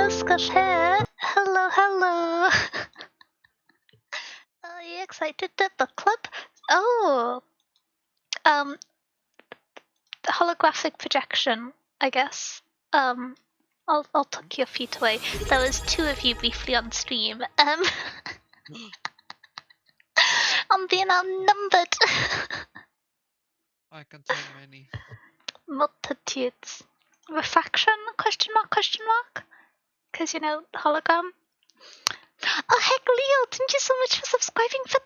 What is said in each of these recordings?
Scuff here. Hello, hello. Are you excited to book club? Oh, the holographic projection, I guess. I'll tuck your feet away. There was 2 of you briefly on stream. I'm being outnumbered. I contain many. Multitudes. Refraction? Question mark? Question mark? Because, you know, hologram. Oh, heck, Leo, thank you so much for subscribing for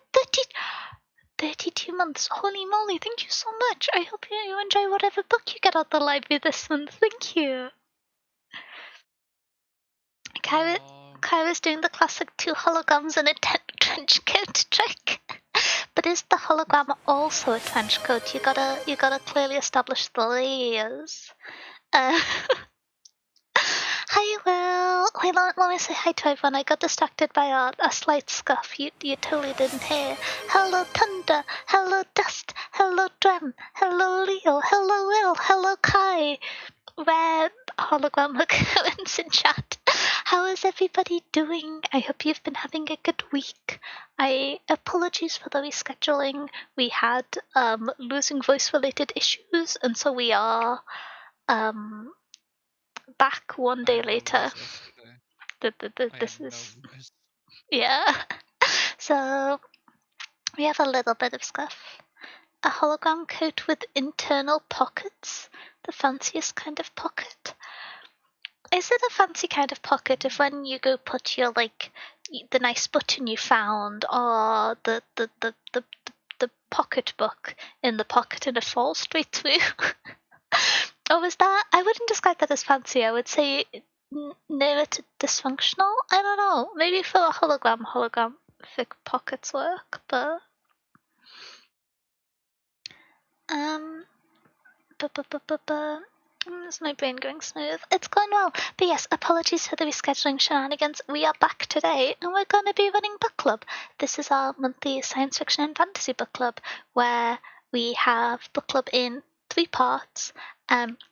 32 months. Holy moly, thank you so much. I hope you enjoy whatever book you get out the library this month. Thank you. Kyra's doing the classic 2 holograms and a trench coat trick. But is the hologram also a trench coat? You gotta clearly establish the layers. Hi, Will. Wait, let me say hi to everyone. I got distracted by a slight scuff. You totally didn't hear. Hello, Thunder. Hello, Dust. Hello, Drem. Hello, Leo. Hello, Will. Hello, Kai. Red hologram occurrence in chat. How is everybody doing? I hope you've been having a good week. Apologies for the rescheduling. We had losing voice related issues, and so we are back one day later. This is yeah. So we have a little bit of stuff. A hologram coat with internal pockets. The fanciest kind of pocket. Is it a fancy kind of pocket if when you go put your the nice button you found or the pocket book in the pocket and it falls straight through? Or is that? I wouldn't describe that as fancy. I would say nearer to dysfunctional. I don't know. Maybe for a holographic pockets work, but is my brain going smooth? It's going well. But yes, apologies for the rescheduling shenanigans. We are back today and we're going to be running book club. This is our monthly science fiction and fantasy book club where we have book club in 3 parts.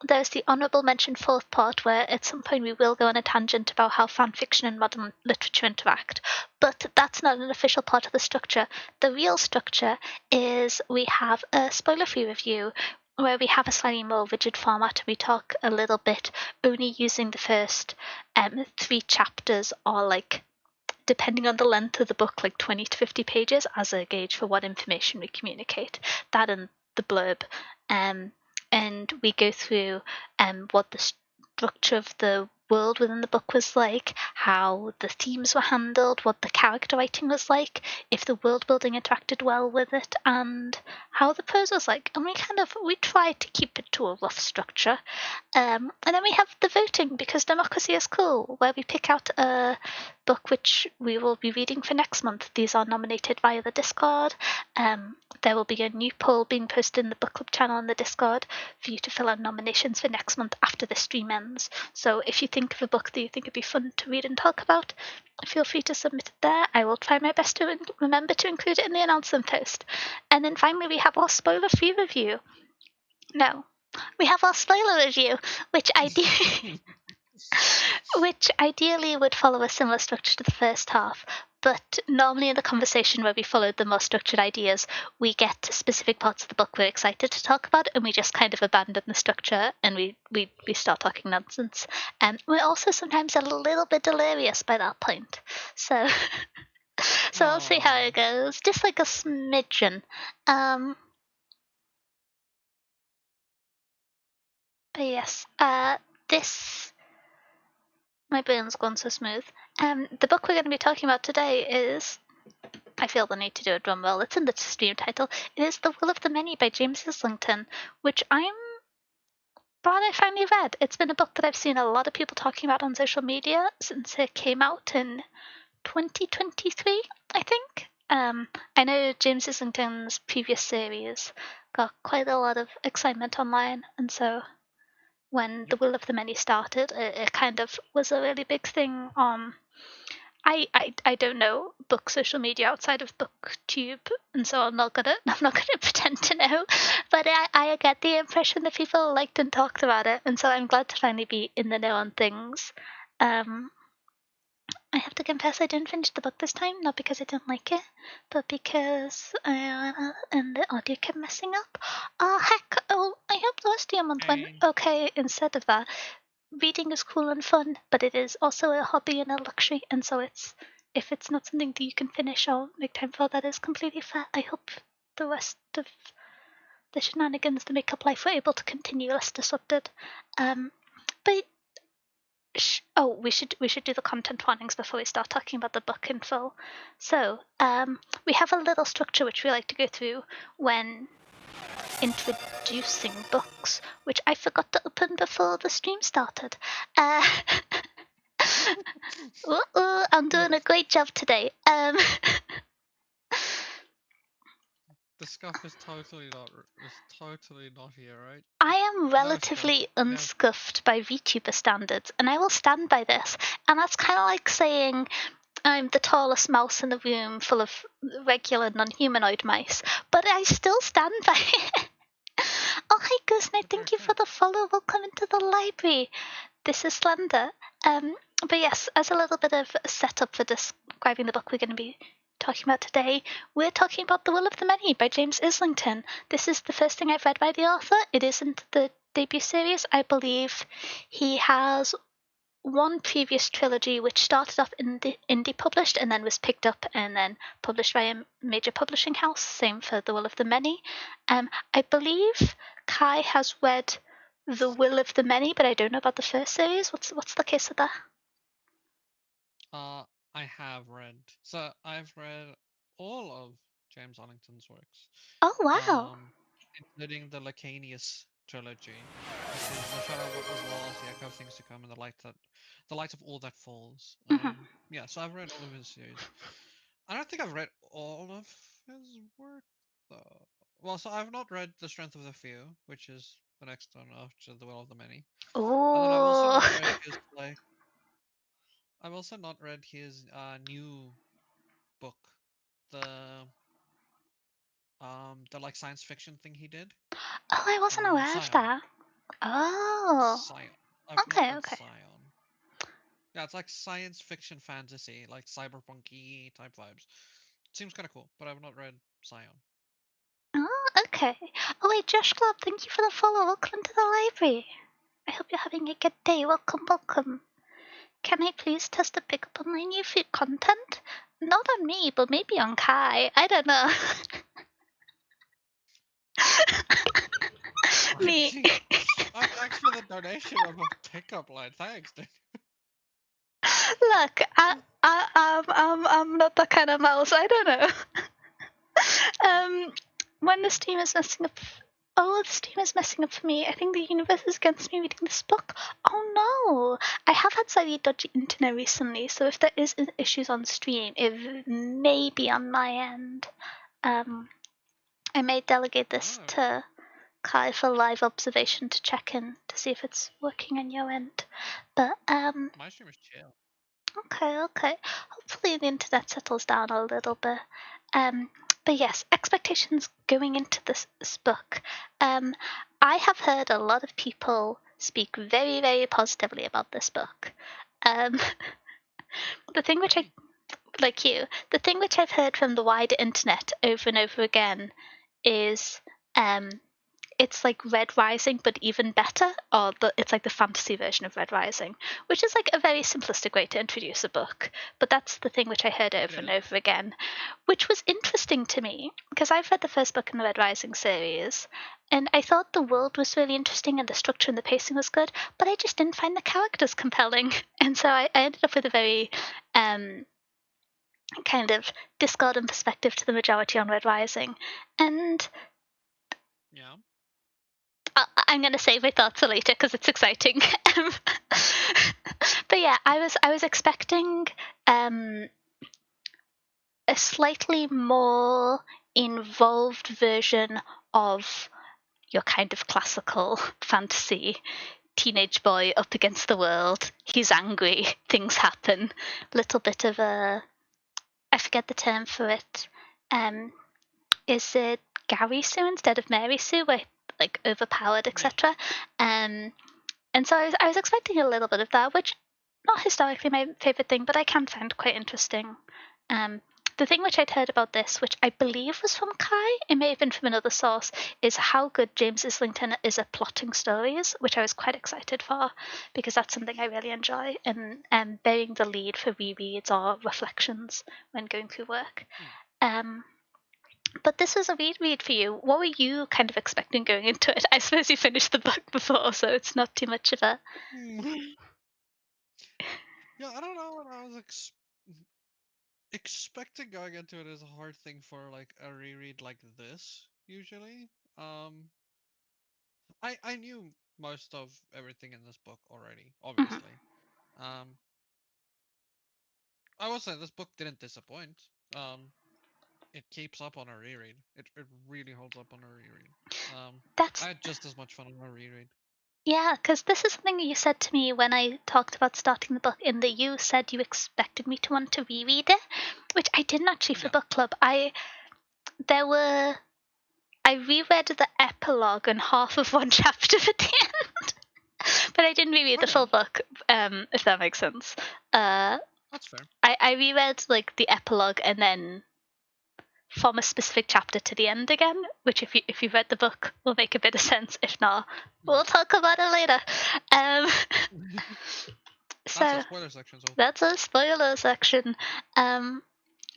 There's the honourable mention 4th part where at some point we will go on a tangent about how fanfiction and modern literature interact, but that's not an official part of the structure. The real structure is we have a spoiler-free review where we have a slightly more rigid format. We talk a little bit only using the first 3 chapters or depending on the length of the book, 20 to 50 pages as a gauge for what information we communicate. That and the blurb. And we go through what the structure of the world within the book was like, how the themes were handled, what the character writing was like, if the world building interacted well with it, and how the prose was like. And we try to keep it to a rough structure. And then we have the voting, because democracy is cool, where we pick out a book which we will be reading for next month. These are nominated via the Discord. There will be a new poll being posted in the book club channel on the Discord for you to fill out nominations for next month after the stream ends. So if you think of a book that you think would be fun to read and talk about, feel free to submit it there. I will try my best to remember to include it in the announcement post. And then finally we have our spoiler-free review. No, we have our spoiler review, which ideally would follow a similar structure to the first half. But normally in the conversation where we followed the more structured ideas, we get to specific parts of the book we're excited to talk about, and we just kind of abandon the structure and we start talking nonsense. And we're also sometimes a little bit delirious by that point. So we'll see how it goes. Just like a smidgen. But yes, my brain's gone so smooth. The book we're going to be talking about today is, I feel the need to do a drum roll, it's in the stream title. It is The Will of the Many by James Islington, which I'm glad I finally read. It's been a book that I've seen a lot of people talking about on social media since it came out in 2023, I think. I know James Islington's previous series got quite a lot of excitement online, and so when The Will of the Many started, it kind of was a really big thing on. I don't know book social media outside of BookTube, and so I'm not gonna pretend to know. But I get the impression that people liked and talked about it, and so I'm glad to finally be in the know on things. I have to confess I didn't finish the book this time, not because I didn't like it, but because and the audio kept messing up. Heck, oh, I hope the rest of your month went okay instead of that. Reading is cool and fun, but it is also a hobby and a luxury, and so if it's not something that you can finish or make time for, that is completely fair. I hope the rest of the shenanigans that make up life were able to continue less disrupted. But we should do the content warnings before we start talking about the book in full. So we have a little structure which we like to go through when introducing books, which I forgot to open before the stream started. I'm doing a great job today. The scuff is totally not here, right? I am relatively unscuffed by VTuber standards, and I will stand by this. And that's kind of like saying I'm the tallest mouse in the room full of regular non-humanoid mice, but I still stand by it. Oh, hi, Gooseneck, thank you for the follow. Welcome into the library. This is Slender. But yes, as a little bit of a setup for describing the book we're going to be talking about today, we're talking about The Will of the Many by James Islington. This is the first thing I've read by the author. It isn't the debut series. I believe he has one previous trilogy which started off indie published and then was picked up and then published by a major publishing house. Same for The Will of the Many. I believe Kai has read The Will of the Many, but I don't know about the first series. What's the case with that? I have read. So I've read all of James Arlington's works. Oh wow! Including the Lacanius trilogy, which is The Shadow of What Was Lost, The Echo of Things to Come, and the light of all that falls. Yeah, so I've read all of his series. I don't think I've read all of his work though. Well, so I've not read The Strength of the Few, which is the next one after The Will of the Many. And then I've also not read his I've also not read his new book, the like science fiction thing he did. Oh, I wasn't aware Scion. of that. Oh. Scion. I've not read Okay. Scion. Yeah, it's like science fiction fantasy, like cyberpunk-y type vibes. Seems kind of cool, but I've not read Scion. Oh, okay. Oh wait, Josh Club, thank you for the follow. Welcome to the library. I hope you're having a good day. Welcome. Can I please test a pickup on my new food content? Not on me, but maybe on Kai. I don't know. Me. Thanks for the donation of a pickup line. Thanks, dude. Look, I'm not that kind of mouse. I don't know. When the stream is messing up. Oh, the stream is messing up for me. I think the universe is against me reading this book. Oh no! I have had slightly dodgy internet recently, so if there is issues on stream, it may be on my end. I may delegate this to Kai for live observation to check in to see if it's working on your end. But my stream is chill. Okay. Hopefully the internet settles down a little bit. But yes, expectations going into this book. I have heard a lot of people speak very, very positively about this book. The thing which the thing which I've heard from the wider internet over and over again is it's like Red Rising, but even better, or it's like the fantasy version of Red Rising, which is like a very simplistic way to introduce a book. But that's the thing which I heard over and over again, which was interesting to me because I've read the first book in the Red Rising series, and I thought the world was really interesting and the structure and the pacing was good, but I just didn't find the characters compelling, and so I ended up with a very kind of discordant perspective to the majority on Red Rising, and yeah. I'm going to save my thoughts for later because it's exciting. But yeah, I was expecting a slightly more involved version of your kind of classical fantasy teenage boy up against the world. He's angry, things happen. Little bit of I forget the term for it. Is it Gary Sue instead of Mary Sue, where like overpowered, etc. And so I was expecting a little bit of that, which not historically my favourite thing, but I can find quite interesting. The thing which I'd heard about this, which I believe was from Kai, it may have been from another source, is how good James Islington is at plotting stories, which I was quite excited for, because that's something I really enjoy, and bearing the lead for rereads or reflections when going through work. But this was a reread for you. What were you kind of expecting going into it? I suppose you finished the book before, so it's not too much of a... Yeah, I don't know what I was expecting going into it is a hard thing for like a reread like this usually. I knew most of everything in this book already, Mhm. obviously. Um, I will say this book didn't disappoint. It keeps up on a reread. It really holds up on a reread. That's... I had just as much fun on a reread. Yeah, because this is something you said to me when I talked about starting the book, in that you said you expected me to want to reread it, which I didn't actually for Yeah. book club. I reread the epilogue and half of one chapter at the end, but I didn't reread the Okay, full book. If that makes sense. that's fair. I reread like the epilogue and then from a specific chapter to the end again, which if you've read the book will make a bit of sense. If not, we'll talk about it later. Um, That's a so spoiler section, so that's a spoiler section.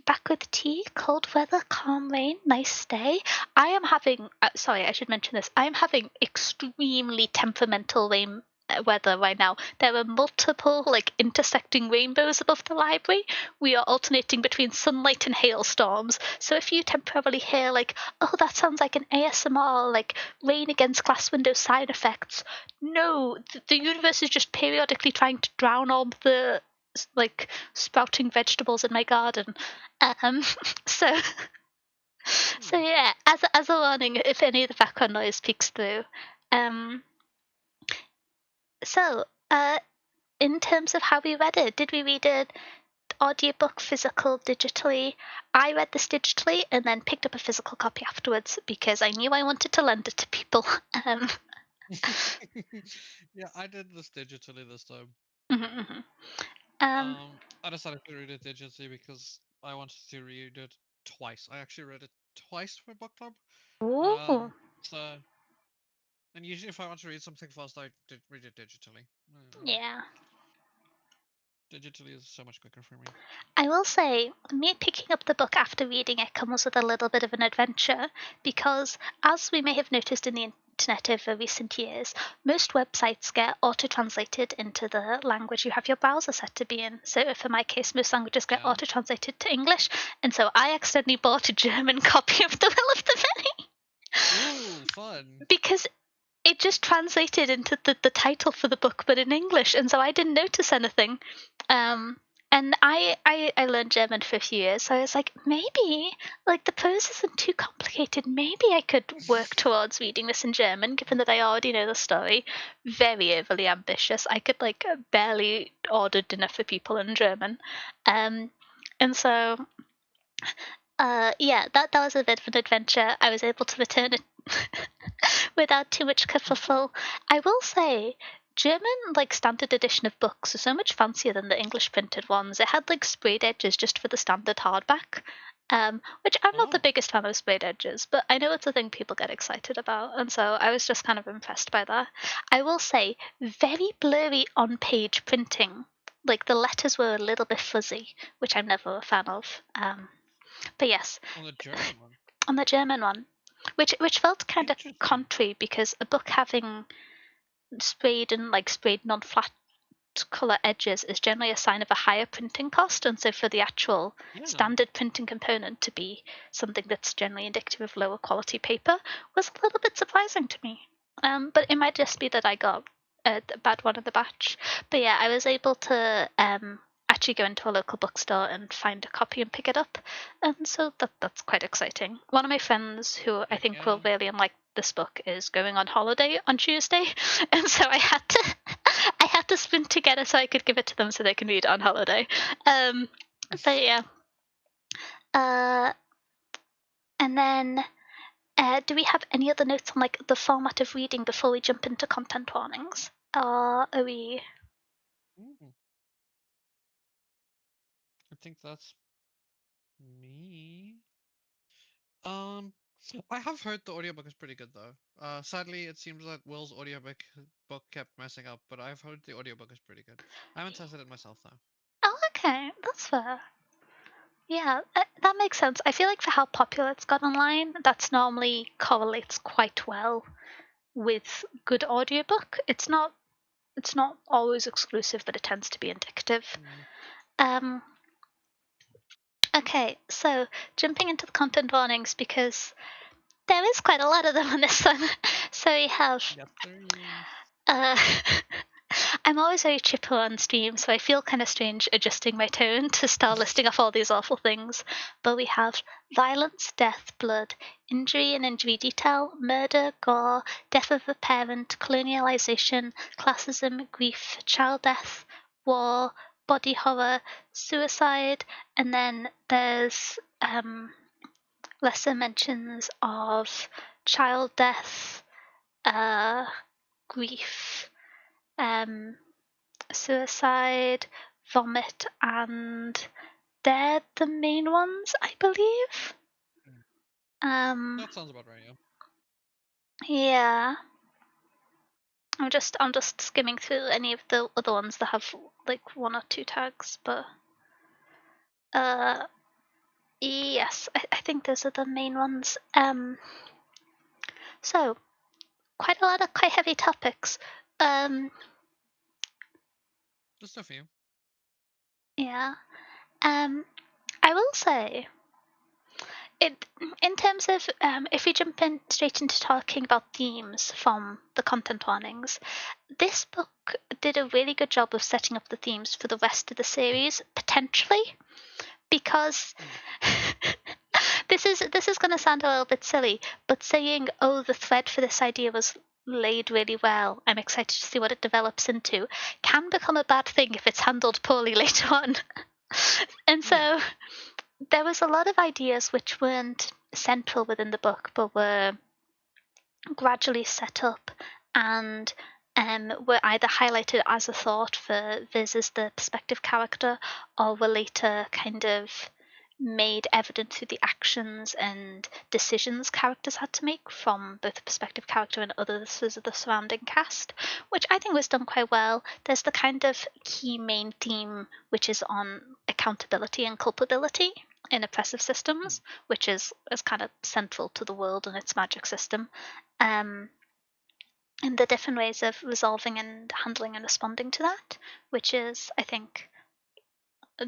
Back with tea, cold weather, calm rain, nice day. I am having, sorry, I should mention this. I am having extremely temperamental rain weather right now. There are multiple, like, intersecting rainbows above the library. We are alternating between sunlight and hailstorms. So if you temporarily hear, like, oh, that sounds like an ASMR, like, rain against glass window side effects, no, the universe is just periodically trying to drown all the, like, sprouting vegetables in my garden. Um, so so yeah, as a warning, if any of the background noise peeks through. Um, so in terms of how we read it, did we read it audiobook, physical, digitally? I read this digitally and then picked up a physical copy afterwards because I knew I wanted to lend it to people. Yeah, I did this digitally this time. Mhm, mhm. Um, I decided to read it digitally because I wanted to read it twice. I actually read it twice for book club. ooh, So and usually if I want to read something fast, I did read it digitally. yeah. Digitally is so much quicker for me. I will say, me picking up the book after reading it comes with a little bit of an adventure because, as we may have noticed in the internet over recent years, most websites get auto translated into the language you have your browser set to be in. So, for my case, most languages get Yeah. auto translated to English, and so I accidentally bought a German copy of The Will of the Many Ooh, fun. because it just translated into the title for the book, but in English, and so I didn't notice anything. Um, and I learned German for a few years, so I was like, maybe, like, the prose isn't too complicated. Maybe I could work towards reading this in German, given that I already know the story. Very overly ambitious. I could, like, barely order dinner for people in German. And so yeah, that was a bit of an adventure. I was able to return it without too much kerfuffle. I will say, German, like, standard edition of books are so much fancier than the English printed ones. It had, like, sprayed edges just for the standard hardback, which I'm not the Oh, biggest fan of sprayed edges, but I know it's a thing people get excited about, and so I was just kind of impressed by that. I will say, very blurry on-page printing. Like, the letters were a little bit fuzzy, which I'm never a fan of. But yes, on the German one. on the German one, which felt kind of Interesting. contrary because a book having sprayed non-flat color edges is generally a sign of a higher printing cost, and so for the actual Yeah. standard printing component to be something that's generally indicative of lower quality paper was a little bit surprising to me. But it might just be that I got a bad one in the batch. But yeah, I was able to actually go into a local bookstore and find a copy and pick it up, and so that's quite exciting. One of my friends, who I Heck think will yeah. really like this book, is going on holiday on Tuesday, and so I had to sprint together so I could give it to them so they can read it on holiday. Um, but yeah, uh, and then do we have any other notes on, like, the format of reading before we jump into content warnings? Are we? Ooh. think that's me. I have heard the audiobook is pretty good though. Sadly, it seems that Will's book kept messing up, but I've heard the audiobook is pretty good. I haven't tested it myself though. Oh, okay, that's fair. Yeah, that makes sense. I feel like for how popular it's got online, that's normally correlates quite well with good audiobook. It's not always exclusive, but it tends to be indicative. Um, okay, so jumping into the content warnings because there is quite a lot of them on this one. So we have Yes, there is. I'm always very chipper on Steam, so I feel kind of strange adjusting my tone to start listing off all these awful things. But we have violence, death, blood, injury and injury detail, murder, gore, death of a parent, colonialization, classism, grief, child death, war, body horror, suicide, and then there's lesser mentions of child death, grief, suicide, vomit, and they're the main ones, I believe. That sounds about right. Yeah. Yeah. I'm just skimming through any of the other ones that have like one or two tags, but yes, I think those are the main ones. So quite a lot of quite heavy topics. Just a few. Yeah. I will say it in terms of if we jump in straight into talking about themes from the content warnings, this book did a really good job of setting up the themes for the rest of the series potentially, because this is going to sound a little bit silly, but saying, oh, the thread for this idea was laid really well, I'm excited to see what it develops into, can become a bad thing if it's handled poorly later on. And so Yeah. there was a lot of ideas which weren't central within the book, but were gradually set up and were either highlighted as a thought for Viz as the perspective character, or were later kind of made evident through the actions and decisions characters had to make from both the perspective character and others of the surrounding cast, which I think was done quite well. There's the kind of key main theme which is on accountability and culpability in oppressive systems, which is kind of central to the world and its magic system, and the different ways of resolving and handling and responding to that, which is, I think,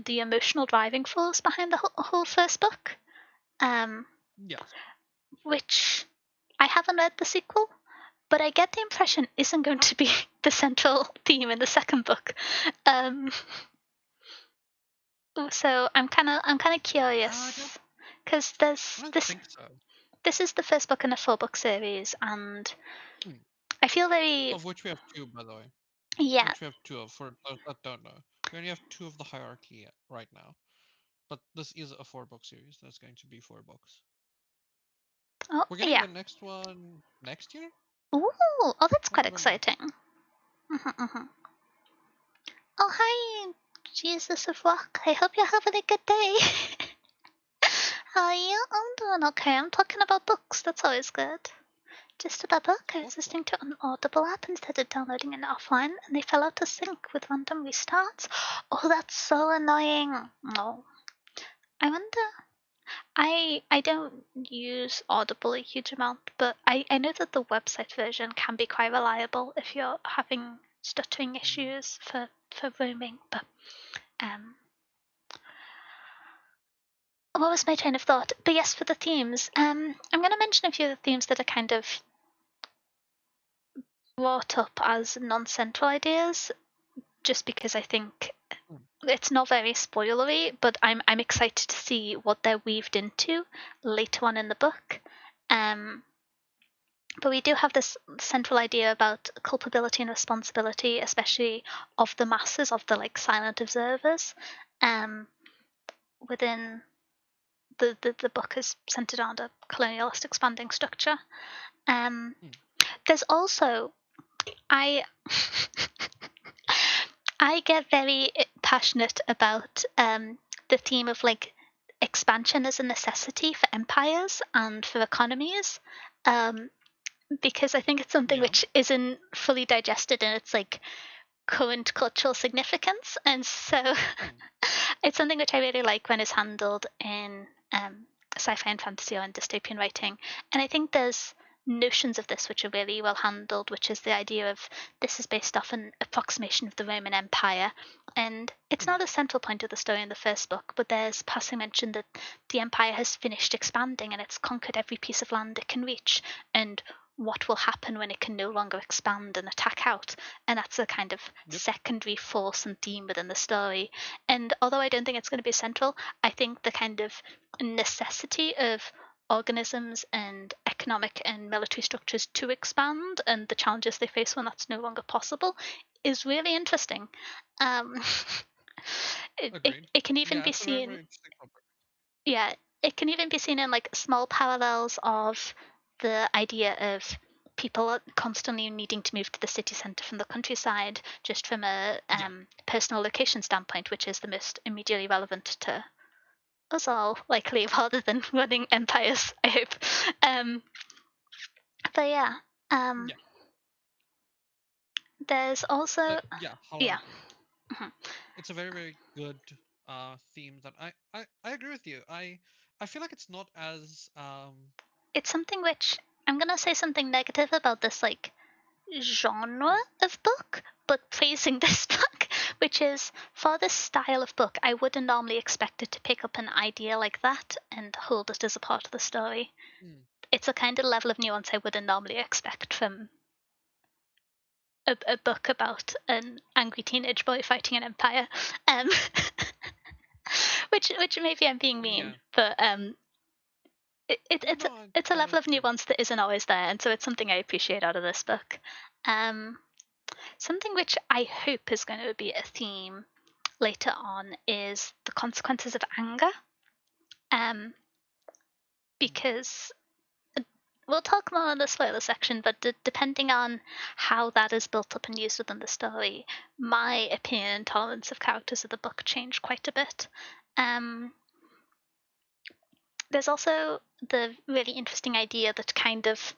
the emotional driving force behind the whole first book. Yes. Which I haven't read the sequel, but I get the impression isn't going to be the central theme in the second book. So I'm kind of curious because there's I don't this. think so. This is the first book in a 4-book series, and Hmm. I feel very Of which we have two, by the way. yeah. Which we have two of, for those that don't know. We only have two of the hierarchy right now. But this is a 4-book series. That's going to be 4 books. Oh We're getting yeah. the next one next year? Ooh, oh, that's I don't quite remember. exciting. Oh, hi, Jesus of Rock. I hope you're having a good day. How are you? I'm doing okay. I'm talking about books. That's always good. Just about book. I was listening to an Audible app instead of downloading it offline, and they fell out of sync with random restarts. Oh, that's so annoying. No. I wonder. I don't use Audible a huge amount, but I know that the website version can be quite reliable if you're having stuttering issues for roaming. But what was my train of thought? But yes, for the themes, I'm going to mention a few of the themes that are kind of brought up as non-central ideas, just because I think it's not very spoilery, but I'm excited to see what they're weaved into later on in the book. But we do have this central idea about culpability and responsibility, especially of the masses, of the like silent observers. Within the book is centered around a colonialist expanding structure. There's also I I get very passionate about the theme of like expansion as a necessity for empires and for economies, because I think it's something Yeah. which isn't fully digested in its like current cultural significance, and so Mm. it's something which I really like when it's handled in sci-fi and fantasy or in dystopian writing. And I think there's notions of this which are really well handled, which is the idea of this is based off an approximation of the Roman Empire. And it's Mm. not a central point of the story in the first book, but there's passing mention that the empire has finished expanding and it's conquered every piece of land it can reach, and what will happen when it can no longer expand and attack out. And that's a kind of Yep. secondary force and theme within the story. And although I don't think it's going to be central, I think the kind of necessity of organisms and economic and military structures to expand and the challenges they face when that's no longer possible is really interesting. Um, Agreed. it can even Yeah, be it's a very, seen, very interesting topic. yeah, it can even be seen in like small parallels of the idea of people constantly needing to move to the city centre from the countryside, just from a Yeah. personal location standpoint, which is the most immediately relevant to us all, likely, rather than running empires, I hope. But yeah, um, Yeah. there's also, Yeah. yeah. However, Mhm. it's a very, very good theme that I agree with you. I feel like it's not as It's something which I'm gonna say something negative about this like genre mm, of book, but praising this book, which is for this style of book, I wouldn't normally expect it to pick up an idea like that and hold it as a part of the story. mm, It's a kind of level of nuance I wouldn't normally expect from a book about an angry teenage boy fighting an empire. Um, which maybe I'm being mean, yeah. but No, I, it's a I level of agree. nuance that isn't always there, and so it's something I appreciate out of this book. Um, Something which I hope is going to be a theme later on is the consequences of anger. Um, Mm, because we'll talk more in the spoiler section, but depending on how that is built up and used within the story, my opinion and tolerance of characters of the book changed quite a bit. Um, there's also the really interesting idea that kind of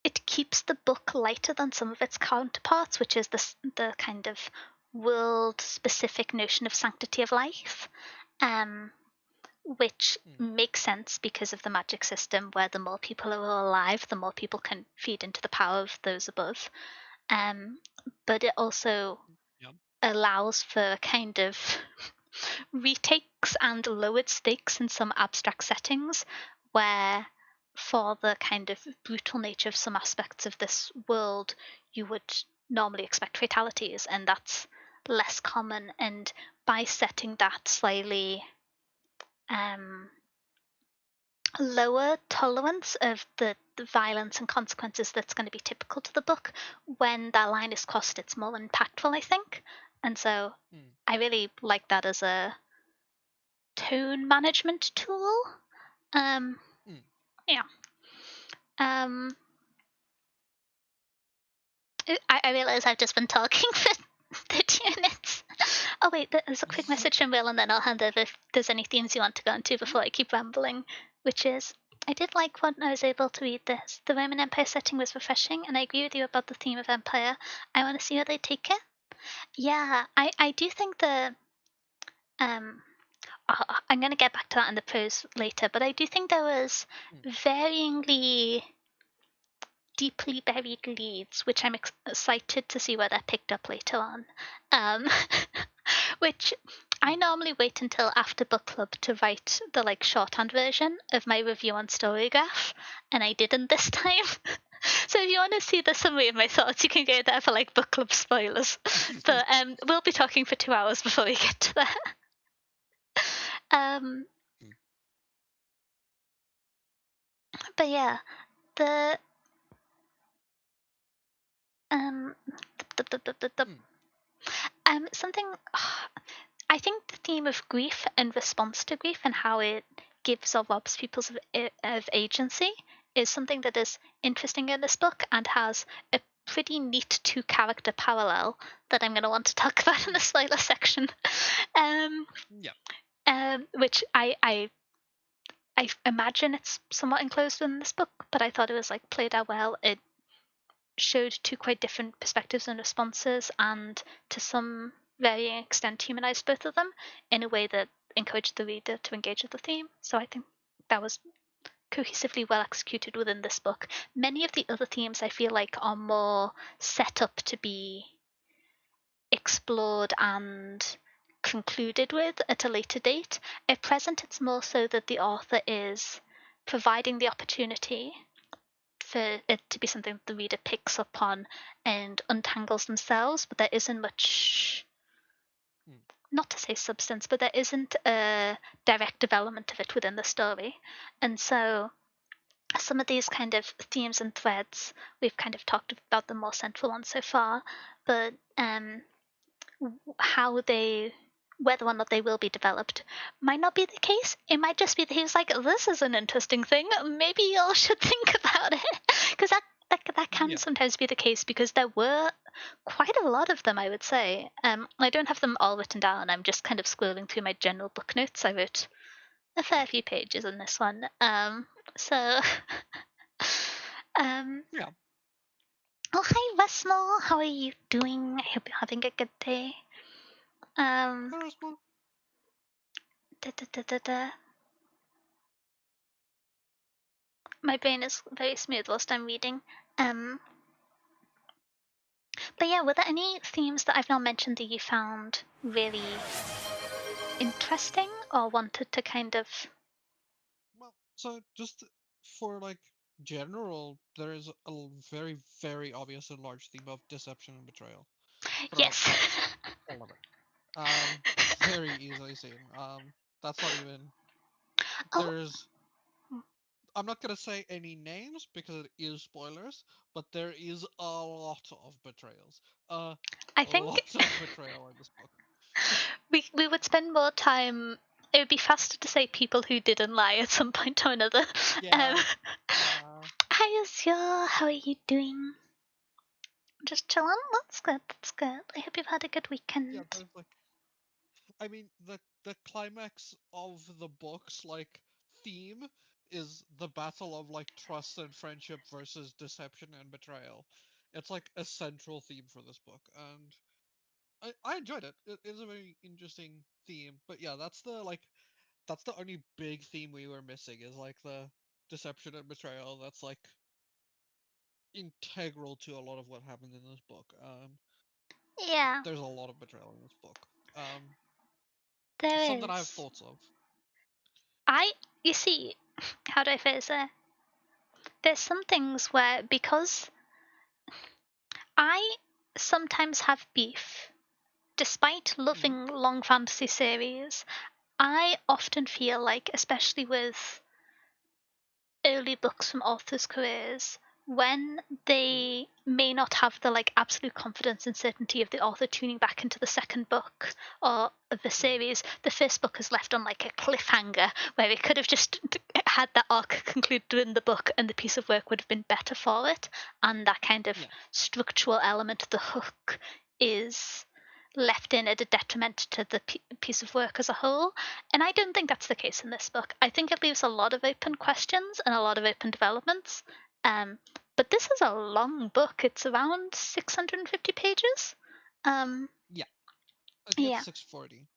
it keeps the book lighter than some of its counterparts, which is the kind of world specific notion of sanctity of life. Which mm, makes sense because of the magic system, where the more people are alive, the more people can feed into the power of those above. Um, but it also yeah. allows for kind of retakes and lowered stakes in some abstract settings, where for the kind of brutal nature of some aspects of this world, you would normally expect fatalities, and that's less common. And by setting that slightly um, lower tolerance of the violence and consequences that's going to be typical to the book, when that line is crossed, it's more impactful, I think. And so Mm, I really like that as a tone management tool. Um, mm. yeah. Um, I realize I've just been talking for 30 minutes. Oh, wait, there's a quick message from Will, and then I'll hand over if there's any themes you want to go into Mhm. before I keep rambling, which is I did like when I was able to read this. The Roman Empire setting was refreshing, and I agree with you about the theme of empire. I want to see how they take it. Yeah, I do think the. Um, I'm going to get back to that in the prose later, but I do think there was Mm, varyingly deeply buried leads, which I'm excited to see where they're picked up later on. Um, which I mm. normally wait until after book club to write the like shorthand version of my review on Storygraph, and I didn't this time. So if you want to see the summary of my thoughts, you can go there for like book club spoilers. But we'll be talking for 2 hours before we get to that. Um, Mm, but yeah, the um, mm, something I think the theme of grief and response to grief and how it gives or robs people of agency is something that is interesting in this book and has a pretty neat two-character parallel that I'm going to want to talk about in the spoiler section. Yeah. Which I imagine it's somewhat enclosed in this book, but I thought it was like played out well. It showed two quite different perspectives and responses, and to some varying extent humanized both of them in a way that encouraged the reader to engage with the theme. So I think that was cohesively well executed within this book. Many of the other themes I feel like are more set up to be explored and concluded with at a later date. At present, it's more so that the author is providing the opportunity for it to be something that the reader picks up on and untangles themselves, but there isn't much, not to say substance, but there isn't a direct development of it within the story. And so some of these kind of themes and threads, we've kind of talked about the more central ones so far, but how they, whether or not they will be developed, might not be the case. It might just be that he's like, this is an interesting thing, maybe y'all should think about it, because that can sometimes be the case, because there were quite a lot of them, I would say. I don't have them all written down. I'm just kind of scrolling through my general book notes. I wrote a fair few pages in this one. So Yeah. Oh, hi, Westmore. How are you doing? I hope you're having a good day. There's one. Da, da, da, da, da. My brain is very smooth whilst I'm reading. But yeah, were there any themes that I've not mentioned that you found really interesting or wanted to kind of? Well, so just for like general, there is a very, very obvious and large theme of deception and betrayal throughout Yes. all of it. Very easily seen. That's not even. Oh, There's. I'm not gonna say any names because it is spoilers, but there is a lot of betrayals. A I think lot of betrayal in this book. we would spend more time. It would be faster to say people who didn't lie at some point or another. Um, Yeah, yeah, Hi, Azure. How are you doing? Just chilling. That's good. That's good. I hope you've had a good yeah. weekend. There's like, I mean, the climax of the book's like theme is the battle of like trust and friendship versus deception and betrayal. It's like a central theme for this book, and I enjoyed it. It is a very interesting theme, but yeah, that's the only big theme we were missing is like the deception and betrayal. That's like integral to a lot of what happened in this book. Yeah, There's a lot of betrayal in this book. Um, some there that I have is. thoughts of. You see, how do I phrase it? There's some things where, because I sometimes have beef, despite Mm, loving long fantasy series, I often feel like, especially with early books from authors' careers, when mm, they may not have the like absolute confidence and certainty of the author tuning back into the second book or of the mm, series, the first book is left on like a cliffhanger where it could have just had that arc concluded in the book and the piece of work would have been better for it, and that kind of yeah. structural element of the hook is left in at a detriment to the piece of work as a whole. And I don't think that's the case in this book. I think it leaves a lot of open Mhm. questions and a lot of open developments. Um, but this is a long book. It's around 650 pages. Um, Yeah. I think it's yeah, 640.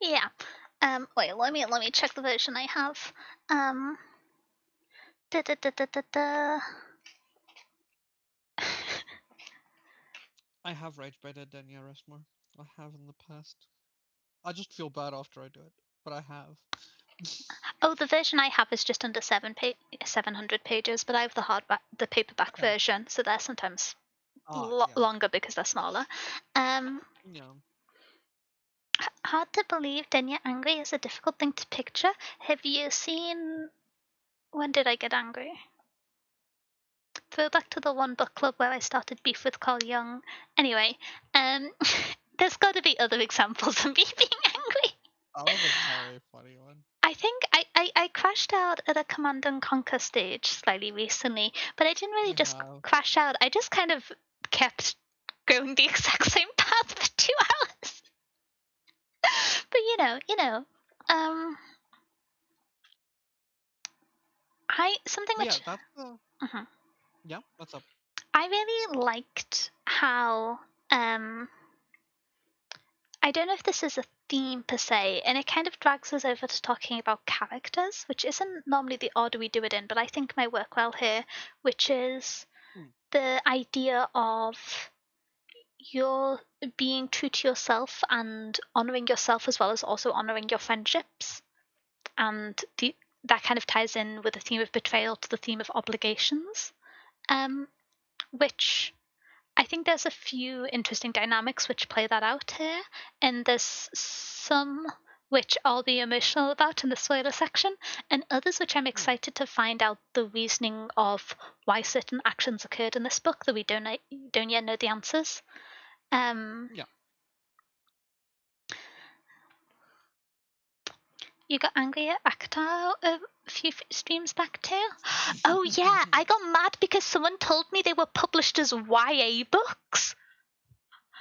yeah. Wait, let me check the version I have. Um, da, da, da, da, da, da. I have rage baited Danya Resmore. I have in the past. I just feel bad after I do it, but I have. Oh, the version I have is just under 700 pages, but I have the paperback Okay. version, so they're sometimes Yeah. longer because they're smaller. Um, Yeah. Hard to believe Denya angry is a difficult thing to picture. Have you seen When Did I Get Angry? Throw back to the one book club where I started beef with Carl Jung. Anyway, um, there's got to be other examples of me being angry. That was a very funny one. I think I crashed out at a Command and Conquer stage slightly recently, but I didn't really You just have. crash out. I just kind of kept going the exact same path for 2 hours. But something Yeah, which that's Mhm. yeah. What's up? I really liked how I don't know if this is a theme per se, and it kind of drags us over to talking about characters, which isn't normally the order we do it in, but I think might work well here, which is Hmm. the idea of you're being true to yourself and honoring yourself as well as also honoring your friendships. And that kind of ties in with the theme of betrayal to the theme of obligations, which I think there's a few interesting dynamics which play that out here, and there's some which I'll be emotional about in the spoiler section, and others which I'm Hmm. excited to find out the reasoning of why certain actions occurred in this book that we don't yet know the answers. Yeah. You got angry at Akatar a few streams back too? Oh yeah, I got mad because someone told me they were published as YA books.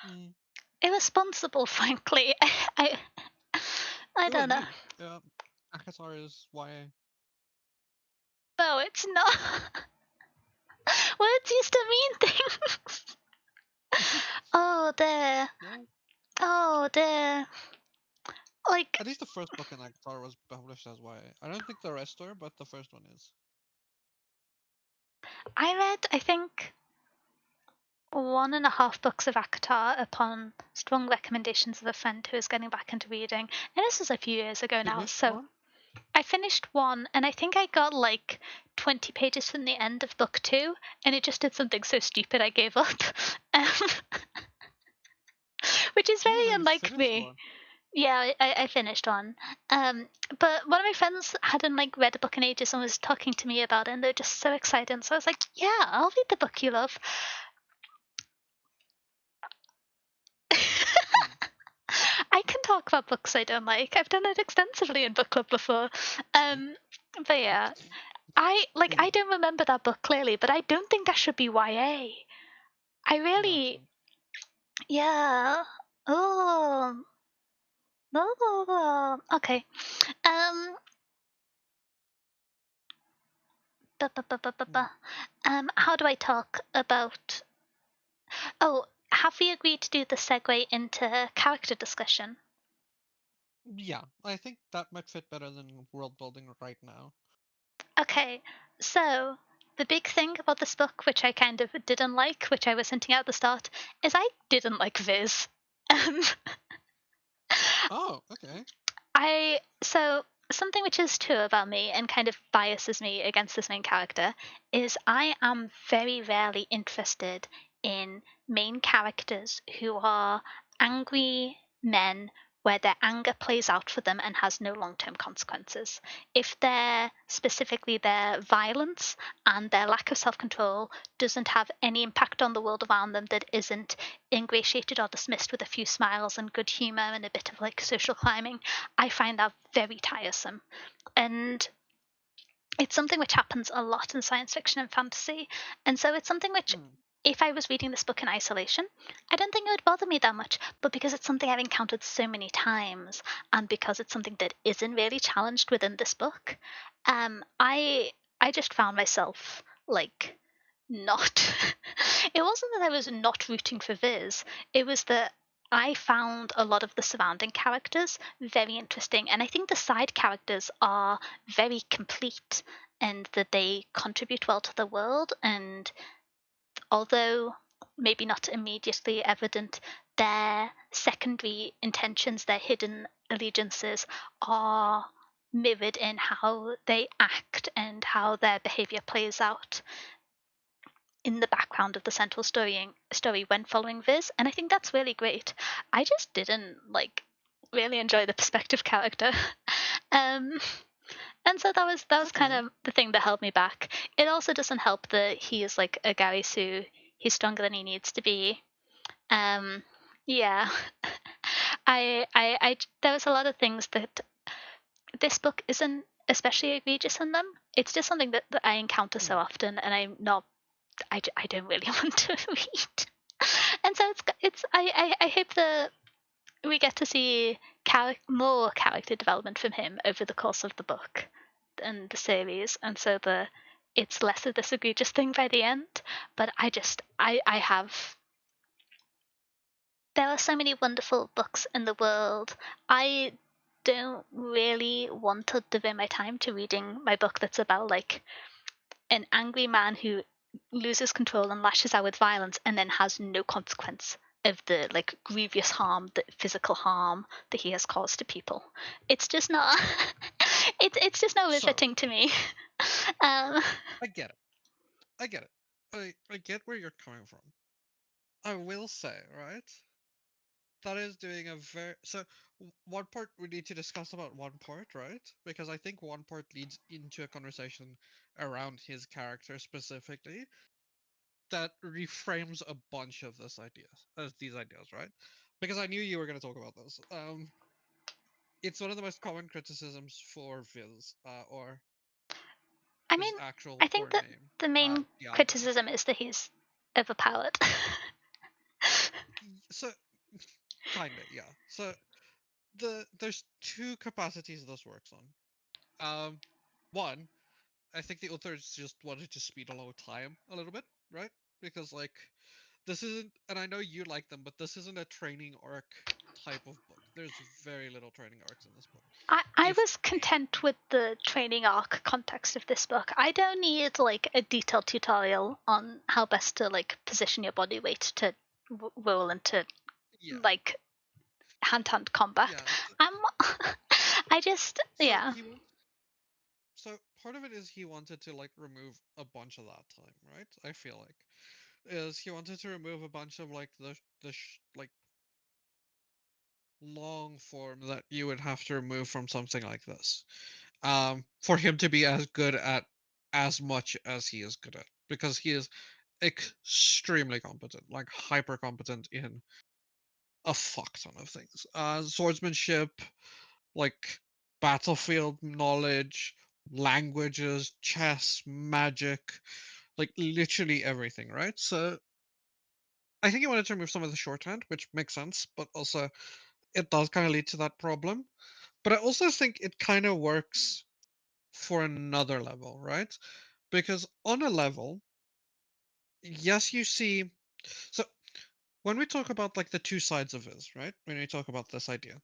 Mm. Irresponsible, frankly. I Wait, don't know. hey, Akatar is YA. No, it's not. Words used to mean things. Oh, there. No, Oh, there. Like, at least the first book in Akatar was published as YA. I don't think the rest are, but the first one is. I read, I think, 1.5 books of Akatar upon strong recommendations of a friend who is getting back into reading. And this was a few years ago now, Finished so one? I finished one, and I think I got like 20 pages from the end of book 2, and it just did something so stupid I gave up. Um, which is Oh, very then you unlike finished me. one. Yeah, I finished one. But one of my friends hadn't like read a book in ages and was talking to me about it, and they're just so excited. So I was like, "Yeah, I'll read the book you love." Hmm. I can talk about books I don't like. I've done it extensively in book club before. Um, but yeah, I don't remember that book clearly, but I don't think that should be YA. I No, it really, shouldn't. yeah. Oh, no. Okay. Um, Hmm. how do I talk about? Oh, have we agreed to do the segue into character discussion? Yeah, I think that might fit better than world building right now. Okay, so the big thing about this book, which I kind of didn't like, which I was hinting at the start, is I didn't like Viz. Um, Oh, okay. so something which is true about me and kind of biases me against this main character is I am very rarely interested in main characters who are angry men where their anger plays out for them and has no long-term consequences. If they're specifically their violence and their lack of self-control doesn't have any impact on the world around them that isn't ingratiated or dismissed with a few smiles and good humor and a bit of like social climbing, I find that very tiresome. And it's something which happens a lot in science fiction and fantasy. And so it's something which, Hmm. if I was reading this book in isolation, I don't think it would bother me that much. But because it's something I've encountered so many times, and because it's something that isn't really challenged within this book, I just found myself like not. It wasn't that I was not rooting for Viz. It was that I found a lot of the surrounding characters very interesting, and I think the side characters are very complete and that they contribute well to the world. And although maybe not immediately evident, their secondary intentions, their hidden allegiances, are mirrored in how they act and how their behavior plays out in the background of the central story when following Viz, and I think that's really great. I just didn't like really enjoy the perspective character. um, and so that was kind Okay. of the thing that held me back. It also doesn't help that he is like a Gary Sue. He's stronger than he needs to be. Um, yeah, there was a lot of things that this book isn't especially egregious in them. It's just something that I encounter so Hmm. often, and I'm not. I don't really want to read. And so I hope that we get to see more character development from him over the course of the book and the series, and so it's less of this egregious thing by the end. But I have there are so many wonderful books in the world. I don't really want to devote my time to reading my book that's about like an angry man who loses control and lashes out with violence and then has no consequence of the like grievous harm, the physical harm that he has caused to people. It's just not it's just not So riveting to me. um I get it. I get it. I get where you're coming from. I will say, right? That is doing a very so one part we need to discuss about one part, right? Because I think one part leads into a conversation around his character specifically that reframes a bunch of these ideas, right? Because I knew you were going to talk about this. It's one of the most common criticisms for Viz, or I his mean, actual I think word that name, the main Diablo. criticism is that he's overpowered. So kinda, yeah. So there's two capacities this works on. One, I think the authors just wanted to speed along time a little bit, right? Because like this isn't, and I know you like them, but this isn't a training arc type of book. There's very little training arcs in this book. I If was any. content with the training arc context of this book. I don't need like a detailed tutorial on how best to like position your body weight to roll into Yeah, like hand-to-hand combat. yeah. I'm I just So yeah. he wants. So part of it is he wanted to like remove a bunch of that time, right? I feel like is he wanted to remove a bunch of like like long form that you would have to remove from something like this, for him to be as good at as much as he is good at, because he is extremely competent, like hyper competent in a fuck ton of things. Swordsmanship, like battlefield knowledge, languages, chess, magic, like literally everything, right? So I think he wanted to remove some of the shorthand, which makes sense, but also it does kind of lead to that problem. But I also think it kind of works for another level, right? Because on a level, yes, you see. So when we talk about like the two sides of this, right? When we talk about this idea,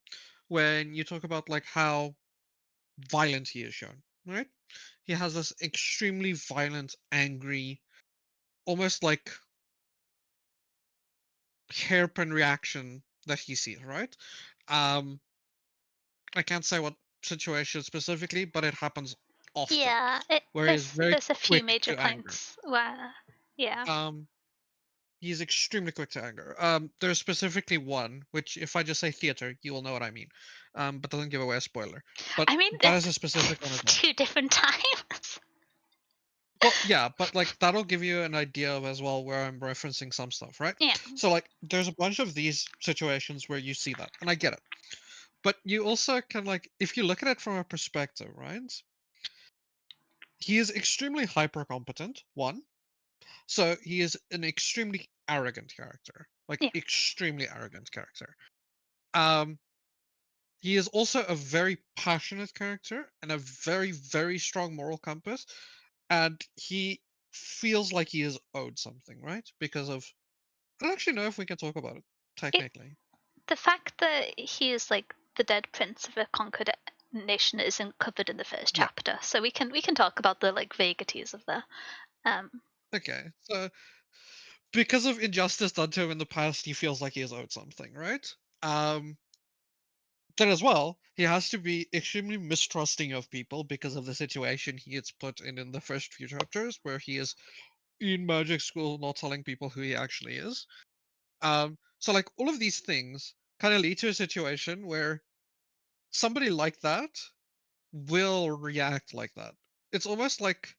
when you talk about like how violent he is shown, right? He has this extremely violent, angry, almost like hairpin reaction that he sees, right? Um, I can't say what situation specifically, but it happens often, Yeah, where he's very there's a few quick major to anger. points where yeah. Um, he's extremely quick to anger. There's specifically one, which if I just say theater, you will know what I mean. But doesn't give away a spoiler. But I mean that is a that's specific one as well. two different times. Well, yeah, but like that'll give you an idea of as well where I'm referencing some stuff, right? Yeah. So like there's a bunch of these situations where you see that, and I get it. But you also can like if you look at it from a perspective, right? He is extremely hyper competent, one. So he is an extremely arrogant character. Like Yeah. extremely arrogant character. Um he is also a very passionate character and a very, very strong moral compass. And he feels like he is owed something, right? Because of I don't actually know if we can talk about it It technically. the fact that he is like the dead prince of a conquered nation isn't covered in the first Yeah. chapter, so we can talk about the like vagaries of the um Okay. So because of injustice done to him in the past, he feels like he is owed something, right? Um then as well, he has to be extremely mistrusting of people because of the situation he gets put in the first few chapters, where he is in magic school not telling people who he actually is. So like all of these things kind of lead to a situation where somebody like that will react like that. It's almost like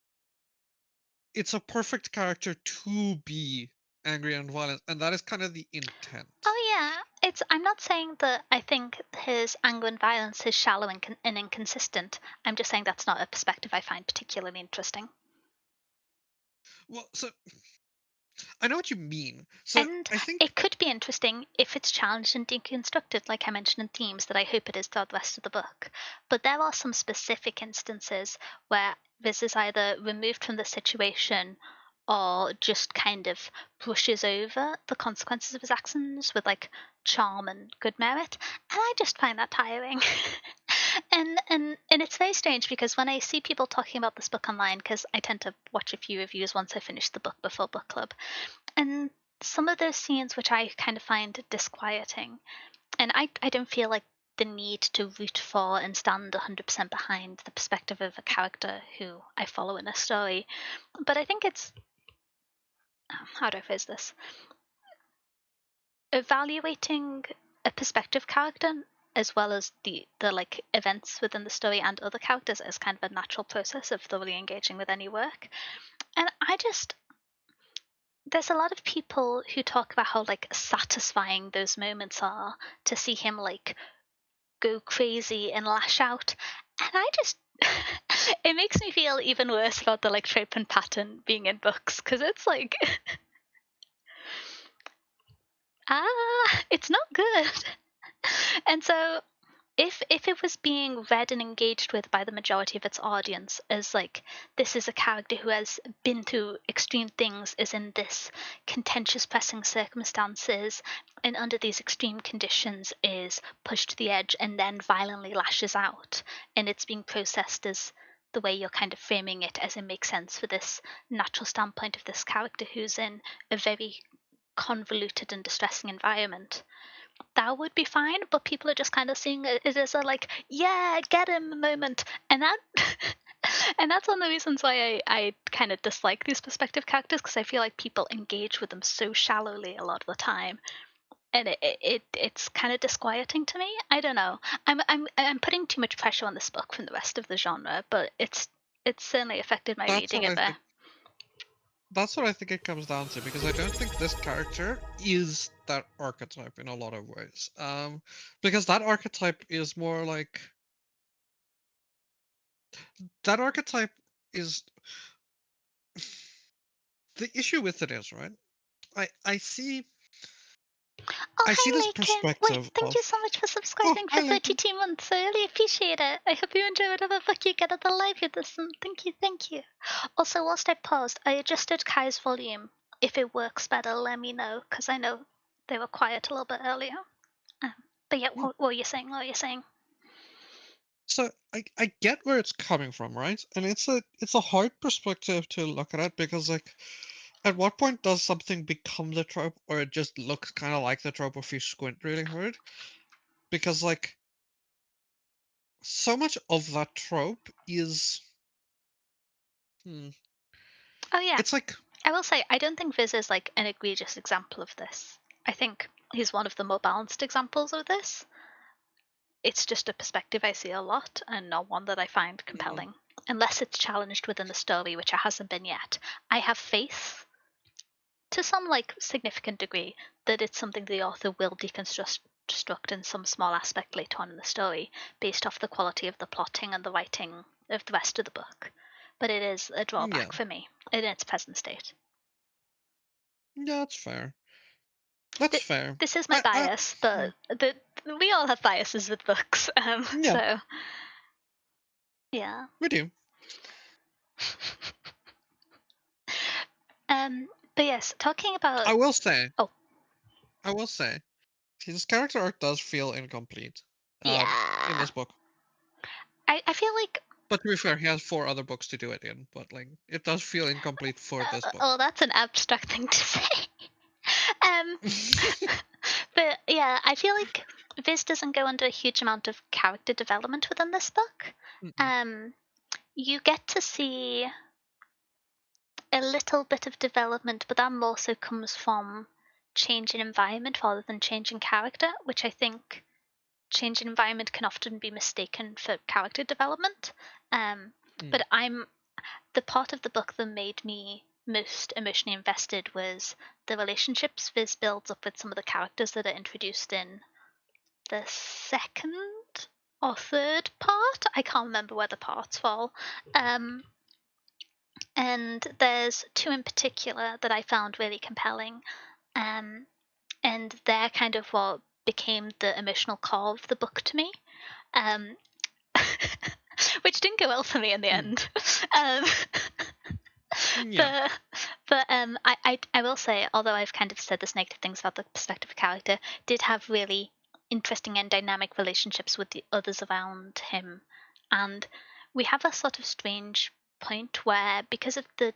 it's a perfect character to be angry and violent, and that is kind of the intent. oh yeah, it's I'm not saying that I think his anger and violence is shallow and inconsistent. I'm just saying that's not a perspective I find particularly interesting. Well, so I know what you mean. So And I think it could be interesting if it's challenged and deconstructed, like I mentioned in themes, that I hope it is throughout the rest of the book. But there are some specific instances where this is either removed from the situation or just kind of brushes over the consequences of his actions with like charm and good merit. And I just find that tiring. And it's very strange because when I see people talking about this book online, because I tend to watch a few reviews once I finish the book before book club, and some of those scenes which I kind of find disquieting, and I don't feel like the need to root for and stand 100% behind the perspective of a character who I follow in a story, but I think it's, how do I phrase this, evaluating a perspective character as well as the like events within the story and other characters as kind of a natural process of thoroughly engaging with any work. And I just, there's a lot of people who talk about how like satisfying those moments are to see him like go crazy and lash out, and I just it makes me feel even worse about the like trope and pattern being in books, because it's like it's not good. And so if it was being read and engaged with by the majority of its audience as like, this is a character who has been through extreme things, is in this contentious pressing circumstances, and under these extreme conditions is pushed to the edge and then violently lashes out, and it's being processed as the way you're kind of framing it, as it makes sense for this natural standpoint of this character who's in a very convoluted and distressing environment, that would be fine. But people are just kind of seeing it as a like, yeah, get him moment, and that and that's one of the reasons why I kind of dislike these perspective characters, because I feel like people engage with them so shallowly a lot of the time, and it's kind of disquieting to me. I don't know. I'm putting too much pressure on this book from the rest of the genre, but it's certainly affected my that's reading what a I bit. think. That's what I think it comes down to, because I don't think this character is that archetype in a lot of ways. Because that archetype is more like that archetype is the issue with it is, right. I see Oh, I see hi, this Lakin. Wait, perspective thank of, you so much for oh, subscribing hi for Lincoln. 32 months. I really appreciate it. I hope you enjoy whatever book you get at the live with this, and thank you, thank you. Also, whilst I paused, I adjusted Kai's volume. If it works better, let me know, because I know they were quiet a little bit earlier. Um, but yeah, what were you saying? What were you saying? So I get where it's coming from, right? And it's a hard perspective to look at it, because like, at what point does something become the trope, or it just looks kind of like the trope if you squint really hard? Because like, so much of that trope is, hmm, Oh, yeah. it's like, I will say, I don't think Viz is like an egregious example of this. I think he's one of the more balanced examples of this. It's just a perspective I see a lot and not one that I find mm, compelling, unless it's challenged within the story, which it hasn't been yet. I have faith to some like significant degree that it's something the author will deconstruct in some small aspect later on in the story, based off the quality of the plotting and the writing of the rest of the book. But it is a yeah, drawback for me in its present state. yeah, that's fair. That's fair. This is my I bias, hmm, but we all have biases with books. yeah, So yeah. we do. But yes, talking about, I will say, oh I will say, his character arc does feel incomplete, in yeah, this book. I feel like, But to be fair, he has 4 other books to do it in. But like, it does feel incomplete for this book. oh, that's an abstract thing to say. um, but yeah, I feel like Viz doesn't go under a huge amount of character development within this book. Mm-mm. Um, you get to see a little bit of development, but that more so comes from change in environment rather than change in character, which I think change in environment can often be mistaken for character development. Mm. But the part of the book that made me most emotionally invested was the relationships Viz builds up with some of the characters that are introduced in the second or third part. I can't remember where the parts fall. Um, and there's two in particular that I found really compelling. And they're kind of what became the emotional core of the book to me. Um, which didn't go well for me in the Hmm. end. Um, Yeah. but I will say, although I've kind of said this negative things about the perspective character, did have really interesting and dynamic relationships with the others around him, and we have a sort of strange point where, because of the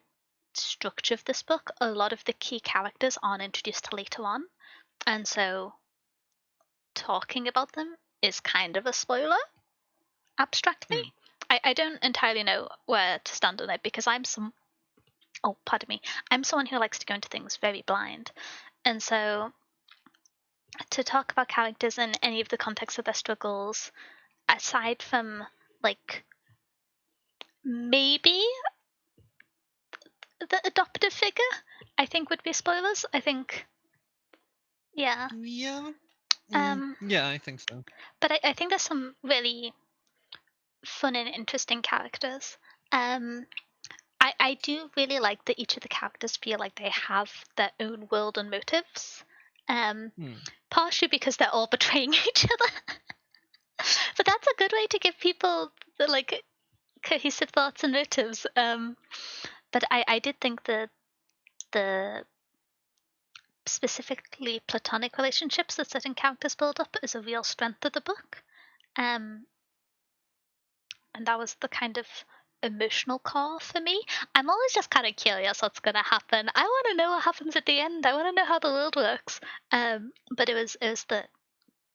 structure of this book, a lot of the key characters aren't introduced till later on, and so talking about them is kind of a spoiler abstractly. Hmm. I don't entirely know where to stand on it because pardon me, I'm someone who likes to go into things very blind. And so to talk about characters in any of the context of their struggles, aside from like maybe the adoptive figure, I think would be spoilers. I think, yeah. Yeah. Um, Yeah, I think so. but I think there's some really fun and interesting characters. Um, I do really like that each of the characters feel like they have their own world and motives. Hmm. Partially because they're all betraying each other. But that's a good way to give people the like cohesive thoughts and motives. But I did think that the specifically platonic relationships that certain characters build up is a real strength of the book. Um, and that was the kind of emotional core for me. I'm always just kind of curious what's going to happen. I want to know what happens at the end. I want to know how the world works. But it was the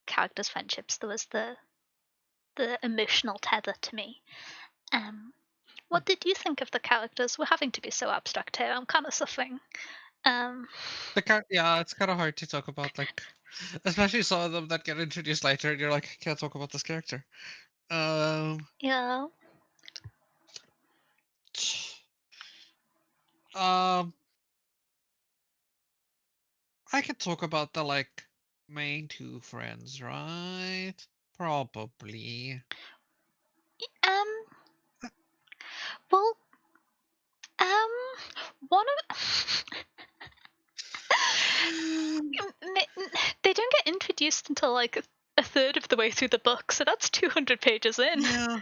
characters' friendships. There was the emotional tether to me. Um, Hmm. what did you think of the characters? We're having to be so abstract here. I'm kind of suffering. Um, Yeah, it's kind of hard to talk about, like, especially some of them that get introduced later, and you're like, I can't talk about this character. Um, yeah. um, I can talk about the like main two friends, right? Probably. Um. Well. Um. One of. They don't get introduced until like a third of the way through the book, so that's 200 pages in. Yeah,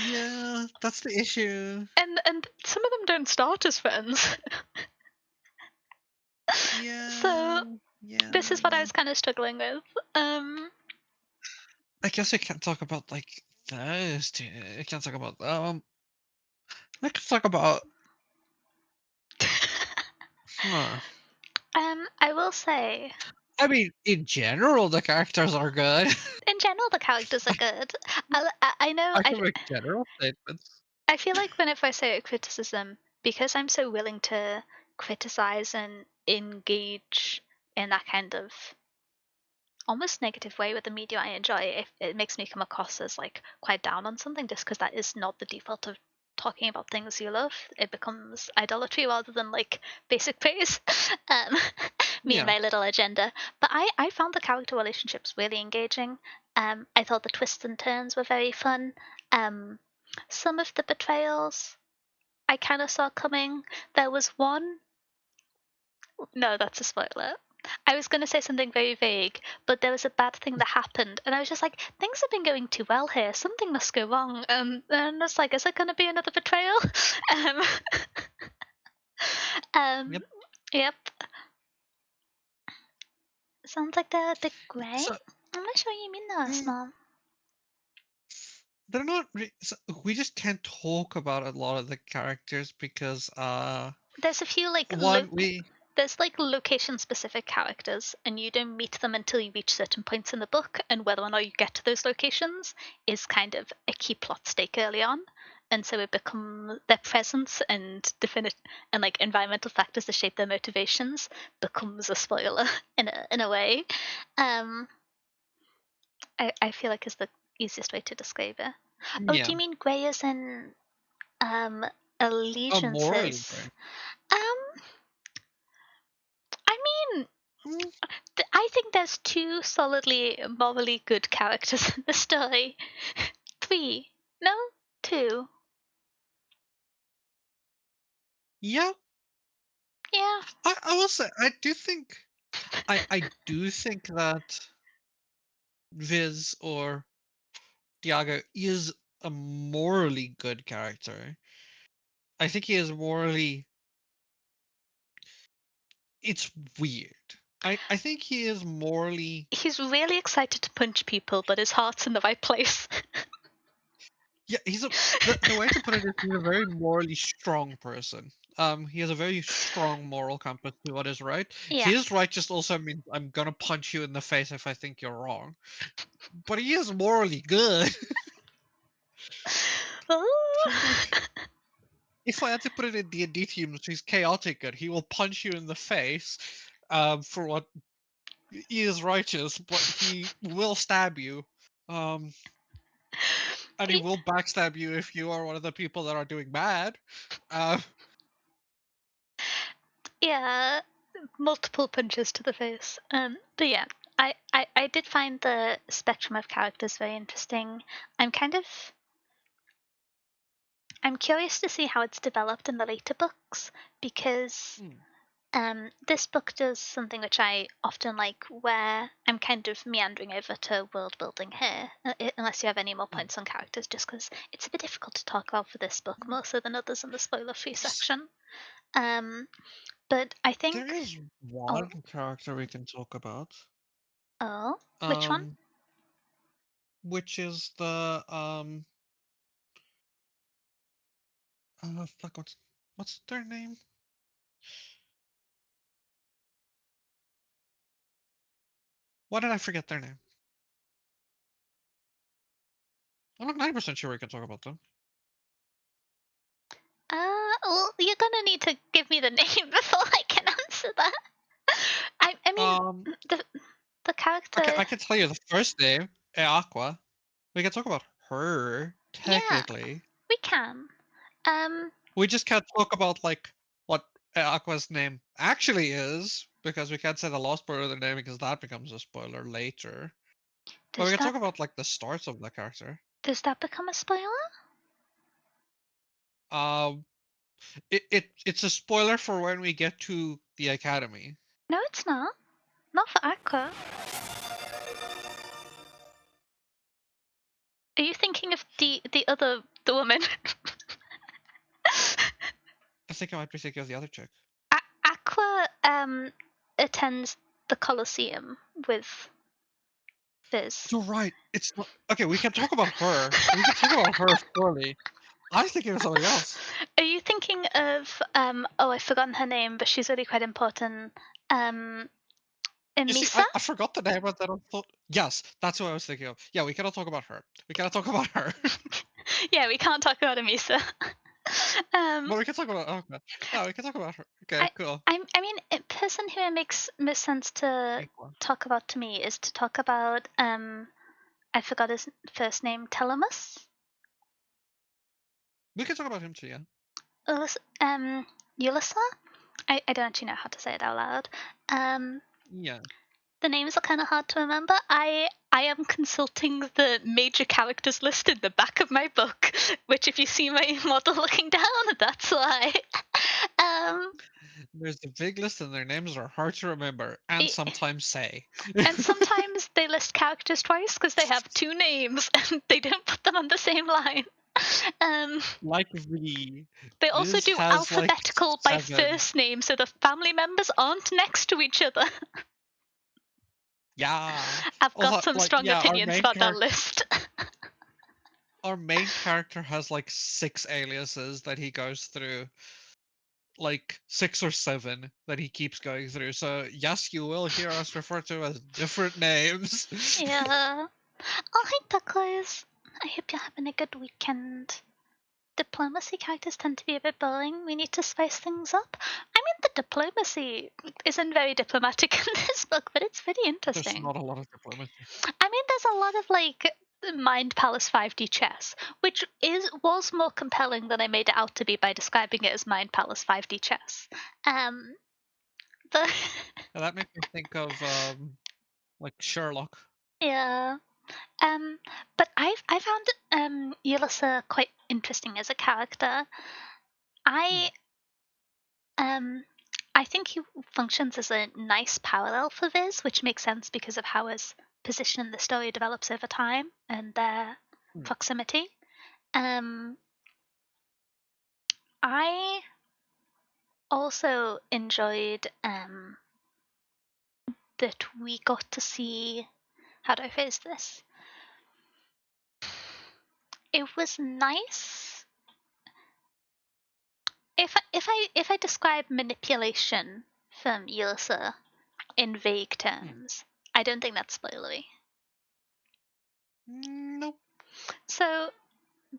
yeah, that's the issue. And some of them don't start as friends. Yeah, So yeah. this is what I was kind of struggling with. Um. I guess I can't talk about like those two. I can't talk about I can talk about huh. I will say, I mean, in general, the characters are good. in general, the characters are I, good. I know. I can make general statements. I feel like whenever I say criticism, because I'm so willing to criticize and engage in that kind of almost negative way with the media I enjoy, it makes me come across as like quite down on something just because that is not the default of talking about things you love. It becomes idolatry rather than like basic praise. um, me and Yeah, my little agenda. But I found the character relationships really engaging. I thought the twists and turns were very fun. Um, some of the betrayals I kind of saw coming. There was one. No, that's a spoiler. I was going to say something very vague, but there was a bad thing that happened, and I was just like, things have been going too well here. Something must go wrong. And it's like, is it going to be another betrayal? um, yep. um, yep. Sounds like they're great. So I'm not sure you mean that, mm, Mom. they're not. So we just can't talk about a lot of the characters because There's a few like one we there's like location specific characters, and you don't meet them until you reach certain points in the book, and whether or not you get to those locations is kind of a key plot stake early on. And so it becomes their presence and definite and like environmental factors that shape their motivations becomes a spoiler in a way. Um, I feel like is the easiest way to describe it. Oh, do yeah you mean Grey as in um morally allegiances? right. Um, I mean, Mm, I think there's two solidly morally good characters in the story. Three. No? Two. Yeah, Yeah, I will say I do think that Viz or Diago is a morally good character. I think he is morally. It's weird. I think he is morally. he's really excited to punch people, but his heart's in the right place. Yeah, he's a the way to put it is he's a very morally strong person. He has a very strong moral compass to what is right. Yeah. His right just also means I'm gonna punch you in the face if I think you're wrong. But he is morally good. Oh. He's like, if I had to put it in D&D terms, he's chaotic good. He will punch you in the face, for what he is righteous, but he will stab you. Um, and he will backstab you if you are one of the people that are doing bad. Uh, Yeah, multiple punches to the face. But yeah, I did find the spectrum of characters very interesting. I'm kind of I'm curious to see how it's developed in the later books because hmm, this book does something which I often like, where I'm kind of meandering over to world building here, unless you have any more hmm. points on characters, just because it's a bit difficult to talk about for this book, more so than others in the spoiler-free S- section. Um, but I There think, is oh, one character we can talk about, oh, which one? um, which is the fuck, what's their name? Why did I forget their name? I'm not 90% sure we can talk about them. Well, you're gonna need to give me the name before I can answer that. I mean, Um, the the okay, character, I can tell you the first name, Aqua. We can talk about her yeah, technically. we can. Um, We just can't talk about like what Aqua's name actually is because we can't say the last part of the name because that becomes a spoiler later. But we does can that talk about like the starts of the character. does that become a spoiler? Um, it's a spoiler for when we get to the academy. No, it's not. Not for Aqua. Are you thinking of the woman? I think I might be thinking of the other chick. Aqua attends the Colosseum with Viz. You're right. It's not okay. We can talk about her. We can talk about her fully. I was thinking of somebody else. Are you thinking of oh, I've forgotten her name, but she's really quite important. Um You see, Misa? I forgot the name, but then I thought, yes, that's what I was thinking of. Yeah, we cannot talk about her. We cannot talk about her. Yeah, we can't talk about Amisa. um But we can talk about okay. No, we can talk about her. Okay, I cool. I mean, a person who it makes most sense to Aqua. talk about to me is to talk about I forgot his first name, Telemus? We can talk about him too, yeah. Ulysses? I don't actually know how to say it out loud. Um, Yeah. the names are kind of hard to remember. I am consulting the major characters list in the back of my book, which if you see my model looking down, that's why. um, There's a big list and their names are hard to remember and it, sometimes say. and sometimes they list characters twice because they have two names and they don't put them on the same line. Um, Like V. they also Viz do has like alphabetical by 7. first name, so the family members aren't next to each other. Yeah. I've got Also, some like, strong yeah, opinions about that list. our main character has like 6 aliases that he goes through. Like 6 or 7 that he keeps going through. So yes, you will hear us refer to as different names. Yeah. Oh, hi, Ducklers. I hope you're having a good weekend. Diplomacy characters tend to be a bit boring. We need to spice things up. I mean, the diplomacy isn't very diplomatic in this book, but it's pretty There's interesting. not a lot of diplomacy. I mean, there's a lot of like Mind Palace 5D chess, which was more compelling than I made it out to be by describing it as Mind Palace 5D chess. Um, the And that makes me think of like Sherlock. yeah. Um, but I found Yulisa quite interesting as a character. Hmm. I I think he functions as a nice parallel for Viz, which makes sense because of how his position in the story develops over time and their proximity. I also enjoyed that we got to see. How do I phrase this? It was nice. If I describe manipulation from Yulsa in vague terms, I don't think that's spoilery. Nope. So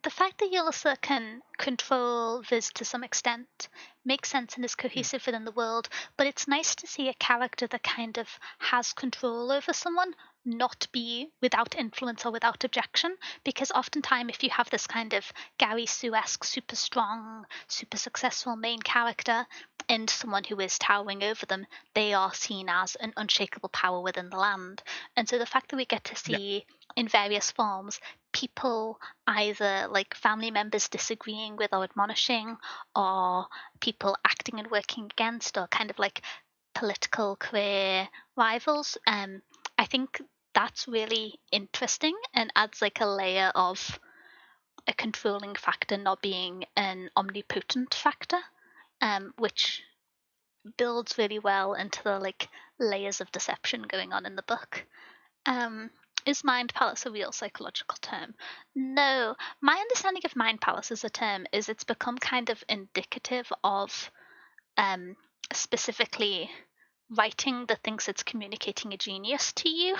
the fact that Yulsa can control Viz to some extent makes sense and is cohesive within the world, but it's nice to see a character that kind of has control over someone not be without influence or without objection, because oftentimes if you have this kind of Gary Sue-esque super strong, super successful main character and someone who is towering over them, they are seen as an unshakable power within the land. And so the fact that we get to see in various forms people either like family members disagreeing with or admonishing, or people acting and working against, or kind of like political career rivals. I think that's really interesting and adds like a layer of a controlling factor not being an omnipotent factor, which builds really well into the like layers of deception going on in the book. Is mind palace a real psychological term? No. My understanding of mind palace as a term is it's become kind of indicative of specifically writing that thinks it's communicating a genius to you,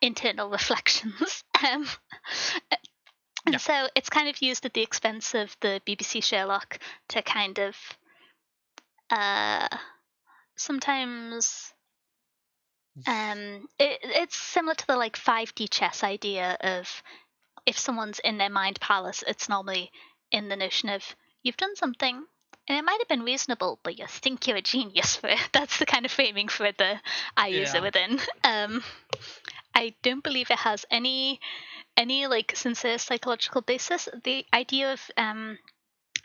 internal reflections. And so it's kind of used at the expense of the BBC Sherlock to kind of sometimes it's similar to the like 5D chess idea of if someone's in their mind palace, it's normally in the notion of you've done something and it might have been reasonable, but you think you're a genius for it. That's the kind of framing for the I user within. I don't believe it has any like sincere psychological basis. The idea of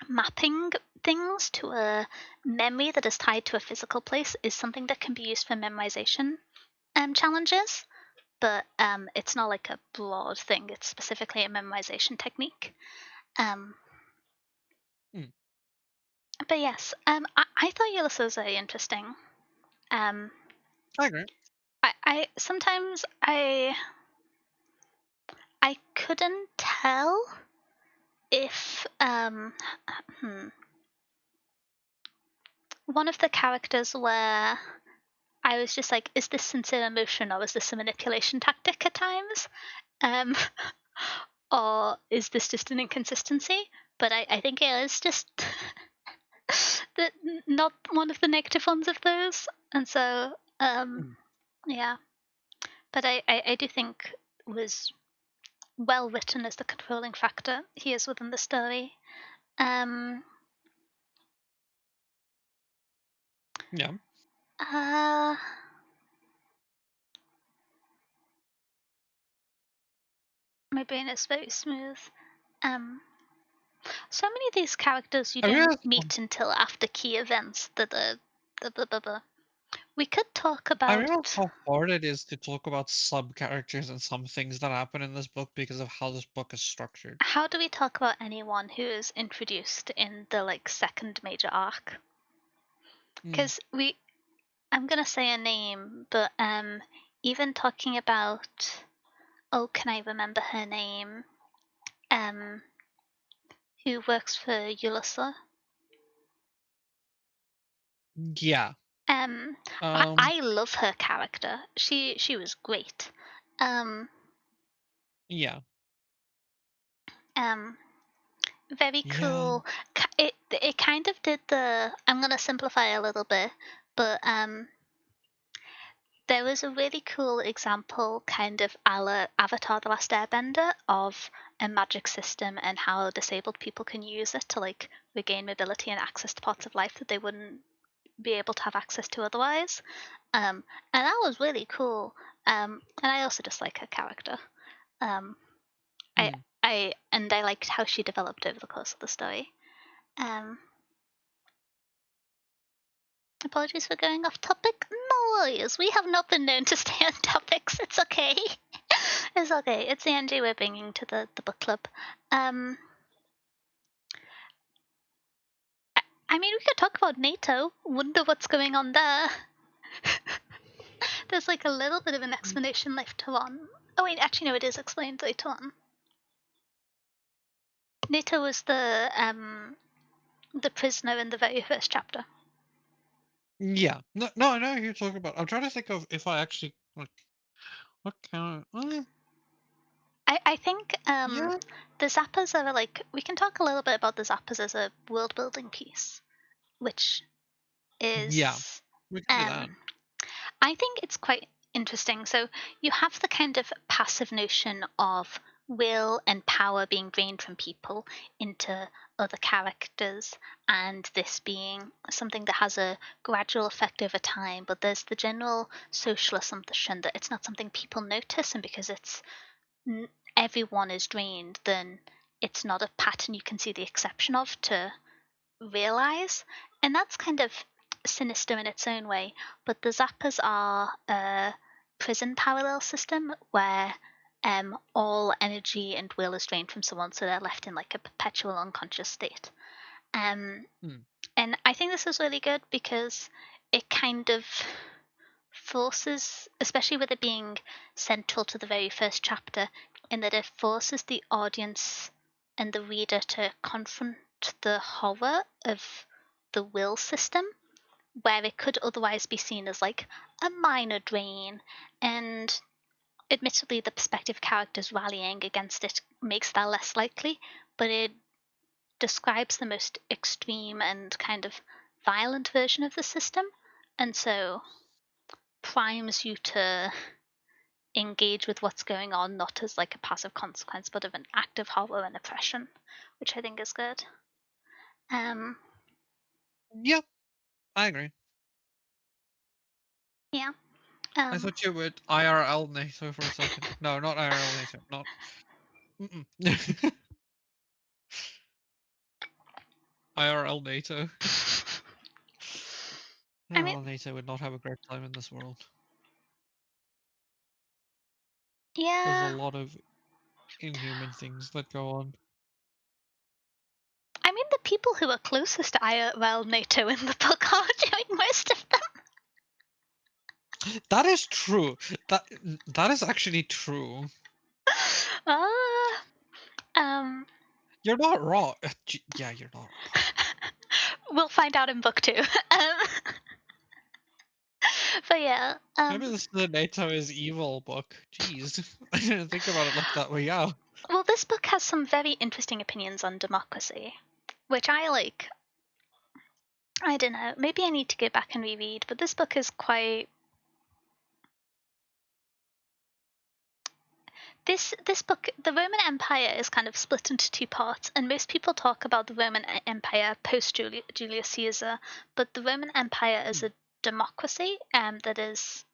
mapping things to a memory that is tied to a physical place is something that can be used for memorization challenges, but it's not like a broad thing. It's specifically a memorization technique. But yes, I thought Ulysses was very interesting. I agree. I sometimes I couldn't tell if one of the characters where I was just like, is this sincere emotion or is this a manipulation tactic at times? Or is this just an inconsistency? But I think it is just not one of the negative ones of those. And so, yeah. But I do think was well written as the controlling factor he is within the story. Yeah. My brain is very smooth. So many of these characters you I don't realized, meet until after key events. We could talk I about. realized how hard it is to talk about sub characters and some things that happen in this book because of how this book is structured. How do we talk about anyone who is introduced in the like second major arc? Because I'm gonna say a name, but even talking about, oh, can I remember her name? Who works for Ulysses? Yeah. I love her character. She was great. Yeah. Very Yeah. cool. It kind of did the. I'm gonna simplify a little bit, but there was a really cool example, kind of a la Avatar: The Last Airbender, of a magic system and how disabled people can use it to like regain mobility and access to parts of life that they wouldn't be able to have access to otherwise. And that was really cool. And I also just like her character. I liked how she developed over the course of the story. Apologies for going off topic. No worries. We have not been known to stay on topics. It's okay. It's okay. It's the energy we're bringing to the book club. I mean, we could talk about NATO. Wonder what's going on there. There's like a little bit of an explanation later on. Oh wait, actually no, it is explained later on. NATO was the prisoner in the very first chapter. Yeah. No, I know who you're talking about. I'm trying to think of if I actually like what kind of. I think Yeah. the Zappas are like, we can talk a little bit about the Zappas as a world building piece, which Yeah. is We can do that. I think it's quite interesting. So you have the kind of passive notion of will and power being drained from people into other characters, and this being something that has a gradual effect over time. But there's the general social assumption that it's not something people notice, and because it's everyone is drained, then it's not a pattern you can see the exception of to realize. And that's kind of sinister in its own way. But the Zappas are a prison parallel system where all energy and will is drained from someone, so they're left in like a perpetual unconscious state. And I think this is really good because it kind of forces, especially with it being central to the very first chapter, in that it forces the audience and the reader to confront the horror of the will system, where it could otherwise be seen as like a minor drain. And admittedly, the perspective characters rallying against it makes that less likely, but it describes the most extreme and kind of violent version of the system, and so primes you to engage with what's going on, not as like a passive consequence, but of an act of horror and oppression, which I think is good. Yeah, I agree. Yeah. I thought you would IRL NATO for a second. No, not IRL NATO. Not. IRL NATO. I mean, IRL NATO would not have a great time in this world. There's a yeah. lot of inhuman things that go on. I mean, the people who are closest to IRL NATO in the book are doing most of them. That is true. That is actually true. You're not wrong. Yeah, you're not wrong. We'll find out in book 2. But yeah. Maybe this is the NATO is evil book. Jeez, I didn't think about it like that. But yeah. Well, this book has some very interesting opinions on democracy, which I like. I don't know. Maybe I need to go back and reread, but this book is quite. This book, the Roman Empire, is kind of split into two parts, and most people talk about the Roman Empire post Julius Caesar, but the Roman Empire as a democracy that is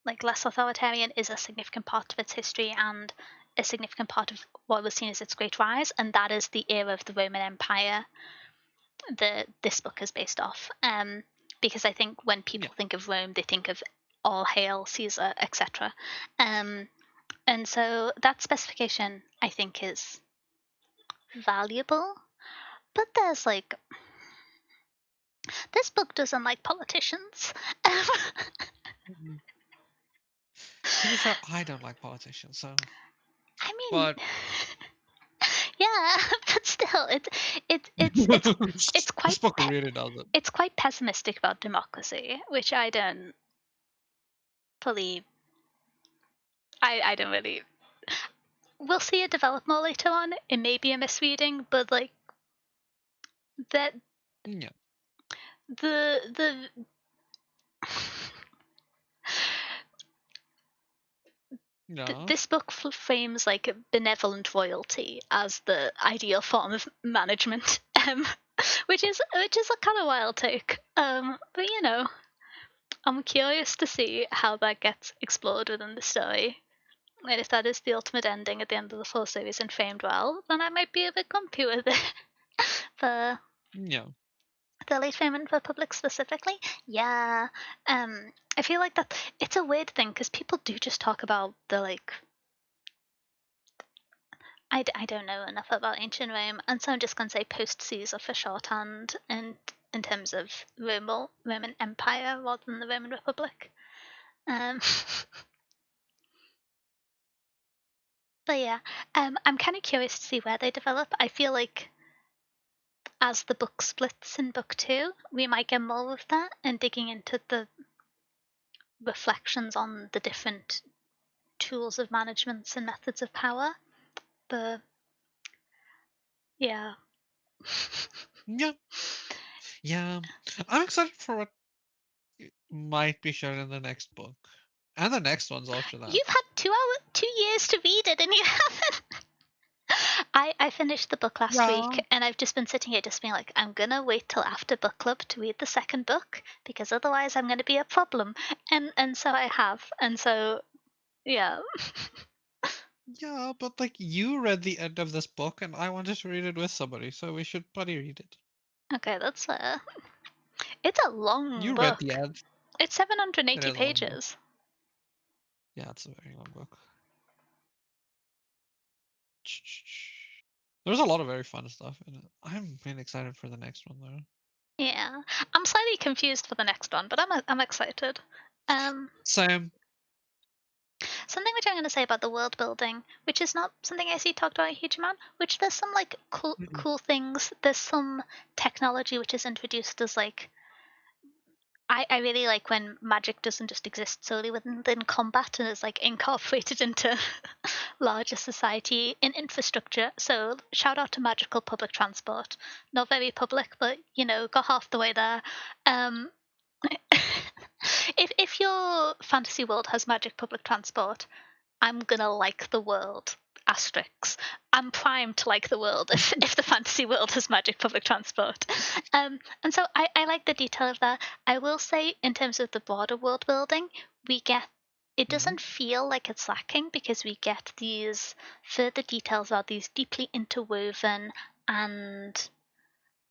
like less authoritarian is a significant part of its history and a significant part of what was seen as its great rise, and that is the era of the Roman Empire that this book is based off. Because I think when people think of Rome, they think of all hail Caesar, etc. And so that specification, I think, is valuable. But there's like, this book doesn't like politicians. To be fair, I don't like politicians, so. I mean, But yeah, but still, it's quite this book really doesn't. It's quite pessimistic about democracy, which I don't fully. I don't really. We'll see it develop more later on. It may be a misreading, but like that. Yeah. The No. this book frames like benevolent royalty as the ideal form of management, which is a kind of wild take. But you know, I'm curious to see how that gets explored within the story. And if that is the ultimate ending at the end of the full series and framed well, then I might be a bit grumpy with it. But Yeah. the late Roman Republic specifically, yeah. I feel like that it's a weird thing because people do just talk about the like. I don't know enough about ancient Rome, and so I'm just gonna say post Caesar for shorthand, and in terms of Roman Empire rather than the Roman Republic. Um, but yeah, I'm kind of curious to see where they develop. I feel like as the book splits in book 2, we might get more of that and digging into the reflections on the different tools of management and methods of power. But yeah. Yeah, yeah. I'm excited for what might be shown in the next book, and the next ones after that. You've had 2 years to read it and you haven't. I finished the book last Yeah, week and I've just been sitting here just being like, I'm gonna wait till after book club to read the second book because otherwise I'm gonna be a problem. And so I have. And so yeah. yeah, but like you read the end of this book, and I wanted to read it with somebody, so we should buddy read it. Okay, that's it's a long You read the book. end. It's It 780 is a long book. pages. Yeah, it's a very long book. There's a lot of very fun stuff in it. I'm really excited for the next one though. Yeah. I'm slightly confused for the next one, but I'm excited. Um Same. Something which I'm going to say about the world building, which is not something I see talked about a huge amount, which there's some like Mm-mm. cool things. There's some technology which is introduced as like I really like when magic doesn't just exist solely within combat and is like incorporated into larger society in infrastructure. So shout out to magical public transport. Not very public, but you know, got half the way there. Um, if your fantasy world has magic public transport, I'm gonna like the world. Asterisks. I'm primed to like the world if the fantasy world has magic public transport. And so I like the detail of that. I will say, in terms of the broader world building, we get it Mhm. doesn't feel like it's lacking because we get these further details about these deeply interwoven and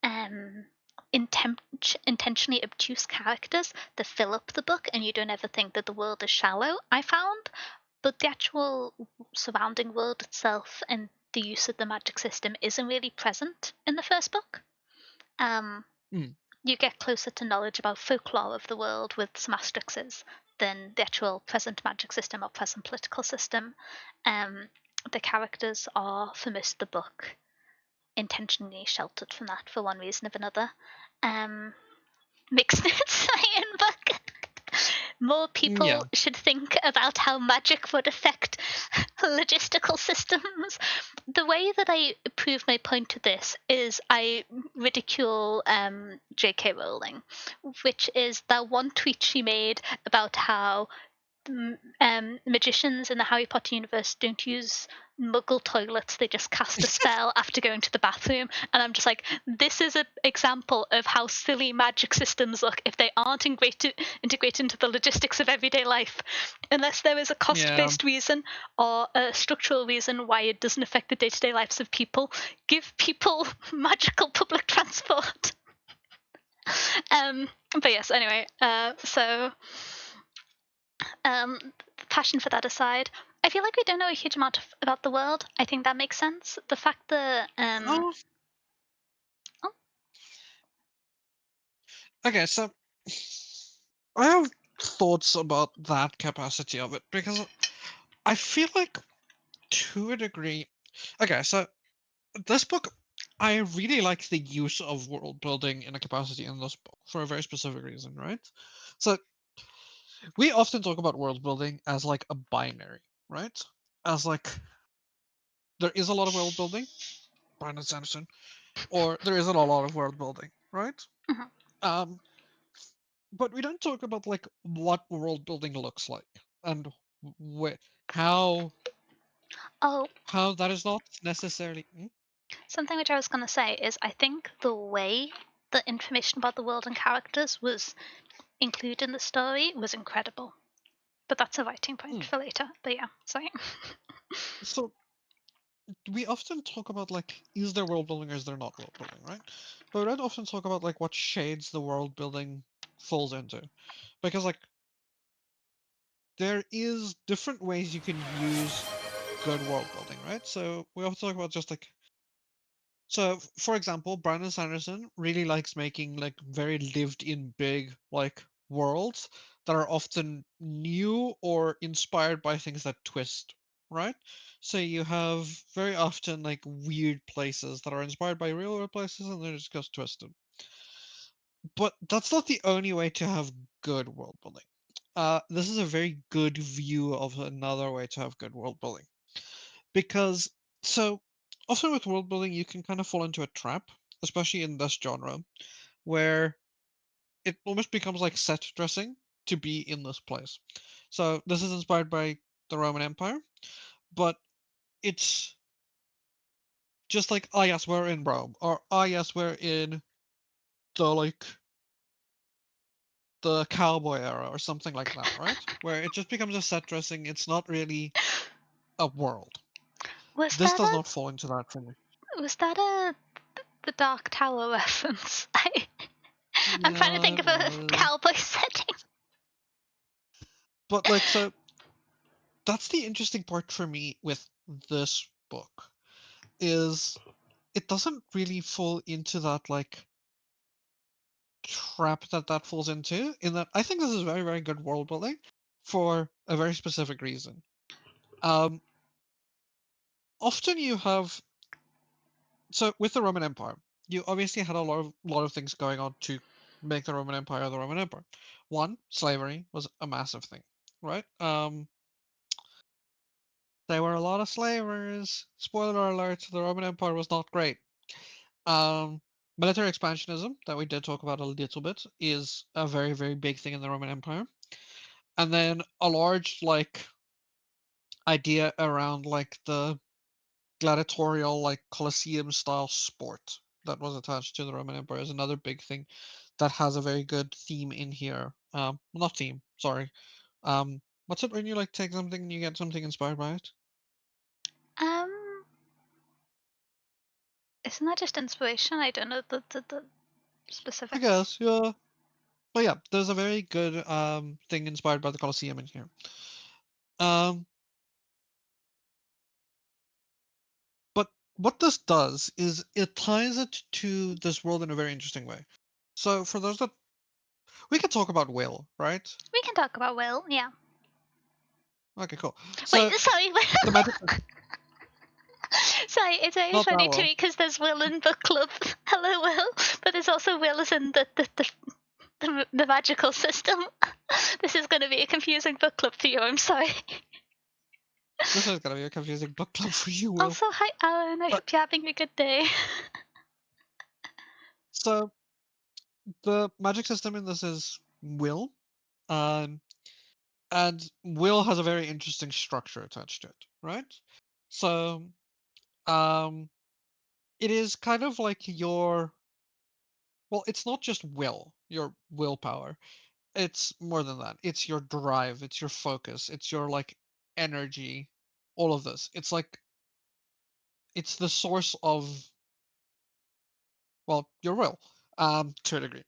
um, intentionally obtuse characters that fill up the book, and you don't ever think that the world is shallow. I found, but the actual surrounding world itself and the use of the magic system isn't really present in the first book. Um, Mm. you get closer to knowledge about folklore of the world with some asterisks than the actual present magic system or present political system. The characters are, for most of the book, intentionally sheltered from that for one reason or another. Mixed science book. More Yeah. people should think about how magic would affect logistical systems. The way that I prove my point to this is I ridicule J.K. Rowling, which is that one tweet she made about how magicians in the Harry Potter universe don't use muggle toilets, they just cast a spell after going to the bathroom. And I'm just like, this is an example of how silly magic systems look if they aren't integrated into the logistics of everyday life. Unless there is a cost Yeah. based reason or a structural reason why it doesn't affect the day to day lives of people, give people magical public transport. But yes, anyway, so passion for that aside, I feel like we don't know a huge amount about the world. I think that makes sense. The fact that Oh, oh, okay, so I have thoughts about that capacity of it because I feel like to a degree. Okay, so this book, I really like the use of world building in a capacity in this book for a very specific reason, right? So we often talk about world building as like a binary, right? As like there is a lot of world building, Brandon Sanderson, or there isn't a lot of world building, right? mhm. Um, but we don't talk about like what world building looks like and wh- how Oh, how that is not necessarily. something which I was going to say is I think the way the information about the world and characters was included in the story was incredible. But that's a writing point Mm. for later. But yeah, sorry. So we often talk about like, is there world building or is there not world building, right? But we don't often talk about like what shades the world building falls into, because like there is different ways you can use good world building, right? So we often talk about just like, so for example, Brandon Sanderson really likes making like very lived in big like worlds that are often new or inspired by things that twist, right? So you have very often like weird places that are inspired by real world places and they're just twisted. But that's not the only way to have good world building. This is a very good view of another way to have good world building. Because, so, often with world building, you can kind of fall into a trap, especially in this genre, where it almost becomes like set dressing to be in this place. So, this is inspired by the Roman Empire, but it's just like, ah, yes, we're in Rome, or ah, yes, we're in the like the cowboy era or something like that, right? Where it just becomes a set dressing. It's not really a world. Was This that does not fall into that for me. a the Dark Tower reference? I'm trying to Yeah, think it of a was. cowboy setting. But like, so that's the interesting part for me with this book is it doesn't really fall into that like trap that falls into. In that, I think this is very very good world building for a very specific reason. Um, Often you have, so with the Roman Empire, you obviously had a lot of things going on to make the Roman Empire the Roman Empire. One, slavery was a massive thing, right? There were a lot of slavers. Spoiler alert: the Roman Empire was not great. Um, Military expansionism that we did talk about a little bit is a very very big thing in the Roman Empire, and then a large like idea around like the gladiatorial like Colosseum style sport that was attached to the Roman Empire is another big thing that has a very good theme in here. Not theme, sorry. What's it when you like take something and you get something inspired by it? Um, isn't that just inspiration? I don't know the I specifics. guess, yeah. But yeah, there's a very good thing inspired by the Colosseum in here. Um, but what this does is it ties it to this world in a very interesting way. So for those that we can talk about Will, right? We can talk about Will. Yeah. Okay, cool. Wait, So sorry. the magic Sorry, it's very not that funny to well. me because there's Will in book club. Hello, Will. But there's also Will as in the magical system. This is going to be a confusing book club for you. I'm sorry. This is gonna be a confusing book club for you, Will. Also, hi, Alan. I But hope you're having a good day. so the magic system in this is Will. Um, and Will has a very interesting structure attached to it, right? So, um, it is kind of like your, well, it's not just your willpower. It's more than that. It's your drive, it's your focus, it's your like energy, all of this. It's like it's the source of, well, your will, to a degree.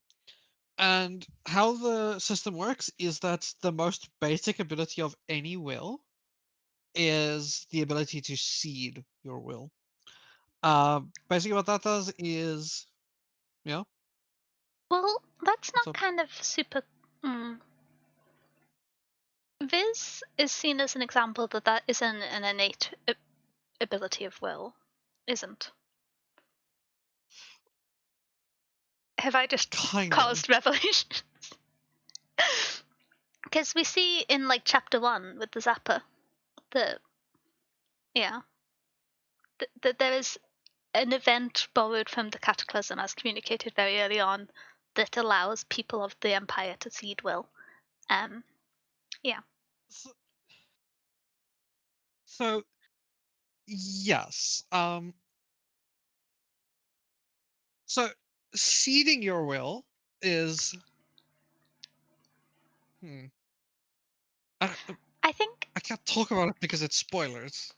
And how the system works is that the most basic ability of any will is the ability to seed your will. Basically what that does is, yeah, Well, that's what's not up? kind of super. Mm. Viz is seen as an example that is an innate ability of will, isn't? Have I just Kind of. caused revelation? Because we see in like chapter 1 with the Zapper, the yeah, that there is an event borrowed from the Cataclysm as communicated very early on that allows people of the Empire to seed will. Um, yeah. So, so yes. So seeding your will is, hmm, I, I think I can't talk about it because it's spoilers.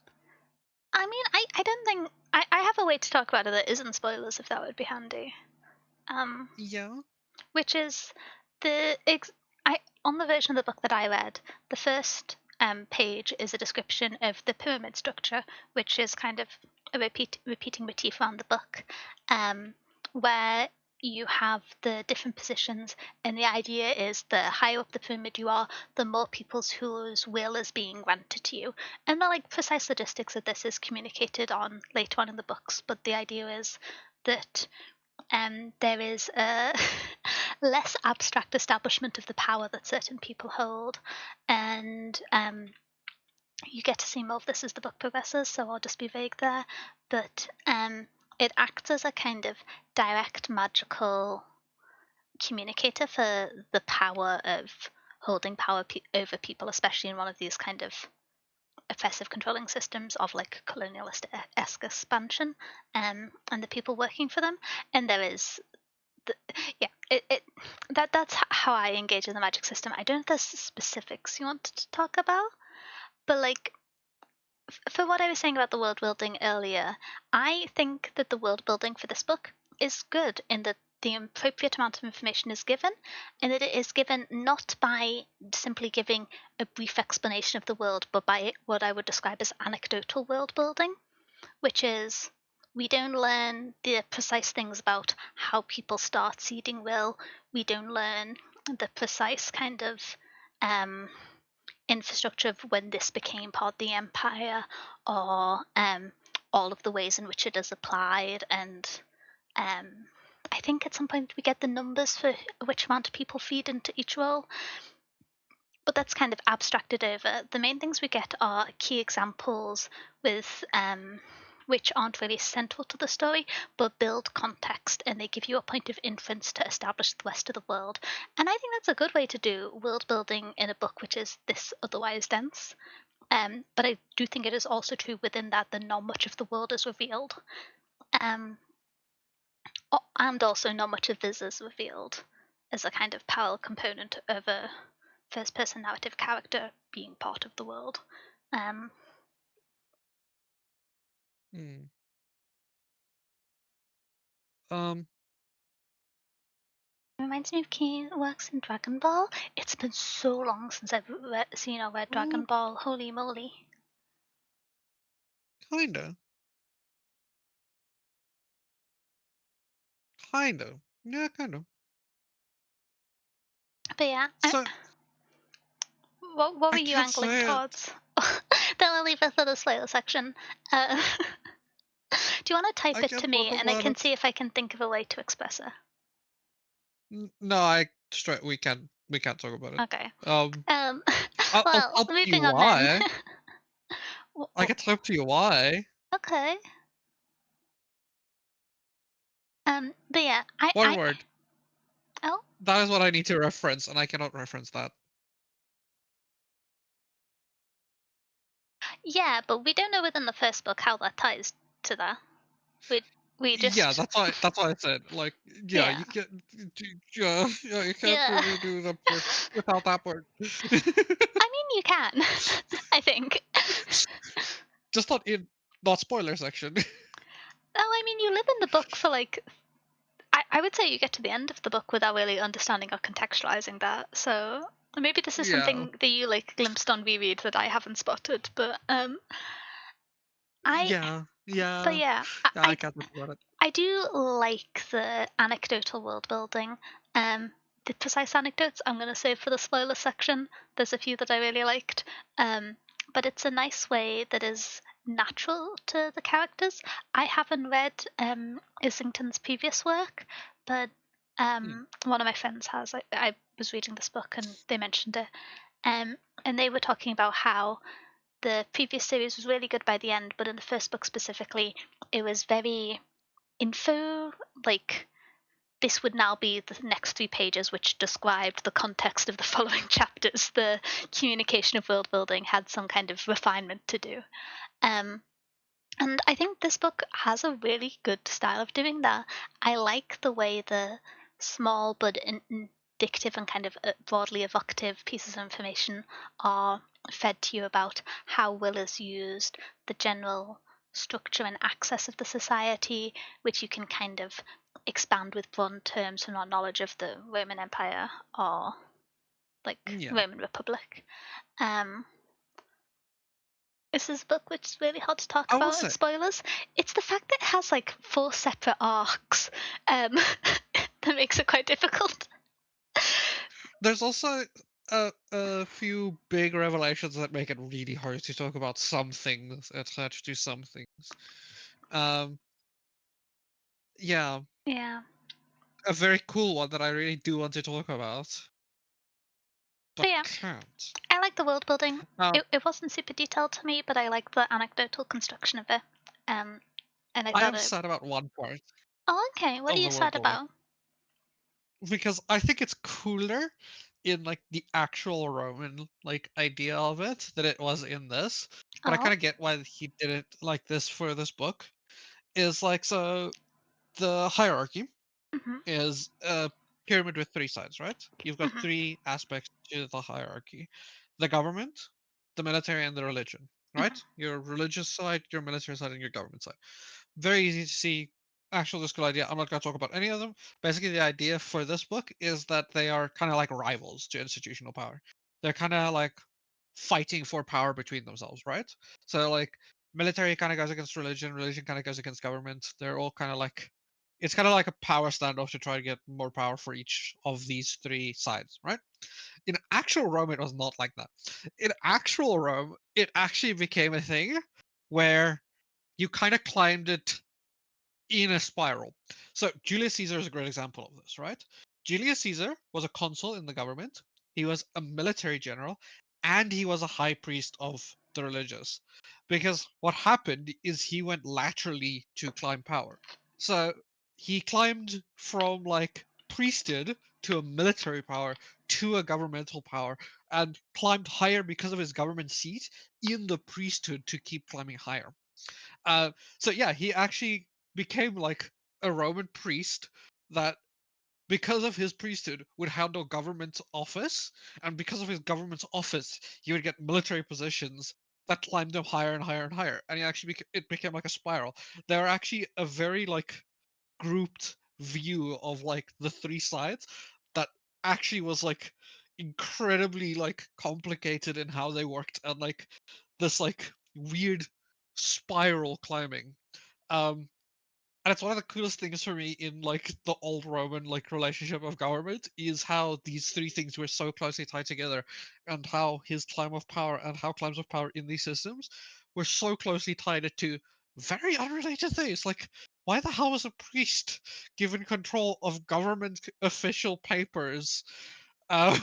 I mean, I don't think I have a way to talk about it that isn't spoilers, if that would be handy. Yeah. Which is on the version of the book that I read, the first page is a description of the pyramid structure, which is kind of a repeating motif around the book, where you have the different positions, and the idea is the higher up the pyramid you are, the more people's whose will is being granted to you. And the precise logistics of this is communicated on later on in the books, but the idea is that there is a less abstract establishment of the power that certain people hold, and you get to see more of this as the book progresses, so I'll just be vague there. But it acts as a kind of direct magical communicator for the power of holding power over people, especially in one of these kind of oppressive controlling systems of colonialist-esque expansion, and the people working for them. And there is that's how I engage in the magic system. I don't know if there's specifics you want to talk about, but for what I was saying about the world building earlier, I think that the world building for this book is good in that the appropriate amount of information is given, and that it is given not by simply giving a brief explanation of the world, but by what I would describe as anecdotal world building, which is we don't learn the precise things about how people start seeding will. We don't learn the precise kind of infrastructure of when this became part of the empire, or all of the ways in which it is applied. And I think at some point we get the numbers for which amount of people feed into each role. But that's kind of abstracted over. The main things we get are key examples with which aren't really central to the story, but build context, and they give you a point of inference to establish the rest of the world. And I think that's a good way to do world building in a book which is this otherwise dense. But I do think it is also true within that not much of the world is revealed. And also not much of this is revealed as a kind of parallel component of a first person narrative character being part of the world. Hmm. Um. Reminds me of Key works in Dragon Ball. It's been so long since I've seen or read Dragon Ball. Holy moly. Kinda. Kind of. Yeah, kind of. But yeah, So what were I you can't angling say it. towards? Then I'll leave it for the spoiler section. Do you want to type I it to can't me talk and I about can it. see if I can think of a way to express it? No, I straight. We can't talk about it. Okay. Um. Um, I'll well, tell you moving on then. why. I can tell you why. Okay. But yeah, One word. oh, That is what I need to reference, and I cannot reference that. yeah, but we don't know within the first book how that ties to that. We we Yeah, just that's why I said like yeah, yeah you can yeah, yeah, you can't yeah. really do the part without that part. I mean, you can. I think. Just not in not spoiler section. Oh, I mean, you live in the book for I would say you get to the end of the book without really understanding or contextualizing that. So maybe this is Yeah. something that you glimpsed on reread that I haven't spotted. But I Yeah. but Yeah. yeah, Yeah, I can't talk about it. I do like the anecdotal world building. The precise anecdotes I'm going to save for the spoiler section. There's a few that I really liked, but it's a nice way that is natural to the characters. I haven't read Islington's previous work, but Hmm. one of my friends has. I was reading this book and they mentioned it, and they were talking about how the previous series was really good by the end, but in the first book specifically, it was very info, like this would now be the next 3 pages which described the context of the following chapters. The communication of world building had some kind of refinement to do, um, and I think this book has a really good style of doing that. I like the way the small but indicative and kind of broadly evocative pieces of information are fed to you about how will is used, the general structure and access of the society, which you can kind of expand with blunt terms from our knowledge of the Roman Empire or like Yeah. Roman Republic. This is a book which is really hard to talk I will about in say spoilers. It's the fact that it has like 4 separate arcs that makes it quite difficult. there's also a few big revelations that make it really hard to talk about some things attached to some things. Um, yeah, Yeah. a very cool one that I really do want to talk about, But but yeah, can't. I like the world building. Now, It wasn't super detailed to me, but I like the anecdotal construction of it. Um, and I I thought am it. sad about one part Oh, okay. What are of you the world sad building about? because I think it's cooler in like the actual Roman like idea of it than it was in this. But I Oh. kind of get why he did it like this for this book. Is like so the hierarchy Mhm. is a pyramid with 3 sides, right? You've got Mhm. 3 aspects to the hierarchy: the government, the military, and the religion. Mhm. Right? Your religious side, your military side, and your government side. Very easy to see. Actual this cool idea. I'm not going to talk about any of them. Basically, the idea for this book is that they are kind of like rivals to institutional power. They're kind of like fighting for power between themselves, right? So like military kind of goes against religion, religion kind of goes against government. They're all kind of like it's kind of like a power standoff to try to get more power for each of these 3 sides, right? In actual Rome, it was not like that. In actual Rome, it actually became a thing where you kind of climbed it in a spiral. So Julius Caesar is a great example of this, right? Julius Caesar was a consul in the government, he was a military general, and he was a high priest of the religious. Because what happened is he went laterally to climb power. So he climbed from like priesthood to a military power to a governmental power and climbed higher because of his government seat in the priesthood to keep climbing higher. Uh, so yeah, he actually became like a Roman priest that, because of his priesthood, would handle government office, and because of his government office, he would get military positions that climbed him higher and higher and higher. And he actually it became like a spiral. They're actually a very like grouped view of like the 3 sides that actually was like incredibly like complicated in how they worked and like this like weird spiral climbing. Um, and it's one of the coolest things for me in like the old Roman like relationship of government is how these 3 things were so closely tied together, and how his climb of power and how climbs of power in these systems were so closely tied to very unrelated things. Like, why the hell was a priest given control of government official papers? Um,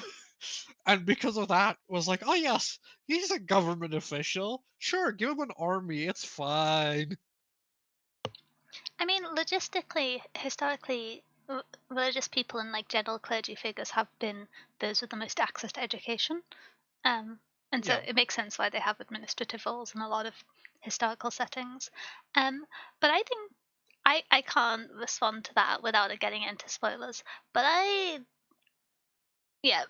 and because of that, was like, oh yes, he's a government official. Sure, give him an army. It's fine. I mean, logistically, historically, religious people and like general clergy figures have been those with the most access to education. Um, and so Yeah. it makes sense why they have administrative roles in a lot of historical settings. But I think I can't respond to that without it getting into spoilers. But yeah.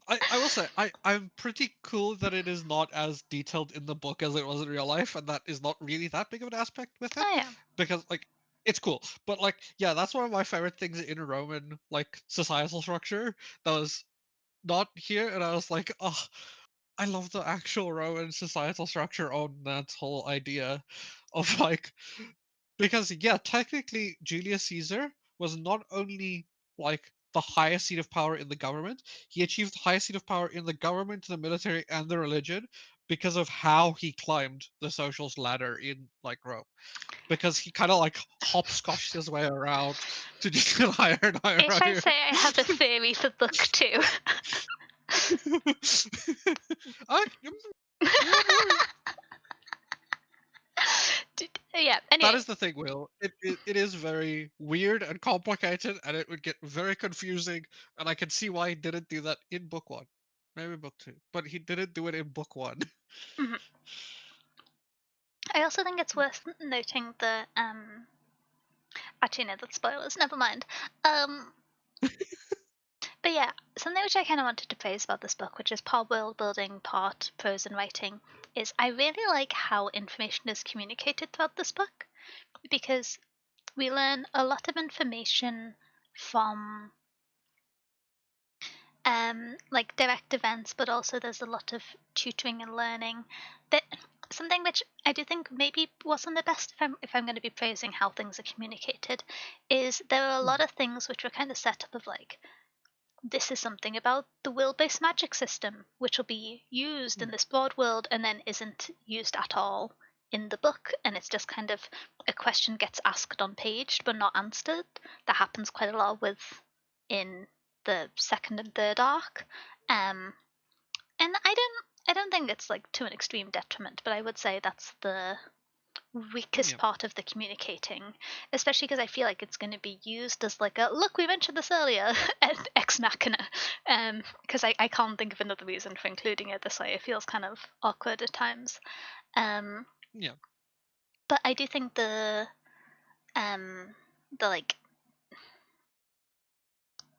I will say I'm pretty cool that it is not as detailed in the book as it was in real life, and that is not really that big of an aspect with it, Oh yeah. because like it's cool. But like yeah, that's one of my favorite things in Roman like societal structure that was not here, and I was like, oh, I love the actual Roman societal structure on that whole idea of like because yeah, technically Julius Caesar was not only like the highest seat of power in the government, he achieved the highest seat of power in the government, the military, and the religion because of how he climbed the socials ladder in like Rome. Because he kind of like hopscotched his way around to just get higher and higher If and I higher. say I have a theory for book 2. Yeah, maybe. Yeah, That anyway. is the thing, Will. It is very weird and complicated, and it would get very confusing. And I can see why he didn't do that in book 1, maybe book 2, but he didn't do it in book 1. Mhm. I also think it's worth noting that actually no, that's spoilers, never mind. Um but yeah, something which I kind of wanted to praise about this book, which is part world building, part prose and writing, is I really like how information is communicated throughout this book because we learn a lot of information from like direct events, but also there's a lot of tutoring and learning. That something which I do think maybe wasn't the best if I'm going to be praising how things are communicated, is there are a Mm, lot of things which were kind of set up of like this is something about the will-based magic system, which will be used in mm, this broad world and then isn't used at all in the book, and it's just kind of a question gets asked on page but not answered. That happens quite a lot with in the second and third arc. And I don't think it's like to an extreme detriment, but I would say that's the weakest yeah, part of the communicating, especially because I feel like it's going to be used as like a look, we mentioned this earlier, ex machina, because I can't think of another reason for including it this way. It feels kind of awkward at times. Um, yeah, but I do think um, the like,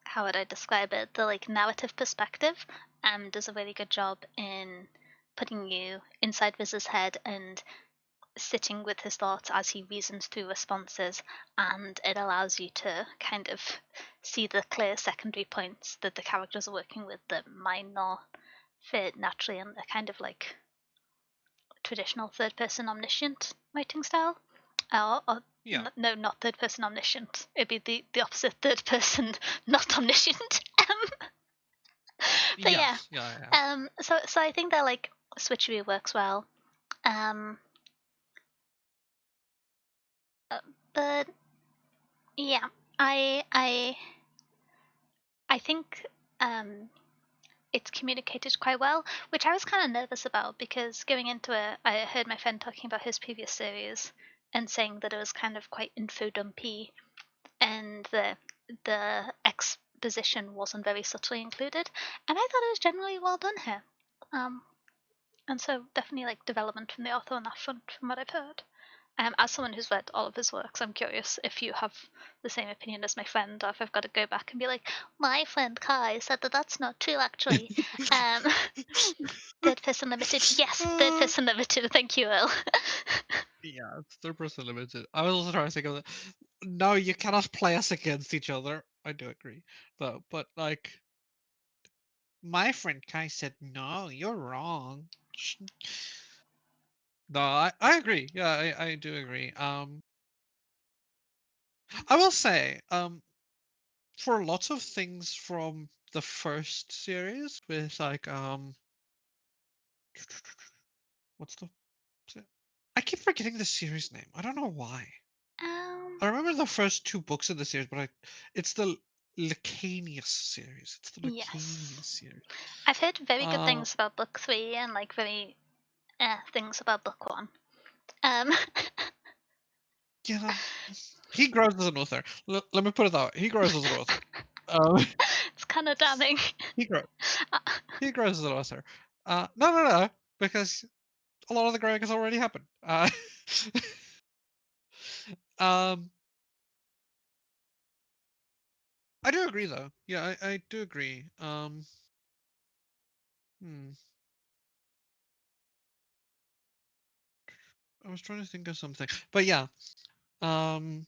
how would I describe it? The like narrative perspective does a really good job in putting you inside Riz's head and sitting with his thoughts as he reasons through responses, and it allows you to kind of see the clear secondary points that the characters are working with that might not fit naturally in the kind of like traditional third person omniscient writing style. Or yeah. no, not third person omniscient. It'd be the opposite, third person not omniscient. But yeah, Yes, yeah, yeah. so I think that like switchery works well. Um, but yeah, I I I think um, it's communicated quite well, which I was kind of nervous about because going into it, I heard my friend talking about his previous series and saying that it was kind of quite info dumpy and the exposition wasn't very subtly included, and I thought it was generally well done here. Um, and so definitely like development from the author on that front, from what I've heard. As someone who's read all of his works, I'm curious if you have the same opinion as my friend, or if I've got to go back and be like, my friend Kai said that that's not true, actually. Um, third person limited. Yes, third Uh, person limited. Thank you, Earl. yeah, it's 3% limited. I was also trying to think of that. No, you cannot play us against each other. I do agree, though. But like, my friend Kai said, "No, you're wrong." No, I agree. Yeah, I do agree. I will say, for lots of things from the first series, with like, what's the? I keep forgetting the series name. I don't know why. um, I remember the first two books of the series, but it's the Lacanius series. It's the yes. Lacanius series. I've heard very good Uh, things about book three and like very things about book one. Um, yeah, he grows as an author. Let me put it that way. He grows as an author. Um, it's kind of damning. he grows. He grows as an author. No, no, no, because a lot of the growing has already happened. Um, I do agree, though. Yeah, I do agree. Hmm, I was trying to think of something, but yeah. Um,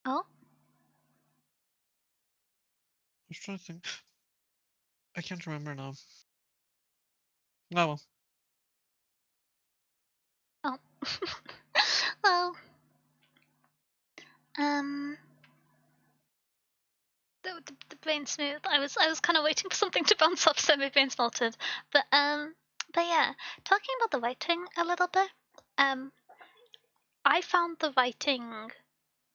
Oh, I was trying to think. I can't remember now. Oh well. oh. Well, um, the brain smooth. I was kind of waiting for something to bounce off, so my brain's melted. But but yeah, talking about the writing a little bit. Um, I found the writing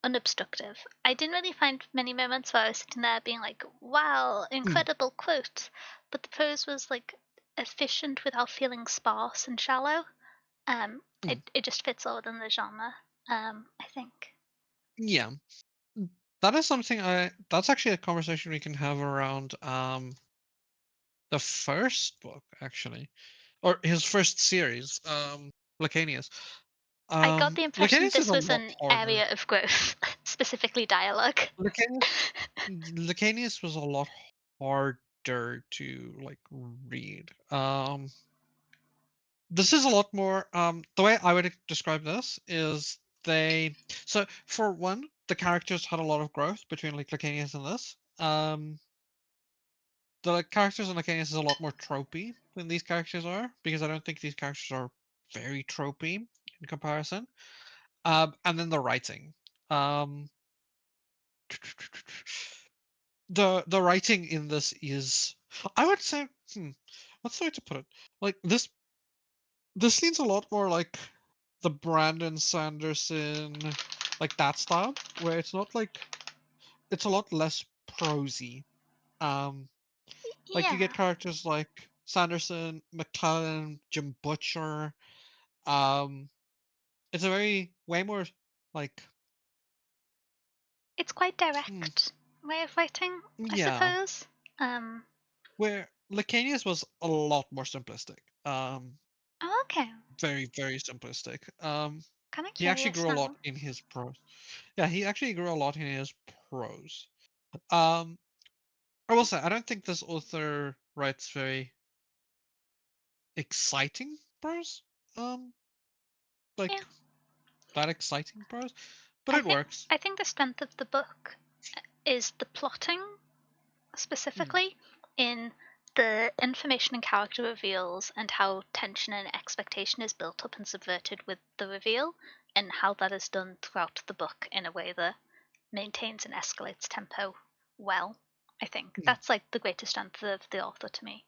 unobstructive. I didn't really find many moments where I was sitting there being like, "Wow, Mm, incredible quote," but the prose was like efficient without feeling sparse and shallow. mm, It just fits all within the genre. I think. yeah. That is something that's actually a conversation we can have around the first book, actually. or his first series, Lacanius. I got the impression Lacanius is this a was lot an harder. area of growth, specifically dialogue. Lacanius was a lot harder to like read. This is a lot more. The way I would describe this is they. So for one, the characters had a lot of growth between like Lacanius and this. The like, characters in Lacanius is a lot more tropey than these characters are because I don't think these characters are very tropey in comparison. And then the writing. Um, the writing in this is, I would say, what's the way to put it? Like this leans a lot more like the Brandon Sanderson, like that style, where it's not like it's a lot less prosy. Um, like you Yeah, get characters like Sanderson, McClellan, Jim Butcher. Um, it's a very way more like it's quite hmm, direct way of writing, I yeah, suppose. Um, where Lacanius was a lot more simplistic. oh, okay. Very very simplistic. Kind of He actually curious grew a lot now. in his prose. Yeah, he actually grew a lot in his prose. Um, I will say I don't think this author writes very exciting prose. Um, Yeah, like that exciting prose, but I it think works. I think the strength of the book is the plotting, Hmm. specifically in the information and character reveals and how tension and expectation is built up and subverted with the reveal, and how that is done throughout the book in a way that maintains and escalates tempo well. I think Hmm. that's like the greatest strength of the author to me.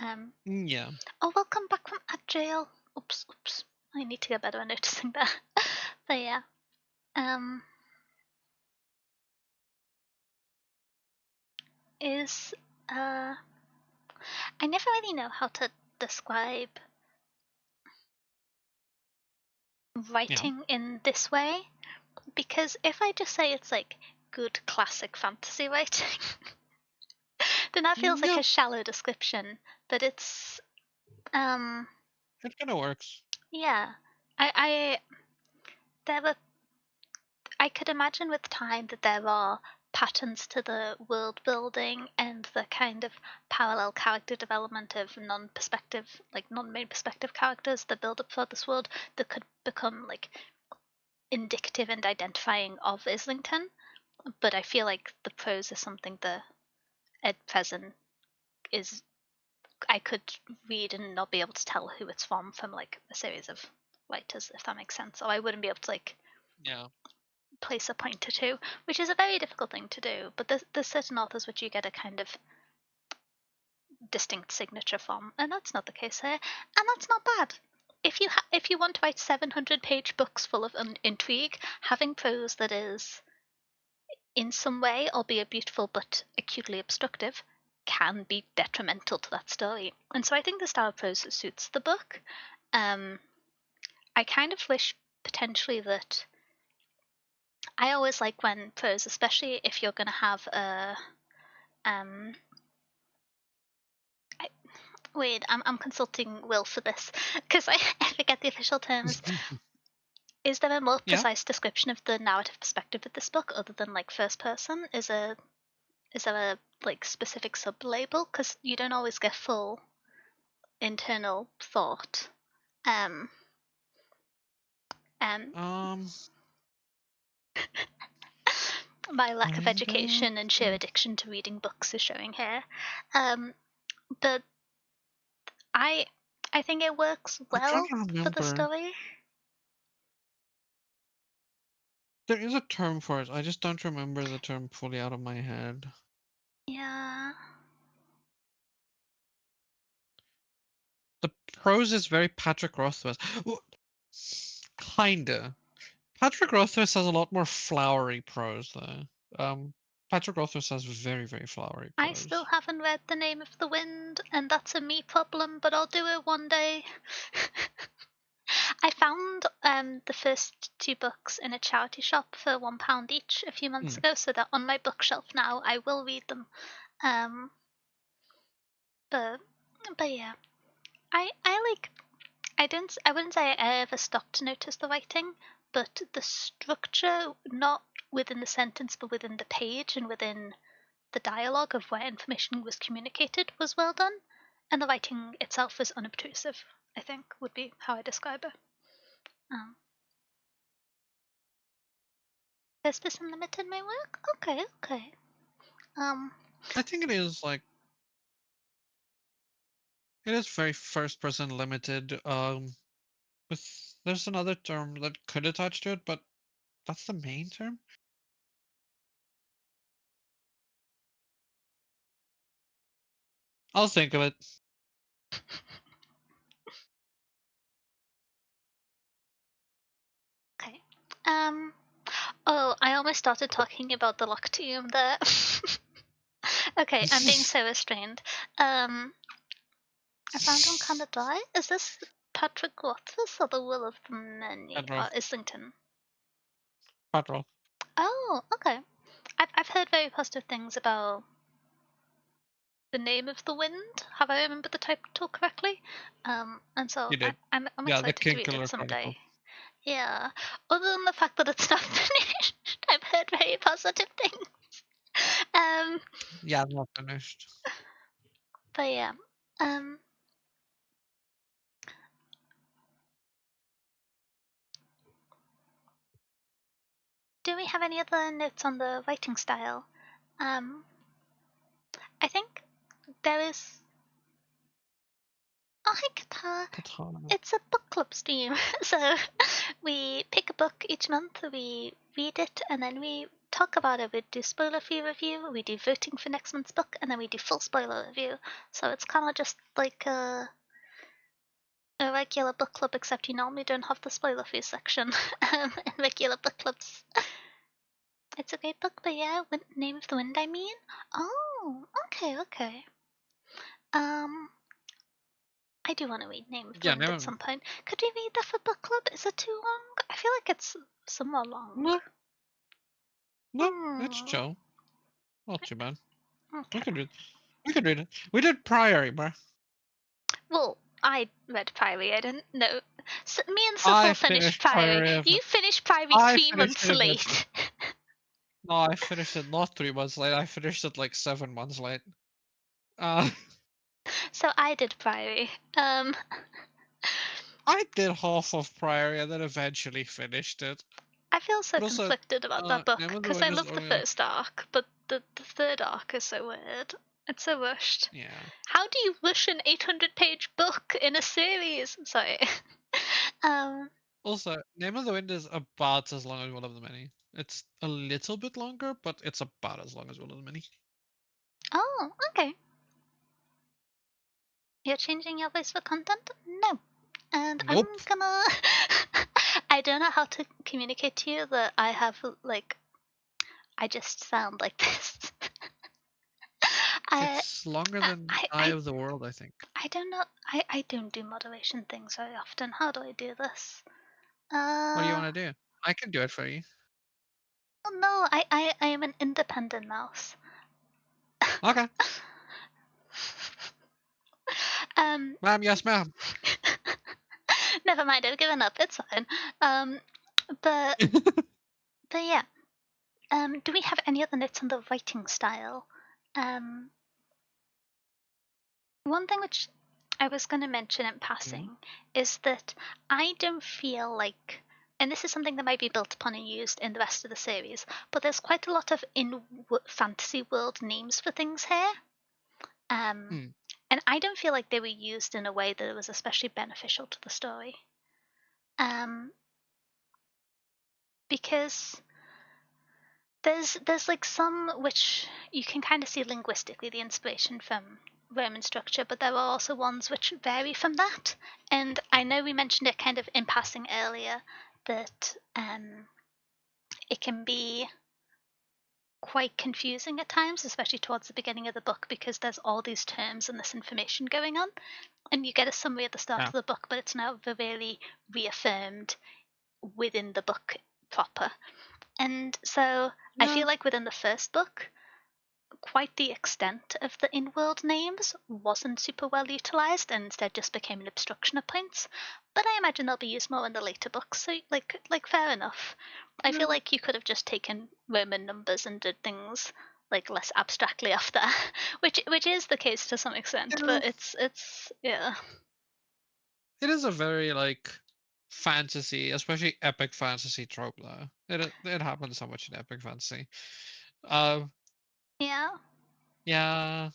Um, Yeah. oh, welcome back from jail. Oops, oops. I need to get better at noticing that. But yeah, um, is I never really know how to describe Yeah. writing in this way, because if I just say it's like good classic fantasy writing, then that feels like Yeah. a shallow description. But it's um It kind of works. yeah, I there were I could imagine with time that there are patterns to the world building and the kind of parallel character development of non-perspective, like non-main perspective characters that build up for this world that could become like indicative and identifying of Islington. But I feel like the prose is something that at present is I could read and not be able to tell who it's from like a series of writers, if that makes sense. Or I wouldn't be able to like Yeah. place a pointer to, which is a very difficult thing to do. But there's certain authors which you get a kind of distinct signature from, and that's not the case here, and that's not bad. If you want to write 700-page books full of intrigue, having prose that is in some way, albeit beautiful but acutely obstructive, can be detrimental to that story. And so I think the style of prose suits the book. Um, I kind of wish potentially that I always like when prose, especially if you're going to have a um, I, wait, I'm consulting Will for this because I forget the official terms. Is there a more Yeah. precise description of the narrative perspective of this book other than like first person? Is there a like specific sub label? Because you don't always get full internal thought. Um, um, Um. my lack of I don't. education and sheer addiction to reading books is showing here. Um, but I I think it works I'm trying well to for the remember. story. There is a term for it. I just don't remember the term fully out of my head. Yeah, The prose is very Patrick Rothfuss. Well, kinda. Patrick Rothfuss has a lot more flowery prose, though. Patrick Rothfuss has very, very flowery I still prose. haven't read The Name of the Wind, and that's a me problem, but I'll do it one day. I found the first two books in a charity shop for £1 each a few months Hmm. ago, so they're on my bookshelf now. I will read them. Um, but but yeah, I wouldn't say I ever stopped to notice the writing, but the structure, not within the sentence, but within the page and within the dialogue of where information was communicated, was well done, and the writing itself was unobtrusive, I think, would be how I describe it. Purpose Unlimited may work? Okay. I think it is like it is very first person limited. With there's another term that could attach to it, but that's the main term. I'll think of it. Okay. Oh, I almost started talking about the Loctium there. Okay, I'm being so restrained. I found one kind of dry. Is this Patrick Rothfuss or the Will of the Many? Pedro, Or Islington? Pedro. Oh, okay. I've heard very positive things about the name of the wind. Have I remembered the title correctly? And so You did. I'm Yeah, the excited to King read it Killer someday. Chronicle. Yeah. Other than the fact that it's not finished, I've heard very positive things. Um, Yeah, I'm not finished. but yeah. Um, do we have any other notes on the writing style? I think there is. Oh, hi, Katara. Katana. It's a book club stream. So we pick a book each month, we read it, and then we talk about it. We do spoiler free review, we do voting for next month's book, and then we do full spoiler review. So it's kind of just like a regular book club, except you normally don't have the spoiler free section in regular book clubs. It's a great book, but yeah, Name of the Wind, I mean. Oh, okay. Um, I do want to read Name of the Yeah, Wind at never. some point. Could we read that for book club? Is it too long? I feel like it's somewhat long. No, no, it's Hmm. chill. Not too bad. We Okay. could read. We could read it. We did Priory, bro. Well, I read Priory. I didn't know. So, me and I Syphil finished finished Priory. Priory. You finished Priory I 3 months finished it eventually. late. No, I finished it not 3 months late. I finished it like 7 months late. Uh, So I did Priory. I did half of Priory and then eventually finished it. I feel so But also, conflicted about that book Name of the because I Wind is love the only like first arc, but the third arc is so weird. It's so rushed. yeah. How do you rush an 800-page book in a series? Sorry. um. Also, Name of the Wind is about as long as Will of the Many. It's a little bit longer, but it's about as long as Will of the Many. Oh, okay. You're changing your voice for content? No. And I'm Nope. gonna. I don't know how to communicate to you that I have, like, I just sound like this. I, It's longer than I, Eye I, of the World, I think. I don't know. I don't do moderation things very often. How do I do this? What do you want to do? I can do it for you. Oh no, I am an independent mouse. Okay. um, Ma'am, yes, ma'am. never mind. I've given up. It's fine. Um, but but yeah. Do we have any other notes on the writing style? Um, one thing which I was going to mention in Mhm. passing is that I don't feel like, and this is something that might be built upon and used in the rest of the series, but there's quite a lot of fantasy world names for things here. Hmm. And I don't feel like they were used in a way that was especially beneficial to the story. Because there's like some which you can kind of see linguistically the inspiration from Roman structure, but there are also ones which vary from that. And I know we mentioned it kind of in passing earlier that it can be quite confusing at times, especially towards the beginning of the book, because there's all these terms and this information going on, and you get a summary at the start Yeah. of the book, but it's not really reaffirmed within the book proper. And so I Yeah. feel like within the first book, quite the extent of the in-world names wasn't super well utilized and instead just became an obstruction at points. But I imagine they'll be used more in the later books, so like fair enough. I feel Yeah, like you could have just taken Roman numbers and did things like less abstractly off there, which is the case to some extent, yeah. but it's yeah. It is a very like fantasy, especially epic fantasy trope though. It happens so much in epic fantasy. Uh, Yeah. yeah,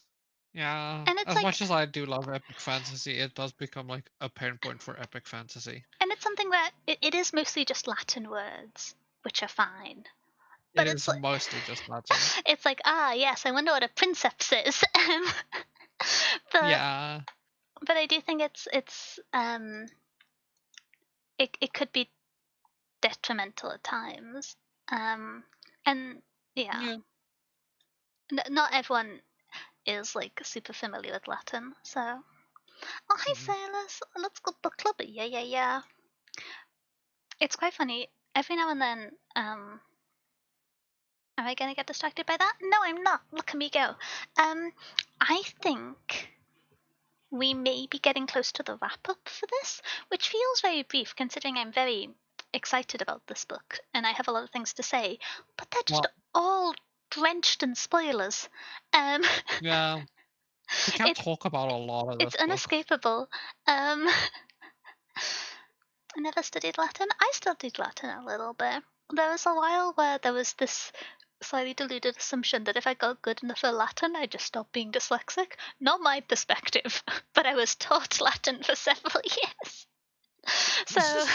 yeah. And it's As like much as I do love epic fantasy, it does become like a pain point for epic fantasy. and it's something where it is mostly just Latin words, which are fine. It But it's is like mostly just Latin. it's like, ah, yes, I wonder what a princeps is. but Yeah, but I do think it could be detrimental at times. And yeah, yeah. not everyone is like super familiar with Latin. So, oh hi Mm. sailors, let's go book club. Yeah, yeah, yeah. It's quite funny. Every now and then, am I gonna get distracted by that? No, I'm not. Look at me go. I think we may be getting close to the wrap up for this, which feels very brief considering I'm very excited about this book and I have a lot of things to say, but they're just Well, all drenched in spoilers. Um, yeah. We can't it's talk about a lot of it's this book. unescapable. Um, I never studied Latin. I studied Latin a little bit. There was a while where there was this slightly deluded assumption that if I got good enough at Latin, I'd just stop being dyslexic. Not my perspective, but I was taught Latin for several years. So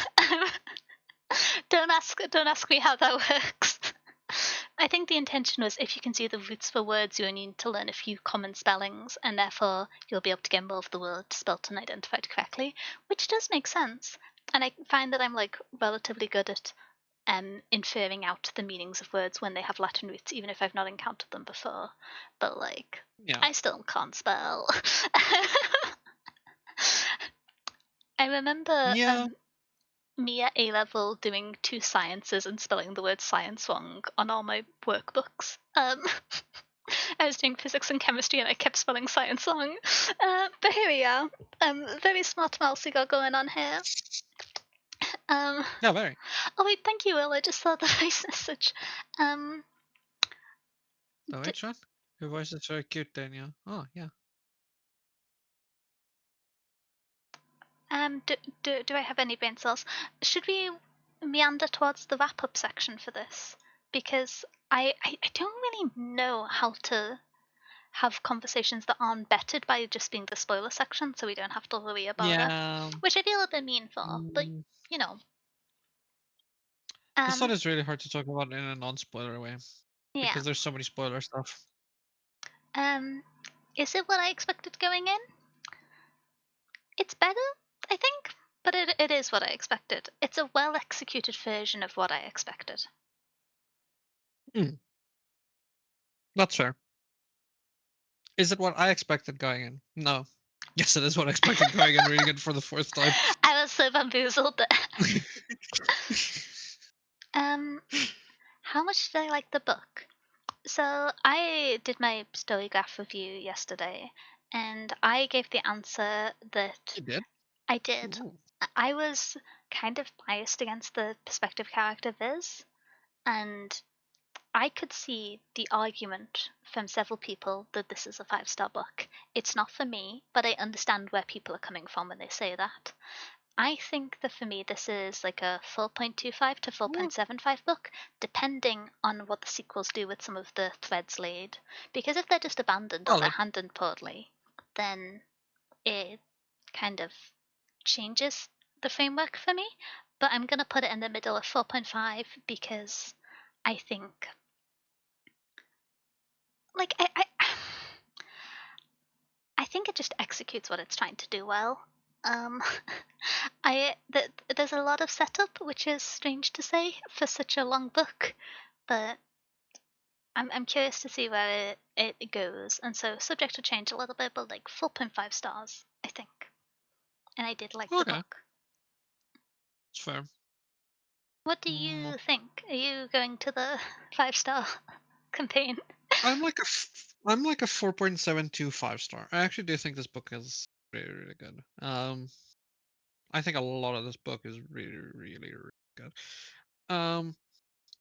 don't ask me how that works. I think the intention was if you can see the roots for words, you only need to learn a few common spellings, and therefore you'll be able to get more of the word spelt and identified correctly, which does make sense. And I find that I'm like relatively good at inferring out the meanings of words when they have Latin roots, even if I've not encountered them before. But like, Yeah. I still can't spell. I remember Yeah, me at A level doing two sciences and spelling the word science wrong on all my workbooks. I was doing physics and chemistry and I kept spelling science wrong. But here we are. Very smart mouse we got going on here. Um, yeah, very. oh wait, thank you, Will. I just saw the voice message. Um, The d- which one? Your voice is very cute, Daniel. Oh, yeah. do I have any brain cells? Should we meander towards the wrap up section for this? Because I don't really know how to have conversations that aren't bettered by just being the spoiler section, so we don't have to worry about it. Yeah. Which I feel a bit mean for, but Mm, you know. this one Um, is really hard to talk about in a non-spoiler way yeah. because there's so many spoiler stuff. Um, is it what I expected going in? It's better, I think, but it is what I expected. It's a well executed version of what I expected. Mm, that's fair. Is it what I expected going in? No. Yes, it is what I expected going in reading it for the first time. I was so bamboozled. um, how much did I like the book? So I did my story graph review yesterday, and I gave the answer that You did? I did. Ooh. I was kind of biased against the perspective character Viz, and I could see the argument from several people that this is a 5-star book. It's not for me, but I understand where people are coming from when they say that. I think that for me, this is like a 4.25 to Yeah. 4.75 book, depending on what the sequels do with some of the threads laid. Because if they're just abandoned or they're Solid. handled poorly, then it kind of changes the framework for me. But I'm going to put it in the middle of 4.5 because I think, like, I think it just executes what it's trying to do well. Um, there's a lot of setup, which is strange to say for such a long book, but I'm curious to see where it goes, and so subject to change a little bit, but like 4.5 stars, I think, and I did like the Okay, book. it's fair. What do Mm, you think? Are you going to the 5-star campaign? I'm like I'm like a 4.725 star. I actually do think this book is really, really good. I think a lot of this book is really, really, really good. Um,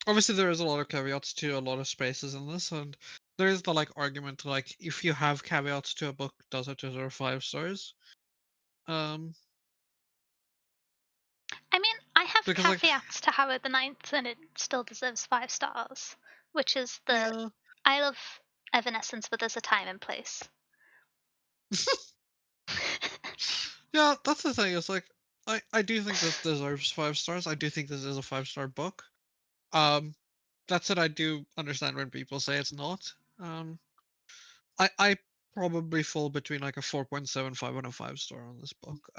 Obviously there is a lot of caveats to a lot of spaces in this, and there is the like argument like if you have caveats to a book, does it deserve 5 stars? Um, I mean, I have because like caveats to Howard the Ninth, and it still deserves 5 stars, which is the yeah, I love Evanescence, but there's a time and place. yeah, that's the thing. It's like I do think this deserves 5 stars. I do think this is a 5 star book. Um, that said, I do understand when people say it's not. I probably fall between like a 4.75 and a 5 star on this book.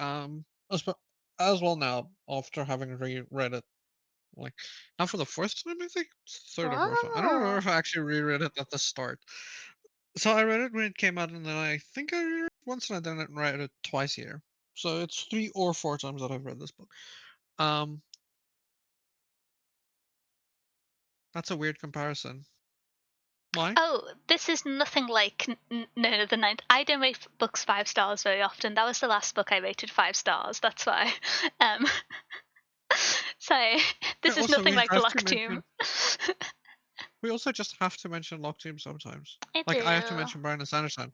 As well now after having reread it like now for the fourth time, I think third or fourth time. I don't remember Oh, if I actually reread it at the start. So I read it when it came out, and then I think I reread it once, and I then read it twice here. So it's 3 or 4 times that I've read this book. Um, that's a weird comparison. Why? oh, this is nothing like None of the Ninth. I don't rate books 5 stars very often. That was the last book I rated 5 stars. That's why. Um, so Yeah, this is also nothing we like the have to Lock Tomb. mention. We also just have to mention Lock Team sometimes. I Like I have to do. mention Brandon Sanderson.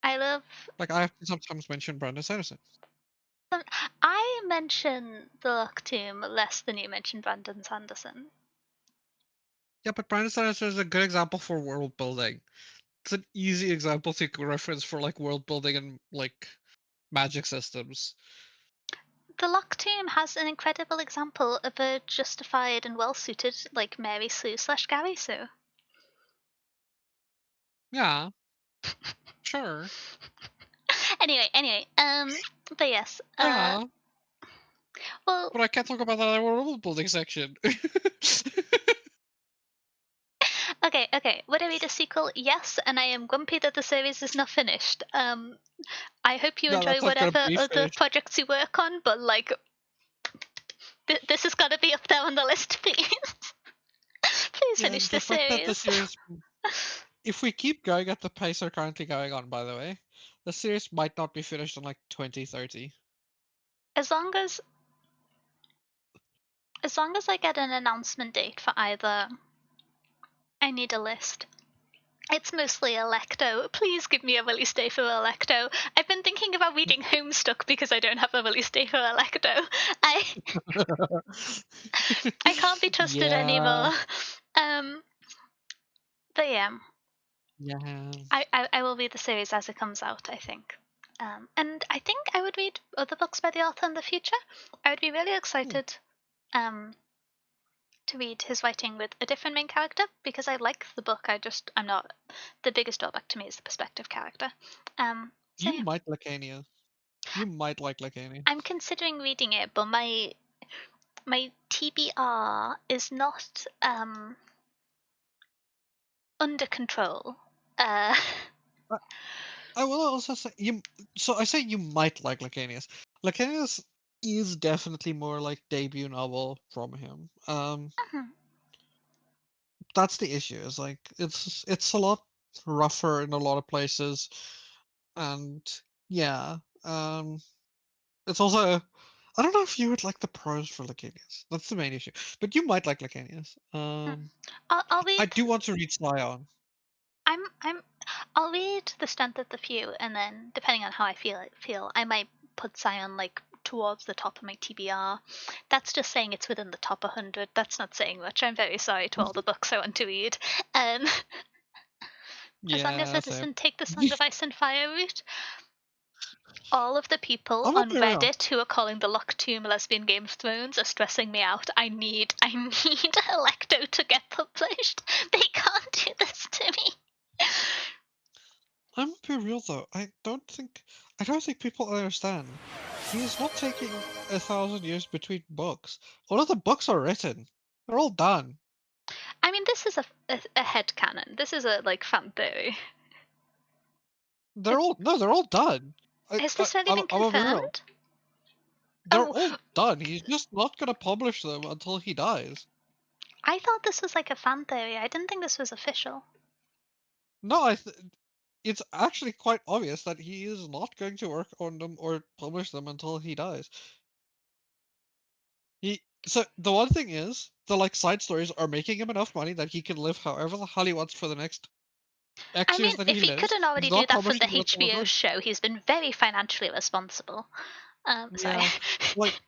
I love. Like I have to sometimes mention Brandon Sanderson. I mention the Lock Tomb less than you mention Brandon Sanderson. Yeah, but Brandon Sanderson is a good example for world building. It's an easy example to reference for like world building and like magic systems. The Lock Tomb has an incredible example of a justified and well suited like Mary Sue slash Gary Sue. Yeah, sure. Anyway, but yes, Yeah, well, but I can't talk about that in the world building section. okay. Would I read a sequel? Yes, and I am grumpy that the series is not finished. I hope you No, enjoy that's not gonna whatever be other finished. projects you work on, but like, this has got to be up there on the list, please. Please Yeah, finish the this fact that the series. series, if we keep going at the pace we're currently going on, by the way, the series might not be finished in like 2030. As long as I get an announcement date for either, I need a list. It's mostly Electo. Please give me a release date for Electo. I've been thinking about reading Homestuck because I don't have a release date for Electo. I I can't be trusted Yeah, anymore. Um, but yeah, yeah. I will read the series as it comes out, I think. And I think I would read other books by the author in the future. I would be really Hmm. excited um, to read his writing with a different main character because I like the book. I'm not. The biggest drawback to me is the perspective character. So You yeah, might like Anya. You might like Anya. I'm considering reading it, but my TBR is not under control. Uh, I will also say you. So I say you might like Lacanius. Lacanius is definitely more like debut novel from him. That's the issue. Is like it's a lot rougher in a lot of places, and yeah. It's also I don't know if you would like the prose for Lacanius. That's the main issue. But you might like Lacanius. I'll I read. do want to read Scion. I'm I'll read The Strength of the Few, and then depending on how I feel, I might put Scion like towards the top of my TBR. That's just saying it's within the top 100. That's not saying much. I'm very sorry to all the books I want to read. Um, as long as Yeah, it same. doesn't take the Song of Ice and Fire route, all of the people I'm gonna on be real. Reddit who are calling the Lock Tomb lesbian Game of Thrones are stressing me out. I need Electo to get published. They can't do this to me. I'm gonna be real though. I don't think people understand. He is not taking 1,000 years between books. All of the books are written. They're all done. I mean, this is a head canon. This is a like fan theory. It, They're all done. has this already been I'm gonna be real. confirmed? They're Oh, all done. He's just not gonna publish them until he dies. I thought this was like a fan theory. I didn't think this was official. No, it's actually quite obvious that he is not going to work on them or publish them until he dies. So the one thing is, the like side stories are making him enough money that he can live however the hell he wants for the next X I years mean, that he if he lives. couldn't He's already do not that from the publishing them until HBO we're done. show, he's been very financially responsible. Sorry. Yeah, like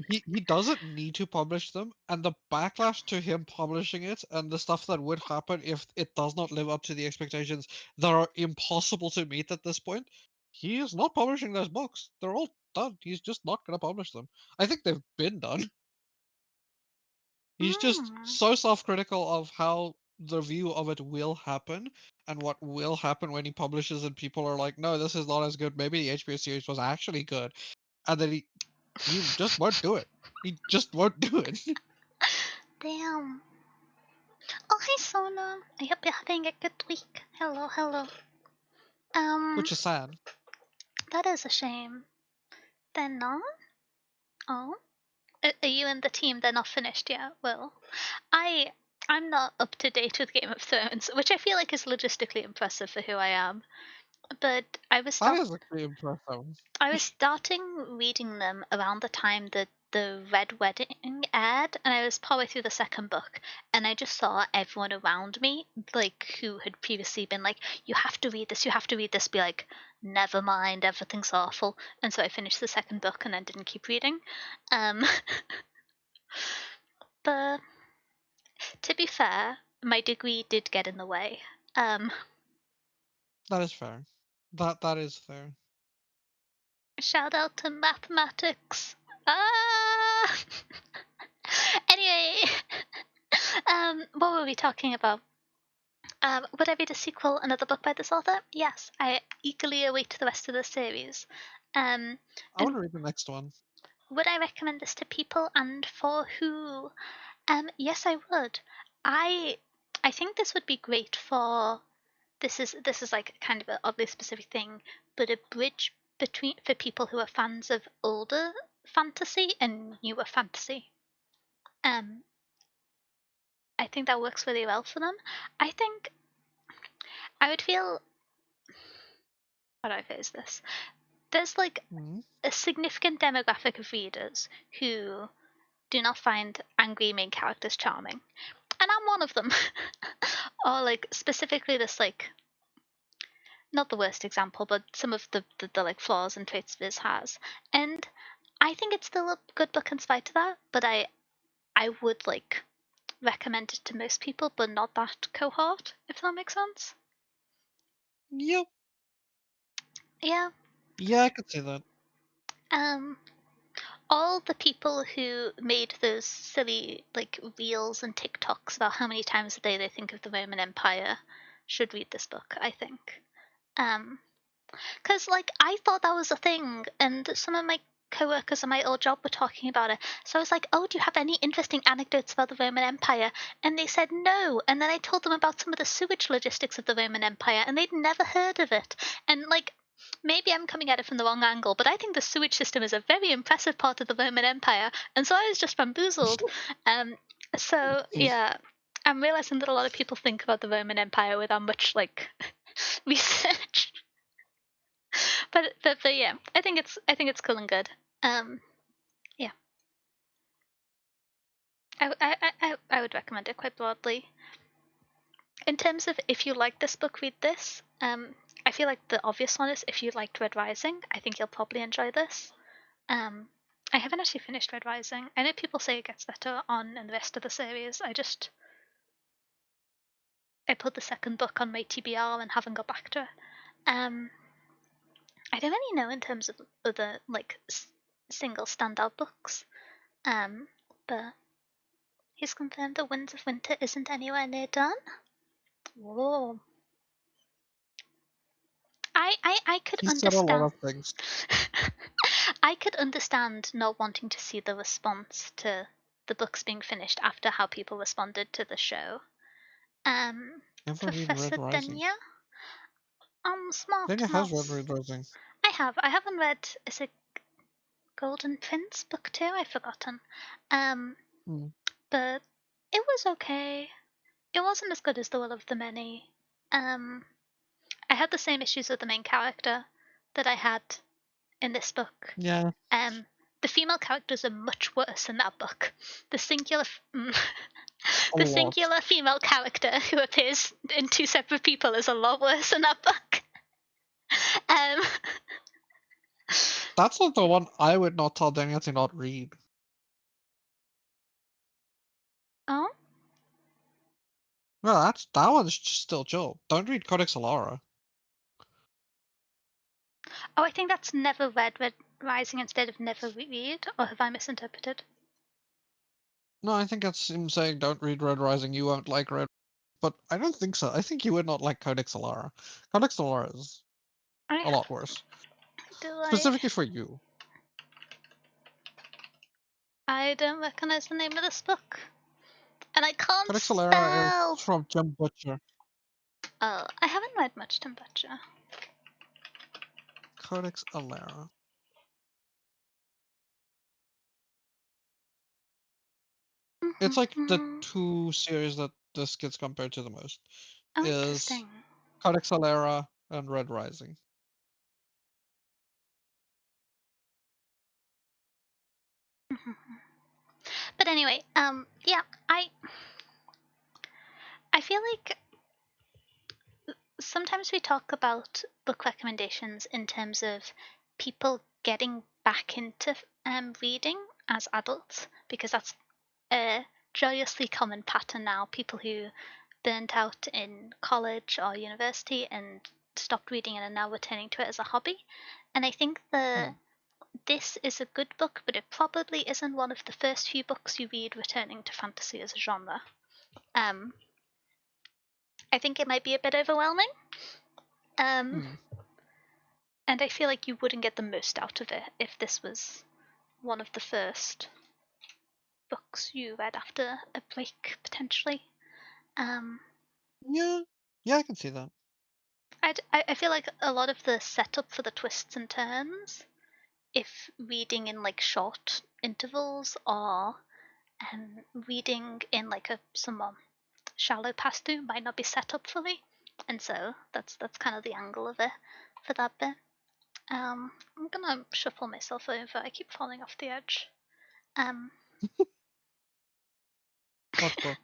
he doesn't need to publish them, and the backlash to him publishing it and the stuff that would happen if it does not live up to the expectations that are impossible to meet at this point, he is not publishing those books. They're all done. He's just not going to publish them. I think they've been done. He's just Mm. so self-critical of how the view of it will happen and what will happen when he publishes and people are like, no, this is not as good. Maybe the HBO series was actually good. And then he just won't do it. He just won't do it. Damn. Oh, hi, Sona. I hope you're having a good week. Hello, hello. Um, Which is sad. that is a shame. They're not? Oh? Are you in the team? They're not finished yet? Well, I I'm not up to date with Game of Thrones, which I feel like is logistically impressive for who I am. But That is actually impressive. I was starting reading them around the time that the Red Wedding aired, and I was partway through the second book, and I just saw everyone around me, like who had previously been like, "You have to read this, you have to read this," be like, "Never mind, everything's awful." And so I finished the second book and then didn't keep reading. Um, but to be fair, my degree did get in the way. Um, That is fair. That is fair. Shout out to mathematics. Ah. Anyway, what were we talking about? Would I read a sequel, another book by this author? Yes, I eagerly await the rest of the series. Um, I and want to read the next one. would I recommend this to people, and for who? Yes, I would. I I think this would be great for this is like kind of an oddly specific thing, but a bridge between for people who are fans of older fantasy and newer fantasy. Um, I think that works really well for them. I think I would feel how do I phrase this? There's like Hmm. a significant demographic of readers who do not find angry main characters charming, and I'm one of them. Or like specifically this like not the worst example, but some of the like flaws and traits Viz has, and I think it's still a good book in spite of that. But I would like recommend it to most people, but not that cohort, if that makes sense. Yep. Yeah. Yeah, I could see that. Um, all the people who made those silly like reels and TikToks about how many times a day they think of the Roman Empire should read this book, I think. Because like I thought that was a thing, and some of my coworkers at my old job were talking about it. So I was like, "Oh, do you have any interesting anecdotes about the Roman Empire?" And they said no. And then I told them about some of the sewage logistics of the Roman Empire, and they'd never heard of it. And like maybe I'm coming at it from the wrong angle, but I think the sewage system is a very impressive part of the Roman Empire, and so I was just bamboozled. Um, so yeah, I'm realizing that a lot of people think about the Roman Empire without much like research. But yeah, I think it's cool and good. Um, yeah, I would recommend it quite broadly. In terms of if you like this book, read this. I feel like the obvious one is if you liked Red Rising, I think you'll probably enjoy this. Um, I haven't actually finished Red Rising. I know people say it gets better on in the rest of the series. I put the second book on my TBR and haven't got back to it. Um, I don't really know in terms of other like single standout books. Um, but he's confirmed the Winds of Winter isn't anywhere near done. Whoa. I could He said a lot understand. of things. I could understand not wanting to see the response to the books being finished after how people responded to the show. Never read Red Professor Rising. Denya? Smart Daniel has read mouse. Red Rising. I have. I haven't read. Is it Golden Prince book 2? I've forgotten. Um, Hmm. but it was okay. It wasn't as good as The Will of the Many. Um, I had the same issues with the main character that I had in this book. Yeah, Um, the female characters are much worse in that book. The singular, a the lot. singular female character who appears in two separate people is a lot worse in that book. Um, That's not the one I would not tell Daniel to not read. oh, No, that one's still chill. Don't read Codex Alara. oh, I think that's never read Red Rising instead of never read, or have I misinterpreted? No, I think that's him saying don't read Red Rising, you won't like Red. But I don't think so. I think you would not like Codex Alara. Codex Alara is I a lot worse. do Specifically for you. I don't recognize the name of this book, and I can't Codex Alara is spell. from Jim Butcher. Oh, I haven't read much Tim Butcher. Codex Alara. It's like the Oh, two series that this gets compared to the most. Is interesting. Codex Alara and Red Rising. But anyway, yeah, I feel like sometimes we talk about book recommendations in terms of people getting back into reading as adults, because that's a joyously common pattern now. People who burnt out in college or university and stopped reading and are now returning to it as a hobby. And I think Hmm. this is a good book, but it probably isn't one of the first few books you read returning to fantasy as a genre. Um, I think it might be a bit overwhelming. Um, Hmm. and I feel like you wouldn't get the most out of it if this was one of the first books you read after a break, potentially. Um, Yeah. Yeah, I can see that. I feel like a lot of the setup for the twists and turns, if reading in like short intervals or reading in like a somewhat shallow pass through, might not be set up fully, and so that's kind of the angle of it for that bit. I'm gonna shuffle myself over. I keep falling off the edge. Um, What book?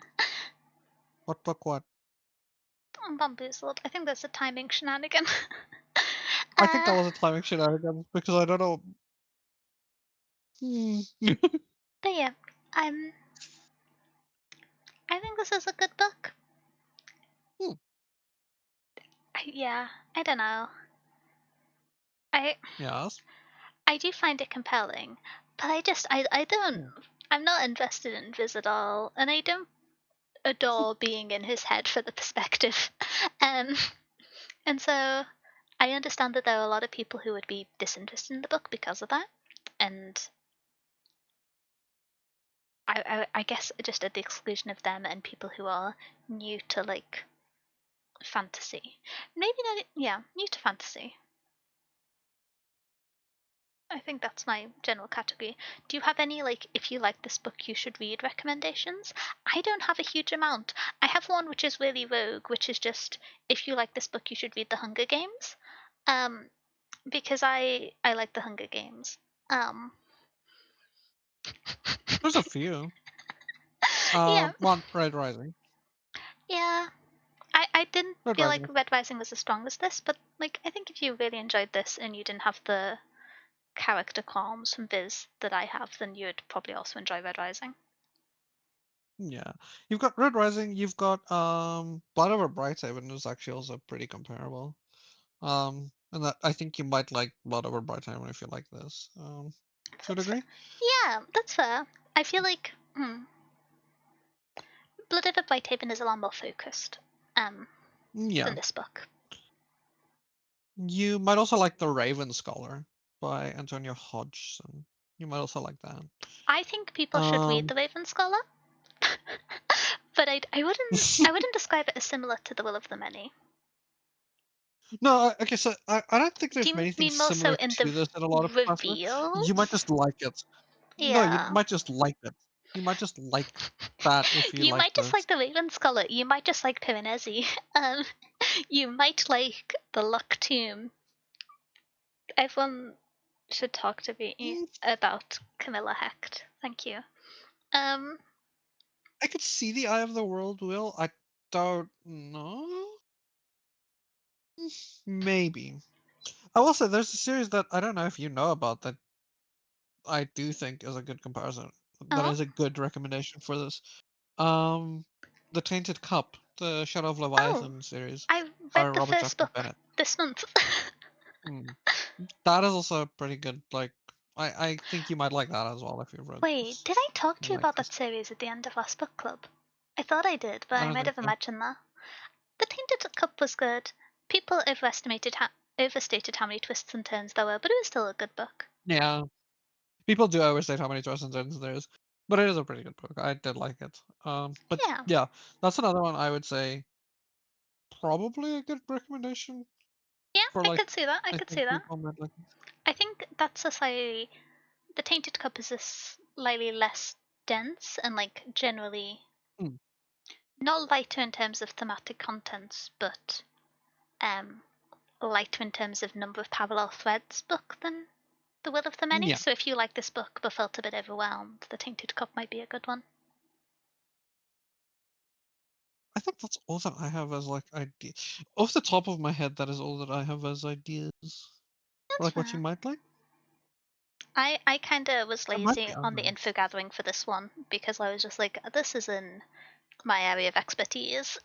What book what? I'm bamboozled. I think there's a timing shenanigan. I think that uh, was a timing shenanigans because I don't know. Hmm. but yeah, I'm. I think this is a good book. Hmm. Yeah, I don't know. I Yes. I do find it compelling, but I don't. Hmm. I'm not invested in Viz at all, and I don't adore being in his head for the perspective. Um, and so I understand that there are a lot of people who would be disinterested in the book because of that, and I guess just at the exclusion of them and people who are new to like fantasy. Maybe not, yeah, new to fantasy. I think that's my general category. Do you have any, like, if you like this book, you should read recommendations? I don't have a huge amount. I have one which is really rogue, which is just, if you like this book, you should read The Hunger Games. Um, because I like The Hunger Games. Um, There's a few. yeah, One Red Rising. yeah. I didn't Red feel like Rising. Red Rising was as strong as this, but like I think if you really enjoyed this and you didn't have the character qualms from Viz that I have, then you'd probably also enjoy Red Rising. Yeah. You've got Red Rising. You've got Blood Over Brighthaven is actually also pretty comparable. And that I think you might like Blood Over Brighthaven if you like this. To a That's fair. degree. Yeah, that's fair. I feel like Blood Over Brighthaven is a lot more focused than Yeah. this book. You might also like The Raven Scholar by Antonio Hodgson. You might also like that. I think people should read Um, The Raven Scholar, but I wouldn't describe it as similar to The Will of the Many. no, okay, so I don't think Do there's you many things mean more so similar in the to this in a lot of capacity. You might reveals? just like it. No, you Yeah. might just like it. You might just like that if you You like might just like this. the Raven Scholar. You might just like Piranesi. Um, you might like the Luck Tomb. Everyone should talk to me Mm, about Camilla Hecht. Thank you. Um, I could see the Eye of the World will. I don't know. Maybe. I will say there's a series that I don't know if you know about that I do think is a good comparison. That oh, is a good recommendation for this. Um, The Tainted Cup, the Shadow of oh, Leviathan series I read by the Robert first Jeffrey book Bennett. this month. Hmm. That is also pretty good. Like, I think you might like that as well if you've read Wait, this. did I talk to you Like about that this. series at the end of last book club? I thought I did, but I I don't might think have so. imagined that. The Tainted Cup was good. People overstated how many twists and turns there were, but it was still a good book. Yeah, people do overstate how many twists and turns there is, but it is a pretty good book. I did like it. But Yeah, yeah, that's another one I would say probably a good recommendation yeah, for I like. could see that. I I could think see that. people might like. I think that's a slightly. The Tainted Cup is a slightly less dense and like generally Hmm, not lighter in terms of thematic contents, but um lighter in terms of number of parallel threads book than The Will of the Many. yeah, So if you like this book but felt a bit overwhelmed, The Tainted Cup might be a good one. I think that's all that I have as like idea. Off the top of my head, that is all that I have as ideas. For, That's like what you fair. might like. I kind of was There might lazy be on the info others. gathering for this one because I was just like, this is in my area of expertise,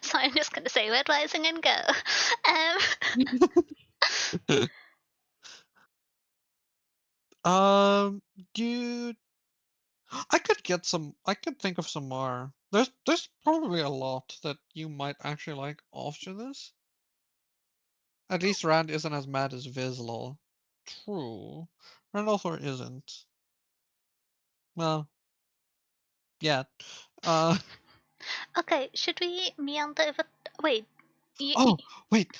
so I'm just going to say Red Rising and go. um, you I could get some. I could think of some more. There's probably a lot that you might actually like after this. At least Rand isn't as mad as Vizsla. True. Rand also isn't. Well, yeah. Uh Okay, should we meander over? Wait, you, oh wait.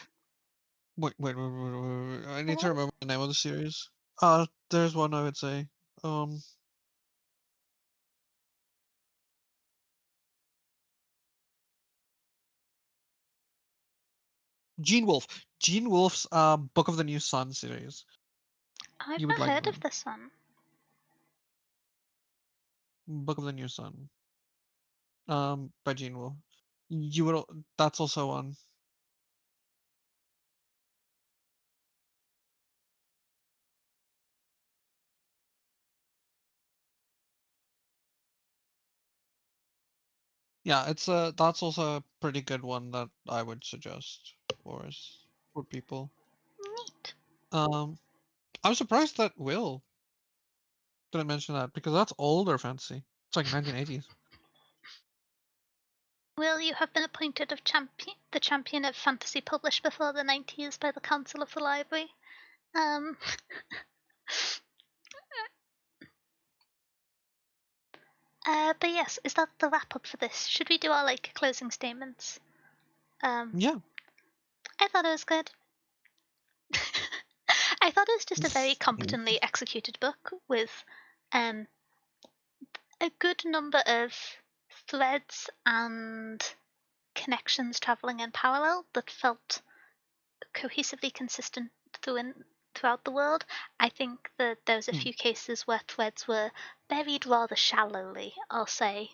Wait. I need to what? remember the name of the series. There's one I would say. Um Gene Wolfe. Gene Wolfe's Book of the New Sun series. I've You would not like heard of them. this one. Book of the New Sun. By Gene Wolfe. You would that's also one. Yeah, it's a that's also a pretty good one that I would suggest for people. Neat. Um, I'm surprised that Will didn't mention that because that's older fantasy. It's like 1980s. Will you have been appointed the champion of fantasy published before the 90s by the Council of the Library? Um, but yes, is that the wrap up for this? Should we do our like closing statements? Um, Yeah. I thought it was good. I thought it was just a very Mm. competently executed book with um, a good number of threads and connections traveling in parallel that felt cohesively consistent throughout the world. I think that there was a Mm. few cases where threads were buried rather shallowly, I'll say,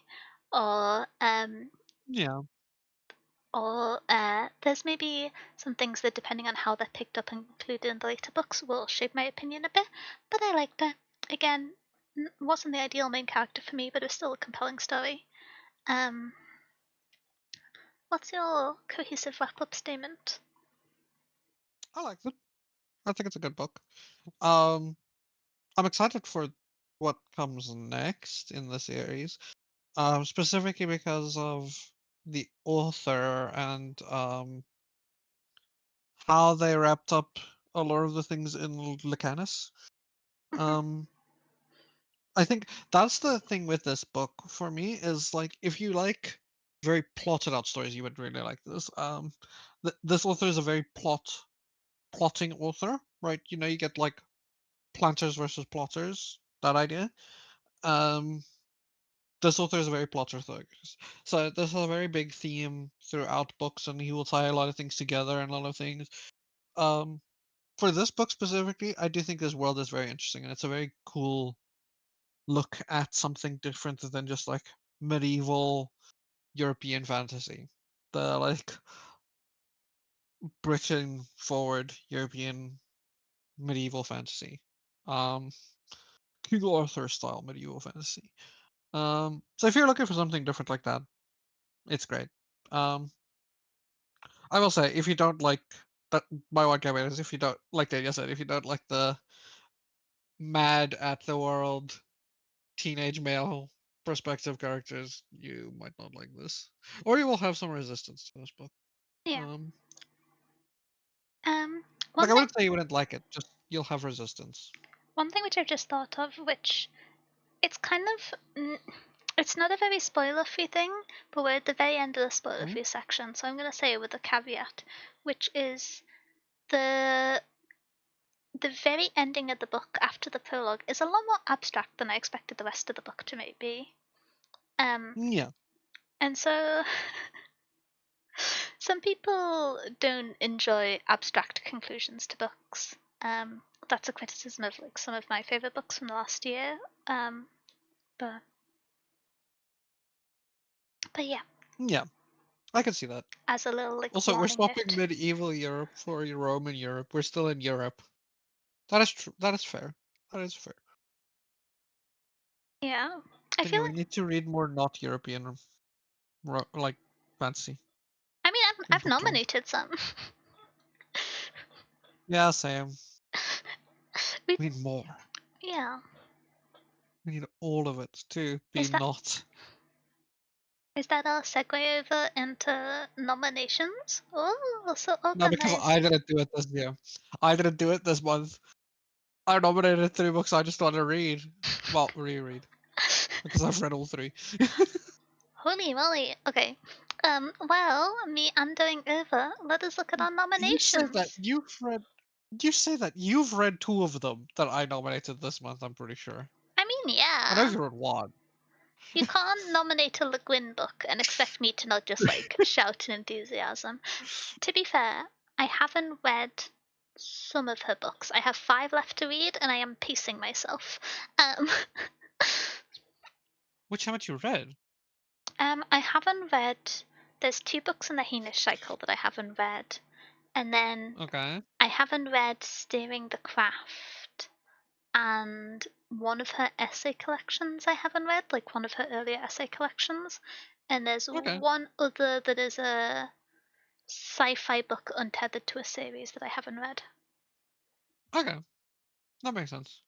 or Yeah. there's maybe some things that, depending on how they're picked up and included in the later books, will shape my opinion a bit. But I liked it. Again, wasn't the ideal main character for me, but it was still a compelling story. Um, what's your cohesive wrap-up statement? I like it. I think it's a good book. Um, I'm excited for what comes next in the series. Specifically because of the author and how they wrapped up a lot of the things in Lucanus. Um, I think that's the thing with this book for me is like if you like very plotted out stories, you would really like this. This author is a very plotting author, right? You know, you get like planters versus plotters, that idea. Um, this author is very plot focused. So there's a very big theme throughout books, and he will tie a lot of things together and a lot of things. Um, for this book specifically, I do think this world is very interesting, and it's a very cool look at something different than just like medieval European fantasy. The like Britain forward European medieval fantasy. Um, King Arthur style medieval fantasy. So if you're looking for something different like that, it's great. Um, I will say if you don't like that, my one caveat is if you don't like Daniel said, if you don't like the mad at the world teenage male perspective characters, you might not like this, or you will have some resistance to this book. Yeah. Um, Um, like one I thing, wouldn't say you wouldn't like it, just you'll have resistance. one thing which I've just thought of, which it's kind of, it's not a very spoiler-free thing, but we're at the very end of the Mhm. spoiler-free section, so I'm going to say it with a caveat, which is the the very ending of the book after the prologue is a lot more abstract than I expected the rest of the book to be. Yeah, And so some people don't enjoy abstract conclusions to books. That's a criticism of like some of my favorite books from the last year. But but yeah, yeah, I can see that. as a little like Also, we're warning swapping note. medieval Europe for Roman Europe. We're still in Europe. That is true. That is fair. That is fair. Yeah, I But feel yeah, we like need to read more not European, like fantasy I mean in I've book club. nominated some. Yeah, same. we, We need more. yeah, We need all of it to be is that not. is that our segue over into nominations? Oh, so Not because I organized. didn't do it this year. I didn't do it this month. I nominated 3 books I just want to read. Well, reread. Because I've read all three. Holy moly. Okay. Well, me andering over, let us look at our You say that nominations. you've read. You say that you've read 2 of them that I nominated this month, I'm pretty sure. I mean, I know yeah. you read one. You can't nominate a Le Guin book and expect me to not just like shout in enthusiasm. To be fair, I haven't read some of her books. I have 5 left to read and I am pacing myself. Um, Which haven't you read? I haven't read. There's 2 books in the Hainish cycle that I haven't read. And then Okay. I haven't read Steering the Craft and one of her essay collections I haven't read, like one of her earlier essay collections. And there's Okay. one other that is a sci-fi book untethered to a series that I haven't read. Okay. That makes sense.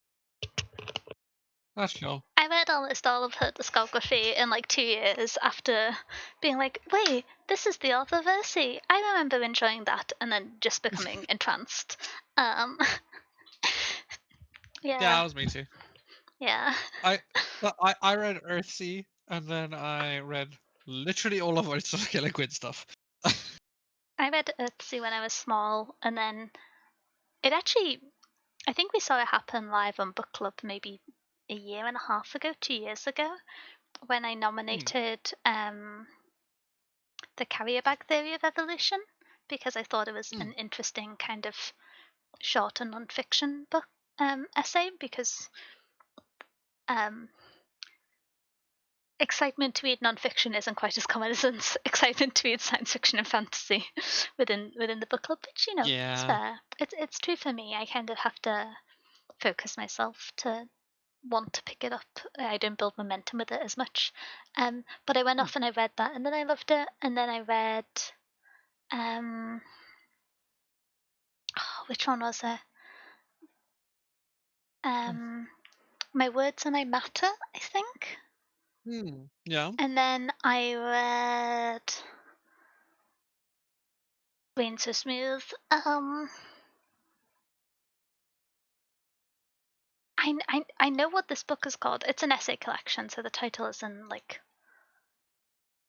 That's chill. I read almost all of her discography in like 2 years after being like, wait, this is the author of Versi. I remember enjoying that and then just becoming entranced. Um, Yeah, yeah, that was me too. yeah. I I read Earthsea and then I read literally all of Ursula K. Le Guin stuff. I read Earthsea when I was small, and then it actually, I think we saw it happen live on Book Club maybe a year and a half ago, 2 years ago, when I Hmm. nominated the carrier bag theory of evolution because I thought it was Hmm. an interesting kind of short and non-fiction book essay because um, excitement to read non-fiction isn't quite as common as excitement to read science fiction and fantasy within the book club, which it's Yeah. fair. It's true for me. I kind of have to focus myself to want to pick it up. I don't build momentum with it as much. But I went Hmm. off and I read that, and then I loved it. And then I read, um, which one was it? Um, My Words and I Matter, I think. Hmm. Yeah. And then I read Rain So Smooth. I know what this book is called. It's an essay collection, so the title isn't like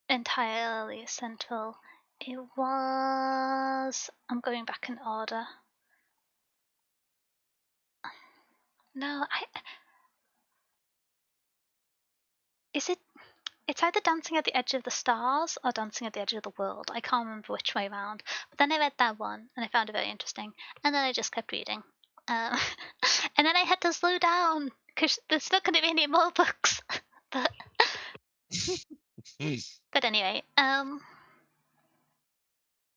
entirely central. It was. I'm going back in order. No, I. Is it? It's either Dancing at the Edge of the Stars or Dancing at the Edge of the World. I can't remember which way round. But then I read that one and I found it very interesting. And then I just kept reading. Um, and then I had to slow down because there's not going to be any more books. but but anyway,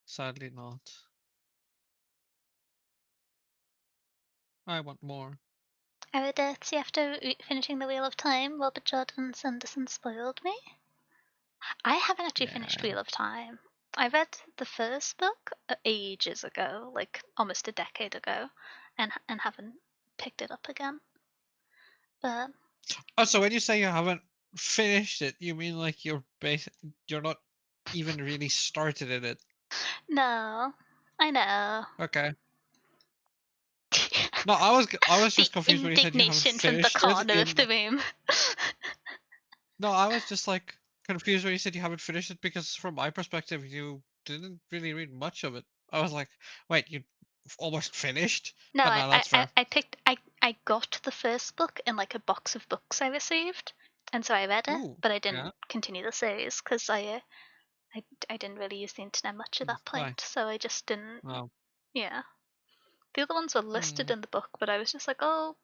Sadly not. I want more. I read it. See, after finishing The Wheel of Time, Robert Jordan Sanderson spoiled me. I haven't actually finished Yeah. Wheel of Time. I read the first book ages ago, like almost a decade ago, and haven't picked it up again. But Oh, so when you say you haven't finished it, you mean like you're not even really started in it. no, I know. Okay. No, I was The just confused when you said you haven't indignation from the finished it corner of in. the room. No, I was just like confused when you said you haven't finished it because from my perspective you didn't really read much of it. I was like, wait, you almost finished? No, But no, that's fair. I got the first book in like a box of books I received, and so I read it, Ooh, but I yeah. didn't continue the series because I didn't really use the internet much at that Why? point, so I just didn't. Oh. Yeah, the other ones were listed Hmm. in the book, but I was just like, oh,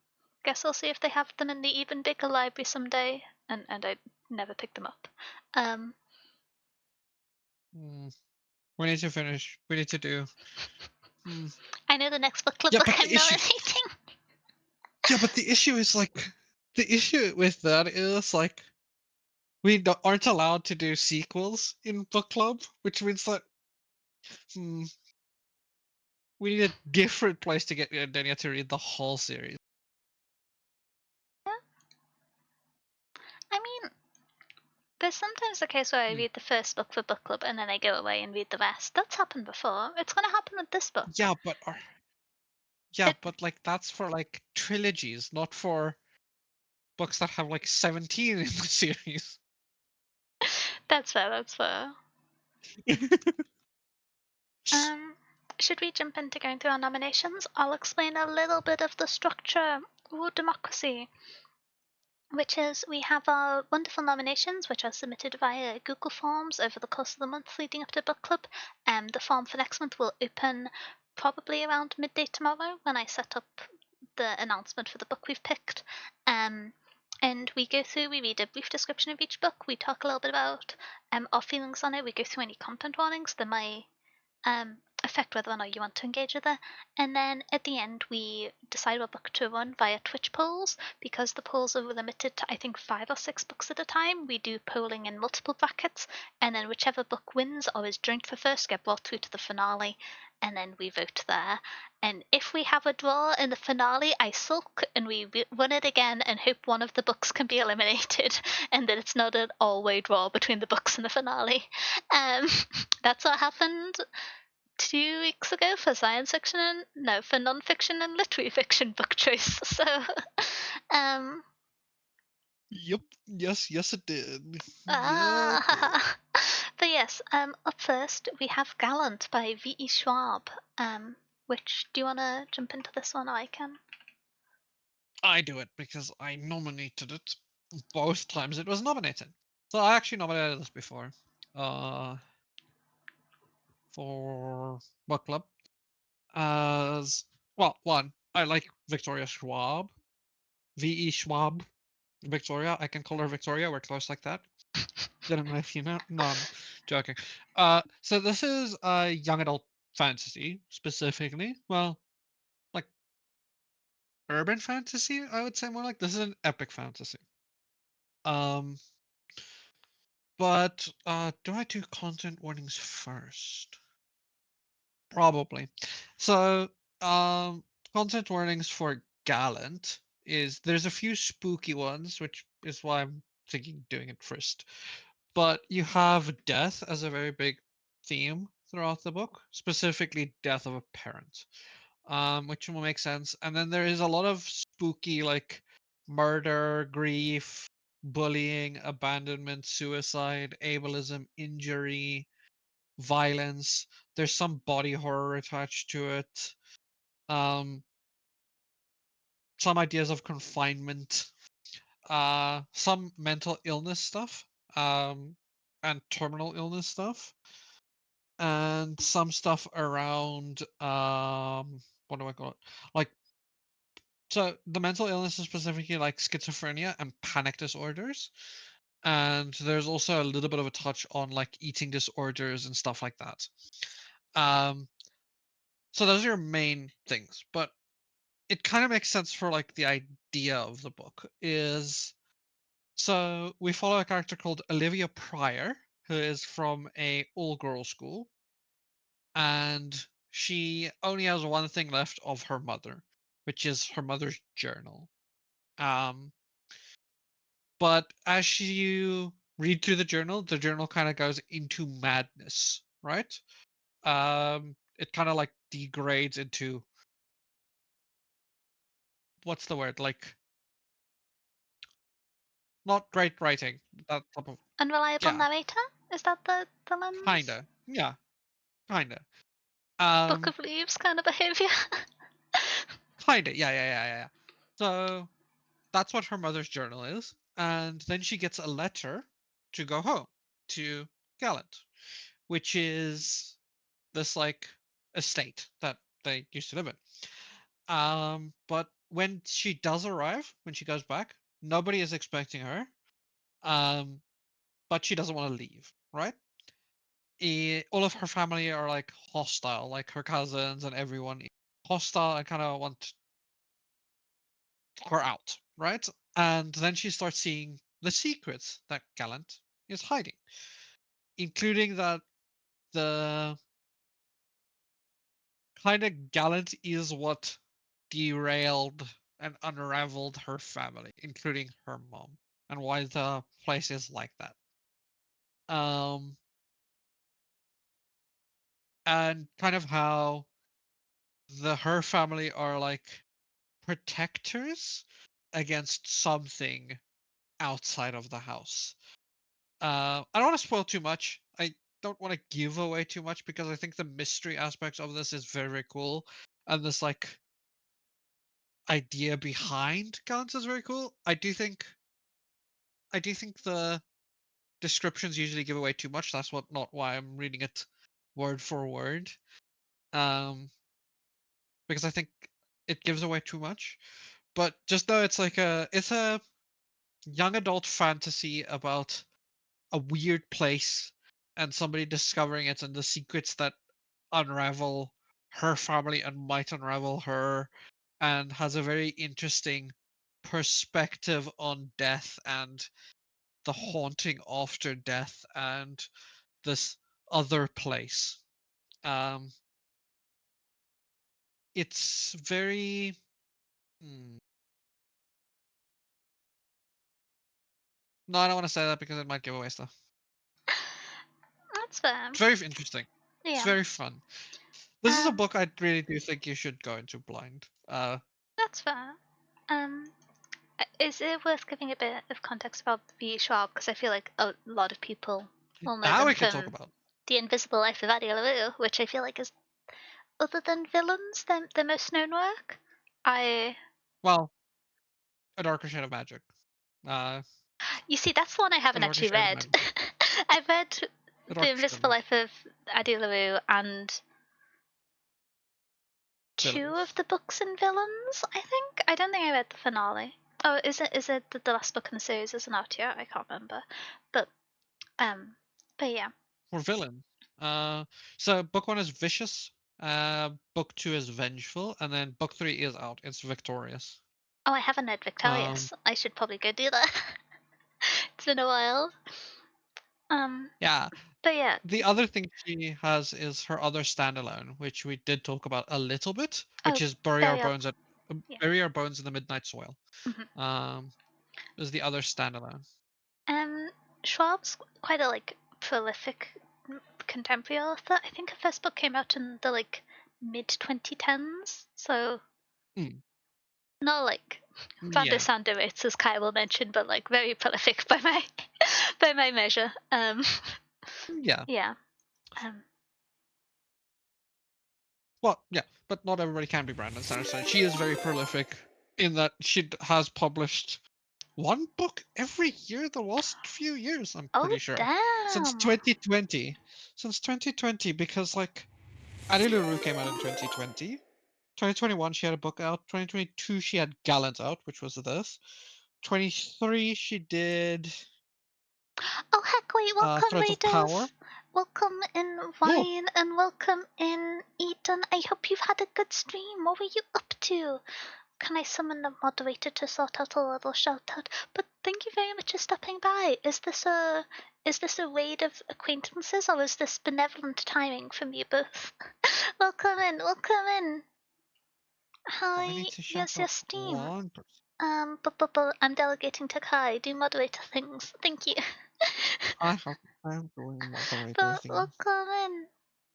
guess I'll see if they have them in the even bigger library someday, and I never picked them up. Um, Hmm. We need to finish. We need to do. Hmm. I know the next book club Yeah, book but I'm the issue. nominating. Yeah, but the issue is like the issue with that is like aren't allowed to do sequels in book club, which means that hmm, we need a different place to get Dania to read the whole series. Yeah, I mean, there's sometimes the case where I Hmm. read the first book for book club and then I go away and read the rest. That's happened before. It's going to happen with this book. Yeah, but yeah, It, but like that's for like trilogies, not for books that have like 17 in the series. that's fair. That's fair. Um, should we jump into going through our nominations? I'll explain a little bit of the structure. Ooh, democracy. Which is we have our wonderful nominations, which are submitted via Google Forms over the course of the month leading up to book club. The form for next month will open probably around midday tomorrow when I set up the announcement for the book we've picked. And we go through, we read a brief description of each book, we talk a little bit about our feelings on it, we go through any content warnings that might affect whether or not you want to engage with it. And then at the end, we decide what book to run via Twitch polls. Because the polls are limited to, I think, 5 or 6 books at a time, we do polling in multiple brackets. And then whichever book wins or is joined for first get brought through to the finale. And then we vote there. And if we have a draw in the finale, I sulk and we run it again and hope one of the books can be eliminated and that it's not an all-way draw between the books in the finale. Um, that's what happened 2 weeks ago for science fiction and no, for non-fiction and literary fiction book choice. So, um, Yep. Yes, it did. Yeah, it did. ah, but yes, up first we have Gallant by V.E. Schwab. Which do you want to jump into this one? Or I can. I do it because I nominated it both times it was nominated. So I actually nominated this before. Uh for book club. As well, one, I like Victoria Schwab. V.E. Schwab. Victoria. I can call her Victoria. We're close like that. Didn't know if you know. No, I'm joking. So this is a young adult fantasy, specifically. Well, like urban fantasy, I would say more like this is an epic fantasy. Um, but do I do content warnings first? Probably. So, content warnings for Gallant is there's a few spooky ones, which is why I'm thinking doing it first. But you have death as a very big theme throughout the book, specifically death of a parent, which will make sense. And then there is a lot of spooky, like murder, grief, bullying, abandonment, suicide, ableism, injury, violence. There's some body horror attached to it. Um, some ideas of confinement. Some mental illness stuff. um, and terminal illness stuff, and some stuff around what do I call it? Like, so the mental illness is specifically like schizophrenia and panic disorders. And there's also a little bit of a touch on like eating disorders and stuff like that. Um, so those are your main things, but it kind of makes sense for like the idea of the book is so we follow a character called Olivia Pryor, who is from a all-girl school, and she only has one thing left of her mother, which is her mother's journal. Um, but as you read through the journal kind of goes into madness, right? It kind of like degrades into what's the word? Like not great writing. That type of Unreliable yeah, narrator? Is that the lens? kinda. Yeah, kinda. Book Um, of Leaves kind of behavior? kinda. Yeah. So that's what her mother's journal is, and then she gets a letter to go home to Gallant, which is this like estate that they used to live in. But when she does arrive, when she goes back, nobody is expecting her. Um, but she doesn't want to leave, right? All of her family are like hostile, like her cousins and everyone is hostile and kind of want her out, right? And then she starts seeing the secrets that Gallant is hiding, including that the kind of Gallant is what derailed and unraveled her family, including her mom, and why the place is like that. Um, and kind of how her family are like protectors against something outside of the house. I don't want to spoil too much. I don't want to give away too much because I think the mystery aspects of this is very, very cool, and this like idea behind guns is very cool. I do think the descriptions usually give away too much. That's what not why I'm reading it word for word. Um, because I think it gives away too much. But just know it's a young adult fantasy about a weird place and somebody discovering it and the secrets that unravel her family and might unravel her, and has a very interesting perspective on death and the haunting after death and this other place. Um, it's very. hmm, No, I don't want to say that because it might give away stuff. That's fair. It's very interesting. It's Yeah. very fun. This is a Um, book I really do think you should go into blind. that's fair. Um, is it worth giving a bit of context about the Schwab? Because I feel like a lot of people will know That them we can talk from about. The Invisible Life of Addie LaRue, which I feel like is, other than Villains, their most known work. I Well, A Darker Shade of Magic. Uh, You see, that's the one I A haven't Darker actually Shade of read. Magic. I've read A The Darker Shade of Invisible Magic. Life of Addie LaRue and two of Villains. the books in Villains, I think. I don't think I read the finale. Oh, is it the last book in the series isn't out yet? I can't remember. But um but yeah. For villain. Uh, so book one is Vicious. Book two is Vengeful, and then book three is out. It's Victorious. Oh, I haven't read Um, Victorious. I should probably go do that. It's been a while. Um yeah. but yeah. The other thing she has is her other standalone, which we did talk about a little bit, which Oh, is very up. Yeah. Bury Our Bones in the Midnight Soil. Mhm. Um, is the other standalone. Um, Schwab's quite a prolific contemporary author. I think her first book came out in the mid 2010s, so Mm, not like Vando yeah, Sanderitz, as Kai will mention, but very prolific by my by my measure. yeah. Yeah. Um, Well, yeah, but not everybody can be Brandon Sanderson. She is very prolific in that she has published. one book every year the last few years, I'm Oh, pretty sure. Since damn. 2020. Since 2020, because like Ariluru came out in 2020. 2021 she had a book out. 2022 she had Gallant out, which was this. 23 she did Oh, heck, wait, welcome, Threads of Power. readers. Welcome in Oh, Wine and welcome in Eden. I hope you've had a good stream. What were you up to? Can I summon the moderator to sort out a little shout out? But thank you very much for stopping by. Is this a raid of acquaintances or is this benevolent timing from you both? Welcome in, welcome in. oh, I Hi, need to shout yes, out yes, Steam. one person. But I'm delegating to Kai. Do moderator things. Thank you. I'm doing moderator But things. welcome in.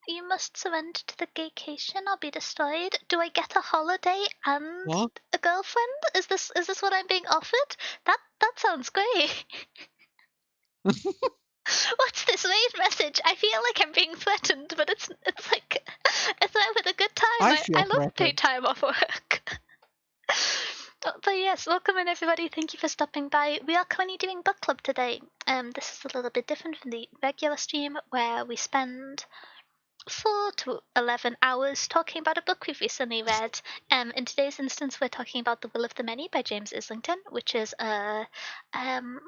You must surrender to the gaycation or be destroyed. Do I get a holiday and What? a girlfriend? Is this what I'm being offered? That sounds great. What's this raid message? I feel like I'm being threatened, but it's like it's like with a good time. I I feel love paid threatened. time off work. But yes, welcome in everybody. Thank you for stopping by. We are currently doing book club today. This is a little bit different from the regular stream where we spend 4 to 11 hours talking about a book we've recently read. In today's instance, we're talking about The Will of the Many by James Islington, which is a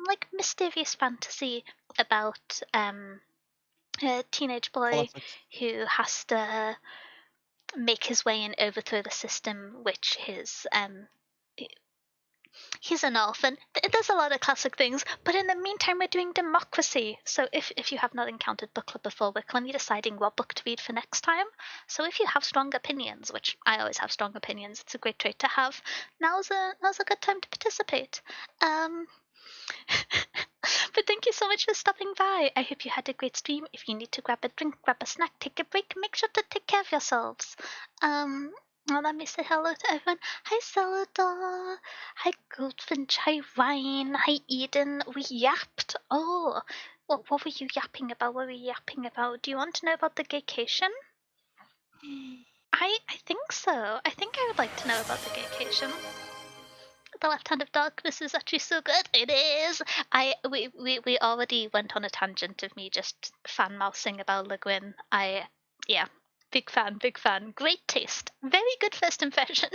like mysterious fantasy about a teenage boy Politics. who has to make his way and overthrow the system which he's an orphan. There's a lot of classic things, but in the meantime, we're doing democracy. So if you have not encountered book club before, we're currently deciding what book to read for next time. So if you have strong opinions, which I always have strong opinions, it's a great trait to have. Now's a good time to participate. Um, but thank you so much for stopping by. I hope you had a great stream. If you need to grab a drink, grab a snack, take a break, make sure to take care of yourselves. Well, let me say hello to everyone. Hi, Celador. Hi, Goldfinch. Hi, Ryan. Hi, Eden. We yapped. Oh, what were you yapping about? What were we yapping about? Do you want to know about the gaycation? I think so. I think I would like to know about the gaycation. The Left Hand of Darkness is actually so good. It is. We already went on a tangent of me just fan mousing about Le Guin. Yeah, big fan, big fan. Great taste. Very good first impression.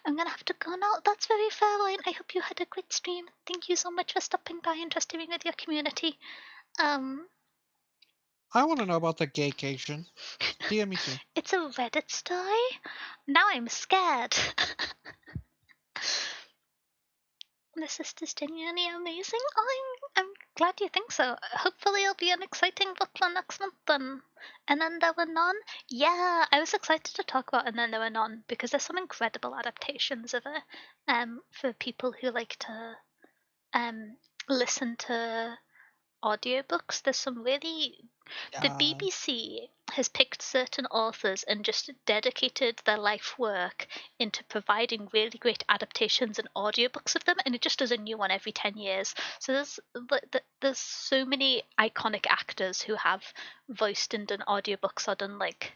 I'm gonna have to go now. That's very fair, Ryan. I hope you had a great stream. Thank you so much for stopping by and trusting with your community. Um, I want to know about the gaycation. DM me too. it's a Reddit story. Now I'm scared. The sister's genuinely amazing. Oh, I'm glad you think so. Hopefully, it'll be an exciting book for next month then. And then there were none. Yeah, I was excited to talk about And Then There Were None because there's some incredible adaptations of it. For people who like to listen to audiobooks, there's some really the Yeah. BBC has picked certain authors and just dedicated their life work into providing really great adaptations and audiobooks of them, and it just does a new one every 10 years. So there's so many iconic actors who have voiced and done audiobooks or done like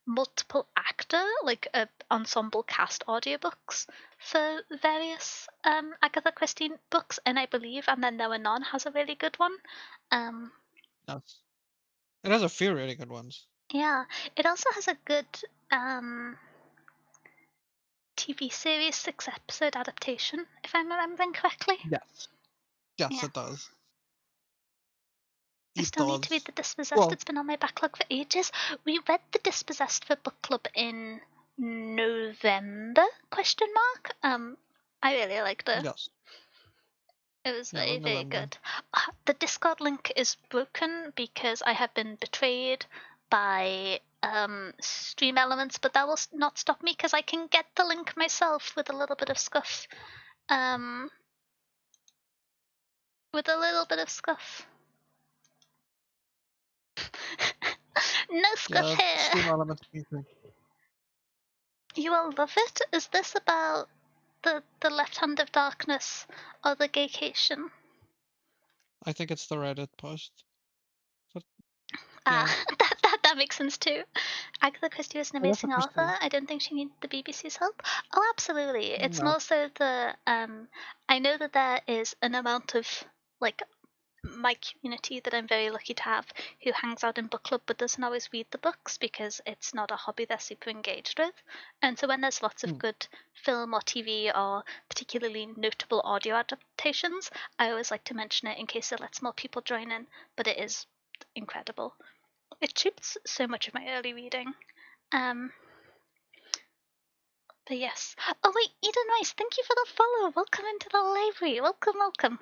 multiple actor like ensemble cast audiobooks for various Agatha Christie books, and I believe And Then There Were None has a really good one. um Yes. It has a few really good ones. Yeah, it also has a good TV series 6-episode adaptation, if I'm remembering correctly. Yes. Yes, Yeah. it does. I It still need to read does. The Dispossessed. Well, It's been on my backlog for ages. We read The Dispossessed for book club in November? Question mark. I really liked it. yes. It was Yeah, it very, was very November. good. The Discord link is broken because I have been betrayed by Stream Elements, but that will not stop me because I can get the link myself with a little bit of scuff. Um, with a little bit of scuff. No scuff Yeah, here. Steam Elements music. You will love it. Is this about the Left Hand of Darkness or the gaycation? I think it's the Reddit post. But Ah, yeah. that makes sense too. Agatha Christie was an I love the amazing Christie. author. I don't think she needed the BBC's help. Oh, absolutely. It's No. more so the I know that there is an amount of like my community that I'm very lucky to have who hangs out in book club but doesn't always read the books because it's not a hobby they're super engaged with. And so when there's lots of good film or TV or particularly notable audio adaptations, I always like to mention it in case it lets more people join in, but it is incredible. It shapes so much of my early reading. Um, but yes. Oh wait, Eden Rice, thank you for the follow. Welcome into the library. Welcome, welcome.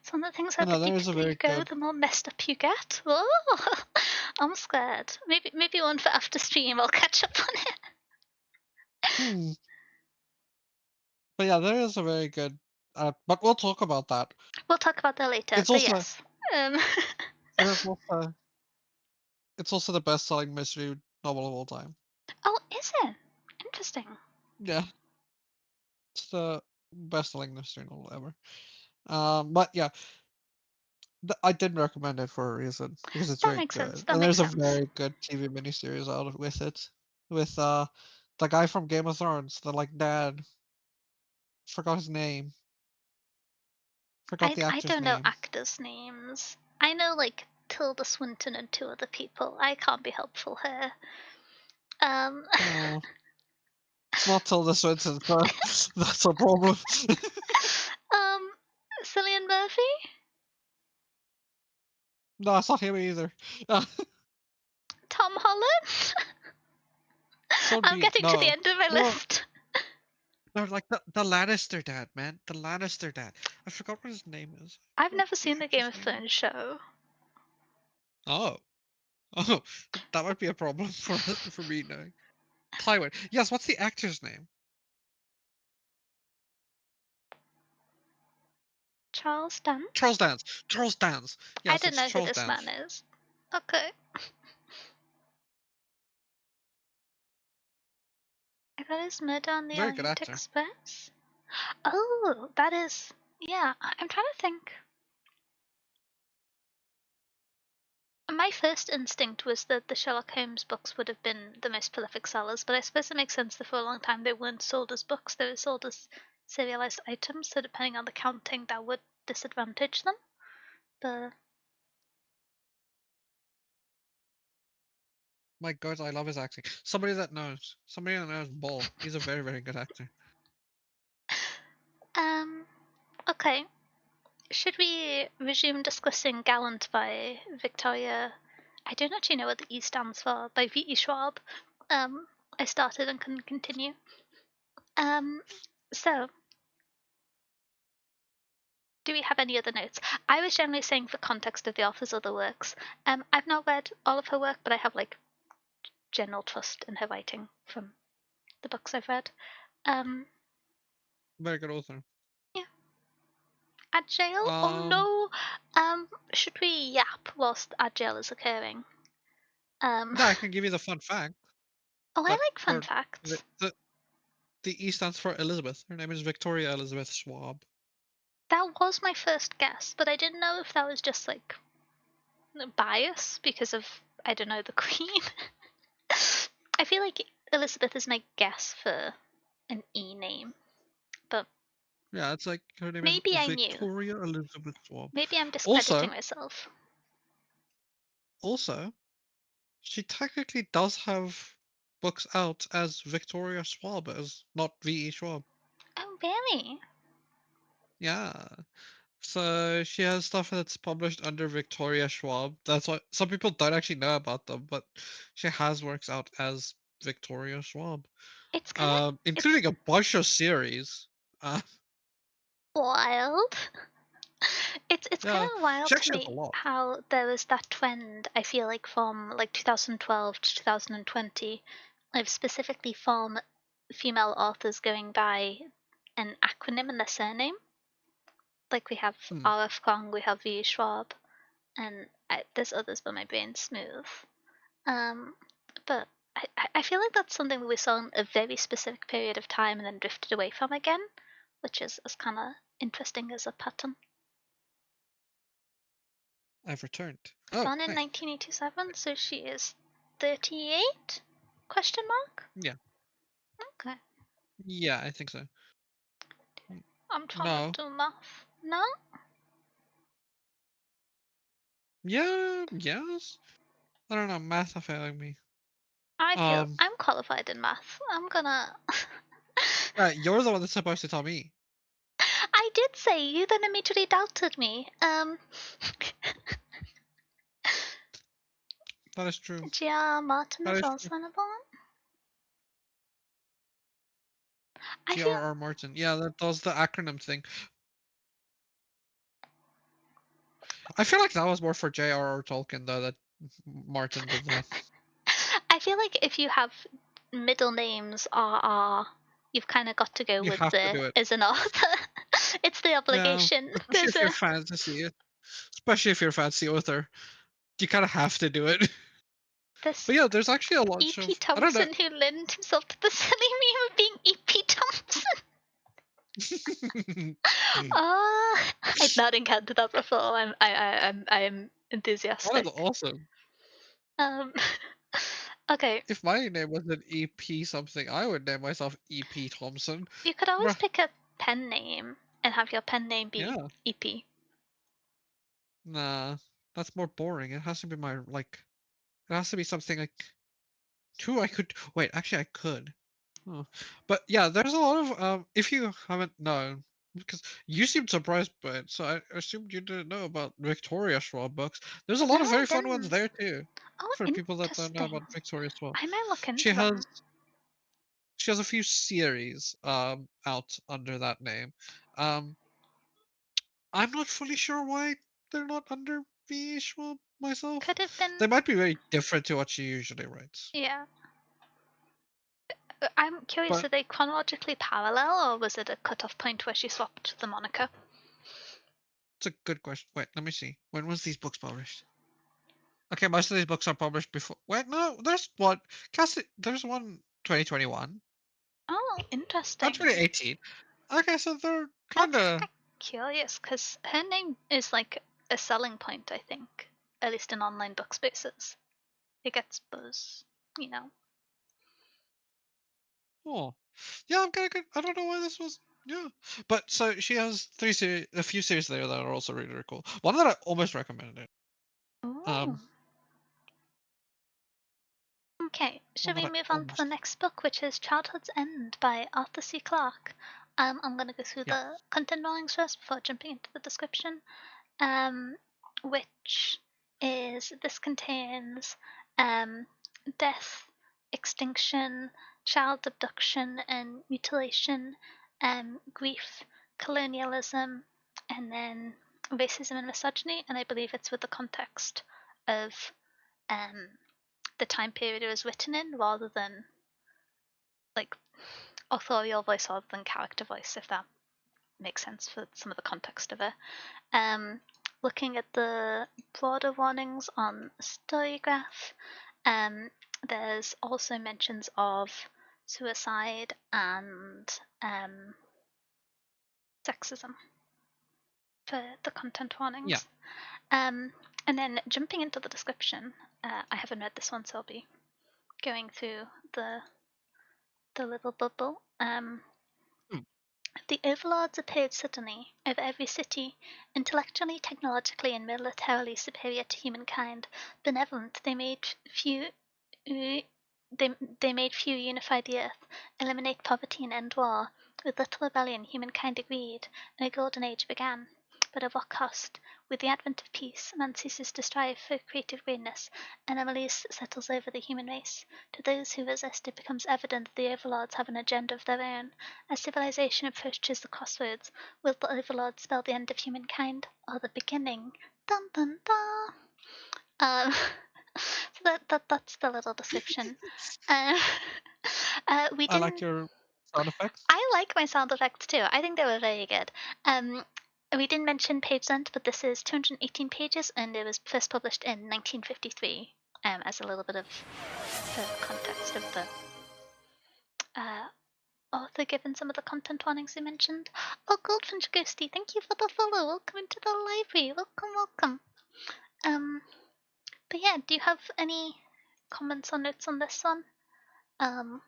It's one of the things I where the know, there deeper is a you very go, good. the more messed up you get. Oh, I'm scared. Maybe one for after stream. I'll catch up on it. Hmm. But yeah, there is a very good. But we'll talk about that. We'll talk about that later. It's But also yes. Um, it is also it's also the best-selling mystery novel of all time. oh, is it? Interesting. Yeah, it's the best-selling mystery novel ever. But yeah, I did recommend it for a reason because it's That very makes sense. good, That and makes there's a sense. very good TV miniseries with it, with the guy from Game of Thrones, the like dad. Forgot his name. Forgot the I actor's don't know name. actors' names. I know like Tilda Swinton and two other people. I can't be helpful here. Um, Oh, it's not Tilda Swinton, but that's a problem. um, Cillian Murphy, No, it's not him either. Tom Holland. Don't I'm be getting to the no, end of my no, list. no. Like the Lannister dad, man. The Lannister dad. I forgot what his name is. I I've forgot never what the seen the Game actor's of name is. Thrones show. Oh, oh, that might be a problem for me knowing. Tywin. Yes. What's the actor's name? Charles Dance? Charles Dance. Charles Dance. I Yes, don't it's know who Charles this Dance. man is. Okay. I got his Murder on the Very good Orient actor. Express. Oh, that is. Yeah, I'm trying to think. My first instinct was that the Sherlock Holmes books would have been the most prolific sellers, but I suppose it makes sense that for a long time they weren't sold as books, they were sold as serialized items, so depending on the counting, that would disadvantage them. But My God, I love his acting. Somebody that knows. Somebody that knows ball. He's a very, very good actor. um, okay. Should we resume discussing Gallant by Victoria? I don't actually know what the E stands for, by V.E. Schwab. I started and couldn't continue. So, do we have any other notes? I was generally saying for context of the author's other works. I've not read all of her work, but I have like general trust in her writing from the books I've read. Very good author. Yeah. Ad jail? Oh Um, no! Should we yap whilst ad jail is occurring? Um, no, I can give you the fun fact oh, I that like fun her the, facts. the the E stands for Elizabeth. Her name is Victoria Elizabeth Schwab. That was my first guess, but I didn't know if that was just like bias because of, I don't know, the Queen. I feel like Elizabeth is my guess for an E name, but Yeah, it's like her name is maybe I knew. Victoria Elizabeth Schwab. Maybe I'm discrediting Also, myself. also, she technically does have books out as Victoria Schwab, as not V.E. Schwab. Oh, really? Yeah. So she has stuff that's published under Victoria Schwab. That's why some people don't actually know about them, but she has works out as Victoria Schwab, It's kind of it's including a bunch of series. Uh, wild. It's kind yeah, of wild she to actually has a me lot. how there was that trend. I feel like from like 2012 to 2020, of specifically from female authors going by an acronym in their surname. Like we have Hmm. R.F. Kong, we have V. Schwab, and there's others, but my brain's smooth. Um, but I feel like that's something that we saw in a very specific period of time and then drifted away from again, which is kind of interesting as a pattern. I've returned. Oh, Born in hey. 1987, so she is 38? Question mark? Yeah. Okay. Yeah, I think so. I'm trying to No. do math. No? Yeah, yes. I don't know, math are failing me. I feel Um, I'm qualified in math. I'm gonna. you're the one that's supposed to tell me. I did say you then immediately doubted me. That is true. Gia Martin That is is true. also on the board. I feel G.R.R. Martin. Yeah, that does the acronym thing. I feel like that was more for J.R.R. Tolkien, though, that Martin did that. I feel like if you have middle names RR, you've kind of got to go You with have to the do it. as an author. It's the Yeah, obligation. especially There's if you're a fantasy. Especially if you're a fantasy author. You kind of have to do it. this But yeah, there's actually a bunch E.P. of... I don't know. Thompson who lent himself to the silly meme of being E.P. Thompson. I've not encountered that before. I'm That is enthusiastic. awesome. Um, okay, If my name was an EP something, I would name myself EP Thompson. you could always Bruh. pick a pen name and have your pen name be Yeah. EP. Nah. That's more boring. It has to be my, like... It has to be something like... Two, I could... Wait, actually, I could. Oh. But yeah, there's a lot of... if you haven't known... Because you seemed surprised by it, so I assumed you didn't know about Victoria Schwab books. There's a No, lot of I very fun ones didn't. there, too. Oh, For people that don't know interesting. about Victoria Schwab. I might look She into has... them. She has a few series out under that name. Um, I'm not fully sure why they're not under V Schwab myself. Could have been, They might be very different to what she usually writes. yeah. I'm curious, But are they chronologically parallel, or was it a cut-off point where she swapped the moniker? it's a good question. Wait, let me see. When was these books published? Okay, most of these books are published before. Wait, no, there's one. Cassie, there's one 2021 Oh, and interesting. 2018. Okay, so they're kind That's of... quite curious, because her name is like a selling point, I think, at least in online book spaces. It gets buzz, you know. Oh, yeah, I'm kind of good. I don't know why this was. Yeah, but so she has a few series there that are also really, really cool. One that I almost recommended. Ooh. Um, Okay, one shall that we I move on to the almost. next book, which is Childhood's End by Arthur C. Clarke? I'm going to go through Yeah. the content warnings first before jumping into the description. Which is this contains death, extinction, child abduction and mutilation, grief, colonialism, and then racism and misogyny. And I believe it's with the context of um, the time period it was written in, rather than like authorial voice rather than character voice, if that makes sense for some of the context of it. Um, Looking at the broader warnings on Storygraph, there's also mentions of suicide and sexism for the content Yeah. warnings. And then jumping into the description, I haven't read this one, so I'll be going through the little bubble. Hmm. The overlords appeared suddenly over every city, intellectually, technologically, and militarily superior to humankind. Benevolent, they made few unify the earth, eliminate poverty and end war. With little rebellion, humankind agreed, and a golden age began. But at what cost? With the advent of peace, man ceases to strive for creative greatness, and anomaly settles over the human race. To those who resist, it becomes evident that the overlords have an agenda of their own. As civilization approaches the crossroads, will the overlords spell the end of humankind, or the beginning? Dun dun dun! Um, so that's the little description. Uh, we I like didn't. your sound effects. I like my sound effects too. I think they were very good. Um, we didn't mention page length, but this is 218 pages, and it was first published in 1953. As a little bit of context of the author, given some of the content warnings we mentioned. Oh, Goldfinch Ghosty, thank you for the follow. Welcome into the library. Welcome, welcome. But yeah, do you have any comments or notes on this one? Um,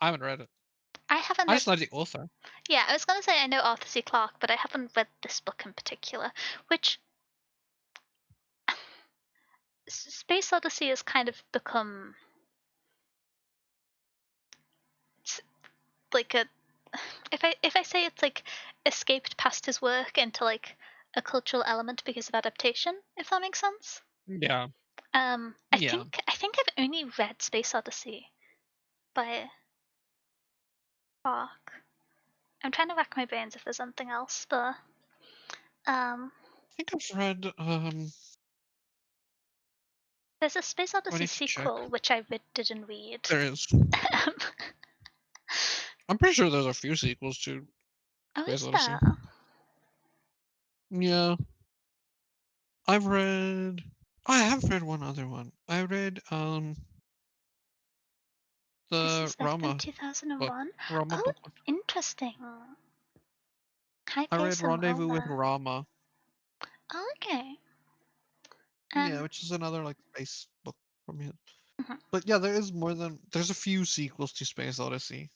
I haven't read it. I haven't I read. just know the author. Yeah, I was gonna say I know Arthur C. Clarke, but I haven't read this book in particular. Which Space Odyssey has kind of become like a. If I say it's like escaped past his work into like a cultural element because of adaptation, if that makes sense. Yeah. I Yeah. think I've only read Space Odyssey by Clarke. I'm trying to rack my brains if there's something else, but um, I think I've read there's a Space I Odyssey need to check. sequel which didn't read. There is. I'm pretty sure there's a few sequels to Oh, Space is Odyssey. there? Yeah. I've read I have read one other one. I read This the is set in Rama book. 2001. Rama Oh, book one. interesting. High I read pace and well Rendezvous with there. Rama. Oh, okay. Yeah, Um, which is another like space book from him. mhm. But yeah, there's a few sequels to Space Odyssey.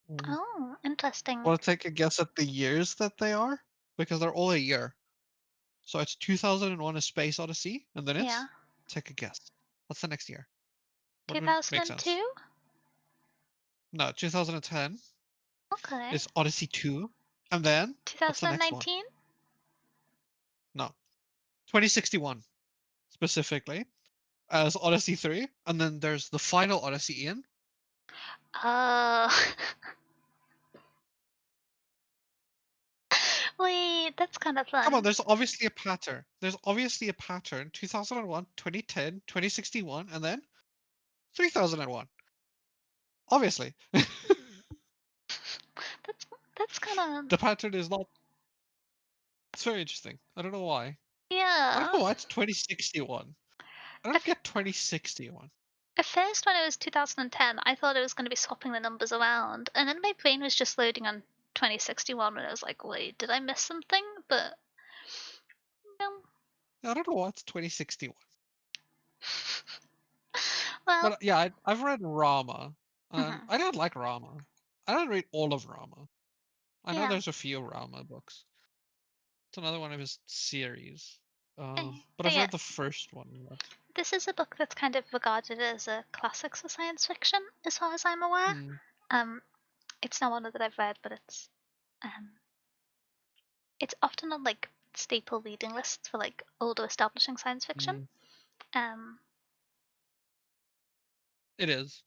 Mm. Oh, interesting. Want to take a guess at the years that they are? Because they're all a year. So it's 2001 A Space Odyssey, and then Yeah. it's take a guess. What's the next year? What would make sense? 2002? No, 2010 Okay. is Odyssey 2, and then what's the next one? 2019? No, 2061 specifically as Odyssey 3, and then there's the final Odyssey in. Oh. Wait, that's kind of Come on, fun. there's obviously a pattern. There's obviously a pattern. 2001, 2010, 2061, and then 3001. Obviously. That's that's kind of The pattern is not. It's very interesting. I don't know why. I don't yeah. know why it's 2061. I At, don't get 2061. at first, when it was 2010, I thought it was going to be swapping the numbers around, and then my brain was just loading on 2061, and I was like, wait, did I miss something? But no. I don't know why it's 2061. Well, But yeah, I've read Rama, and mhm, I don't like Rama. I don't read all of Rama. I know yeah. there's a few Rama books. It's another one of his series. But But I've yeah, read the first one. But, this is a book that's kind of regarded as a classic for science fiction, as far as I'm aware. hmm, Um, it's not one that I've read, but um, it's often on like staple reading lists for like older establishing science fiction. hmm, Um, it is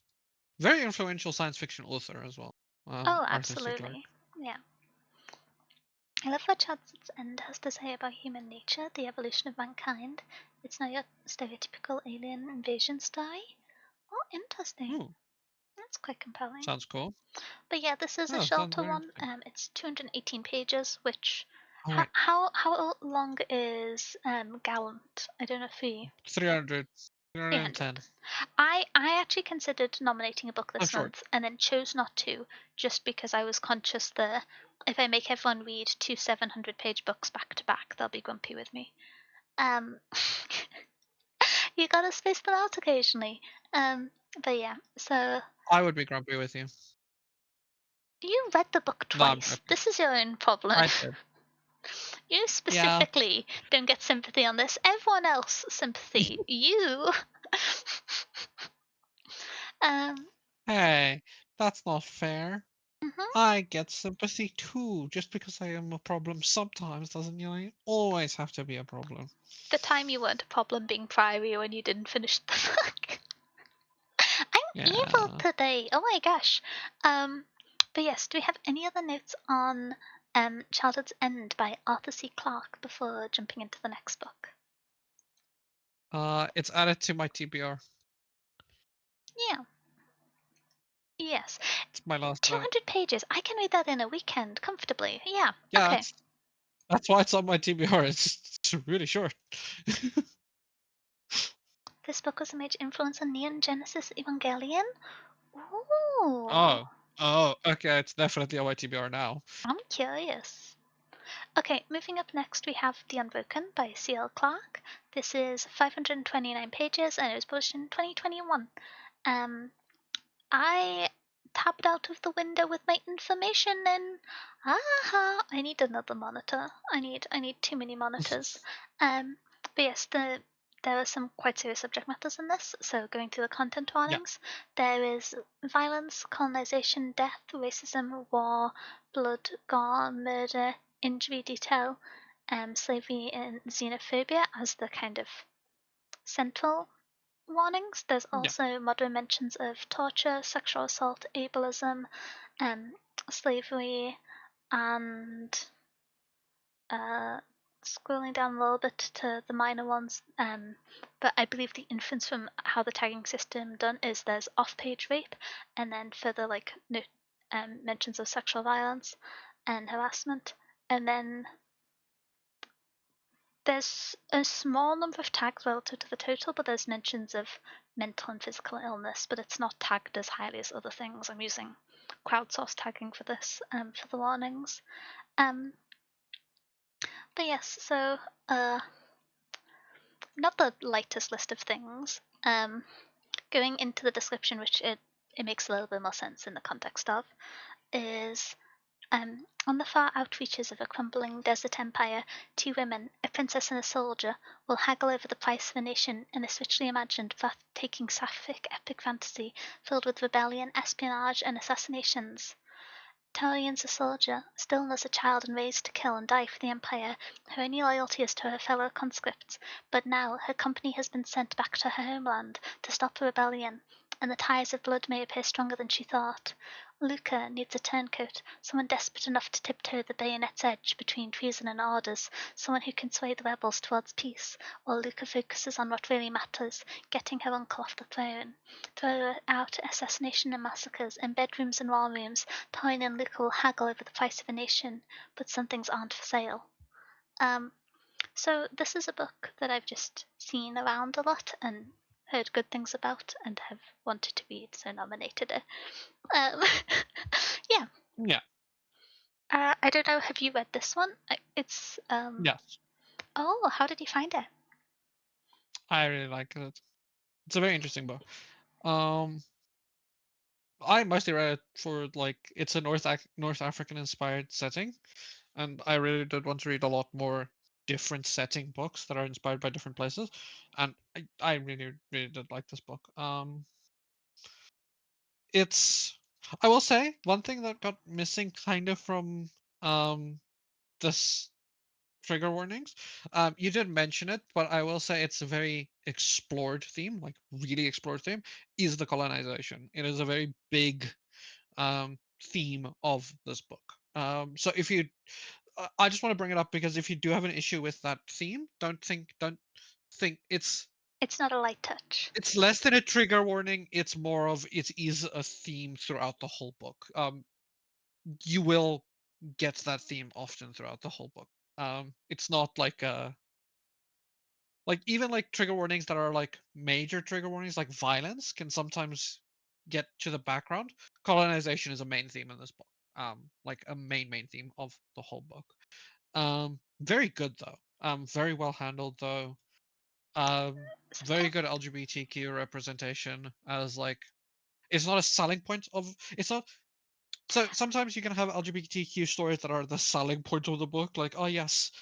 very influential science fiction author as well. oh, Arthur C. Clarke. absolutely. Yeah. I love what Chad's End has to say about human nature, the evolution of mankind. It's not your stereotypical alien invasion story. Oh, interesting. Ooh, That's quite compelling. sounds cool. But yeah, this is a Oh, sounds shorter very one. interesting. It's 218 pages, which All how right, how long is Gallant? I don't know if he 300, 300. 310. I actually considered nominating a book I'm this short. month and then chose not to, just because I was conscious that if I make everyone read two 700-page books back to back, they'll be grumpy with me. Um, you gotta space them out occasionally. But yeah, so I would be grumpy with you. you read the book No, I'm twice. joking. This is your own problem. I did. You Yeah. specifically don't get sympathy on this. Everyone else sympathy. You. um. Hey, that's not fair. Mhm. I get sympathy too. Just because I am a problem sometimes doesn't mean I always have to be a problem. The time you weren't a problem being priory when you didn't finish the book. I'm evil Yeah. today. Oh my gosh. Um. But yes, do we have any other notes on Childhood's End by Arthur C. Clarke before jumping into the next book? It's added to my TBR. Yeah. Yes. It's my last note. 200 pages. I can read that in a weekend comfortably. Yeah. Yeah, Okay. that's why it's on my TBR. It's really short. This book was a major influence on Neon Genesis Evangelion. Ooh. Oh. Oh, okay, it's definitely on my TBR now. I'm curious. Okay, moving up next, we have The Unbroken by C.L. Clarke. This is 529 pages and it was published in 2021. I tapped out of the window with my information and I need another monitor. I need too many monitors. Um, but yes, there are some quite serious subject matters in this. So going through the content Yeah. warnings, there is violence, colonization, death, racism, war, blood, gore, murder, injury detail, slavery, and xenophobia as the kind of central warnings. There's Yeah. also moderate mentions of torture, sexual assault, ableism, um, slavery, and scrolling down a little bit to the minor ones. But I believe the inference from how the tagging system done is there's off-page rape, and then further like no, mentions of sexual violence and harassment, and then there's a small number of tags relative to the total, but there's mentions of mental and physical illness, but it's not tagged as highly as other things. I'm using crowdsourced tagging for this, for the warnings. Um, but yes, so not the lightest list of things. Going into the description, which it makes a little bit more sense in the context of, is on the far outreaches of a crumbling desert empire, two women, a princess and a soldier, will haggle over the price of a nation in this richly imagined, breathtaking, sapphic epic fantasy filled with rebellion, espionage, and assassinations. Talian's a soldier, still as a child and raised to kill and die for the Empire. Her only loyalty is to her fellow conscripts, but now her company has been sent back to her homeland to stop a rebellion, and the ties of blood may appear stronger than she thought. Luca needs a turncoat, someone desperate enough to tiptoe the bayonet's edge between treason and orders, someone who can sway the rebels towards peace, while Luca focuses on what really matters, getting her uncle off the throne. Throughout assassination and massacres, in bedrooms and war rooms, Tyne and Luca will haggle over the price of a nation, but some things aren't for sale. So this is a book that I've just seen around a lot and heard good things about and have wanted to read, so nominated it. Um, yeah. Yeah. I don't know. Have you read this one? It's Yes. Oh, how did you find it? I really like it. It's a very interesting book. Um, I mostly read it for like it's a North African inspired setting, and I really did want to read a lot more different setting books that are inspired by different places, and I really did like this book. It's I will say one thing that got missing kind of from um this trigger warnings. You did mention it, but I will say it's a very explored theme, like really explored theme, is the colonization. It is a very big theme of this book. So if you, I just want to bring it up because if you do have an issue with that theme, don't think It's not a light touch. it's less than a trigger warning. It's more of it is a theme throughout the whole book. You will get that theme often throughout the whole book. It's not like even like trigger warnings that are like major trigger warnings, like violence, can sometimes get to the background. Colonization is a main theme in this book. Like a main theme of the whole book. Very good though. Very well handled though. Um, So very good LGBTQ representation as like it's not a selling point of it's not so sometimes you can have LGBTQ stories that are the selling point of the book, like, oh yes,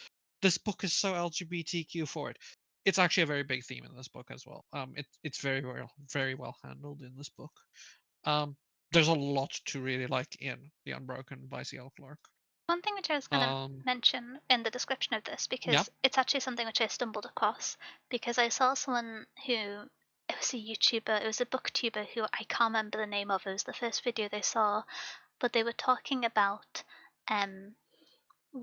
this book is so LGBTQ forward. It's actually a very big theme in this book as well. It's very well handled in this book. Um, there's a lot to really like in The Unbroken by C.L. Clarke. one thing which I was going to Um, mention in the description of this, yeah. because it's actually something which I stumbled across, because I saw someone who, it was a YouTuber, it was a booktuber who I can't remember the name of, it was the first video they saw, but they were talking about um,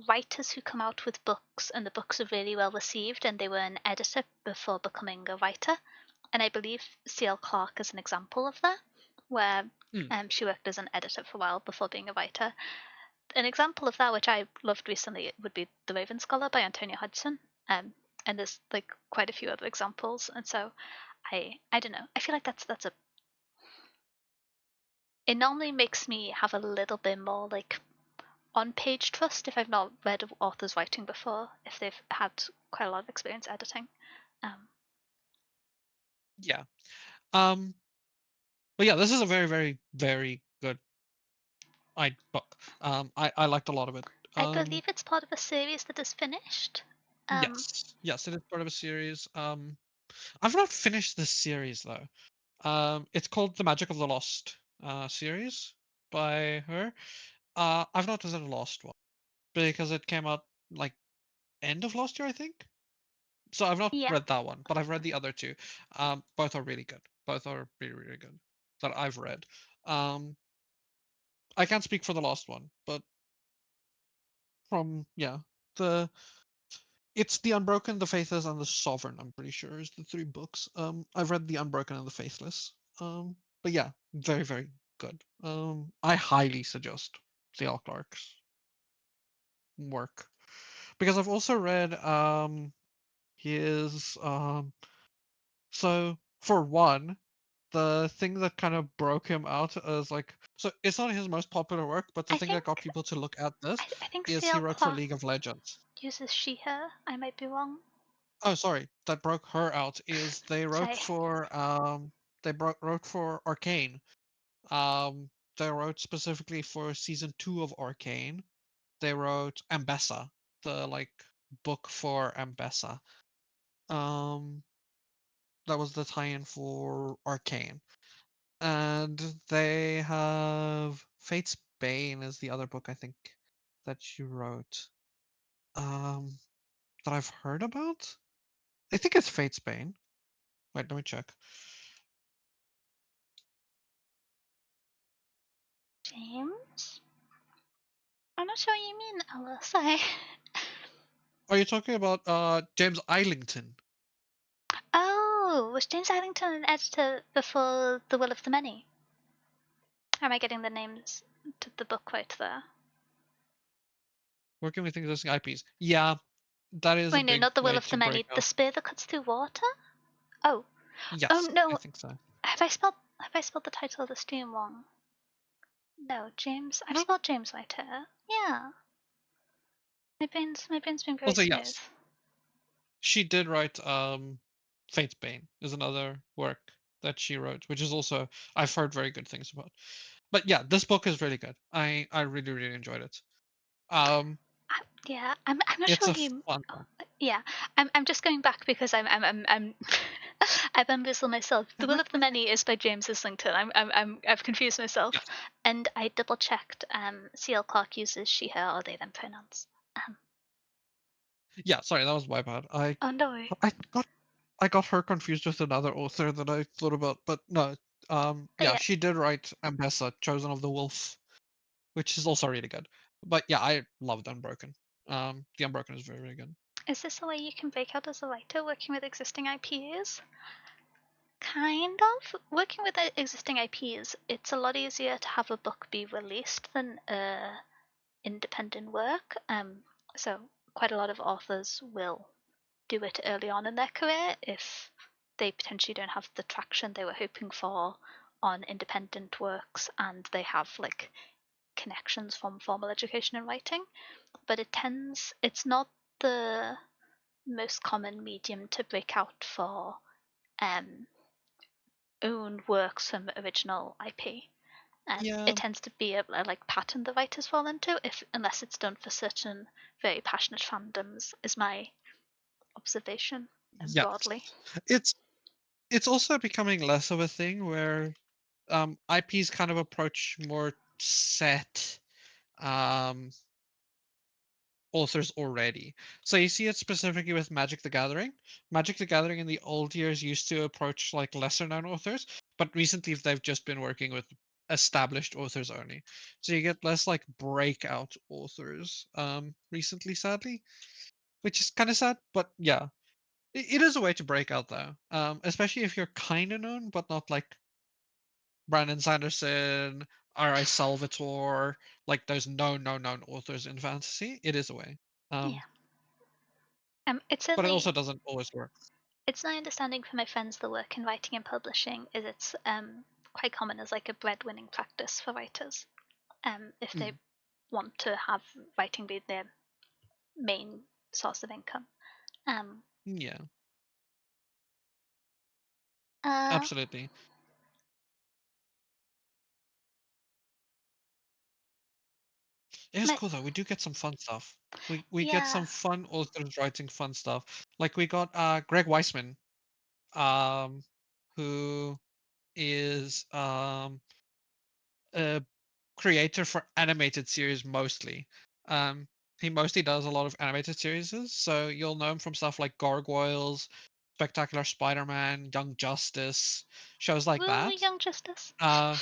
writers who come out with books and the books are really well received and they were an editor before becoming a writer. And I believe C.L. Clarke is an example of that, where Mm, she worked as an editor for a while before being a writer. An example of that, which I loved recently, would be The Raven Scholar by Antonia Hudson. And there's like quite a few other examples. And so I don't know. I feel like that's a it normally makes me have a little bit more like on-page trust if I've not read of authors writing before, if they've had quite a lot of experience editing. Yeah. Um, but yeah, this is a very, very, very good book. I liked a lot of it. I believe it's part of a series that is finished. Yes, yes, it is part of a series. I've not finished this series though. It's called The Magic of the Lost series by her. I've not read the Lost one because it came out like end of last year, I think. So I've not Yeah, read that one, but I've read the other two. Both are really good. Both are really, really good that I've read. Um, I can't speak for the last one, but from the it's the Unbroken, the Faithless, and the Sovereign. I'm pretty sure is the three books. I've read the Unbroken and the Faithless. But yeah, very, very good. I highly suggest the Clark's work because I've also read his so for one, the thing that kind of broke him out is like so it's not his most popular work, but the I thing that think got people to look at this I think is he C.L. wrote for Clark League of Legends. uses she/her. I might be wrong. Oh, sorry, that broke her out is Sorry. wrote for Arcane. They wrote specifically for season 2 of Arcane. They wrote Ambessa, the like book for Ambessa. Um, that was the tie-in for Arcane. And they have Fate's Bane is the other book I think that she wrote. That I've heard about. I think it's Fate's Bane. Wait, let me check. James? I'm not sure what you mean, Ella. Sorry. Are you talking about James Islington? Oh, was James Islington an editor before The Will of the Many? Am I getting the names to the book right there? Working with existing IPs. Yeah, that is a Wait, no, big not The Will way of the to break Many. The out. Spear That Cuts Through Water? Oh. Oh Yes, I no. think so. Have I spelled the title of the stream wrong? No, James. I've No. spelled James right here. Yeah. My brain's been very Also, smooth. yes, she did write. Fate's Bane is another work that she wrote, which is also I've heard very good things about. But yeah, this book is really good. I really really enjoyed it. Um, Yeah, I'm not it's sure a you. fun Oh, one. yeah, I'm just going back because I'm I bamboozled myself. The Will of the Many is by James Islington. I've confused myself, Yes. and I double checked. C.L. Clark uses she/her or they them pronouns. Um, Yeah, sorry, that was my bad. oh no worry. I got I got her confused with another author that I thought about, but no. But Yeah, yeah, she did write Ambessa, Chosen of the Wolf, which is also really good. But yeah, I loved Unbroken. The Unbroken is very, very good. is this a way you can break out as a writer working with existing IPs? Kind of. Working with existing IPs, it's a lot easier to have a book be released than independent work. So quite a lot of authors will do it early on in their career if they potentially don't have the traction they were hoping for on independent works and they have like connections from formal education and writing. But it's not the most common medium to break out for um, own works from original IP. Yeah, It tends to be a like pattern the writers fall into, if unless it's done for certain very passionate fandoms, is my observation yes. broadly. It's it's also becoming less of a thing where IPs kind of approach more set um authors already. So you see it specifically with Magic the Gathering. Magic the Gathering in the old years used to approach like lesser known authors, but recently they've just been working with established authors only. So you get less like breakout authors recently, sadly, which is kind of sad, but yeah. It is a way to break out though. Especially if you're kind of known but not like Brandon Sanderson, R.I. Salvatore, like those known authors in fantasy. It is a way. Yeah. Um It's but it certainly also doesn't always work. it's my understanding from my friends that work in writing and publishing is it's quite common as like a breadwinning practice for writers. If they Mm. want to have writing be their main source of income. Um, Yeah, uh, absolutely. It is my, cool though. We do get some fun stuff. We get yeah. some fun authors writing fun stuff. Like we got Greg Weisman, um, who is a creator for animated series mostly. Um, he mostly does a lot of animated series, so you'll know him from stuff like Gargoyles, Spectacular Spider-Man, Young Justice, shows like Woo, that. Young Justice. Uh,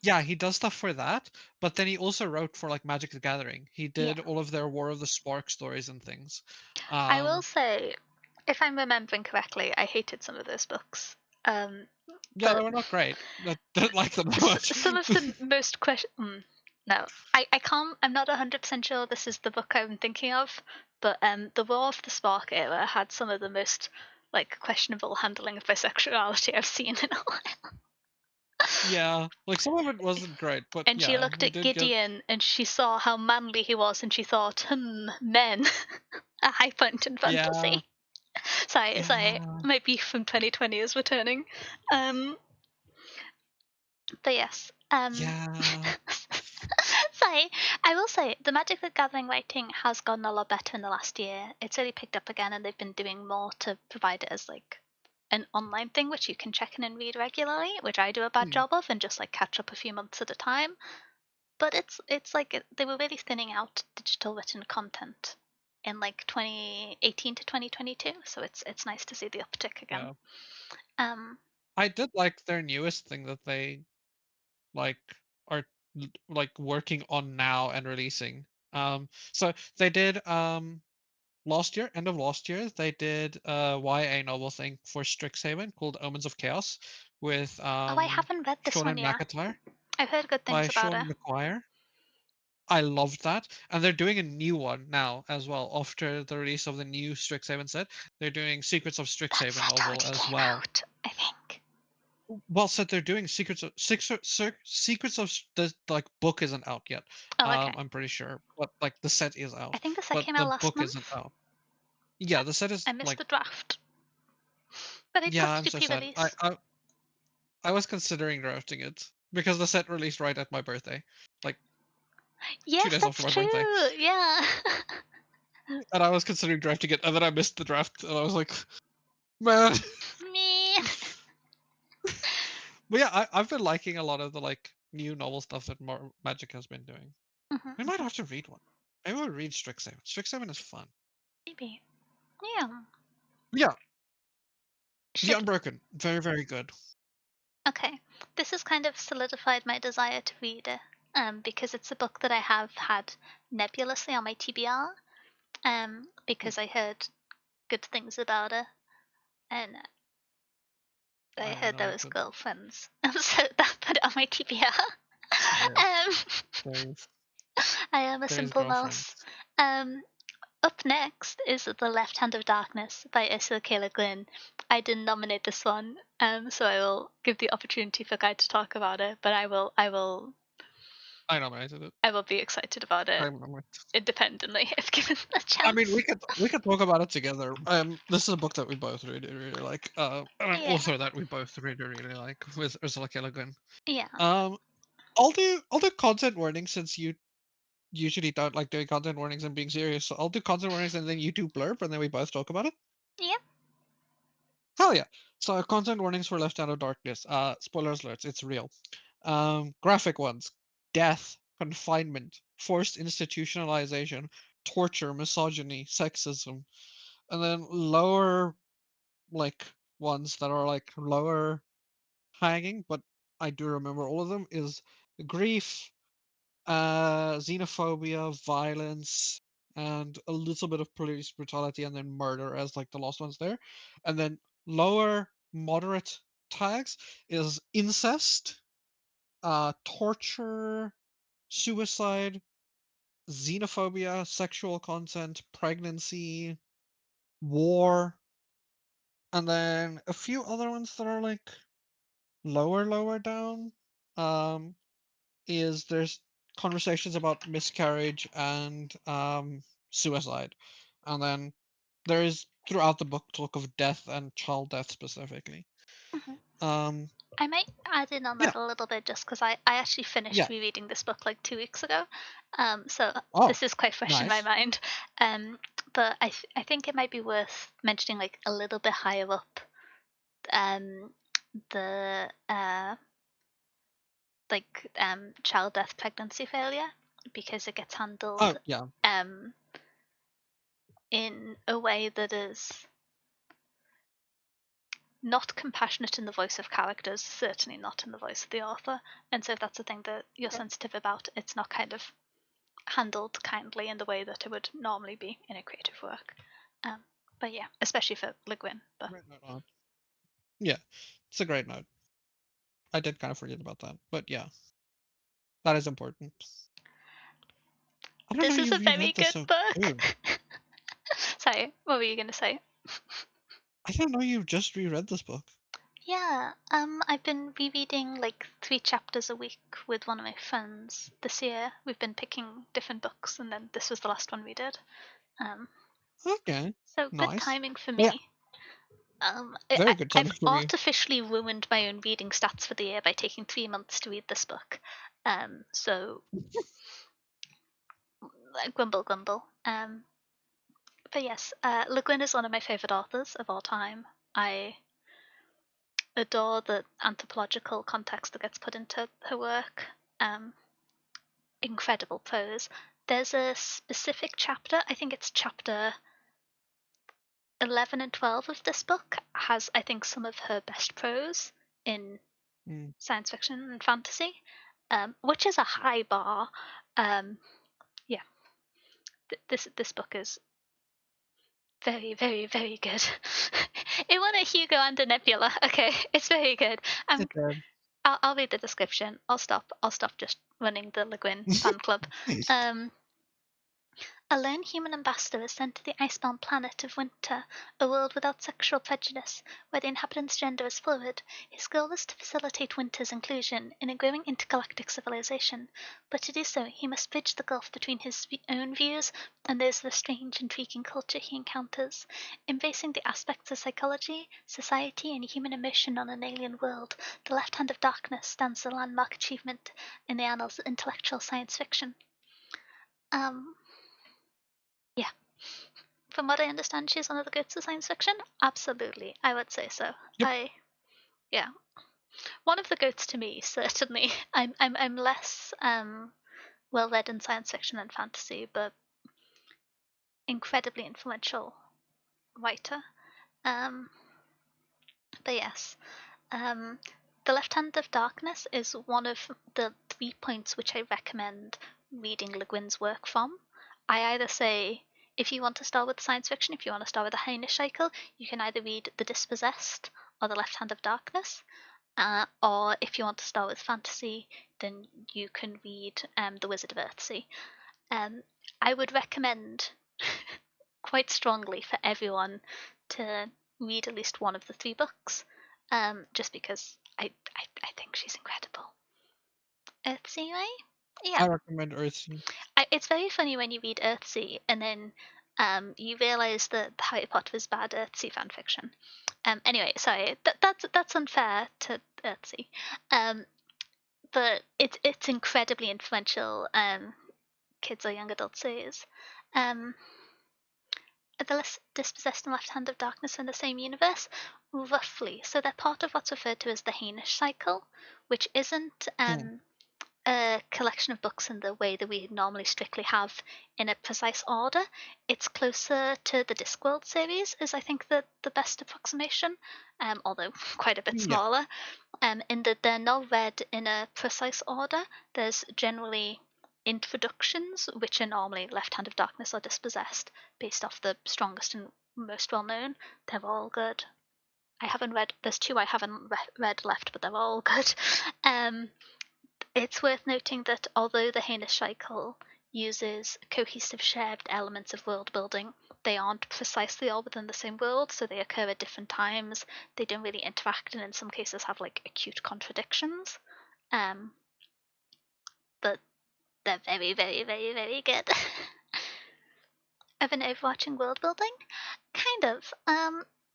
yeah, he does stuff for that, but then he also wrote for like Magic the Gathering. He Yeah. did all of their War of the Spark stories and things. I will Um, say, if I'm remembering correctly, I hated some of those books. Um, yeah, they but were not great. I don't like them that much. some of the most question. No, I can't. I'm not 100% sure this is the book I'm thinking of, but the War of the Spark era had some of the most like questionable handling of bisexuality I've seen in a while. Yeah, like some of it wasn't great, but And she yeah, looked we at did get. Gideon and she saw how manly he was, and she thought, men, a high point in Yeah, fantasy. Sorry, yeah, my beef from 2020 is returning. Um, but yes, yeah. sorry, I will say the Magic the Gathering writing has gotten a lot better in the last year. It's really picked up again, and they've been doing more to provide it as like an online thing which you can check in and read regularly, which I do a bad Hmm, job of, and just like catch up a few months at a time. But it's like they were really thinning out digital written content in like 2018 to 2022, so it's nice to see the uptick again. yeah. Um, I did like their newest thing that they like are like working on now and releasing. So they did last year, end of last year, they did a YA novel thing for Strixhaven called Omens of Chaos with oh, I haven't read this one Seanan yet. McIntyre I've heard good by things about it. Sean McGuire. I loved that. And they're doing a new one now as well. After the release of the new Strixhaven set, they're doing Secrets of That Strixhaven set novel already as came well. out, I think. Well, so they're doing Secrets of the like book isn't out yet. Oh, okay. I'm pretty sure, but like the set is I out, think the set but came the out last book isn't month. out. Yeah, the set I is missed like the draft, but it yeah. got to I'm do so sad. pre-release. I was considering drafting it because the set released right at my birthday, like two Yes, days after that's my birthday, true. Yeah. and I was considering drafting it, and then I missed the draft, and I was like, man. Me. But yeah, I've been liking a lot of the like new novel stuff that Magic has been doing. We might have to read one. Maybe we'll read Strixhaven. Strixhaven is fun. Maybe. Yeah. Yeah, The Should Unbroken, very very good. Okay. This has kind of solidified my desire to read it. Because it's a book that I have had nebulously on my TBR. Hmm, Because I heard good things about it, and I I heard know there a was good. girlfriends, so that put it on my TBR. um, Yes, there's I am a there's simple mouse. girlfriends. Um, Up next is The Left Hand of Darkness by Ursula K. Le Guin. I didn't nominate this one, so I will give the opportunity for Guy to talk about it, but I nominated it. I will be excited about it I nominated. independently if given a I mean, chance. we could talk about it together. This is a book that we both really really like. And an Yeah, author that we both really really like with Ursula K. Le Guin. yeah, Um, I'll do content warnings since you usually don't like doing content warnings and being serious. So I'll do content warnings and then you do blurb and then we both talk about it. yeah. Hell yeah! So content warnings for Left Out of Darkness. Spoilers alerts. It's real. Graphic ones: death, confinement, forced institutionalization, torture, misogyny, sexism, and then lower like ones that are like lower hanging, but I do remember all of them is grief, xenophobia, violence, and a little bit of police brutality, and then murder as like the last ones there. And then lower moderate tags is incest, torture, suicide, xenophobia, sexual content, pregnancy, war, and then a few other ones that are like lower down. Um, is there's conversations about miscarriage and suicide, and then there is throughout the book talk of death and child death specifically. Mhm. Um, I might add in on yeah, that a little bit just because I actually finished yeah. rereading this book like 2 weeks ago. So Oh, this is quite fresh in my nice. mind. But I think it might be worth mentioning like a little bit higher up um, the child death pregnancy failure because it gets Oh, handled yeah. um, in a way that is not compassionate in the voice of characters, certainly not in the voice of the author. And so if that's the thing that you're Okay. sensitive about, it's not kind of handled kindly in the way that it would normally be in a creative work. But yeah, especially for Le Guin. But Great note on. Yeah, it's a great note. I did kind of forget about that, but yeah, that is important. I don't know this is you a very reread this good so soon. book. Sorry, what were you going to say? I didn't know you just reread this book. Yeah, I've been rereading like 3 chapters a week with one of my friends this year. We've been picking different books, and then this was the last one we did. Um, Okay, so good nice. timing for Yeah, me. very good I've timing for me. artificially ruined my own reading stats for the year by taking 3 months to read this book. So grumble, grumble. But yes, Le Guin is one of my favorite authors of all time. I adore the anthropological context that gets put into her work. Um, Incredible prose. There's a specific chapter, I think it's chapter 11 and 12 of this book, has, I think, some of her best prose in Mm, science fiction and fantasy, which is a high bar. Um, yeah, this book is very, very, very good. It won a Hugo and a Nebula. Okay, it's very good. it did. I'll read the description. I'll stop. I'll stop just running the Le Guin fan club. Um, A lone human ambassador is sent to the icebound planet of Winter, a world without sexual prejudice, where the inhabitant's gender is fluid. His goal is to facilitate Winter's inclusion in a growing intergalactic civilization, but to do so he must bridge the gulf between his own views and those of the strange, intriguing culture he encounters. Embracing the aspects of psychology, society, and human emotion on an alien world, The Left Hand of Darkness stands as a landmark achievement in the annals of intellectual science fiction. Um, yeah. From what I understand, she's one of the goats of science fiction. Absolutely, I would say so. Yep. Yeah, one of the goats to me, certainly. I'm less well read in science fiction and fantasy, but incredibly influential writer. Um, but yes, um, The Left Hand of Darkness is one of the 3 points which I recommend reading Le Guin's work from. I either say, if you want to start with science fiction, if you want to start with the Heinisch cycle, you can either read The Dispossessed or The Left Hand of Darkness. Or if you want to start with fantasy, then you can read The Wizard of Earthsea. Um, I would recommend quite strongly for everyone to read at least one of the 3 books, just because I think she's incredible. Earthsea, right? Yeah. I recommend Earthsea. It's very funny when you read Earthsea and then you realize that Harry Potter is bad Earthsea fanfiction. Anyway, sorry, that's unfair to Earthsea. Um, but it's incredibly influential. Kids or young adults series. Um, the Dispossessed and Left Hand of Darkness in the same universe? Roughly. So they're part of what's referred to as the Hainish cycle, which isn't Mm, a collection of books in the way that we normally strictly have in a precise order. It's closer to the Discworld series, is I think the best approximation, although quite a bit yeah. smaller. In that they're not read in a precise order. There's generally introductions, which are normally Left Hand of Darkness or Dispossessed, based off the strongest and most well known. They're all good. I haven't read. There's 2 I haven't read left, but they're all good. Um, it's worth noting that although the Hainish cycle uses cohesive shared elements of world building, they aren't precisely all within the same world, so they occur at different times. They don't really interact, and in some cases have like acute contradictions. Um, but They're very, very, very, very good. Of an overarching world building, kind of.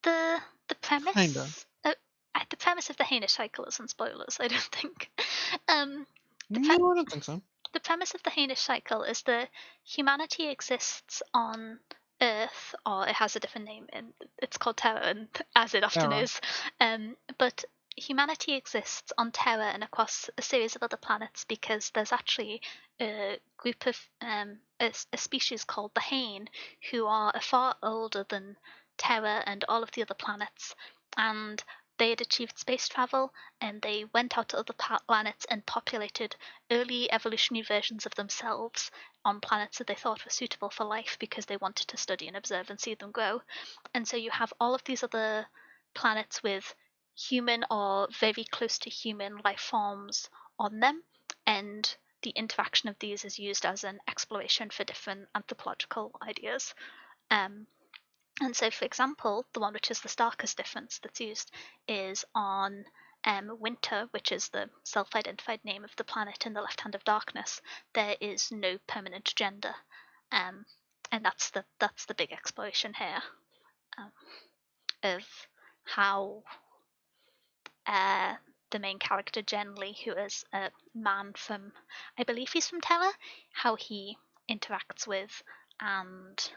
The Kinda. premise, the premise of the Hainish cycle isn't spoilers. I don't think. The pre- No, I don't think so. the premise of the Hainish cycle is that humanity exists on Earth, or it has a different name, and it's called Terra, and as it often Terra. is. But humanity exists on Terra and across a series of other planets because there's actually a group of a species called the Hain who are far older than Terra and all of the other planets, and they had achieved space travel and they went out to other planets and populated early evolutionary versions of themselves on planets that they thought were suitable for life because they wanted to study and observe and see them grow. And so you have all of these other planets with human or very close to human life forms on them, and the interaction of these is used as an exploration for different anthropological ideas. And so, for example, the one which is the starkest difference that's used is on Winter, which is the self-identified name of the planet in the left hand of darkness. There is no permanent gender, and that's the big exploration here, of how the main character Genly, who is a man from, I believe he's from Terra, how he interacts with and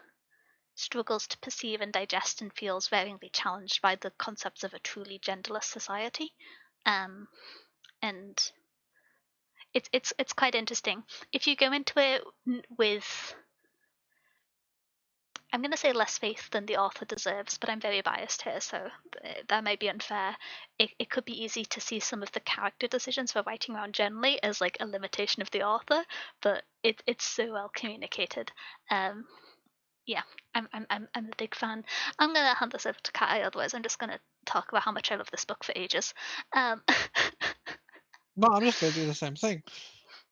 struggles to perceive and digest and feels varyingly challenged by the concepts of a truly genderless society. And it's quite interesting. If you go into it with, I'm going to say, less faith than the author deserves, but I'm very biased here, so that might be unfair. It could be easy to see some of the character decisions for writing around Genly as like a limitation of the author, but it's so well communicated. Yeah, I'm a big fan. I'm gonna hand this over to Kai, otherwise I'm just gonna talk about how much I love this book for ages. No, I'm just gonna do the same thing.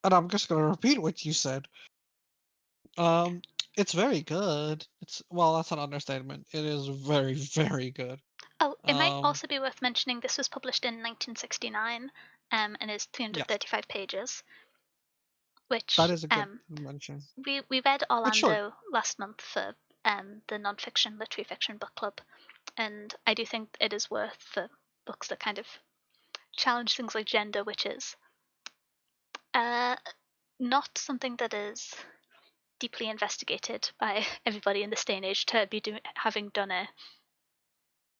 And I'm just gonna repeat what you said. Um, it's very good. Well, that's an understatement. It is very, very good. Oh, it might Um, also be worth mentioning this was published in 1969, and is yes, 335 pages, that which is a good mention. we read But sure, Orlando last month for the non-fiction literary fiction book club, and I do think it is worth for books that kind of challenge things like gender, which is uh, not something that is deeply investigated by everybody in this day and age to be having done it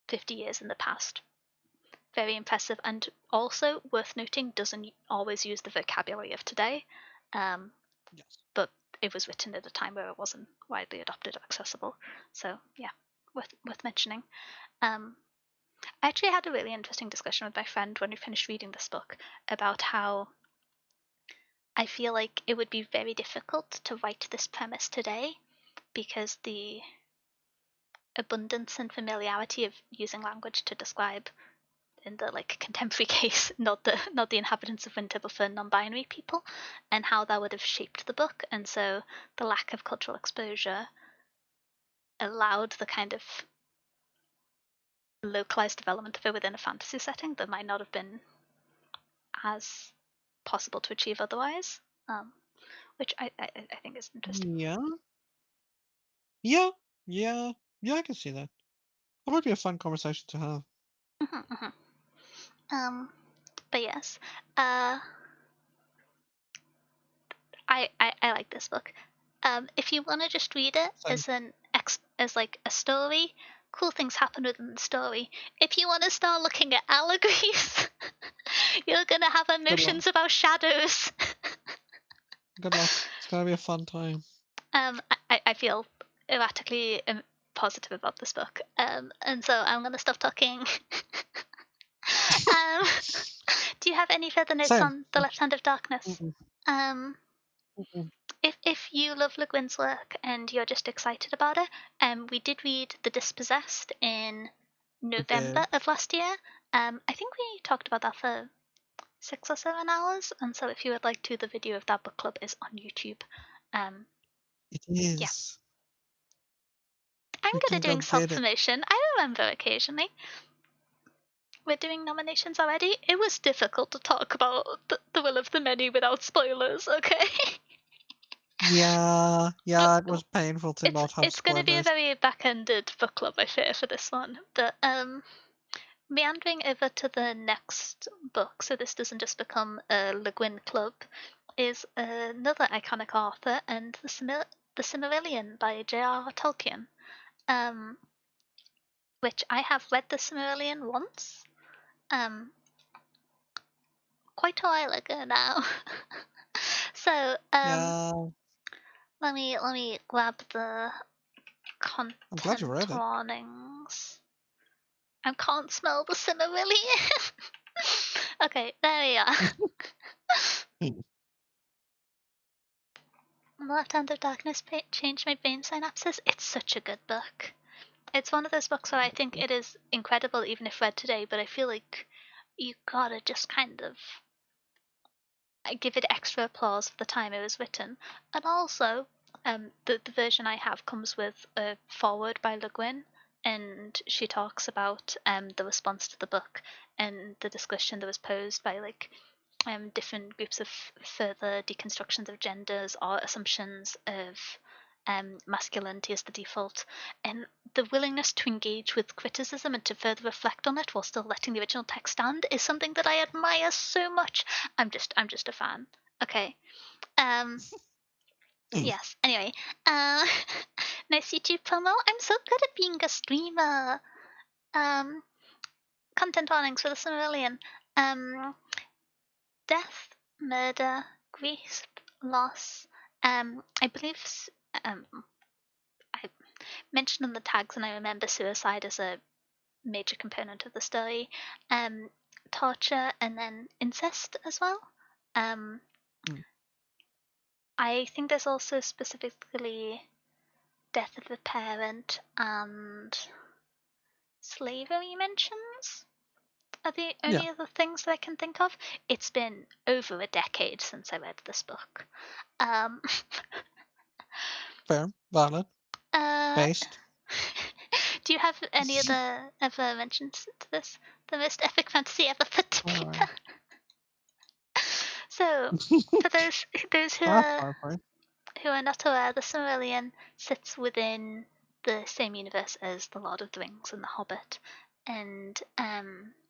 50 years in the past. Very impressive, and also worth noting, doesn't always use the vocabulary of today, yes. but it was written at a time where it wasn't widely adopted or accessible. So yeah, worth mentioning. I actually had a really interesting discussion with my friend when we finished reading this book about how I feel like it would be very difficult to write this premise today because the abundance and familiarity of using language to describe, in the like contemporary case, not the inhabitants of Winter but for non-binary people, and how that would have shaped the book. And so the lack of cultural exposure allowed the kind of localized development of it within a fantasy setting that might not have been as possible to achieve otherwise, which I think is interesting. Yeah, yeah, yeah, yeah. I can see that. That might be a fun conversation to have. Mm-hmm, but yes, uh, I like this book. If you want to just read it Same. as as like a story, cool things happen within the story. If you want to start looking at allegories, you're gonna have Good luck. emotions about shadows. Good luck. It's gonna be a fun time. I feel erratically positive about this book, and so I'm gonna stop talking. um, do you have any further notes Same. on The Left Hand of Darkness? Mm-mm, Um, mm-mm. if you love Le Guin's work and you're just excited about it, we did read The Dispossessed in We November did. of last year. I think we talked about that for 6 or 7 hours, and so if you would like to, the video of that book club is on YouTube. Um, It yeah, is. I'm We good at can go doing self get it. promotion. I remember occasionally. We're doing nominations already. It was difficult to talk about the Will of the Many without spoilers, okay? Yeah, it was painful to not have It's going to be a spoilers. very back-ended book club, I fear, for this one. But meandering over to the next book, so this doesn't just become a Le Guin club, is another iconic author, and the Silmarillion by J.R.R. Tolkien. Which I have read the Silmarillion once, um, quite a while ago now. So Yeah, let me grab the I'm glad you content read it. warnings. I can't smell the Silmarillion. Okay, there we are. Left Hand of Darkness changed my brain synapses. It's such a good book. It's one of those books where I think it is incredible even if read today, but I feel like you gotta just kind of give it extra applause for the time it was written. And also, the version I have comes with a foreword by Le Guin, and she talks about the response to the book and the discussion that was posed by different groups of further deconstructions of genders or assumptions of masculinity as the default, and the willingness to engage with criticism and to further reflect on it while still letting the original text stand is something that I admire so much. I'm just a fan. Okay. Um. Yes. Anyway. Uh. Nice YouTube promo. I'm so good at being a streamer. Um. Content warnings for the Silmarillion. Death, murder, grief, loss. I believe um, I mentioned on the tags, and I remember suicide as a major component of the story. Um, Torture, and then incest as well. Um, Mm, I think there's also specifically death of a parent and slavery mentions are the yeah, only other things that I can think of. It's been over a decade since I read this book. Um, fair, valid, uh, based. do you have any other ever mentions to this? The most epic fantasy ever put to paper. Alright. So, for those That's far right. who are not aware, the Silmarillion sits within the same universe as the Lord of the Rings and the Hobbit, and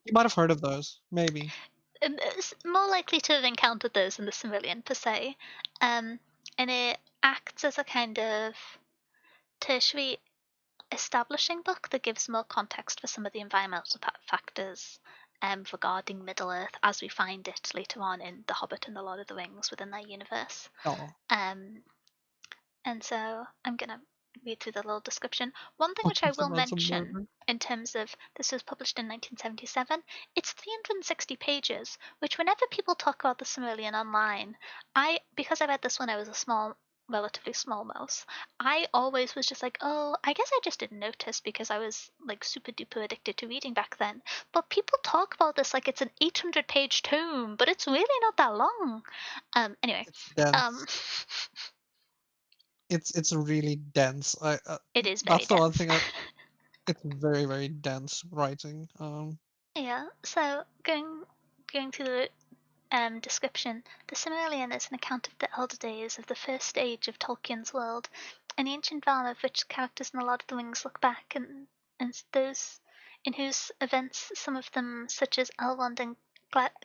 You might have heard of those, maybe. more likely to have encountered those in the Silmarillion per se. And it acts as a kind of tertiary establishing book that gives more context for some of the environmental factors regarding Middle Earth as we find it later on in The Hobbit and The Lord of the Rings within their universe. Oh, Um, and so I'm going to read through the little description. One thing which I it's will about some mention murder. in terms of this was published in 1977, it's 360 pages, which whenever people talk about the Silmarillion online, because I read this when I was relatively small mouse, I always was just like, oh, I guess I just didn't notice because I was like super duper addicted to reading back then. But people talk about this like it's an 800-page tome, but it's really not that long. Anyway, It's um, dense. It's really dense. it is very That's the one dense. thing it's very, very dense writing. Yeah, so going through the description, the Silmarillion is an account of the elder days of the first age of Tolkien's world, an ancient realm of which characters in The Lord of the Rings look back, and those in whose events, some of them such as Elrond and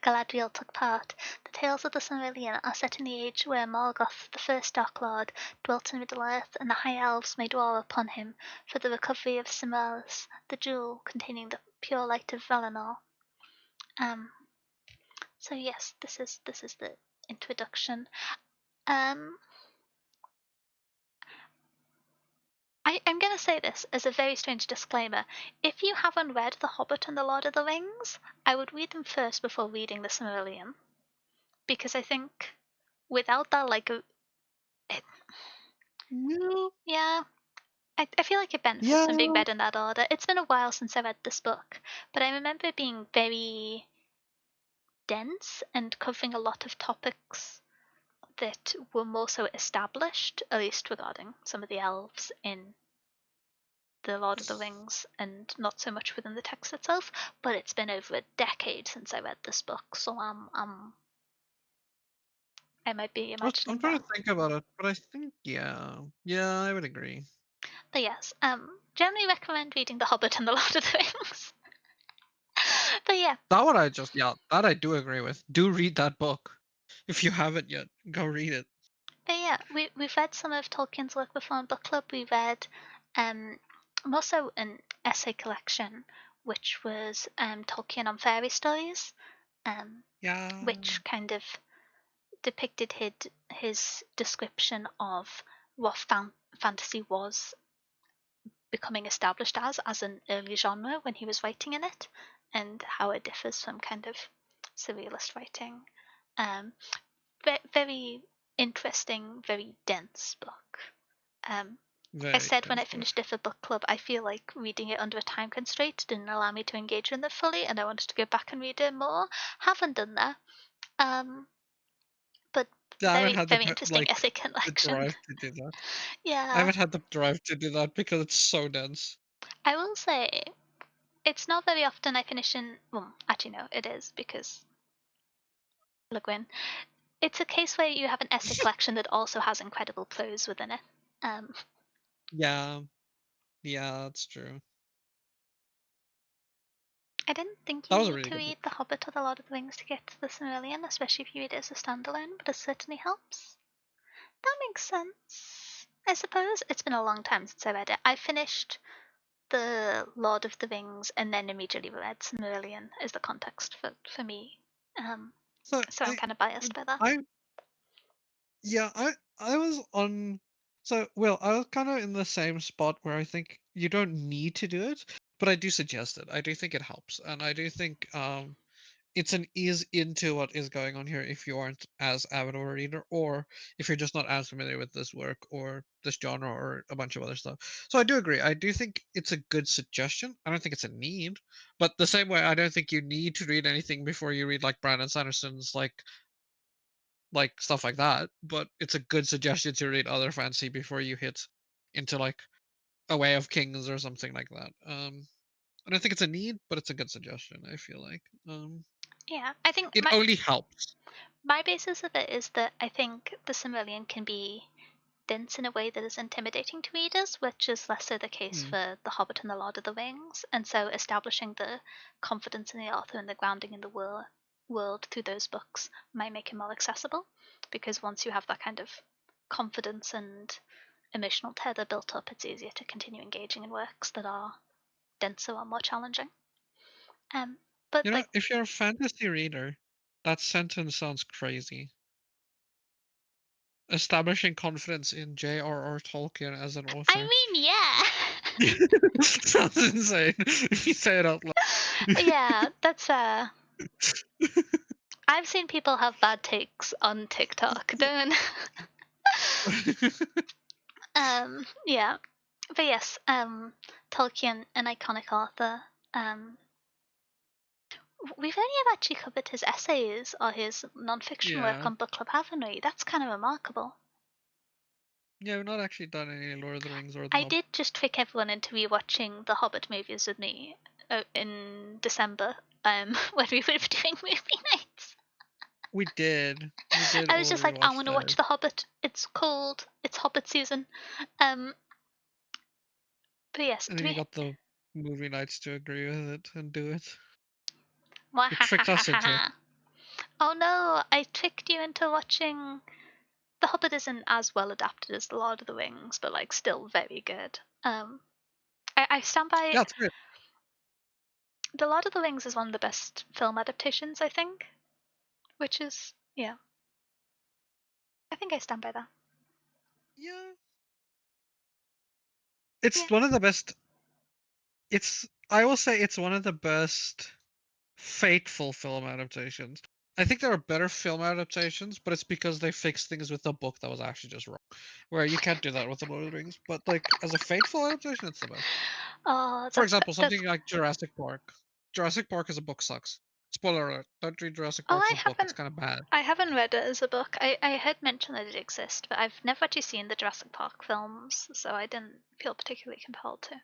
Galadriel took part. The tales of the Silmarillion are set in the age where Morgoth, the first Dark Lord, dwelt in Middle-earth, and the High Elves made war upon him for the recovery of Silmarils, the jewel containing the pure light of Valinor. Um, so yes, this is the introduction. Um, I'm going to say this as a very strange disclaimer. If you haven't read The Hobbit and The Lord of the Rings, I would read them first before reading The Silmarillion, because I think without that, it, Yeah, yeah, I feel like it benefits from being yeah. read in that order. It's been a while since I read this book, but I remember it being very dense and covering a lot of topics that were more so established, at least regarding some of the elves in the Lord of the Rings, and not so much within the text itself. But it's been over a decade since I read this book, so I might be I'm imagining trying that. to think about it, but I think yeah, I would agree. But yes, generally recommend reading The Hobbit and The Lord of the Rings. But yeah, That one that I do agree with. Do read that book. If you haven't yet, go read it. we've read some of Tolkien's work before in book club. We read um also an essay collection which was Tolkien on fairy stories, um Yeah, which kind of depicted his description of what fantasy was becoming established as an early genre when he was writing in it, and how it differs from kind of surrealist writing. Um, very interesting, very dense book. Um, I very said when I dense book. finished it for book club, I feel like reading it under a time constraint didn't allow me to engage in it fully, and I wanted to go back and read it more. Haven't done that. Um, but Yeah, I haven't very, had very interesting like essay the collection. drive to do that. I Yeah, haven't had the drive to do that because it's so dense. I will say it's not very often I finish in. Well, actually, no, it is because Le Guin. It's a case where you have an essay collection that also has incredible prose within it. Um, Yeah, yeah, that's true. I didn't think you That was a need really to good read The book. Hobbit or The Lord of the Rings to get to the Silmarillion, especially if you read it as a standalone, but it certainly helps. That makes sense. I suppose it's been a long time since I read it. I finished The Lord of the Rings and then immediately read Silmarillion as the context for me. Um, So so I'm kind of biased by that. I yeah, I was on I was kind of in the same spot where I think you don't need to do it, but I do suggest it. I do think it helps, and I do think it's an ease into what is going on here if you aren't as avid of a reader, or if you're just not as familiar with this work or this genre or a bunch of other stuff. So I do agree. I do think it's a good suggestion. I don't think it's a need, but the same way I don't think you need to read anything before you read like Brandon Sanderson's like stuff like that. But it's a good suggestion to read other fantasy before you hit into like A Way of Kings or something like that. I don't think it's a need, but it's a good suggestion. I feel like Yeah, I think it only helps. my basis of it is that I think the Silmarillion can be dense in a way that is intimidating to readers, which is less so the case Hmm. for The Hobbit and The Lord of the Rings. And so establishing the confidence in the author and the grounding in the world through those books might make it more accessible. Because once you have that kind of confidence and emotional tether built up, it's easier to continue engaging in works that are denser or more challenging. Um, but You know, like, if you're a fantasy reader, that sentence sounds crazy. Establishing confidence in J.R.R. Tolkien as an I author. mean, yeah. Sounds insane if you say it out loud. Yeah, that's I've seen people have bad takes on TikTok. Don't. Yeah, but yes, Tolkien, an iconic author. Um, we've only ever actually covered his essays or his non-fiction work Yeah. on Book Club, haven't we? That's kind of remarkable. Yeah, we've not actually done any Lord of the Rings or The I Hobbit. did just trick everyone into rewatching the Hobbit movies with me in December, when we were doing movie nights. We did. We did I was all just like, I rewatch want to watch that. The Hobbit. It's cold. It's Hobbit season. Um, but yes, And do then you we? got the movie nights to agree with it and do it. You tricked us into it. Mwahahaha. Oh no, I tricked you into watching. The Hobbit isn't as well adapted as The Lord of the Rings, but like still very good. I stand by. Yeah, it's good. The Lord of the Rings is one of the best film adaptations, I think. Which is, yeah, I think I stand by that. Yeah. Yeah. It's one of the best I will say it's one of the best fateful film adaptations. I think there are better film adaptations, but it's because they fixed things with the book that was actually just wrong. Where you can't do that with the Lord of the Rings. But like as a fateful adaptation, it's the best. Oh, For that's example, that's. something like Jurassic Park. Jurassic Park as a book sucks. Spoiler alert, don't read Jurassic Oh, Park as a book, it's kinda bad. I haven't read it as a book. I heard mention that it exists, but I've never actually seen the Jurassic Park films, so I didn't feel particularly compelled to.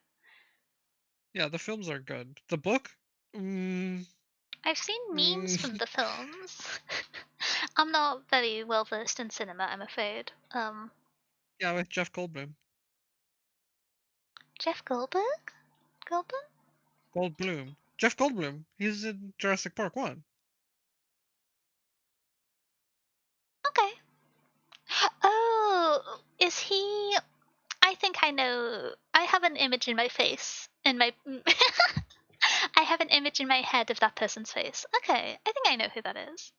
Yeah, the films are good. The book? Mm, I've seen memes from mm, the films. I'm not very well versed in cinema, I'm afraid. Yeah, with Jeff Goldblum. Jeff Goldberg? Goldblum? Goldblum. Jeff Goldblum. He's in Jurassic Park 1. Okay. Oh, is he? I think I know. I have an image in my face. In my. I have an image in my head of that person's face. Okay, I think I know who that is.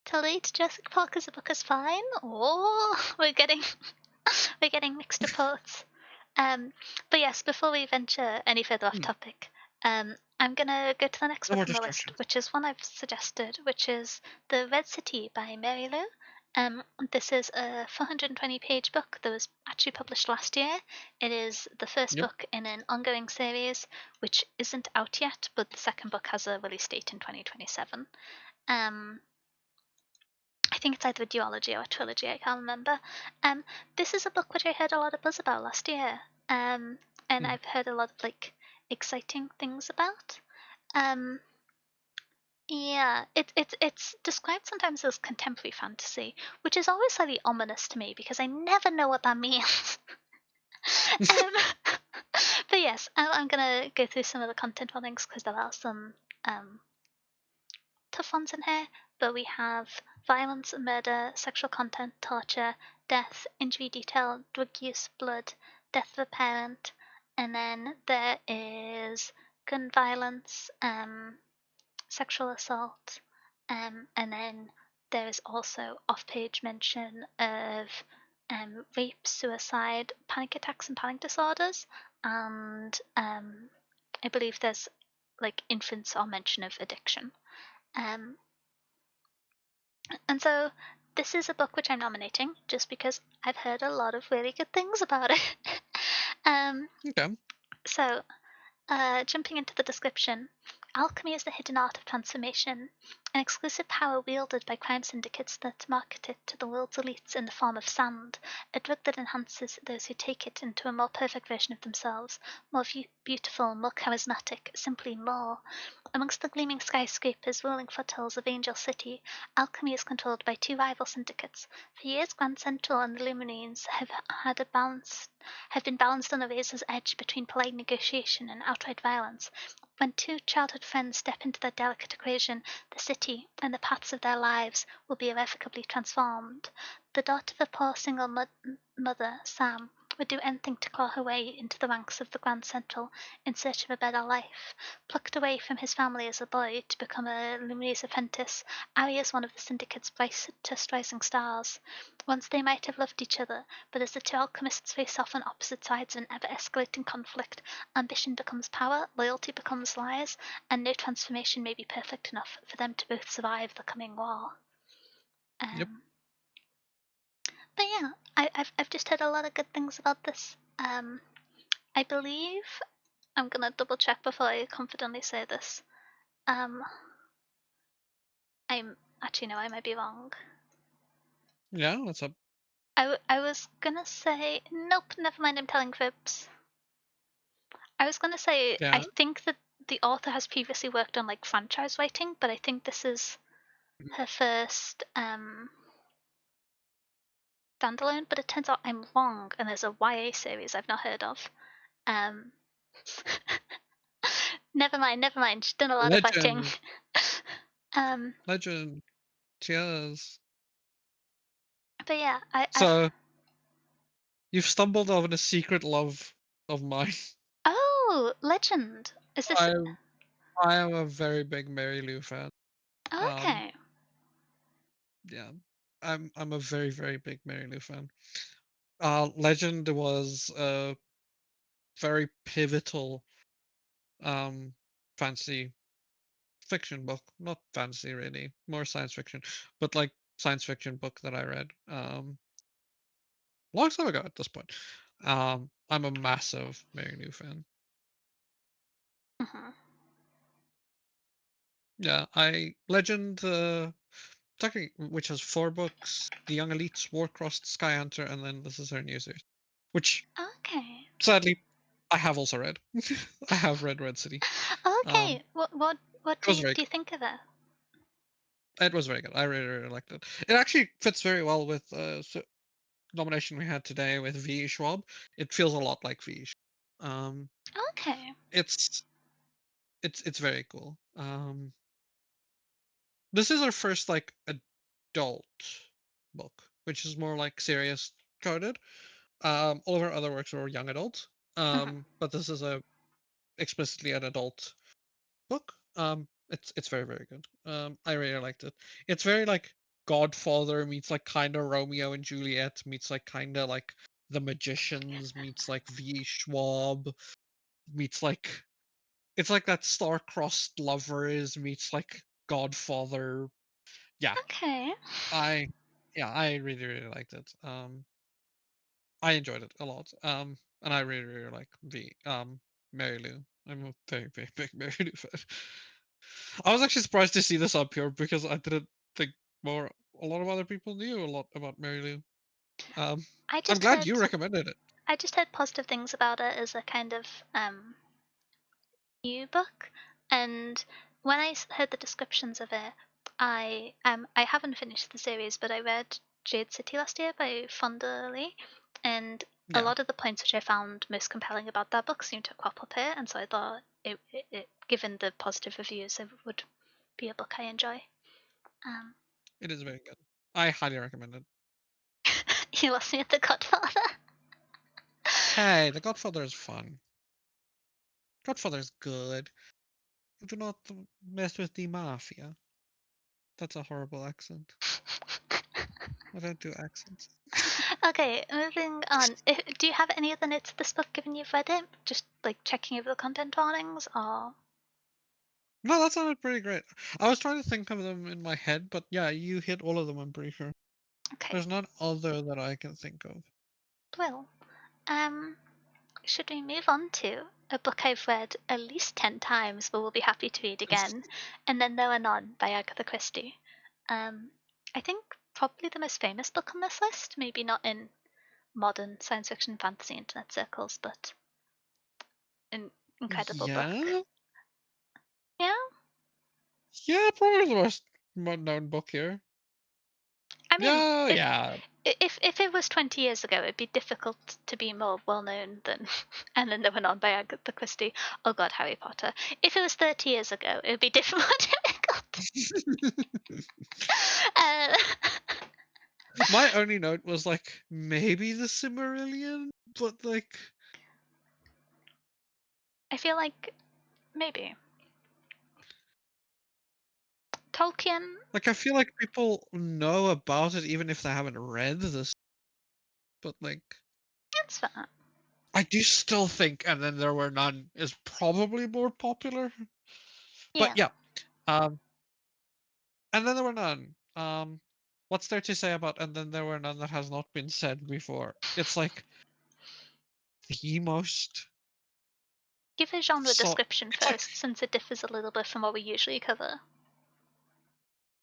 To late Jurassic Park as a book is fine. Oh, we're getting we're getting mixed reports. Um, but yes, before we venture any further off Hmm. topic, I'm gonna go to the next No more book on the list, distractions. which is one I've suggested, which is The Red City by Mary Lou. This is a 420-page book that was actually published last year. It is the first Yep. book in an ongoing series, which isn't out yet, but the second book has a release date in 2027. Um, I think it's either a duology or a trilogy, I can't remember. Um, this is a book which I heard a lot of buzz about last year, and Hmm. I've heard a lot of like exciting things about. Um, yeah, it's described sometimes as contemporary fantasy, which is always slightly ominous to me because I never know what that means. um, but yes, I'm gonna go through some of the content warnings because there are some um, tough ones in here, but we have violence, murder, sexual content, torture, death, injury detail, drug use, blood, death of a parent, and then there is gun violence, sexual assault, and then there is also off page mention of rape, suicide, panic attacks, and panic disorders, and I believe there's like infants or mention of addiction. Um, and so this is a book which I'm nominating just because I've heard a lot of really good things about it. um, Okay. so jumping into the description, alchemy is the hidden art of transformation, an exclusive power wielded by crime syndicates that market it to the world's elites in the form of sand, a drug that enhances those who take it into a more perfect version of themselves, more beautiful, more charismatic, simply more. Amongst the gleaming skyscrapers ruling foothills of Angel City, alchemy is controlled by two rival syndicates. For years, Grand Central and the Luminines have been balanced on a razor's edge between polite negotiation and outright violence. When two childhood friends step into that delicate equation, the city and the paths of their lives will be irrevocably transformed. The daughter of a poor single mother, Sam, would do anything to claw her way into the ranks of the Grand Central in search of a better life. Plucked away from his family as a boy to become a Lumine's apprentice, Ari is one of the syndicate's brightest rising stars. Once they might have loved each other, but as the two alchemists face off on opposite sides of an ever-escalating conflict, ambition becomes power, loyalty becomes lies, and no transformation may be perfect enough for them to both survive the coming war. Yep. Um, but yeah, I've just heard a lot of good things about this. I believe I'm gonna double check before I confidently say this. Um, I'm actually no, I might be wrong. Yeah, what's up? I was gonna say nope, never mind. I'm telling fibs. I was gonna say I Yeah. think that the author has previously worked on like franchise writing, but I think this is Mhm. her first standalone. But it turns out I'm wrong, and there's a YA series I've not heard of. Um, never mind, never mind. She's done a lot of writing. Legend. um, Legend. Cheers. but yeah, I've. So you've stumbled on a secret love of mine. Oh, Legend. Is this I I am a very big Mary Lou fan. Um, okay? yeah. I'm a very, very big Mary Lou fan. Legend was a very pivotal um fantasy fiction book. Not fantasy really, more science fiction, but like science fiction book that I read. A long time ago at this point. I'm a massive Mary Lou fan. Hmm. Yeah, I Legend technically which has 4 books, The Young Elites, Warcrossed, Sky Hunter, and then this is her new series. Which Okay. sadly I have also read. I have read Red City. Um Okay. What it was very do you good. think of it? It was very good. I really, really liked it. It actually fits very well with nomination we had today with V. Schwab. It feels a lot like V. Okay. It's it's very cool. This is our first like adult book, which is more like serious coded. All of our other works were young adult. Mhm. But this is a explicitly an adult book. It's very, very good. I really liked it. It's very like Godfather meets like kind of Romeo and Juliet meets like kind of like The Magicians meets like V. Schwab meets like it's like that star-crossed lovers meets like Godfather. Yeah, Okay. I I really, really liked it. I enjoyed it a lot. And I really, really like the Mary Lou. I'm a very, very big Mary Lou fan. I was actually surprised to see this up here because I didn't think more. A lot of other people knew a lot about Mary Lou. Um, I I'm just glad heard you recommended it. I just heard positive things about it as a kind of new book, and when heard the descriptions of it, I haven't finished the series, but I read Jade City last year by Fonda Lee, and a Yeah, lot of the points which I found most compelling about that book seemed to crop up here, and so I thought given the positive reviews, it would be a book I enjoy. Um, it is very good. I highly recommend it. you lost me at the Godfather. Hey, The Godfather is fun. Godfather is good. Do not mess with the mafia. That's a horrible accent. I don't do accents. Okay, moving on. Do you have any other notes of this book given you've read it? Just like checking over the content warnings, or No, that sounded pretty great. I was trying to think of them in my head, but yeah, you hit all of them, I'm pretty sure. okay, There's none other that I can think of. well, um, should we move on to a book I've read at least 10 times but will be happy to read again? And Then There Were None by Agatha Christie. Um, I think probably the most famous book on this list, maybe not in modern science fiction fantasy internet circles, but an incredible book. Yeah? Yeah? Yeah, probably the most known book here. I mean, Yeah, yeah. if it was 20 years ago, it'd be difficult to be more well known than And Then There Were None by Agatha Christie. Oh god, Harry Potter. If it was 30 years ago, it would be more difficult. Uh, My only note was like maybe the Cimmerillion, but I feel like maybe Tolkien. I feel like people know about it even if they haven't read this, but That's fair. I do still think And Then There Were None is probably more popular. But Yeah. yeah, um And Then There Were None. What's there to say about And Then There Were None that has not been said before? It's like the most Give a genre so description it's like first, since it differs a little bit from what we usually cover.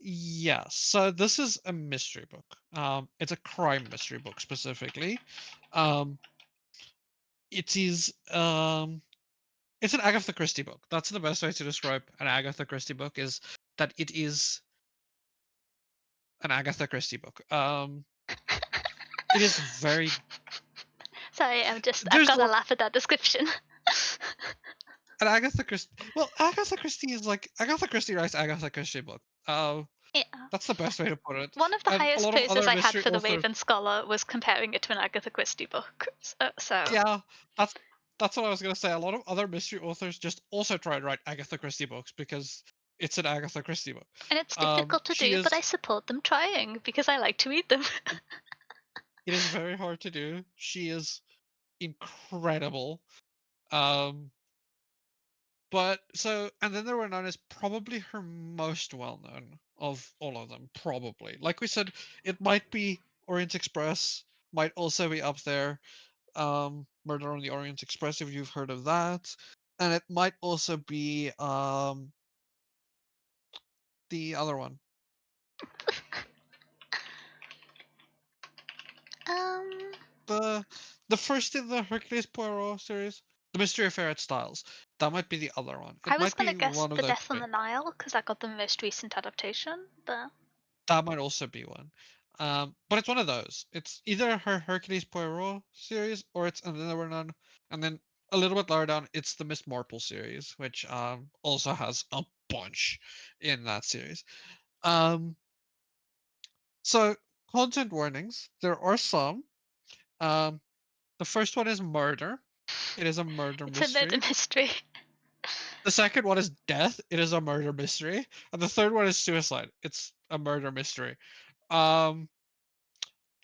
yeah, so this is a mystery book. It's a crime mystery book specifically. Um, it is it's an Agatha Christie book. That's the best way to describe an Agatha Christie book is that it is an Agatha Christie book. It is very Sorry, I've there's got to lot laugh at that description. an Agatha Christie. Well, Agatha Christie is like Agatha Christie writes Agatha Christie book. Yeah. That's the best way to put it. One of the And a highest lot of praises other I had mystery for The authors. Raven Scholar was comparing it to an Agatha Christie book. So Yeah, that's that's what I was gonna say. A lot of other mystery authors just also try to write Agatha Christie books because it's an Agatha Christie book. and it's difficult to She do, but I is. support them trying because I like to read them. It, it is very hard to do. She is incredible. Um, but so and then there were none is probably her most well known of all of them. Probably, like we said, it might be Orient Express, might also be up there. Murder on the Orient Express, if you've heard of that, and it might also be the other one, um, the the first in the Hercules Poirot series. The Mystery Affair at Styles. That might be the other one. I It was might gonna be guess one of The those Death on two. the Nile because I got the most recent adaptation, but That might also be one. But it's one of those. It's either her Hercules Poirot series or it's another one, and then a little bit lower down, it's the Miss Marple series, which also has a bunch in that series. Um, so content warnings, there are some. Um, the first one is murder. It is a murder it's a murder mystery. mystery. The second one is death. It is a murder mystery. And the third one is suicide. It's a murder mystery. Um,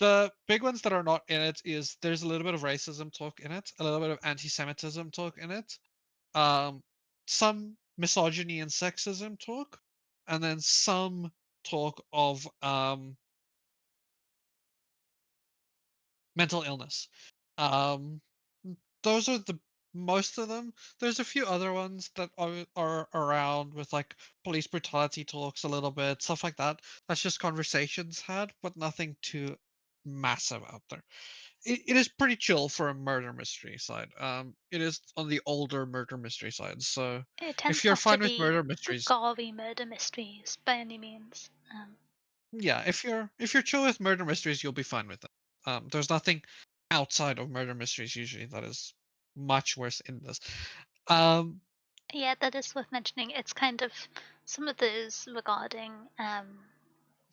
the big ones that are not in it is there's a little bit of racism talk in it, a little bit of anti-Semitism talk in it, um, some misogyny and sexism talk, and then some talk of mental illness. Um, those are the most of them. There's a few other ones that are around with like police brutality talks a little bit, stuff like that. That's just conversations had, but nothing too massive out there. It is pretty chill for a murder mystery side. It is on the older murder mystery side. So It if tends you're not to fine with be murder mysteries, gory murder mysteries by any means. yeah, if you're chill with murder mysteries, you'll be fine with it. There's nothing outside of murder mysteries usually that is much worse in this. Um, Yeah, that is worth mentioning. It's kind of some of those regarding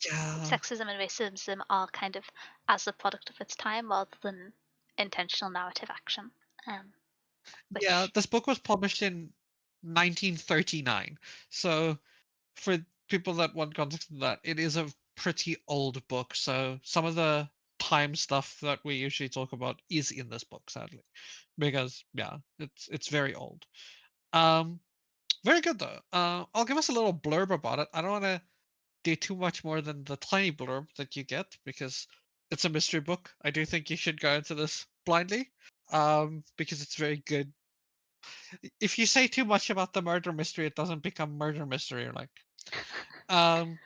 yeah, sexism and racism are kind of as a product of its time rather than intentional narrative action. Um, yeah. which This book was published in 1939, so for people that want context of that, it is a pretty old book. So some of the time stuff that we usually talk about is in this book, sadly, because yeah, it's very old. Um, Very good though. I'll give us a little blurb about it. I don't want to do too much more than the tiny blurb that you get because it's a mystery book. I do think you should go into this blindly, because it's very good. If you say too much about the murder mystery, it doesn't become murder mystery. Like, um,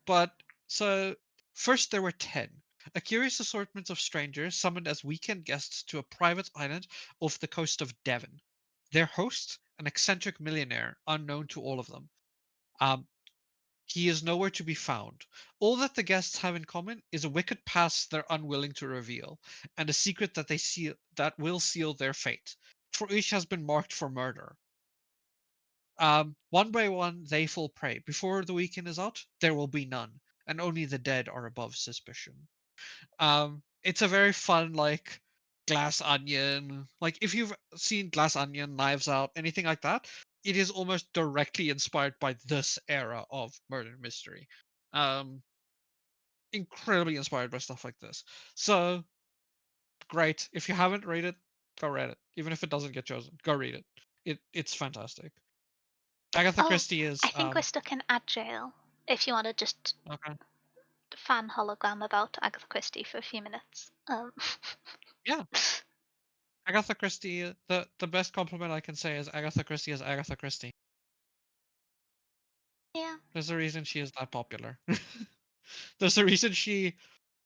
but so first there were 10. A curious assortment of strangers summoned as weekend guests to a private island off the coast of Devon. Their host, an eccentric millionaire unknown to all of them. Um, he is nowhere to be found. All that the guests have in common is a wicked past they're unwilling to reveal, and a secret that they seal that will seal their fate. For each has been marked for murder. One by one, they fall prey. Before the weekend is out, there will be none, and only the dead are above suspicion. It's a very fun, like, Glass Onion. Like, if you've seen Glass Onion, Knives Out, anything like that, it is almost directly inspired by this era of murder mystery. Um, Incredibly inspired by stuff like this. So great. If you haven't read it, go read it. Even if it doesn't get chosen, go read it. It's fantastic. Agatha oh, Christie I is think we're stuck in ad jail. If you want to just okay. fan hologram about Agatha Christie for a few minutes. Yeah, Agatha Christie. The best compliment I can say is Agatha Christie is Agatha Christie. Yeah. There's a reason she is that popular. There's a reason she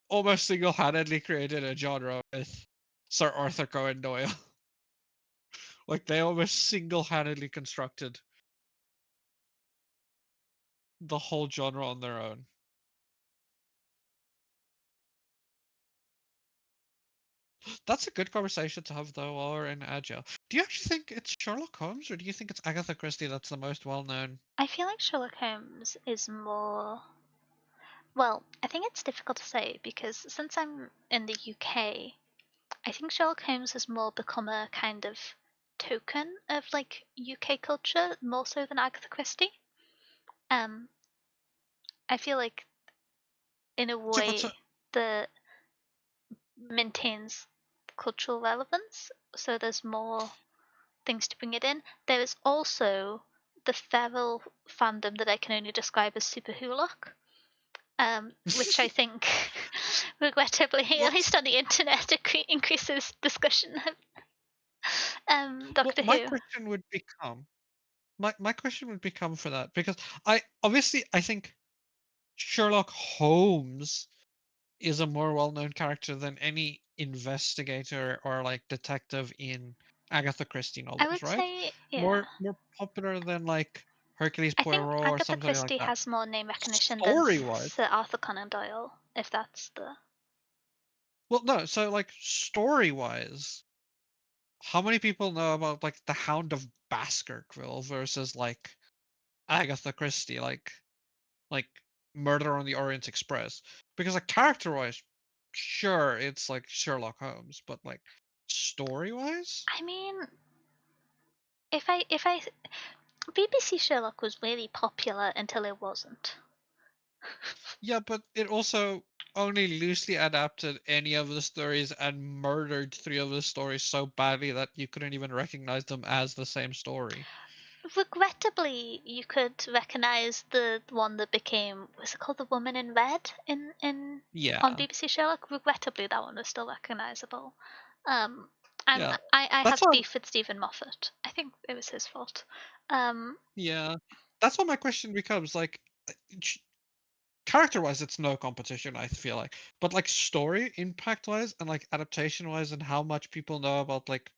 almost single-handedly created a genre with Sir Arthur Conan Doyle. Like they almost single-handedly constructed the whole genre on their own. That's a good conversation to have though while we're in Agile. Do you actually think it's Sherlock Holmes or do you think it's Agatha Christie that's the most well known? I feel like Sherlock Holmes is more. Well, I think it's difficult to say because since I'm in the UK, I think Sherlock Holmes has more become a kind of token of like UK culture more so than Agatha Christie. Um, I feel like in a Yeah, but so, way the maintains cultural relevance, so there's more things to bring it in. There is also the feral fandom that I can only describe as super hulock, which I think, regrettably, at what's least on the internet, increases discussion of well, Doctor my Who. question would become my question would become for that because I think Sherlock Holmes is a more well-known character than any investigator or like detective in Agatha Christie I novels, would right? say, yeah. More popular than like Hercules I think Poirot or Agatha something like Christie that. has more name recognition than Story wise, Sir Arthur Conan Doyle, if that's the. well, no. So like story wise, how many people know about like the Hound of Baskerville versus like Agatha Christie, like Murder on the Orient Express? Because like character wise, sure, it's like Sherlock Holmes, but like story wise, I mean, if I BBC Sherlock was really popular until it wasn't. yeah, but it also only loosely adapted any of the stories and murdered three of the stories so badly that you couldn't even recognize them as the same story. Regrettably, you could recognize the one that became, was it called The Woman in Red in on Yeah, BBC Sherlock? Regrettably, that one was still recognizable. Um, yeah. I That's have what. beef with Stephen Moffat. I think it was his fault. Um, Yeah, that's what my question becomes. Like, character wise, it's no competition. I feel like, but like story impact wise and like adaptation wise, and how much people know about like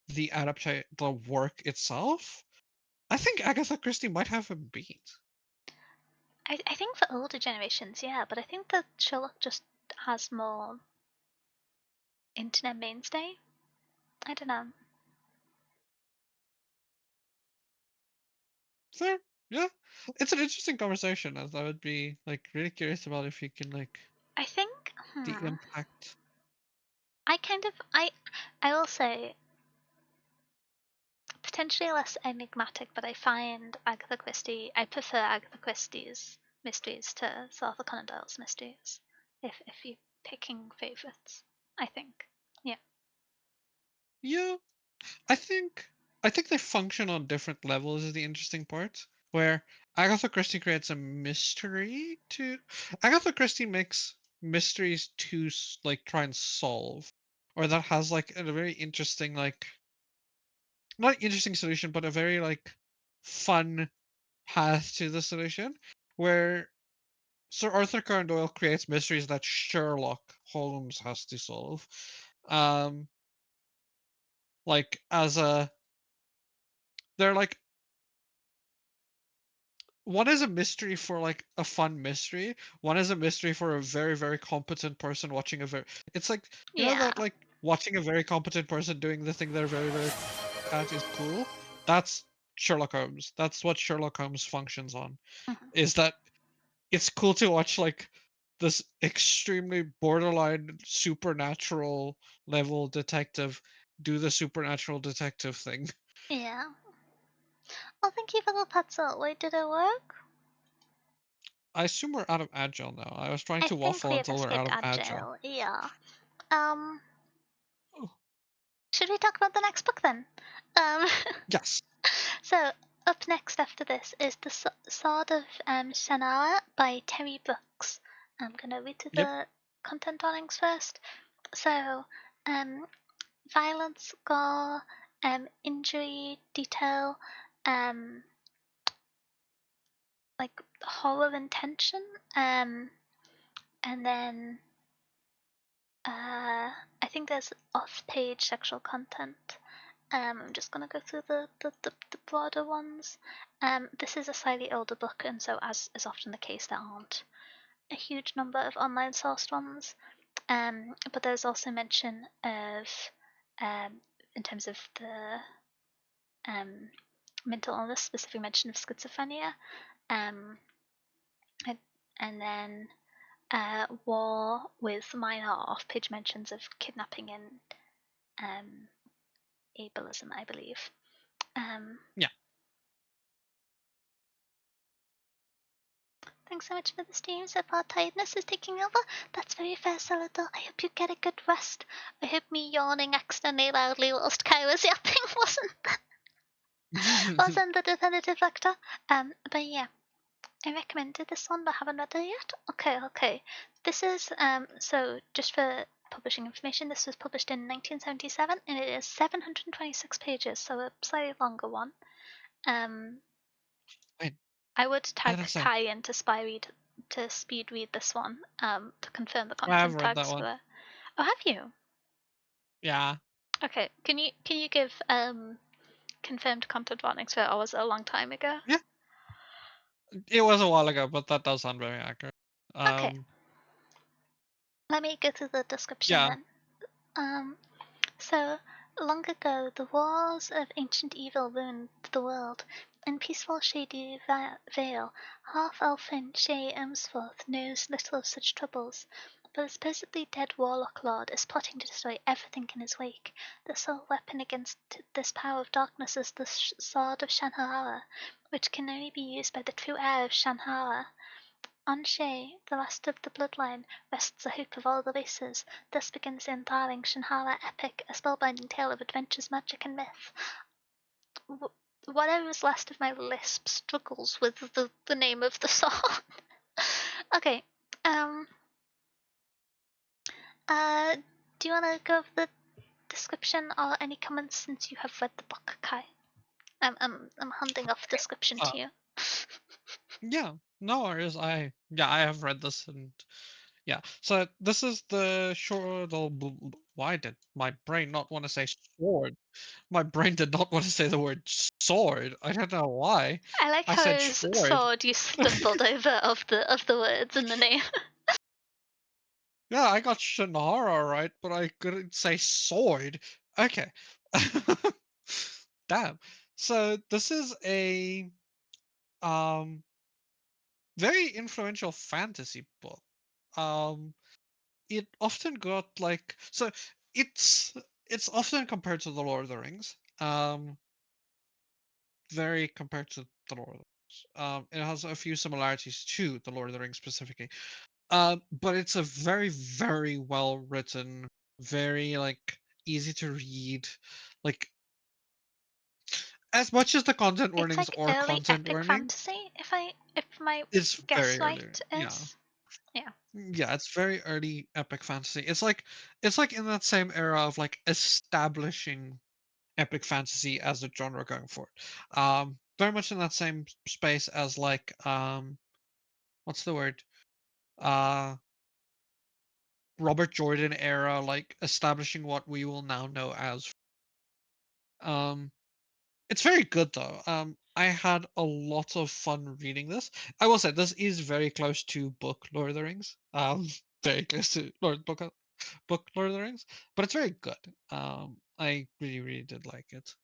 the work itself. I think Agatha Christie might have a beat. I think for older generations, yeah, but I think that Sherlock just has more internet mainstay. I don't know. Fair. Yeah. It's an interesting conversation, as I would be like really curious about if you can like I think the impact. I kind of I will say potentially less enigmatic, but I find Agatha Christie. I prefer Agatha Christie's mysteries to Sir Arthur Conan Doyle's mysteries. If you're picking favorites, I think. Yeah. Yeah, I think I think they function on different levels is the interesting part. Where Agatha Christie creates a mystery to Agatha Christie makes mysteries to like try and solve, or that has like a very interesting like not interesting solution, but a very like fun path to the solution. Where Sir Arthur Conan Doyle creates mysteries that Sherlock Holmes has to solve. Um, like as a they're like one is a mystery for like a fun mystery. One is a mystery for a very very competent person watching a very. It's like you know Yeah. that like watching a very competent person doing the thing they're very very at is cool. That's Sherlock Holmes. That's what Sherlock Holmes functions on. Mhm. Is that it's cool to watch like this extremely borderline supernatural level detective do the supernatural detective thing. Yeah. Well, thank you for the puzzle. Wait, did it work? I assume we're out of agile now. I was trying I to think waffle we had until we're out escaped of agile. agile. Yeah. Um. Oh, Should we talk about the next book then? Um. yes. So, up next after this is The Sword of Shannara by Terry Brooks. I'm going to read through Yep. the content warnings first. So, um, violence, gore, injury, detail, um, like horror and tension, and then I think there's off-page sexual content. I'm just gonna go through the broader ones. This is a slightly older book, and so as is often the case, there aren't a huge number of online sourced ones. But there's also mention of, um, in terms of the um, mental illness, specific mention of schizophrenia, um, and, and then war with minor off-page mentions of kidnapping and um, ableism, I believe. Um, Yeah. Thanks so much for the stream. So far, tiredness is taking over. That's very fair, Solidor. I hope you get a good rest. I hope me yawning accidentally loudly whilst Kai was yapping wasn't the definitive factor. But yeah, I recommended this one, but haven't read it yet. Okay. This is so just for publishing information. This was published in 1977, and it is 726 pages, so a slightly longer one. Um, Wait, I would I tag didn't say. Kai in to speed read this one to confirm the I have content read that tags one. were. Oh, have you? Yeah. Okay, can you give confirmed content warnings for hours a long time ago? Yeah, it was a while ago, but that does sound very accurate. Okay, Um, let me go through the description yeah. then. Um, So, long ago, the wars of ancient evil ruined the world. In peaceful shady vale, half-elfin Shay Emsworth knows little of such troubles, but the supposedly dead warlock lord is plotting to destroy everything in his wake. The sole weapon against this power of darkness is the sword of Shanhara, which can only be used by the true heir of Shanhara. On Shay, the last of the bloodline, rests the hope of all the races. Thus begins the enthralling Shanhara epic, a spellbinding tale of adventures, magic, and myth. Whatever is left of my lisp struggles with the name of the song. Okay. Um. Uh. Do you want to go over the description or any comments since you have read the book, Kai? I'm handing off description Uh, to you. yeah. No worries. I have read this and yeah. So this is the short. Why did my brain not want to say sword? My brain did not want to say the word sword. I don't know why. I like I how said it was sword. sword you stumbled over of the words in the name. Yeah, I got Shannara right, but I couldn't say sword. Okay. Damn. So this is a um very influential fantasy book. Um it often got like so it's it's often compared to the Lord of the Rings. Very compared to the Lord of the Rings. It has a few similarities to the Lord of the Rings specifically. But it's a very, very well written, very like easy to read. Like as much as the content It's warnings like are early content epic warning, fantasy, if my it's guess very early. right Yeah. is. Yeah. Yeah, it's very early epic fantasy. It's like in that same era of like establishing epic fantasy as a genre going forward. Very much in that same space as like what's the word? Uh Robert Jordan era, like establishing what we will now know as um it's very good though. I had a lot of fun reading this. I will say this is very close to book Lord of the Rings. Very close to book Lord of the Rings, but it's very good. I really, really did like it.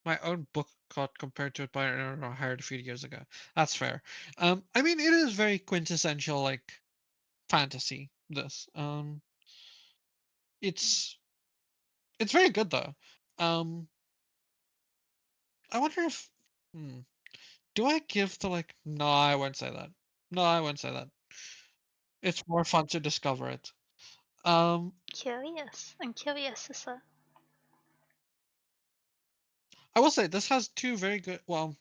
My own book got compared to it by an editor I hired a few years ago. That's fair. I mean, it is very quintessential like fantasy. This, it's it's very good though. Um, I wonder if, hmm, do I give the like? No, I won't say that. No, I won't say that. It's more fun to discover it. Um, Curious. I'm curious as well. I will say this has two very good, well,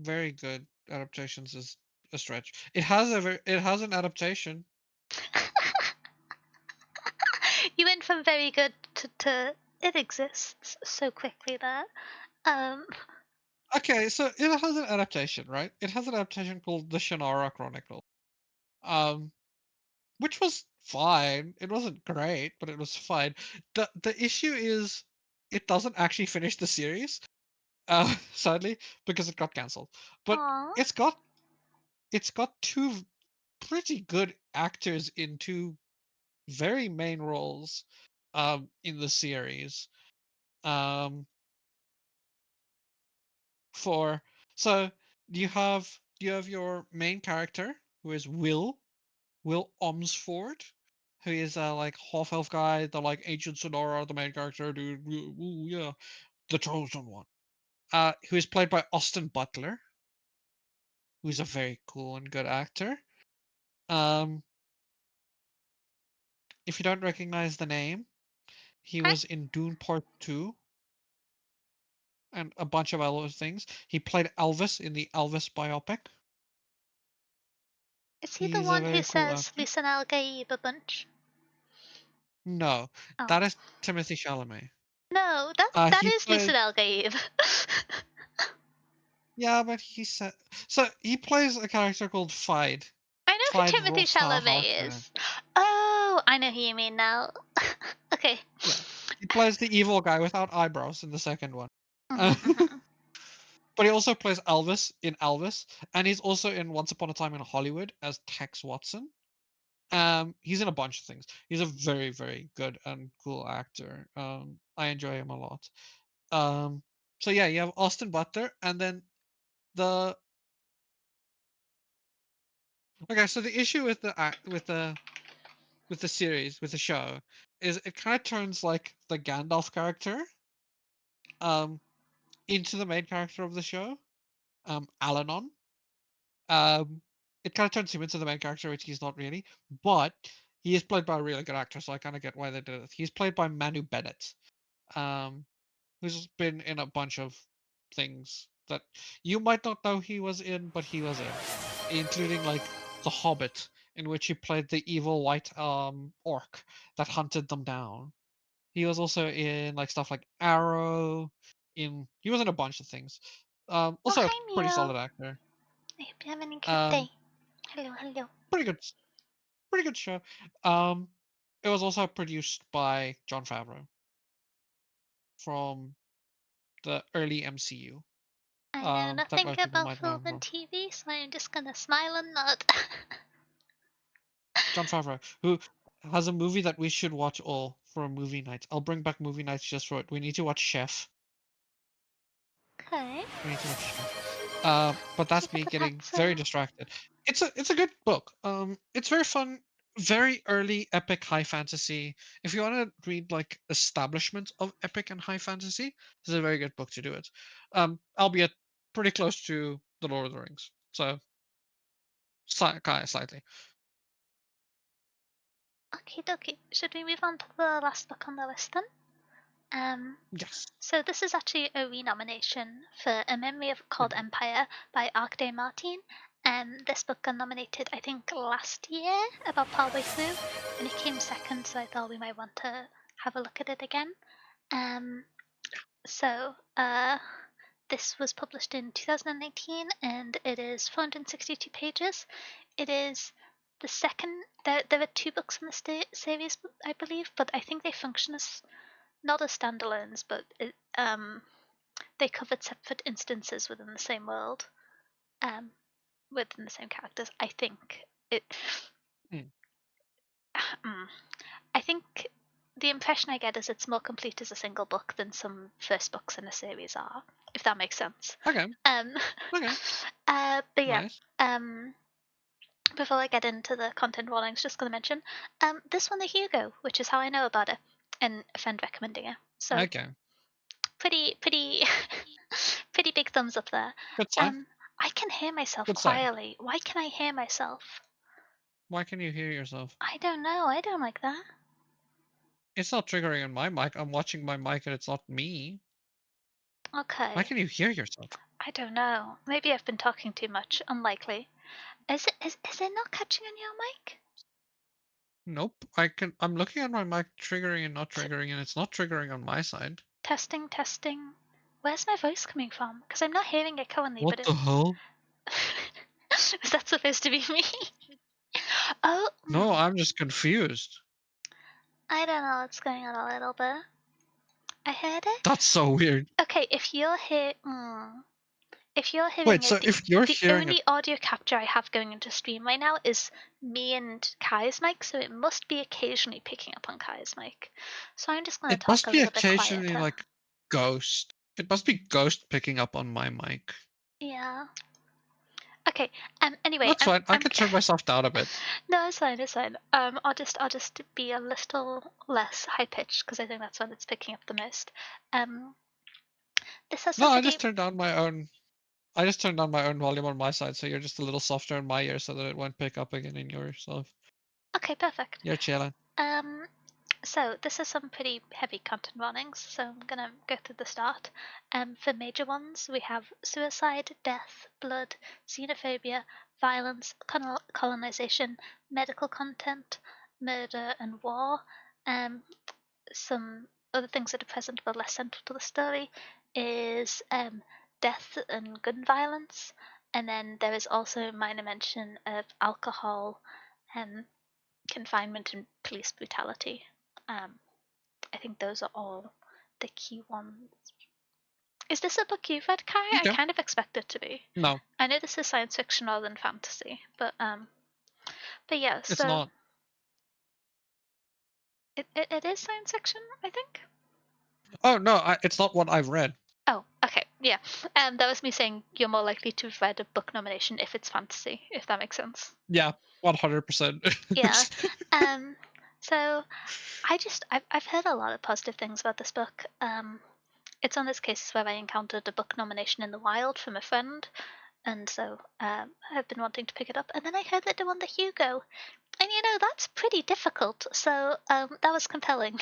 very good adaptations is a stretch. It has an adaptation. You went from very good to it exists so quickly there. Um. Okay, so it has an adaptation, right? It has an adaptation called The Shannara Chronicle. Um, which was fine. It wasn't great, but it was fine. The issue is it doesn't actually finish the series, sadly, because it got cancelled. But Aww. it's got it's got two pretty good actors in two very main roles in the series. Um for so you have your main character who is Will Omsford, who is a like half elf guy, the like ancient Sonora, the main character, dude. Ooh, yeah, the chosen one. Who is played by Austin Butler, who's a very cool and good actor. Um, if you don't recognize the name, he Okay. was in Dune Part 2 and a bunch of other things. He played Elvis in the Elvis biopic. Is he the He's a one who very cool says actor. Listen Al Gaib a bunch? No, Oh. that is Timothy Chalamet. No, that He is played Listen Al Gaib. Yeah, but he said so. He plays a character called Fide. I know who Fide Timothy Rothar Chalamet Harkonnen. is. Oh, I know who you mean now. Okay. Yeah. He plays the evil guy without eyebrows in the second one. Uh, Mhm. but he also plays Elvis in Elvis, and he's also in Once Upon a Time in Hollywood as Tex Watson. He's in a bunch of things. He's a very, very good and cool actor. I enjoy him a lot. Um, so yeah, you have Austin Butler, and then the okay. So the issue with the with the series with the show is it kind of turns like the Gandalf character um into the main character of the show, Alanon. Um, it kind of turns him into the main character, which he's not really, but he is played by a really good actor, so I kind of get why they did it. He's played by Manu Bennett, um, who's been in a bunch of things that you might not know he was in, but he was in, including like The Hobbit, in which he played the evil white orc that hunted them down. He was also in like stuff like Arrow. He was in a bunch of things. Oh, Also a hi, pretty Miro. solid actor. I hope you're having a good Um, day. Hello, hello. pretty good, pretty good show. Um, it was also produced by Jon Favreau from the early MCU. I know That nothing most people about might know film him and from. TV, so I'm just gonna smile and nod. Jon Favreau, who has a movie that we should watch all for a movie night. I'll bring back movie nights just for it. We need to watch Chef. Okay, We need to watch Chef. But we that's can me put that getting so. very distracted. It's a good book. It's very fun, very early epic high fantasy. If you want to read like establishment of epic and high fantasy, this is a very good book to do it. Albeit pretty close to the Lord of the Rings. So kind of slightly. Okie dokie. Should we move on to the last book on the list then? Um, Yes. so this is actually a renomination for A Memory of Called Mhm. Empire by Arkday Martin. This book got nominated, I think, last year, about partway through, and it came second, so I thought we might want to have a look at it again. Um, so, this was published in 2019, and it is 462 pages. It is the second. There are two books in the series, I believe, but I think they function as not as standalones, but they covered separate instances within the same world, um, within the same characters. I think it. Mm. Mm, I think the impression I get is it's more complete as a single book than some first books in a series are, if that makes sense. Okay. Um, Okay. but yeah, Nice. um, before I get into the content warnings, just going to mention this won the Hugo, which is how I know about it, and a friend recommending it. So Okay. pretty, pretty big thumbs up there. Good sign. Um, I can hear myself Good sign. quietly. Why can I hear myself? Why can you hear yourself? I don't know. I don't like that. It's not triggering on my mic. I'm watching my mic and it's not me. Why Okay. can you hear yourself? I don't know. Maybe I've been talking too much. Unlikely. Is it not catching on your mic? Nope. I'm looking at my mic triggering and not triggering, and it's not triggering on my side. Testing, testing. Where's my voice coming from? Because I'm not hearing it currently, What but it. the hell? Is that supposed to be me? Oh, No, I'm just confused. I don't know what's going on a little bit. I heard it. That's so weird. Okay, if you're Wait, hearing so it, the if you're the hearing it, only audio capture I have going into stream right now is me and Kai's mic, so it must be occasionally picking up on Kai's mic. So I'm just gonna it talk must a be little bit occasionally quieter. like Ghost. It must be Ghost picking up on my mic. Yeah. Okay. Anyway, That's fine. I can turn myself down a bit. no, it's fine. It's fine. I'll just be a little less high pitched because I think that's when it's picking up the most. Um, this has No, some I pretty. just turned down my own. I just turned down my own volume on my side, so you're just a little softer in my ear, so that it won't pick up again in yourself. Okay, perfect. You're chilling. Um, So this is some pretty heavy content warnings, so I'm gonna go through the start. For major ones, we have suicide, death, blood, xenophobia, violence, colonization, medical content, murder, and war. Some other things that are present but less central to the story is death and gun violence, and then there is also minor mention of alcohol, confinement, and police brutality. Um, I think those are all the key ones. Is this a book you've read, Kai? I Okay. kind of expect it to be. No, I know this is science fiction rather than fantasy, but yeah. it's So not. it is science fiction, I think. Oh no, it's not what I've read. Oh, okay, yeah. That was me saying you're more likely to have read a book nomination if it's fantasy, if that makes sense. Yeah, 100%. Yeah. Um. So I've heard a lot of positive things about this book. It's one of those cases where I encountered a book nomination in the wild from a friend, and so I've been wanting to pick it up. And then I heard that it won the Hugo, and that's pretty difficult. So that was compelling.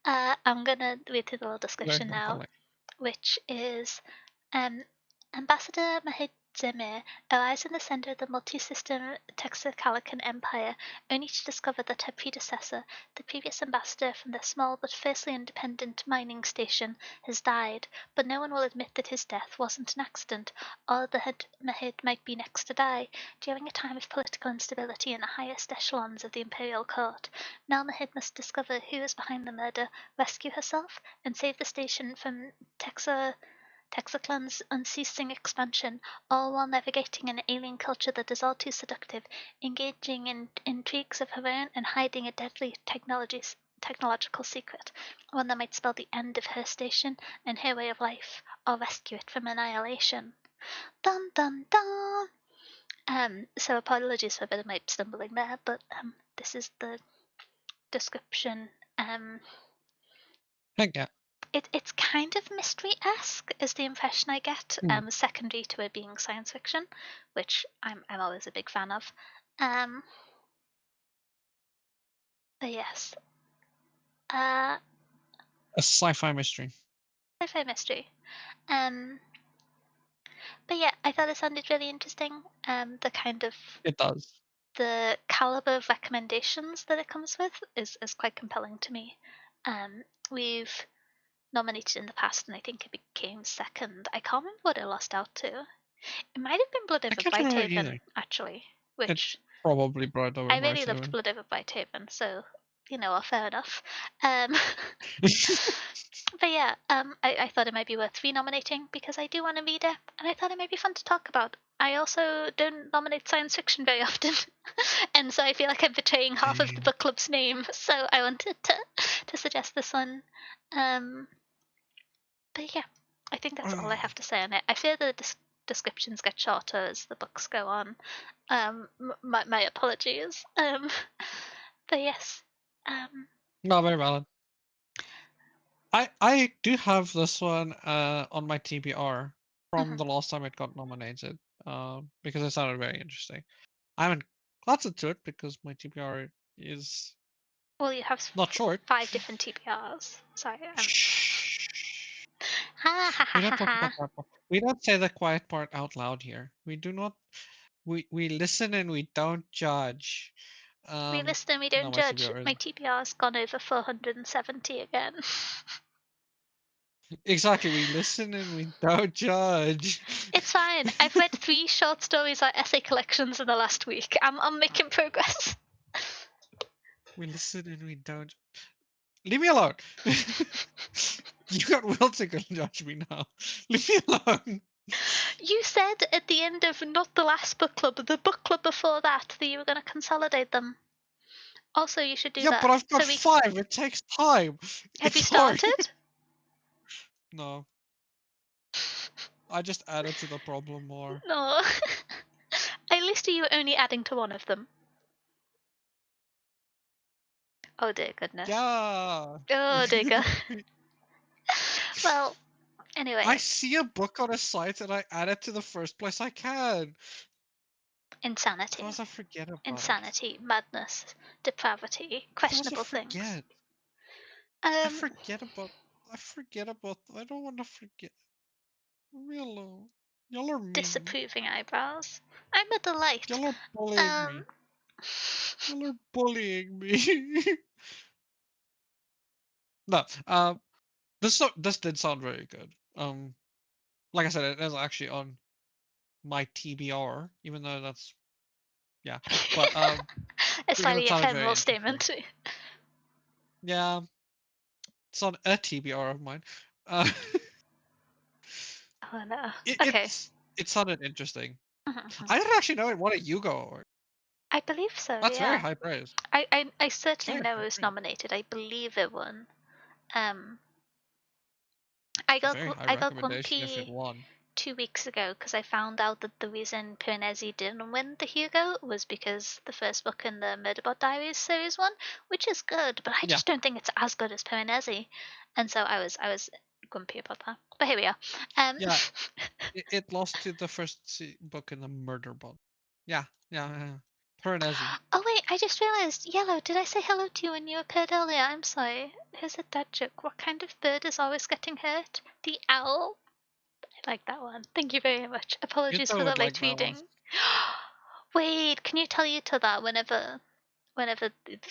I'm gonna read through the little Very description now, compelling. which is um, Ambassador Mahid Zemir arrives in the center of the multi-system Texarkanian Empire, only to discover that her predecessor, the previous ambassador from the small but fiercely independent mining station, has died, but no one will admit that his death wasn't an accident, or that Mahid might be next to die, during a time of political instability in the highest echelons of the imperial court. Now Mahid must discover who is behind the murder, rescue herself, and save the station from Texarklan's unceasing expansion, all while navigating an alien culture that is all too seductive, engaging in intrigues of her own, and hiding a deadly technological secret, one that might spell the end of her station and her way of life, or rescue it from annihilation. Dun dun dun! So apologies for a bit of my stumbling there, but this is the description. Heck yeah. It's kind of mystery-esque is the impression I get, Hmm. secondary to it being science fiction, which I'm always a big fan of. Um, but yes, uh, A sci-fi mystery. sci-fi mystery. Um, but yeah, I thought it sounded really interesting. The kind of It does. the caliber of recommendations that it comes with is quite compelling to me. We've nominated in the past, and I think it became second. I can't remember what it lost out to. It might have been Blood I Over can't remember Brighthaven, either. actually, It's which probably Bright over I really loved Brighthaven. Blood Over Brighthaven, so fair enough. Um, but yeah, I thought it might be worth re-nominating because I do want to read it, and I thought it might be fun to talk about. I also don't nominate science fiction very often, and so I feel like I'm betraying half of the Same. book club's name. So I wanted to suggest this one. Um, but yeah, I think that's all I have to say on it. I fear the descriptions get shorter as the books go on. My apologies. But yes. Not very valid. I do have this one on my TBR from Mhm. the last time it got nominated because it sounded very interesting. I haven't glanced to it because my TBR is Well, you have not short. 5 different TPRs. Sorry. Shh. Ha ha ha We don't ha talk ha. about that part. We don't say the quiet part out loud here. We do not. We listen and we don't judge. We Um, listen and we no, don't my judge. TBR is My TPR's gone over 470 again. exactly. We listen and we don't judge. It's fine. I've read 3 short stories or essay collections in the last week. I'm making progress. We listen and we don't. Leave me alone. You got will to go judge me now. Leave me alone. You said at the end of not the last book club, but the book club before that you were going to consolidate them. Also, you should do Yeah, that. but I've got So we 5. It takes time. have you It's hard. started? No, I just added to the problem more. No. At least you only adding to one of them. Oh dear goodness. Yeah. Oh dear God. Well, I anyway, see a book on a site and I add it to the first place I can. insanity. Otherwise, I forget about it. Insanity, madness, depravity, Otherwise, I questionable things. forget. I Um, forget about. I forget about. I don't want to forget. Leave me alone. Y'all are mean. disapproving eyebrows. I'm a delight. Y'all are bullying Um, me. Y'all are bullying me. No. This did sound very good. Like I said, it is actually on my TBR, even though that's yeah. But a because it slightly sounded very ephemeral interesting. statement. Yeah. It's on a TBR of mine. Uh, Oh no. it, Okay. it's it sounded interesting. Mhm. I didn't actually know it won a Hugo Award. I believe so, That's very yeah. high praise. I It's certainly very know high it was praise. nominated. I believe it won. Um, A very high I got recommendation if it grumpy won. 2 weeks ago because I found out that the reason Piranesi didn't win the Hugo was because the first book in the Murderbot Diaries series won, which is good, but I Yeah, just don't think it's as good as Piranesi, and so I was grumpy about that. But here we are. Um, yeah. It lost to the first book in the Murder Bot. Yeah, yeah, yeah. Piranesi. oh wait, I just realised, Yellow. Did I say hello to you when you appeared earlier? I'm sorry. Here's a dad joke. What kind of bird is always getting hurt? The owl. I like that one. Thank you very much. You Apologies for totally the would like late that one. reading. Wait, can you tell you to that whenever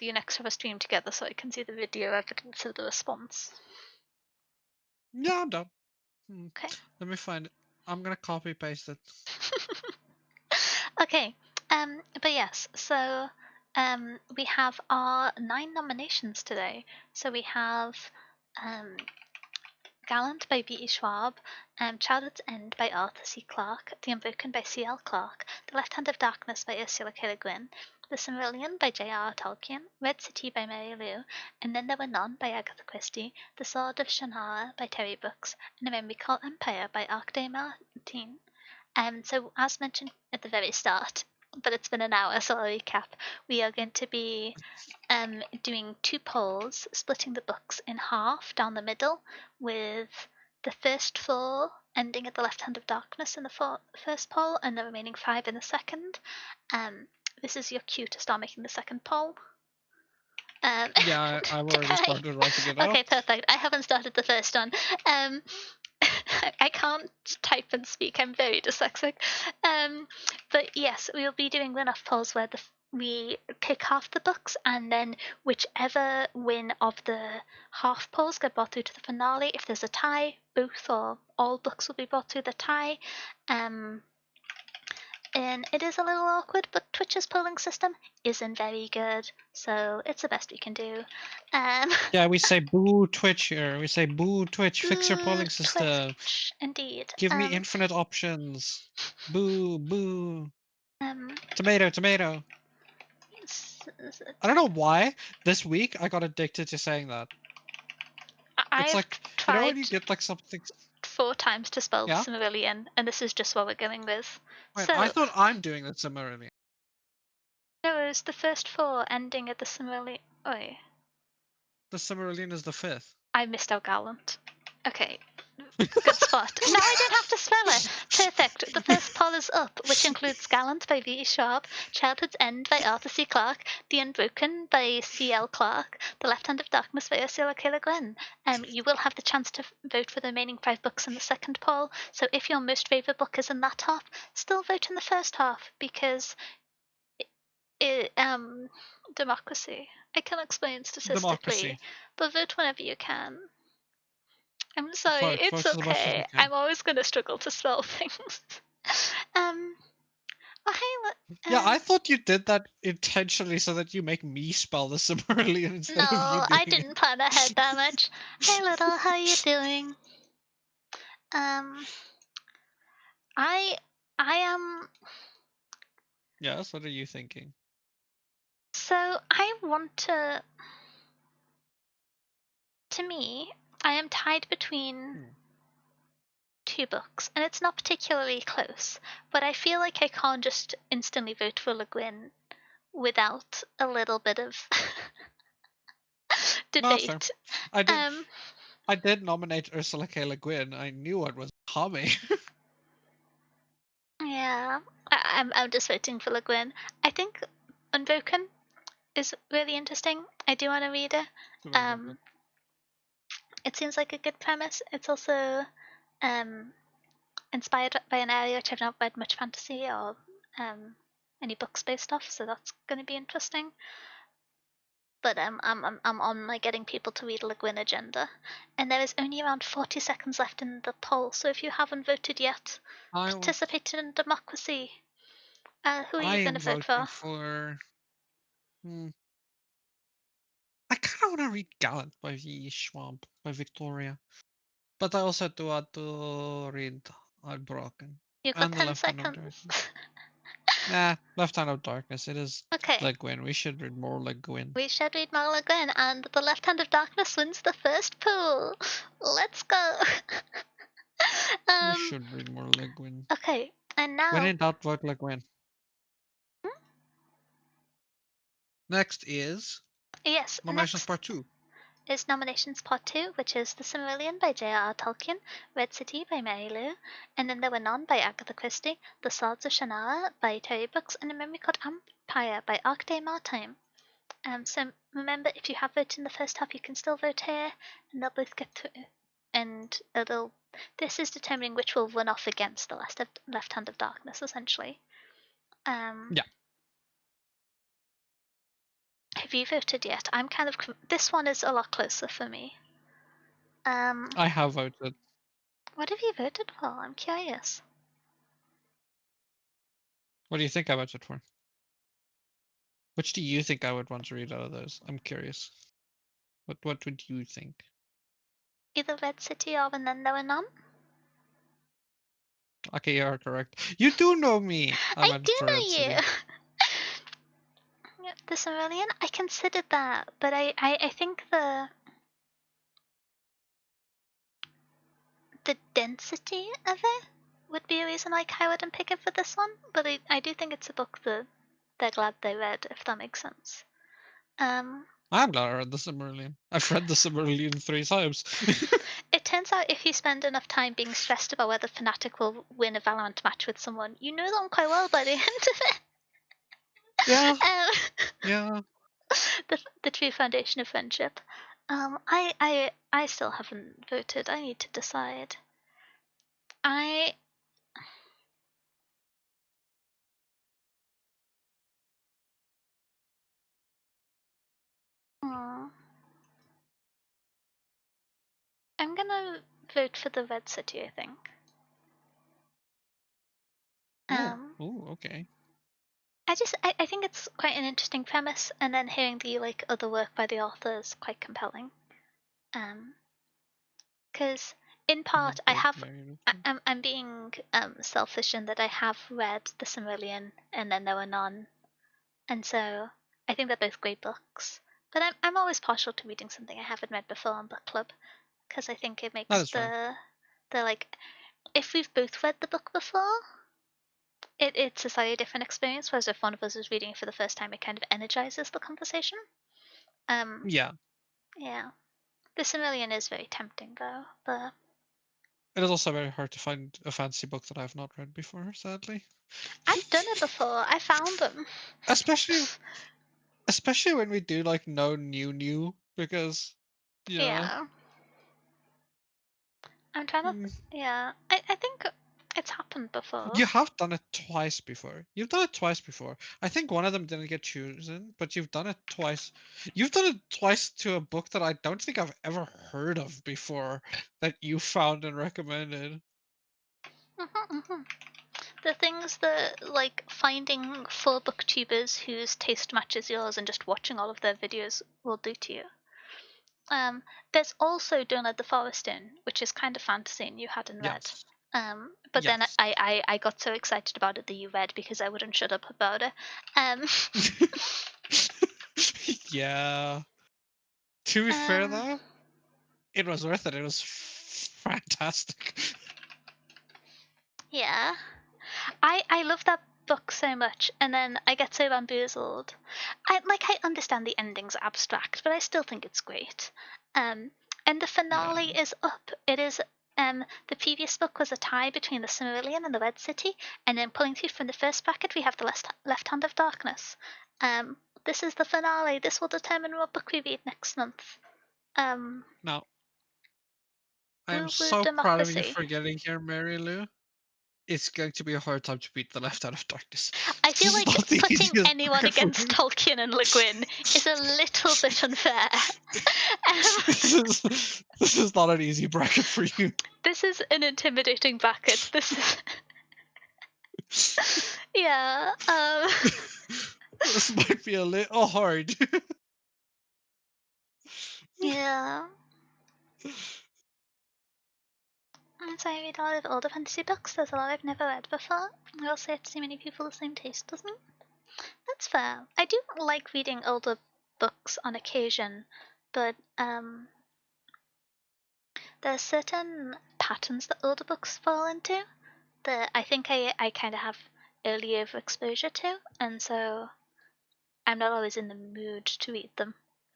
you next have a stream together so I can see the video evidence of the response? Yeah, I'm done. Okay. Let me find it. I'm gonna copy paste it. Okay. But yes, so we have our 9 nominations today. So we have um Gallant by B.E. Schwab, Childhood's End by Arthur C. Clarke, The Unbroken by C.L. Clarke, The Left Hand of Darkness by Ursula K. Le Guin, The Silmarillion by J.R.R. Tolkien, Red City by Mary Lou, And Then There Were None by Agatha Christie, The Sword of Shannara by Terry Brooks, and A Memory We Call Empire by Arkday Martin. So, as mentioned at the very start, but it's been an hour, so I'll recap. We are going to be doing 2 polls, splitting the books in half down the middle, with the first 4 ending at the left hand of darkness in the first poll, and the remaining 5 in the second. This is your cue to start making the second poll. Yeah, I've Can already I? started writing it Okay, up. perfect. I haven't started the first one. Um, I can't type and speak. I'm very dyslexic. But yes, we'll be doing one-off polls where we pick half the books, and then whichever win of the half polls get brought through to the finale. If there's a tie, both or all books will be brought through the tie. And it is a little awkward, but Twitch's polling system isn't very good, so it's the best we can do. Um, Yeah, we say boo Twitch here. We say boo Twitch. Fix your boo polling system. Twitch, indeed. Give me infinite options. Boo, boo. Tomato, tomato. I don't know why this week I got addicted to saying that. It's I've like, you know tried when you get like something. 4 times to spell the Yeah? Silmarillion, and this is just what we're going with. Wait, I So, thought I'm doing that similarly. no, it was the first 4 ending at the Silmarillion. Oh, The Silmarillion is the fifth. I missed out Gallant. Okay, good spot. Now I don't have to spell it. Perfect. The first poll is up, which includes Gallant by V. Sharp, Childhood's End by Arthur C. Clarke, The Unbroken by C. L. Clarke, The Left Hand of Darkness by Ursula K. Le Guin. You will have the chance to vote for the remaining 5 books in the second poll, so if your most favourite book is in that half, still vote in the first half, because democracy. I can explain statistically, Democracy. but vote whenever you can. I'm sorry, Vote. it's Vote as much as you okay. can. I'm always going to struggle to spell things. um, oh, hey, Yeah, I thought you did that intentionally so that you make me spell the Silmarillion instead of you no, I doing didn't plan ahead that much. Hey, little, how you doing? Um, I, I am. Yes, what are you thinking? So I want to. To me, I am tied between Hmm. 2 books, and it's not particularly close. But I feel like I can't just instantly vote for Le Guin without a little bit of No, that's fair. debate. I did. Um, I did nominate Ursula K. Le Guin. I knew what was coming. yeah, I'm just voting for Le Guin. I think Unbroken is really interesting. I do want to read it. It's a very good Um, book. it seems like a good premise. It's also um, inspired by an area which I've not read much fantasy or any books based off, so that's going to be interesting. But I'm on my getting people to read Le Guin agenda, and there is only around 40 seconds left in the poll. So if you haven't voted yet, I w- participate in democracy. Who are I you going am to vote voting for? for. Hmm, I kind of want to read Gallant by V. Schwab by Victoria, but I also do want to read Unbroken You got and The 10 Left Hand of seconds. Darkness. Nah, Left Hand of Darkness. It is Okay. like Gwyn. We should read more like Gwyn. We should read Marla Gwen, and the Left Hand of Darkness wins the first pool. Let's go. We um. should read more like Gwyn. Okay, and When now, in doubt, vote like Gwyn. hmm? Next is Yes, nominations next part 2. is nominations part 2, which is The Silmarillion by J.R.R. Tolkien, Red City by Mary Lou, and then there were none by Agatha Christie, The Swords of Shannara by Terry Brooks, and A Memory Called Empire by Arc de Martime. So remember, if you have voted in the first half, you can still vote here, and they'll both get through. And this is determining which will run off against the Left Hand of Darkness, essentially. Yeah. Have you voted yet? I'm kind of. This one is a lot closer for me. I have voted. What have you voted for? I'm curious. What do you think I voted for? Which do you think I would want to read out of those? I'm curious. What would you think? Either Red City or And Then There Were None? Okay, you are correct. You do know me. I I meant do for Red know City. you! The Silmarillion? I considered that, but I think the density of it would be a reason like I wouldn't pick it for this one, but I do think it's a book that they're glad they read, if that makes sense. I'm glad I read the Silmarillion. I've read the Silmarillion 3 times. It turns out if you spend enough time being stressed about whether Fnatic will win a Valorant match with someone, you know them quite well by the end of it. Yeah, Um, yeah. the true foundation of friendship. I still haven't voted. I need to decide. I hmm, I'm gonna vote for the Red City. I think. Oh, Um, oh, okay. I think it's quite an interesting premise, and then hearing the like other work by the author is quite compelling. Because in I'm a part big Mary Lou fan. I'm being selfish in that I have read The Silmarillion and then there were none, and so I think they're both great books. But I'm always partial to reading something I haven't read before on book club because I think it That makes is fair. the like if we've both read the book before, it's a slightly different experience. Whereas if one of us is reading it for the first time, it kind of energizes the conversation. Um, Yeah. yeah, The Silmarillion is very tempting though, but It is also very hard to find a fantasy book that I've not read before, sadly. I've done it before. I found them. especially especially when we do like no new because yeah. Yeah. I'm trying to. Mm. Yeah. I think it's happened before. You have done it twice before. You've done it twice before. I think one of them didn't get chosen, but you've done it twice. You've done it twice to a book that I don't think I've ever heard of before that you found and recommended. Hmm. The things that, like, finding 4 booktubers whose taste matches yours and just watching all of their videos will do to you. There's also Don't Let the Forest In, which is kind of fantasy and you hadn't read. Yes. But then Yes. I got so excited about it that you read because I wouldn't shut up about it. Um, Yeah. To be fair um, though, it was worth it. It was fantastic. yeah. I love that book so much, and then I get so bamboozled. I understand the ending's abstract, but I still think it's great. Um, and the Yeah. finale is up. It is the previous book was a tie between the Silmarillion and the Red City, and then pulling through from the first bracket we have the Left Hand of Darkness. This is the finale. This will determine what book we read next month. Um, Now, I am woo woo so proud of you democracy. for getting here, Mary Lou. It's going to be a hard time to beat the Left Out of Darkness. I feel This is like not the putting easiest anyone bracket for against you. Tolkien and Le Guin is a little bit unfair. Um, This is not an easy bracket for you. this is an intimidating bracket. This is yeah. This might be a little hard. Yeah. So I read a lot of older fantasy books. There's a lot I've never read before. I also have too many people the same taste as me. That's fair. I do like reading older books on occasion, but there are certain patterns that older books fall into that I think I kind of have early overexposure to, and so I'm not always in the mood to read them,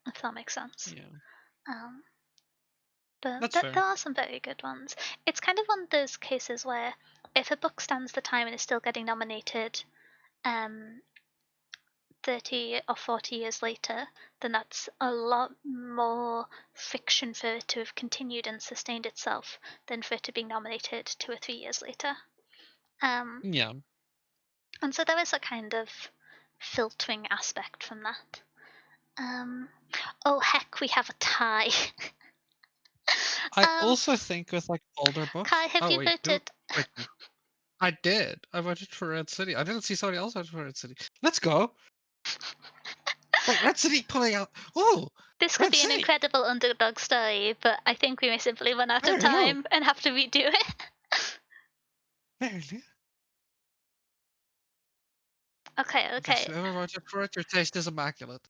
if that makes sense. Yeah, Um, but that's fair. there are some very good ones. It's kind of one of those cases where if a book stands the time and is still getting nominated, 30 or 40 years later, then that's a lot more fiction for it to have continued and sustained itself than for it to be nominated 2 or 3 years later. Yeah, And so there is a kind of filtering aspect from that. Oh heck, we have a tie. I um, also think with like older books. Kai, have Oh you wait, voted? wait. I did. I voted for Red City. I didn't see somebody else voted for Red City. Let's go. Wait, Red City pulling out. Oh, This could Red be an City. incredible underdog story, but I think we may simply run out of Very new. time and have to redo it. Very new. Okay. Yes, whoever voted for it, your taste is immaculate.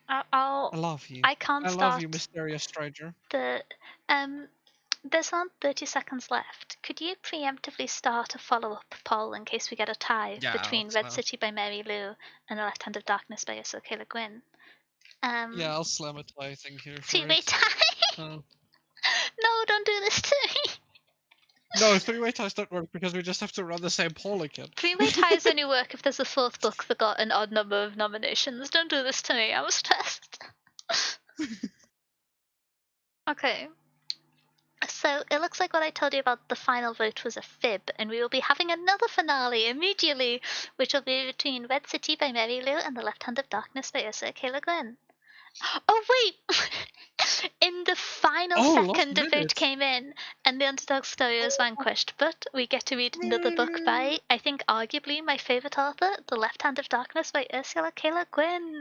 I I'll. love you. I can't I love you, start mysterious stranger. the. Um, there's around 30 seconds left. Could you preemptively start a follow-up poll in case we get a tie Yeah, between let's Red City by Mary Lou and The Left Hand of Darkness by Ursula K. Le Guin? yeah, I'll slam a tie thing here for Three-way it. tie. Uh, No, don't do this to me. no, three-way ties don't work because we just have to run the same poll again. Three-way ties only work if there's a fourth book that got an odd number of nominations. Don't do this to me. I'm stressed. Okay. So it looks like what I told you about the final vote was a fib, and we will be having another finale immediately, which will be between Red City by Mary Lou and The Left Hand of Darkness by Ursula K. Le Guin. Oh wait! In the final Oh, last second, a vote minute. came in, and the underdog story was Oh, vanquished. But we get to read another Mary book Lou. by, I think, arguably my favorite author, The Left Hand of Darkness by Ursula K. Le Guin.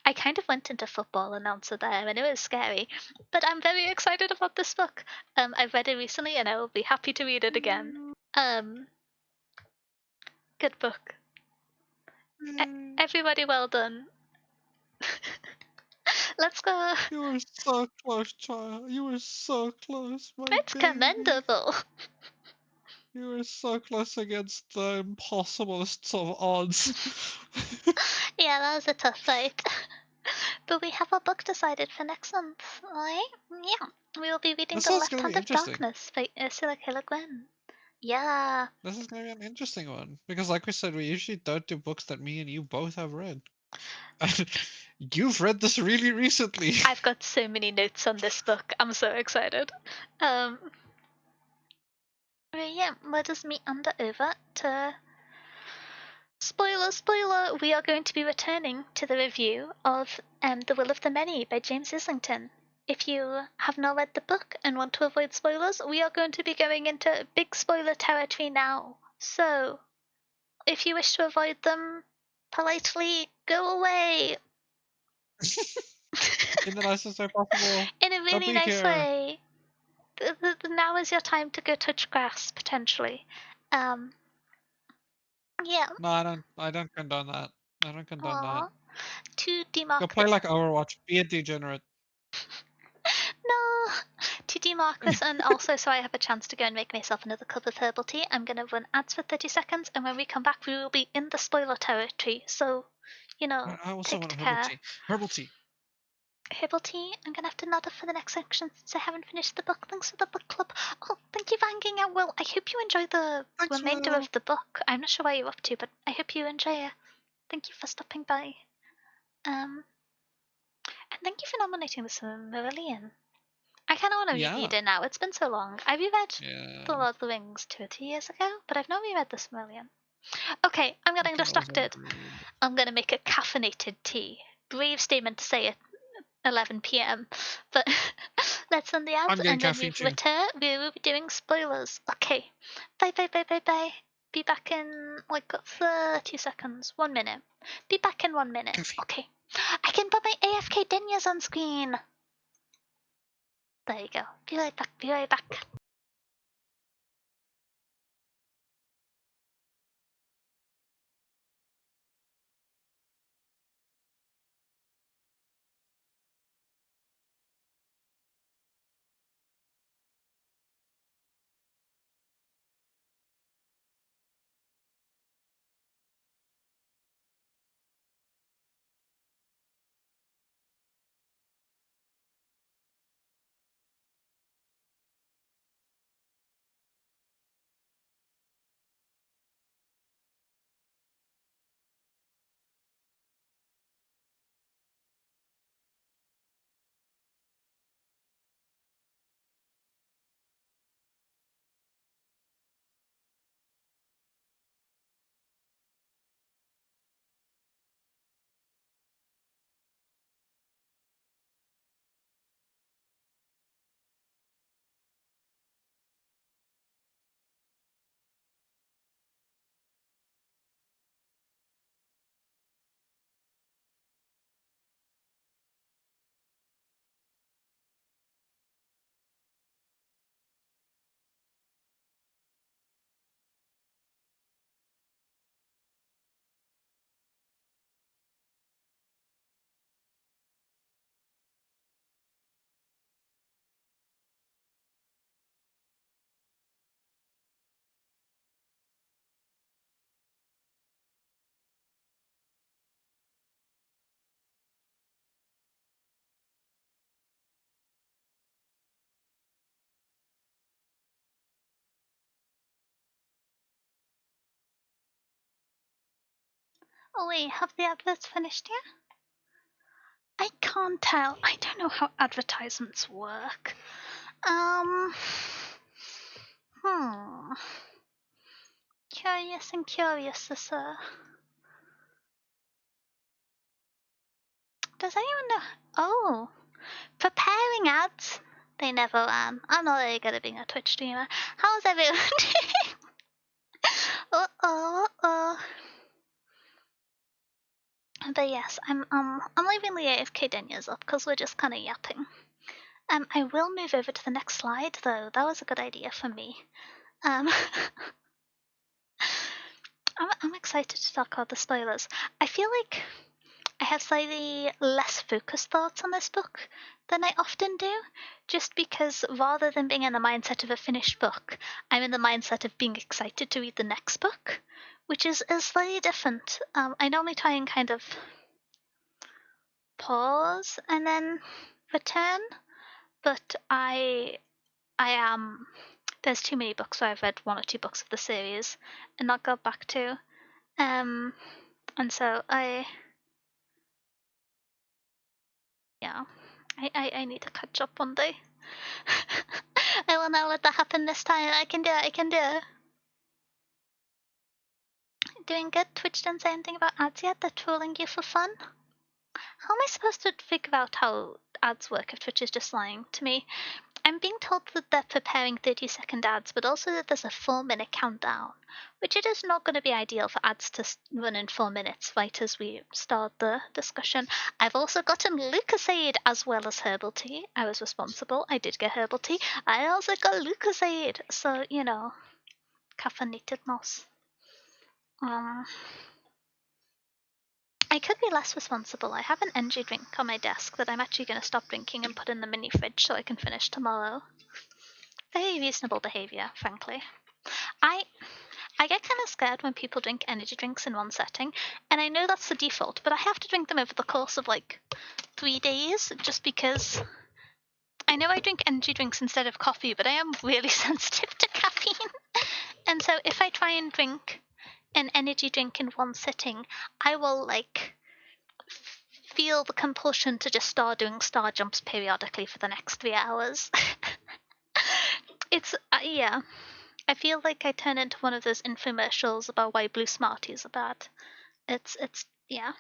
I kind of went into football announcer there, and it was scary. But I'm very excited about this book. I've read it recently, and I will be happy to read it again. Good book. Everybody, well done. Let's go. You were so close, child. You were so close, my It's baby. commendable. You were so close against the impossiblest of odds. Yeah, that was a tough fight. But we have a book decided for next month, right? Yeah. We will be reading This The one's Left gonna be Hand of interesting. Darkness by Ursula K. Le Guin. Yeah. This is gonna be an interesting one because, like we said, we usually don't do books that me and you both have read. You've read this really recently. I've got so many notes on this book. I'm so excited. But yeah, let us meander over to spoiler, we are going to be returning to the review of The Will of the Many by James Islington. If you have not read the book and want to avoid spoilers, we are going to be going into big spoiler territory now. So, if you wish to avoid them, politely go away. In the nicest way possible. In a Don't really be nice here. way. Now is your time to go touch grass, potentially. Um, yeah. No, I don't condone that. I don't condone that. Aww. To Go demark play the like Overwatch. Be a degenerate. no, to demark this, and also so I have a chance to go and make myself another cup of herbal tea, I'm going to run ads for 30 seconds, and when we come back, we will be in the spoiler territory. So, I also take want herbal care. tea. Herbal tea. Herbal tea, I'm going to have to nod off for the next section since I haven't finished the book. Thanks for the book club. Oh, thank you for hanging out, Will. I hope you enjoy the Thanks, remainder Will. of the book. I'm not sure what you're up to, but I hope you enjoy it. Thank you for stopping by. Um, and thank you for nominating this Marillion. I kind of want to Yeah. reread it now. It's been so long. I reread The Yeah. Lord of the Rings 2 or 3 years ago, but I've not reread this Marillion. Okay, I'm I getting can also distracted. agree. I'm going to make a caffeinated tea. Brave statement to say at 11 p.m. But let's end the ads, I'm getting and when we caffeine too. return, we will be doing spoilers. Okay. Bye. Be back in like 30 seconds. 1 minute. Be back in 1 minute. Caffeine. Okay. I can put my AFK Denyas on screen. There you go. Be right back, be right back. Oh wait, have the adverts finished yet? I can't tell. I don't know how advertisements work. Curious and curious, sir. Does anyone know? Oh, preparing ads. They never ran. I'm not really good at being a Twitch streamer. How's everyone doing? Uh-oh. But yes, I'm leaving the AFK Deniers up because we're just kind of yapping. I will move over to the next slide though. That was a good idea for me. I'm excited to talk about the spoilers. I feel like I have slightly less focused thoughts on this book than I often do, just because rather than being in the mindset of a finished book, I'm in the mindset of being excited to read the next book, which is slightly different. I normally try and kind of pause and then return, but I am. There's too many books where I've read one or two books of the series and not got back to. And so I need to catch up one day. I will not let that happen this time. I can do it. Doing good. Twitch didn't say anything about ads yet. They're trolling you for fun. How am I supposed to figure out how ads work if Twitch is just lying to me? I'm being told that they're preparing 30-second ads, but also that there's a 4-minute countdown, which it is not going to be ideal for ads to run in 4 minutes right as we start the discussion. I've also gotten Lucasade as well as herbal tea. I was responsible. I did get herbal tea. I also got Lucasade, so, caffeinated mouse. I could be less responsible. I have an energy drink on my desk that I'm actually going to stop drinking and put in the mini fridge so I can finish tomorrow. Very reasonable behavior, frankly. I get kind of scared when people drink energy drinks in one setting, and I know that's the default, but I have to drink them over the course of like 3 days just because I know I drink energy drinks instead of coffee, but I am really sensitive to caffeine. And so if I try and drink an energy drink in one sitting, I will like feel the compulsion to just start doing star jumps periodically for the next 3 hours. It's yeah. I feel like I turn into one of those infomercials about why blue Smarties are bad. It's yeah.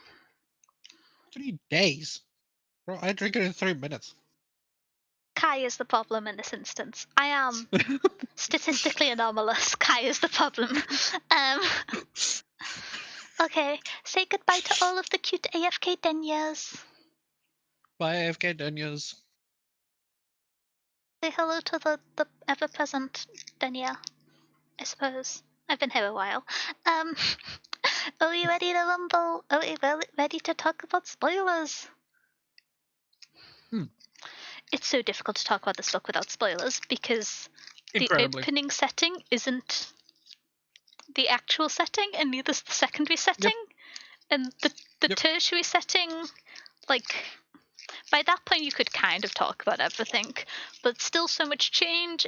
3 days? Bro, I drink it in 3 minutes. Kai is the problem in this instance. I am statistically anomalous. Kai is the problem. Okay, say goodbye to all of the cute AFK Deniers. Bye, AFK Deniers. Say hello to the ever-present Danielle, I suppose. I've been here a while. Um, are we ready to rumble? Are we ready to talk about spoilers? Hmm. It's so difficult to talk about this book without spoilers because the Incredibly. opening setting isn't the actual setting, and neither's the secondary Yep. setting, and the Yep. tertiary setting, like, by that point you could kind of talk about everything, but still so much change.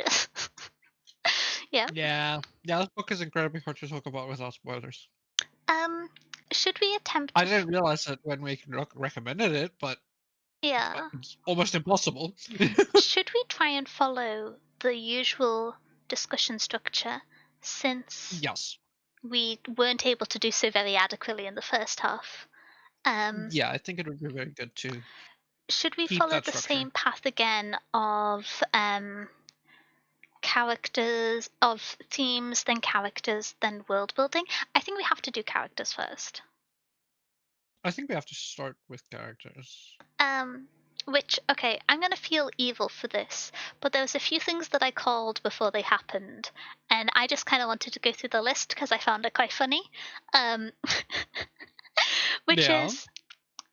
Yeah. Yeah. Yeah. This book is incredibly hard to talk about without spoilers. Um, should we attempt I to? didn't realize it when we recommended it, but Yeah. it's almost impossible. Should we try and follow the usual discussion structure since Yes. we weren't able to do so very adequately in the first half? Um, Yeah, I think it would be very good to should we keep follow that the structure. same path again of characters, of themes, then characters, then world building? I think we have to do characters first. I think we have to start with characters. Which, okay, I'm gonna feel evil for this, but there was a few things that I called before they happened, and I just kind of wanted to go through the list because I found it quite funny. Um, which Yeah. is,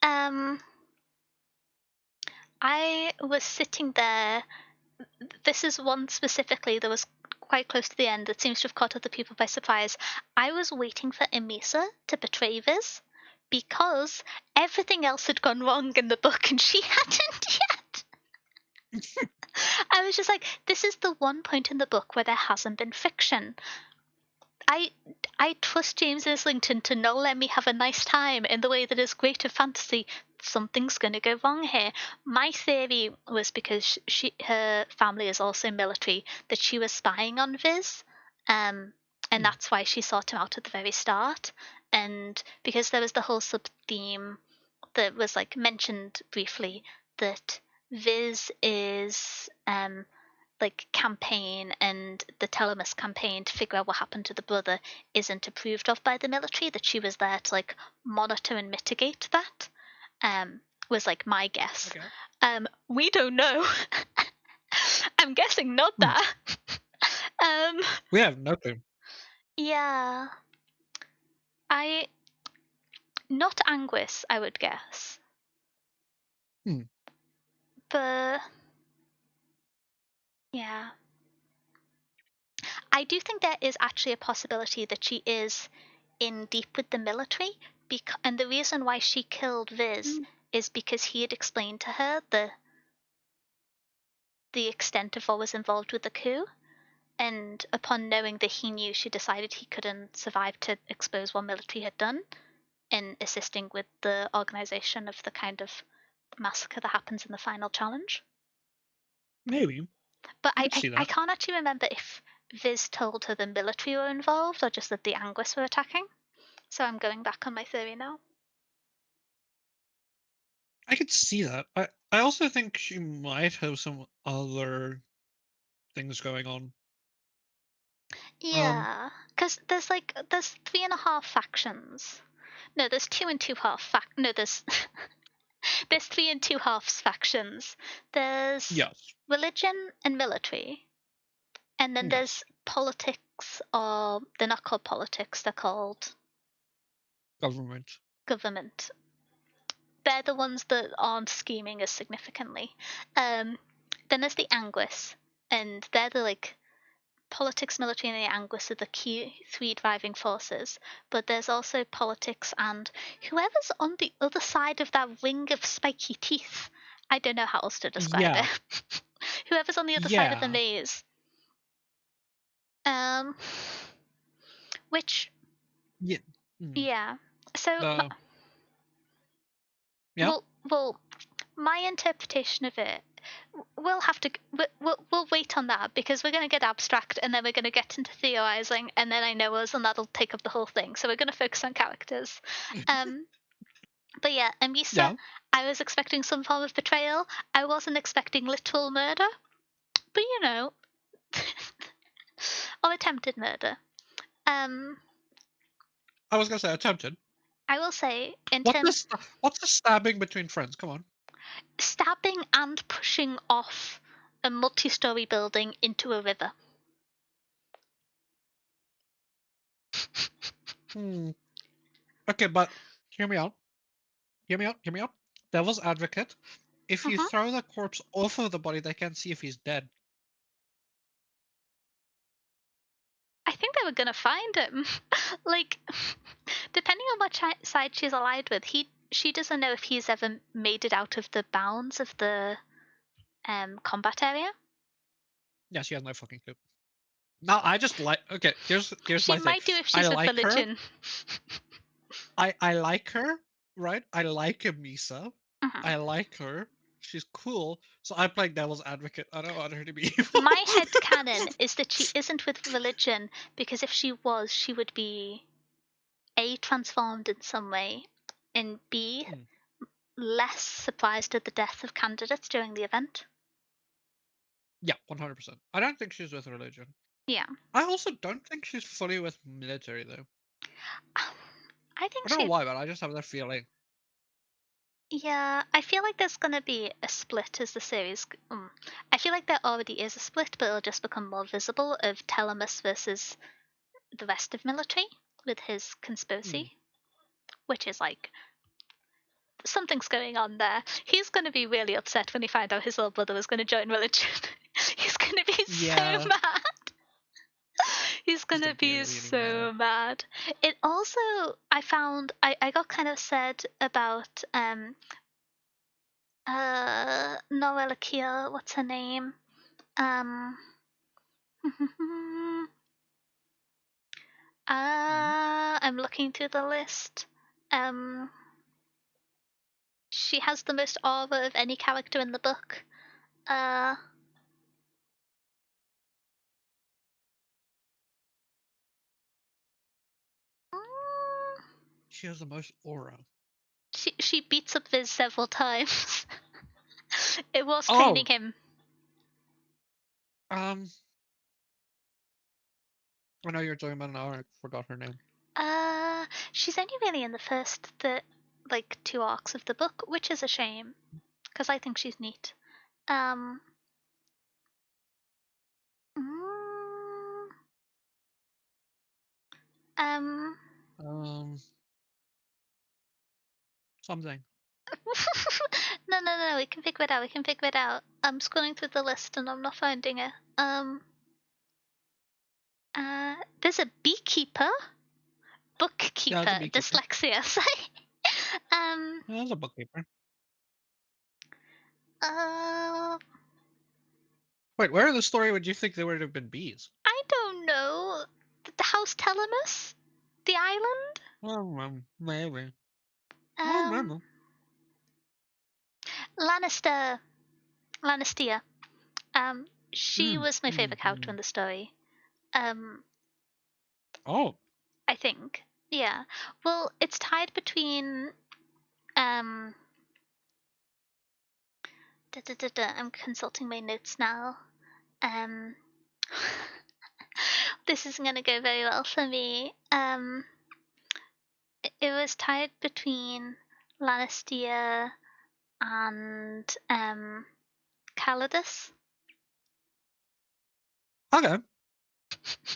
um, I was sitting there. This is one specifically that was quite close to the end that seems to have caught other people by surprise. I was waiting for Emisa to betray Viz because everything else had gone wrong in the book and she hadn't yet. I was just like, this is the one point in the book where there hasn't been friction. I I trust James Islington to not let me have a nice time in the way that is great of fantasy. Something's going to go wrong here. My theory was because her family is also military, that she was spying on Viz, and Hmm. that's why she sought him out at the very start. And because there was the whole sub theme that was like mentioned briefly that Viz is like campaign and the Telemus campaign to figure out what happened to the brother isn't approved of by the military, that she was there to like monitor and mitigate that, was like my guess. Okay. We don't know. I'm guessing not Hmm. that. um We have no clue. yeah, I not Anguis, I would guess, Hmm. but yeah, I do think there is actually a possibility that she is in deep with the military, and the reason why she killed Viz Mm. is because he had explained to her the extent of what was involved with the coup, and upon knowing that he knew, she decided he couldn't survive to expose what military had done in assisting with the organization of the kind of massacre that happens in the final challenge. Maybe. But I could see I that. can't actually remember if Viz told her the military were involved or just that the Anguis were attacking. So I'm going back on my theory now. I could see that. I also think she might have some other things going on. Um. Yeah, because there's 3.5 factions. No, there's two and two half No, there's there's 3 and 2 halves factions. There's Yes. religion and military, and then there's Yes. politics. Or they're not called politics; they're called Government. government. They're the ones that aren't scheming as significantly. Um, then there's the Anguis, and they're the like politics, military, and the Anguis are the key three driving forces. But there's also politics and whoever's on the other side of that ring of spiky teeth. I don't know how else to describe Yeah. it. Whoever's on the other side of the Yeah. maze. Um, which, Yeah. Mm. yeah. So, The yeah. well, my interpretation of it, we'll have to we'll wait on that because we're going to get abstract and then we're going to get into theorizing and then I know us and that'll take up the whole thing, so we're going to focus on characters. um but yeah, Amisa, Yeah. I was expecting some form of betrayal. I wasn't expecting literal murder, but or attempted murder. um I was gonna say attempted. I will say in What's terms what's the stabbing between friends? Come on. stabbing and pushing off a multi-story building into a river. Okay, but hear me out. Hear me out. Hear me out. Devil's advocate. If you Mhm. throw the corpse off of the body, they can't see if he's dead. I think they were gonna find him. Like, depending on what side she's allied with, she doesn't know if he's ever made it out of the bounds of the combat area. Yeah, she has no fucking clue. No, I just like. Okay, here's She my thing. might do if I she's with like her. religion. I like her, right? I like Misa. Mhm. I like her. She's cool. So I'm playing devil's advocate. I don't want her to be evil. My head canon is that she isn't with religion because if she was, she would be A, transformed in some way, and B, Hmm. less surprised at the death of candidates during the event. Yeah, 100%. I don't think she's with religion. Yeah. I also don't think she's fully with military though. I think I don't know she. why, but I just have that feeling. Yeah, I feel like there's gonna be a split as the series. I feel like there already is a split, but it'll just become more visible of Telemus versus the rest of military with his Hmm. conspiracy, which is like something's going on there. He's going to be really upset when he finds out his little brother was going to join religion. He's going to be so Yeah, mad. He's he's going to gonna be be really mad. so mad. It also, I found, I got kind of sad about Noella, what's her name? Um, Hmm. I'm looking through the list. Um, she has the most aura of any character in the book. Uh, mm, She has the most aura. she beats up Viz several times. It was training Oh, him. um, I know you're talking about an hour. I forgot her name. She's only really in the first like two arcs of the book, which is a shame because I think she's neat. Um, mm, um, Um, something. no, we can figure it out. We can figure it out. I'm scrolling through the list and I'm not finding it. There's a beekeeper, Yeah, it's a bookkeeper, beekeeper. dyslexia. Sorry. um, Yeah, it's a bookkeeper. uh, Wait, where in the story would you think there would have been bees? I don't know. The house Telemus, the island. Oh, maybe. Oh, Um, maybe. Lannister, Lannistia. She Mm, was my mm, favorite character in mm. the story. Um, Oh, I think. Yeah. Well, it's tied between. Um, I'm consulting my notes now. Um, this isn't going to go very well for me. It was tied between Lannistia and Calidus. okay.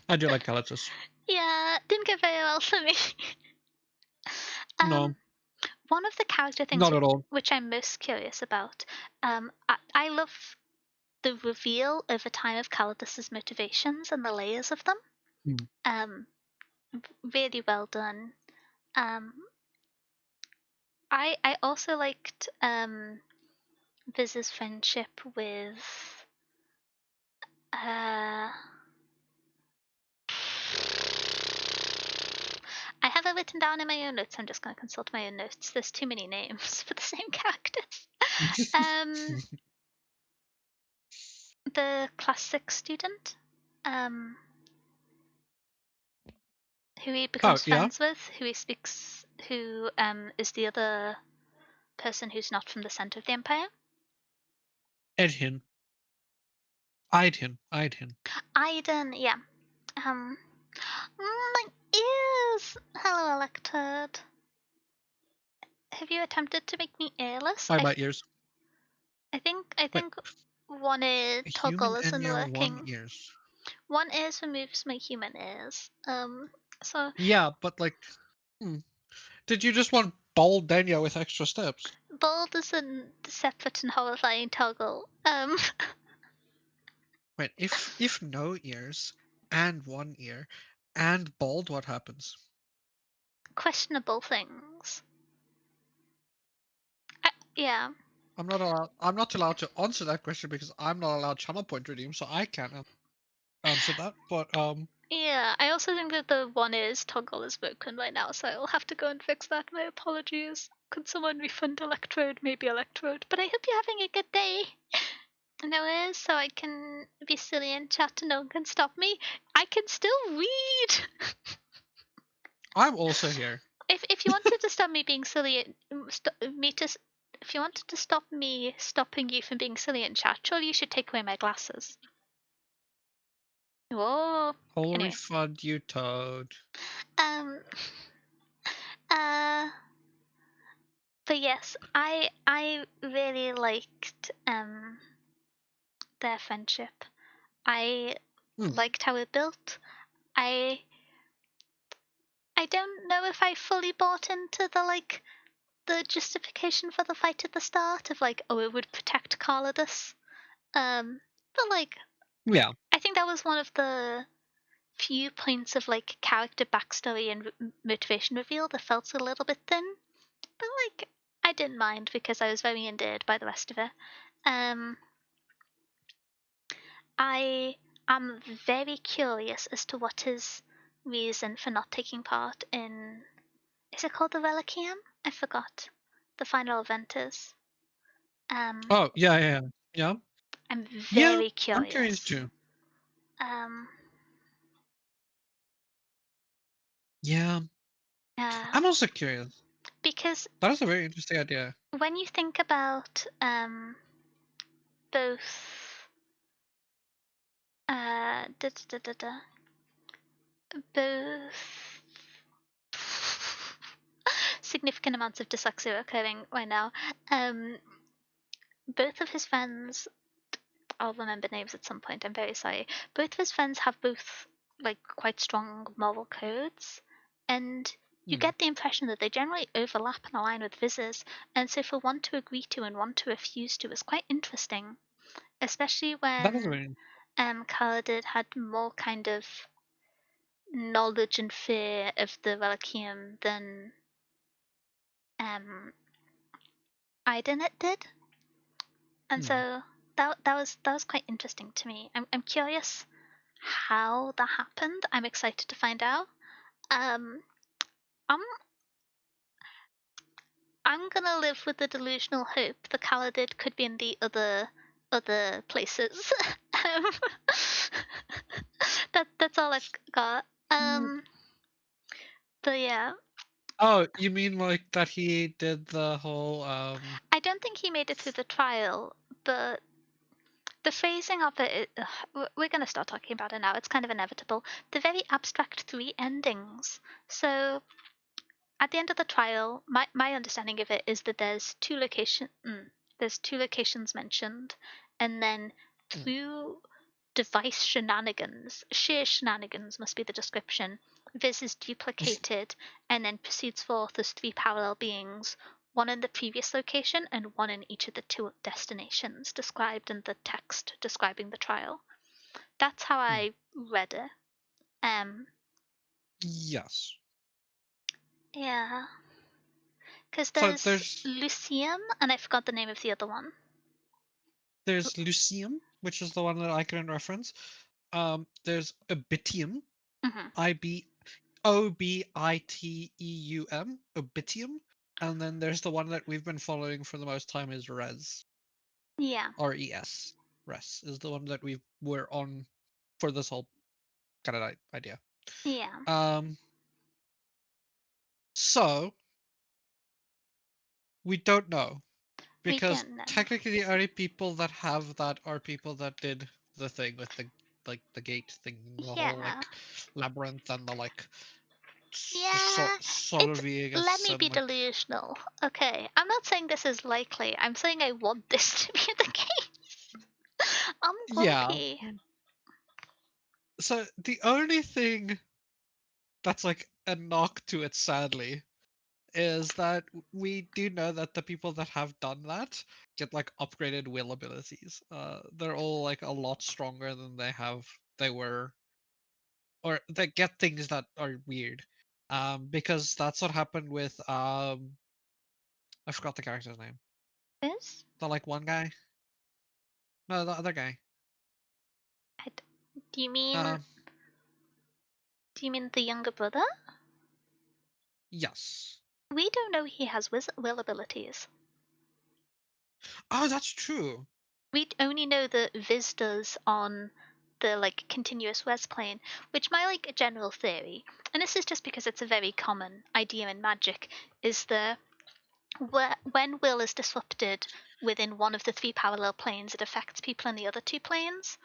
I do like Calitus. Yeah, didn't go very well for me. um, No, One of the character things not at all. which I'm most curious about, I love the reveal over time of Calidus's motivations and the layers of them. Mm. Um, Really well done. Um, I also liked Viz's friendship with uh. I have it written down in my own notes. I'm just going to consult my own notes. There's too many names for the same characters. Um, the class 6 student, um, who he Oh, becomes yeah. friends with, who is the other person who's not from the center of the empire. Edhin. Idhin. Idhin. Aiden, yeah. My ears. Hello, Elected. Have you attempted to make me earless? I my ears. I think Wait. one ear A toggle human and isn't your one working. ears. One ear removes my human ears. So Yeah, but like, hmm. Did you just want bald Denya with extra steps? bald is a separate and horrifying toggle. Wait, if no ears and one ear and bald, what happens? Questionable things. Yeah. I'm not allowed to answer that question because I'm not allowed channel point redeem, so I can't answer that. But Yeah, I also think that the one is toggle is broken right now, so I'll have to go and fix that. My apologies. Could someone refund Electrode? Maybe Electrode. But I hope you're having a good day. No is, so I can be silly and chat and no one can stop me. I can still read! I'm also here. If you wanted to stop me being silly, if you wanted to stop me stopping you from being silly in chat, surely you should take away my glasses. Whoa. I'll Anyway. refund you, Toad. Um. Uh. But yes, I really liked their friendship. I Hmm. liked how it built. I I don't know if I fully bought into the justification for the fight at the start of like, oh, it would protect Calidus. But like, Yeah, I think that was one of the few points of like character backstory and motivation reveal that felt a little bit thin. But like, I didn't mind because I was very endeared by the rest of it. Um, I am very curious as to what his reason for not taking part in. Is it called the Reliquium? I forgot. The final event is. Um, oh, yeah. Yeah. I'm Yeah, very I'm curious curious. too. Um, Yeah, uh, I'm also curious. because That is a very interesting idea. when you think about both da, da, da, da, both significant amounts of dyslexia occurring right now. Um, both of his friends, I'll remember names at some point. I'm very sorry. Both of his friends have both like quite strong moral codes, and you Hmm. get the impression that they generally overlap and align with Viz's. And so for one to agree to and one to refuse to is quite interesting, especially That is when very. Kaladin had more kind of knowledge and fear of the Reliquium than um, Idenit did. And Hmm. so that was quite interesting to me. I'm curious how that happened. I'm excited to find out. Um, I'm I'm gonna live with the delusional hope the Khalidid could be in the other places. um, that's all I've got. But yeah, Oh, you mean like that he did the whole I don't think he made it through the trial, but the phrasing of it, we're going to start talking about it now. It's kind of inevitable. The very abstract three endings. So at the end of the trial, my understanding of it is that there's two locations mentioned, and then hmm, through device shenanigans, sheer shenanigans must be the description. Viz is duplicated and then proceeds forth as three parallel beings, one in the previous location and one in each of the two destinations described in the text describing the trial. That's how hmm. I read it. Um, Yes. yeah, because So there's Lucium and I forgot the name of the other one. there's Lucium, which is the one that I couldn't reference. There's Obitium, Hmm. Obiteum, Obitium, and then there's the one that we've been following for the most time is Res, Yeah, Res. Res is the one that we were on for this whole kind of idea. yeah, Um, so we don't know we because don't know. technically the only people that have that are people that did the thing with the the gate thing, the whole Yeah, like labyrinth and the like yeah, it's let sarcophagus me and be like delusional. Okay, I'm not saying this is likely. I'm saying I want this to be the case. I'm Yeah. grumpy. So the only thing that's like a knock to it, sadly, is that we do know that the people that have done that get like upgraded will abilities. They're all like a lot stronger than they were, or they get things that are weird. Because that's what happened with I forgot the character's name. Is? The like one guy. No, the other guy. I d- Do you mean Um, the younger brother? yes. We don't know he has will abilities. Oh, that's true. We only know that Viz does on the like continuous res plane, which my like general theory, and this is just because it's a very common idea in Magic, is that when will is disrupted within one of the three parallel planes, it affects people in the other two planes.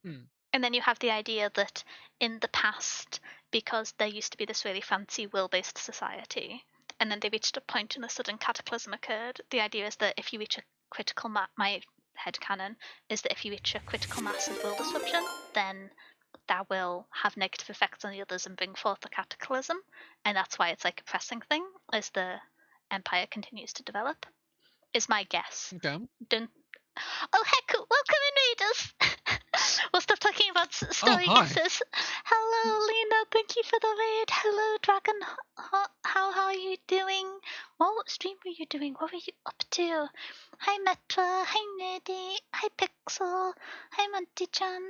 Hmm. And then you have the idea that in the past, because there used to be this really fancy will based society, and then they reached a point and a sudden cataclysm occurred, the idea is that if you reach a critical mass, my headcanon is that if you reach a critical mass of will disruption, then that will have negative effects on the others and bring forth a cataclysm. And that's why it's like a pressing thing as the empire continues to develop, is my guess. Okay. Don't. Oh heck! Welcome in, readers. We'll stop talking about Oh, story hi. guesses. Hello, Lena. Thank you for the raid. Hello, Dragon. How are you doing? What stream were you doing? What were you up to? Hi, Metra. Hi, Nerdy. Hi, Pixel. Hi, Monty-chan.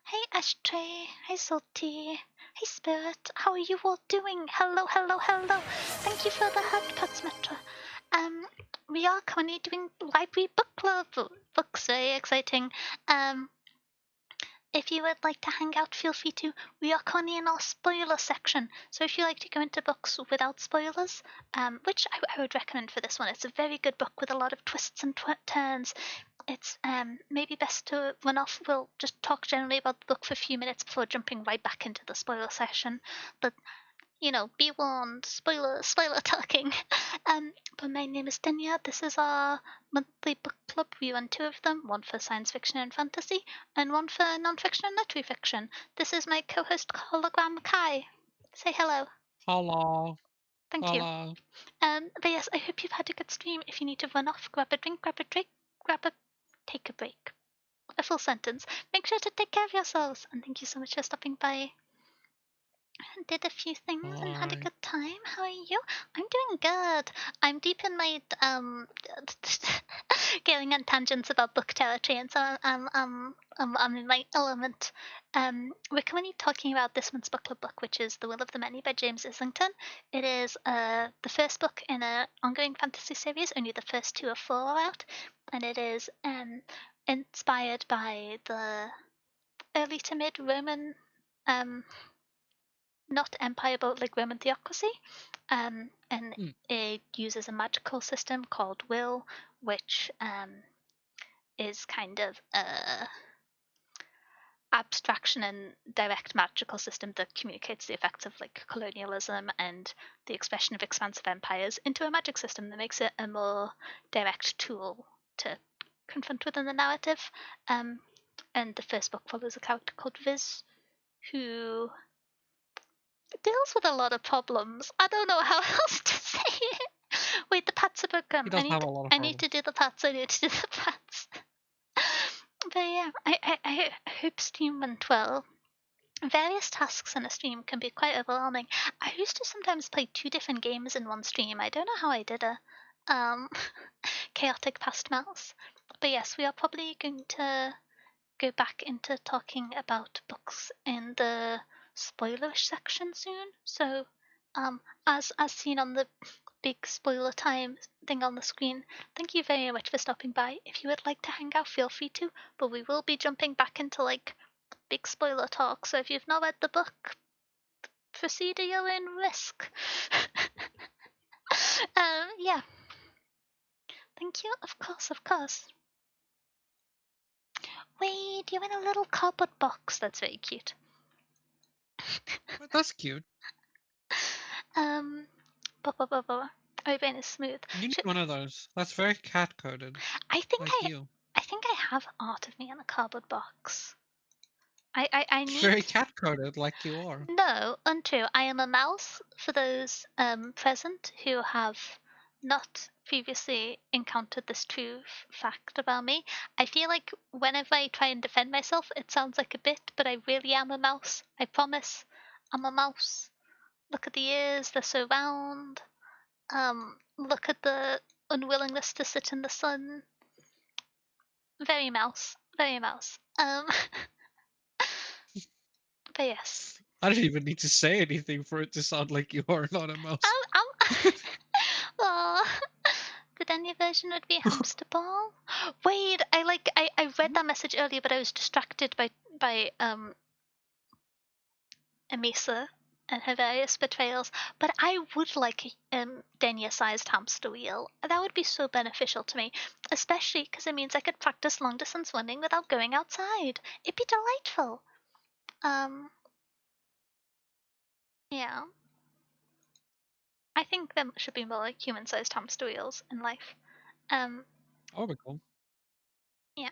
Hey, Ashtray. Hi, Salty. Hey, Spirit. How are you all doing? Hello, hello, hello. Thank you for the heart pats, Metra. We are currently doing library book club. Books, very exciting. If you would like to hang out, feel free to. We are currently in our spoiler section, so if you like to go into books without spoilers, which I would recommend for this one, it's a very good book with a lot of twists and turns. It's maybe best to run off. We'll just talk generally about the book for a few minutes before jumping right back into the spoiler session. But be warned, spoiler talking. But my name is Denya. This is our monthly book club. We run two of them, one for science fiction and fantasy, and one for non-fiction and literary fiction. This is my co-host hologram Kai. Say hello. Hello. Thank you. Hello. But yes, I hope you've had a good stream. If you need to run off, grab a drink, take a break. A full sentence. Make sure to take care of yourselves, and thank you so much for stopping by. Did a few things and had a Hi. good time. How are you? I'm doing good. I'm deep in my going on tangents about book territory, and so I'm in my element. We're currently talking about this month's book club book, which is The Will of the Many by James Islington. It is the first book in an ongoing fantasy series. Only the first two or four are out, and it is inspired by the early to mid Roman not empire but like Roman theocracy, and Hmm. it uses a magical system called will, which is kind of a abstraction and direct magical system that communicates the effects of like colonialism and the expression of expansive empires into a magic system that makes it a more direct tool to confront within the narrative. And the first book follows a character called Viz, who deals with a lot of problems. I don't know how else to say it. Wait, the pats are broken. He does have a lot of I need to problems. do the pats. I need to do the pats. But yeah, I hope stream went well. Various tasks in a stream can be quite overwhelming. I used to sometimes play two different games in one stream. I don't know how I did it. Um, chaotic past mouse. But yes, we are probably going to go back into talking about books in the spoilerish section soon. So, as seen on the big spoiler time thing on the screen, thank you very much for stopping by. If you would like to hang out, feel free to. But we will be jumping back into like big spoiler talk. So if you've not read the book, proceed at your own risk. Yeah. Thank you. Of course, of course. Wait, you're in a little cardboard box. That's very cute. But that's cute. um, Open is smooth. You need Should, one of those. That's very cat coded. I think Like you. I think I have art of me in a cardboard box. I need. Very cat-coded, like you are. No, untrue. I am a mouse for those present who have not previously encountered this true fact about me. I feel like whenever I try and defend myself, it sounds like a bit, but I really am a mouse. I promise. I'm a mouse. Look at the ears, they're so round. Look at the unwillingness to sit in the sun. Very mouse. Very mouse. But yes. I don't even need to say anything for it to sound like you are not a mouse. I'm Aw. But then your version would be hamster ball. Wait, I read that message earlier, but I was distracted by Amisa and her various betrayals. But I would like Denya-sized hamster wheel. That would be so beneficial to me, especially because it means I could practice long distance running without going outside. It'd be delightful. Yeah. I think there should be more like human-sized hamster wheels in life. Um, That would be cool. yeah.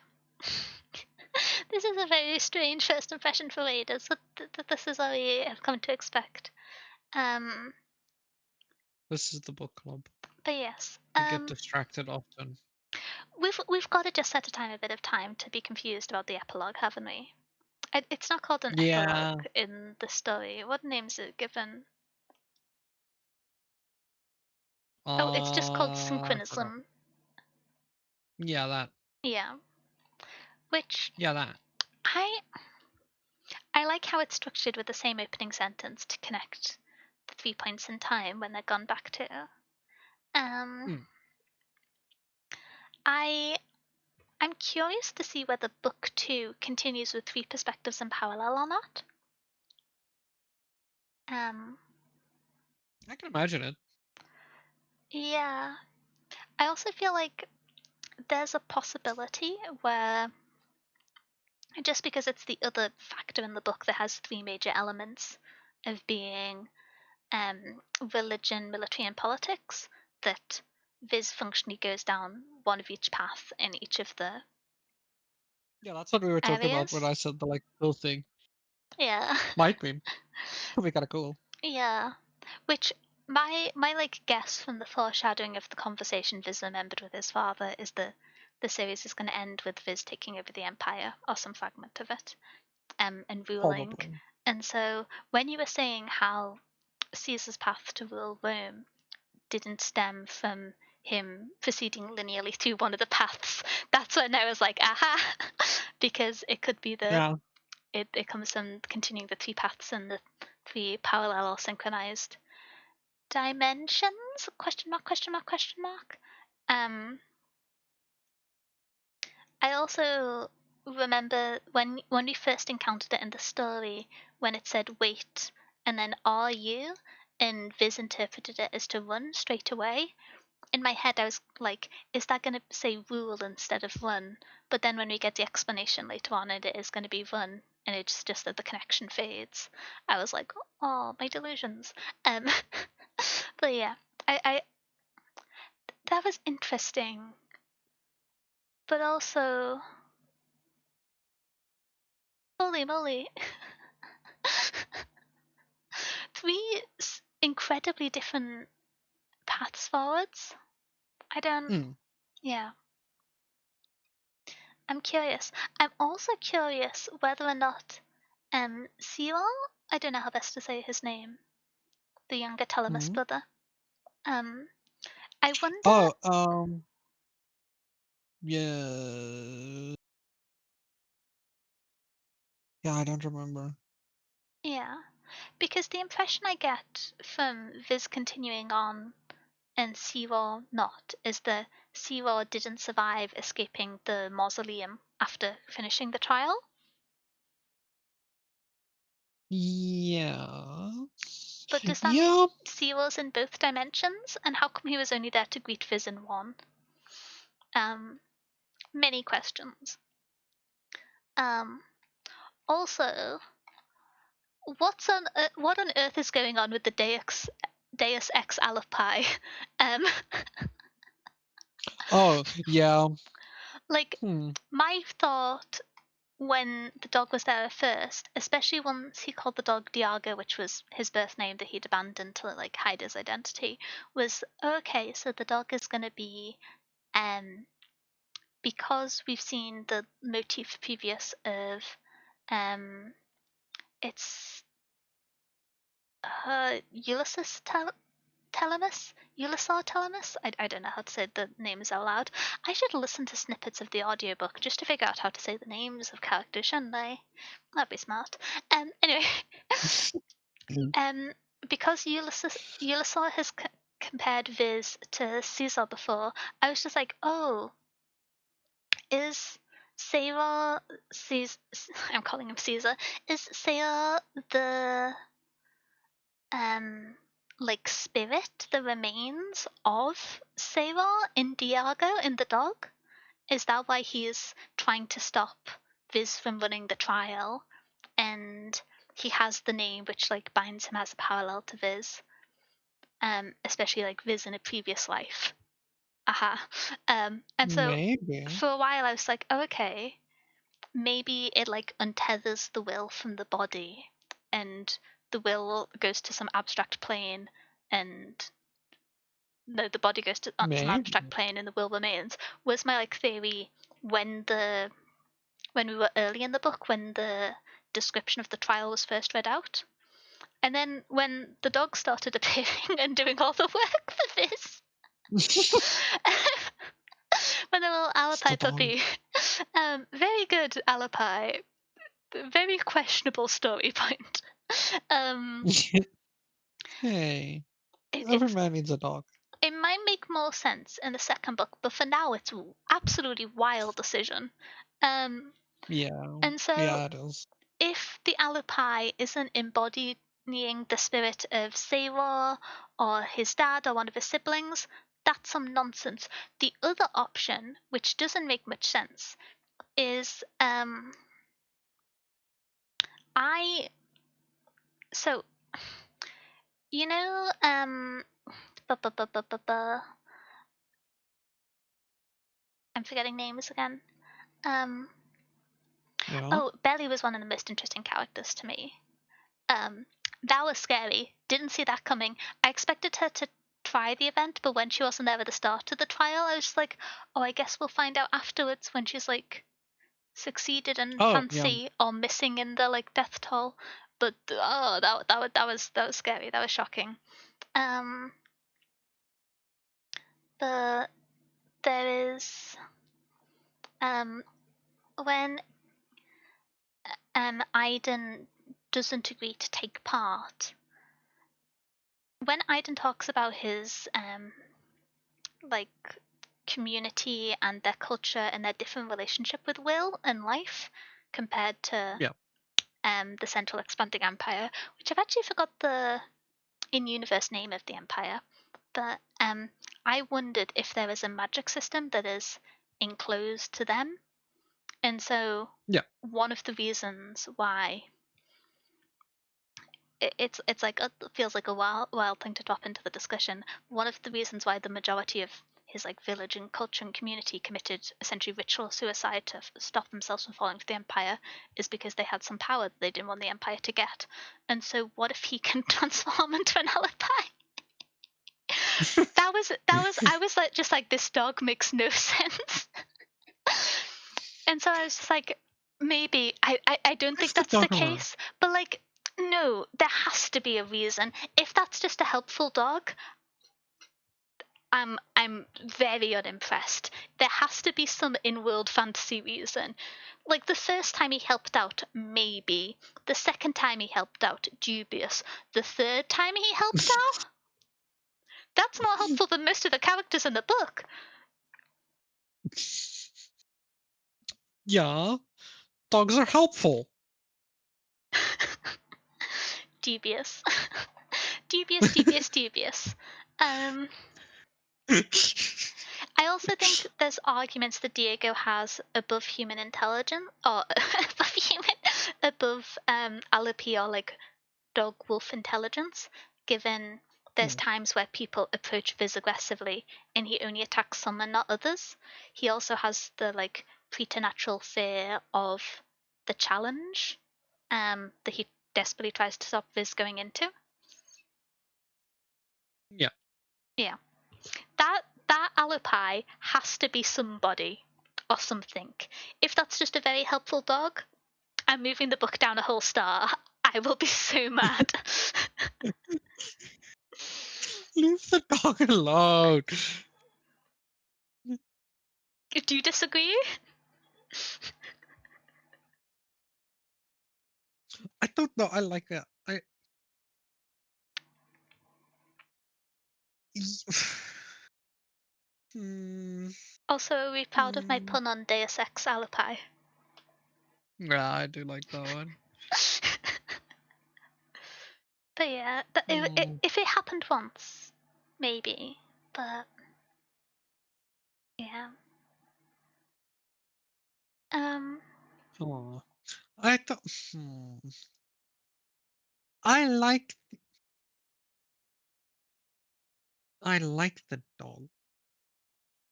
This is a very strange first impression for readers. This is what we have come to expect. Um, This is the book club. but yes, We get distracted often. we've got to just set aside a bit of time to be confused about the epilogue, haven't we? It's not called an Yeah. epilogue in the story. What name is it given? Oh, it's just called I forgot. synchronism. Yeah, that. Yeah, which Yeah, that. I I like how it's structured with the same opening sentence to connect the 3 points in time when they're gone back to. Um, Hmm. I I'm curious to see whether book 2 continues with 3 perspectives in parallel or not. I can imagine it. Yeah. I also feel like there's a possibility where just because it's the other factor in the book that has 3 major elements of being religion, military, and politics, that Viz functionally goes down one of each path in each of the Yeah, that's what we were talking about when areas. I said the cool thing. Yeah. Might be. Could be kind of cool. Yeah. Which my like guess from the foreshadowing of the conversation Viz remembered with his father is that the series is going to end with Viz taking over the Empire or some fragment of it, and ruling. Probably. And so when you were saying how Caesar's path to rule Rome didn't stem from him proceeding linearly through one of the paths, that's when I was like, aha, because it could be Yeah. it comes from continuing the 3 paths and the 3 parallel or synchronized dimensions? Question mark, question mark, question mark. I also remember when we first encountered it in the story, when it said wait and then are you, and Viz interpreted it as to run straight away. In my head, I was like, is that going to say rule instead of run? But then when we get the explanation later on, it is going to be run, and it's just that the connection fades. I was like, oh, my delusions. Um, but yeah, I that was interesting, but also, holy moly, three incredibly different paths forwards. I don't. Hmm. Yeah, I'm curious. I'm also curious whether or not Cyril, I don't know how best to say his name, the younger Telemus Hmm. brother. Um, I wonder. Oh, yeah. Yeah, I don't remember. Yeah, because the impression I get from Viz continuing on and Cyril not is that Cyril didn't survive escaping the mausoleum after finishing the trial. Yeah. But does that mean Yeah. Cyril's in both dimensions? And how come he was only there to greet Viz in one? Um, Many questions. Um, Also, what on earth is going on with the Deus Ex Alapai? Um, Oh, yeah. Like, Hmm. my thought when the dog was there at first, especially once he called the dog Diago, which was his birth name that he'd abandoned to like hide his identity, was okay. So the dog is going to be, because we've seen the motif previous of, it's Ulysses Telemus? Ulysar Telemus? I don't know how to say the names out loud. I should listen to snippets of the audiobook just to figure out how to say the names of characters, shouldn't I? That'd be smart. Anyway, um, because Ulysar has compared Viz to Caesar before, I was just like, oh, is Caesar, Caesar, I'm calling him Caesar, is Caesar the like spirit, the remains of Seiwa in Diago in the dog? Is that why he's trying to stop Viz from running the trial? And he has the name which like binds him as a parallel to Viz. Especially like Viz in a previous life. Aha. And so Maybe. for a while I was like, oh, okay, maybe it like untethers the will from the body and the will goes to some abstract plane and the body goes to some abstract Maybe. plane and the will remains was my like theory when we were early in the book when the description of the trial was first read out, and then when the dog started appearing and doing all the work for this when the little The Alapai dog. puppy, very good Alapai, very questionable story point. um Hey, it, every it's man needs a dog. it might make more sense in the second book, but for now it's absolutely wild decision. um Yeah. and so Yeah, it is. if the Alapai isn't embodying the spirit of Seiwa or his dad or one of his siblings, that's some nonsense. The other option, which doesn't make much sense, is I so you know bu- bu- bu- bu- bu- bu- I'm forgetting names again. Um Yeah. oh, Belly was one of the most interesting characters to me. Um, that was scary. Didn't see that coming. I expected her to try the event, but when she wasn't there at the start of the trial, I was just like, oh, I guess we'll find out afterwards when she's like succeeded in Oh, yeah. fancy or missing in the like death toll. But oh, that was scary. That was shocking. Um, but there is when Aiden doesn't agree to take part. When Aiden talks about his like community and their culture and their different relationship with will and life compared to Yeah. the Central Expanding Empire, which I've actually forgot the in-universe name of the empire, but I wondered if there is a magic system that is enclosed to them, and so Yeah. one of the reasons why it's like feels like a wild thing to drop into the discussion. One of the reasons why the majority of his like village and culture and community committed essentially ritual suicide to stop themselves from falling to the empire is because they had some power that they didn't want the empire to get. And so, what if he can transform into an alibi? That was I was like just like this dog makes no sense. And so I was just like, maybe I don't think If the that's the dog were. case, but like no, there has to be a reason. If that's just a helpful dog, I'm very unimpressed. There has to be some in-world fantasy reason. Like the first time he helped out, maybe. The second time he helped out, dubious. The third time he helped out, that's more helpful than most of the characters in the book. Yeah. Dogs are helpful. Dubious. Dubious, dubious, dubious. Um, I also think there's arguments that Diego has above human intelligence, or above Alipi or like dog wolf intelligence, given there's Hmm. times where people approach Viz aggressively and he only attacks some and not others. He also has the like preternatural fear of the challenge that he desperately tries to stop Viz going into. Yeah. Yeah. That Alupai has to be somebody or something. If that's just a very helpful dog, I'm moving the book down a whole star. I will be so mad. Leave the dog alone. Do you disagree? I don't know. I like it. Hmm. Also, are we proud of my Hmm. pun on Deus Ex Alupai? Yeah, I do like that one. But yeah, Oh. if it happened once, maybe. But yeah. Um, Oh. I thought. I like. I like the dog.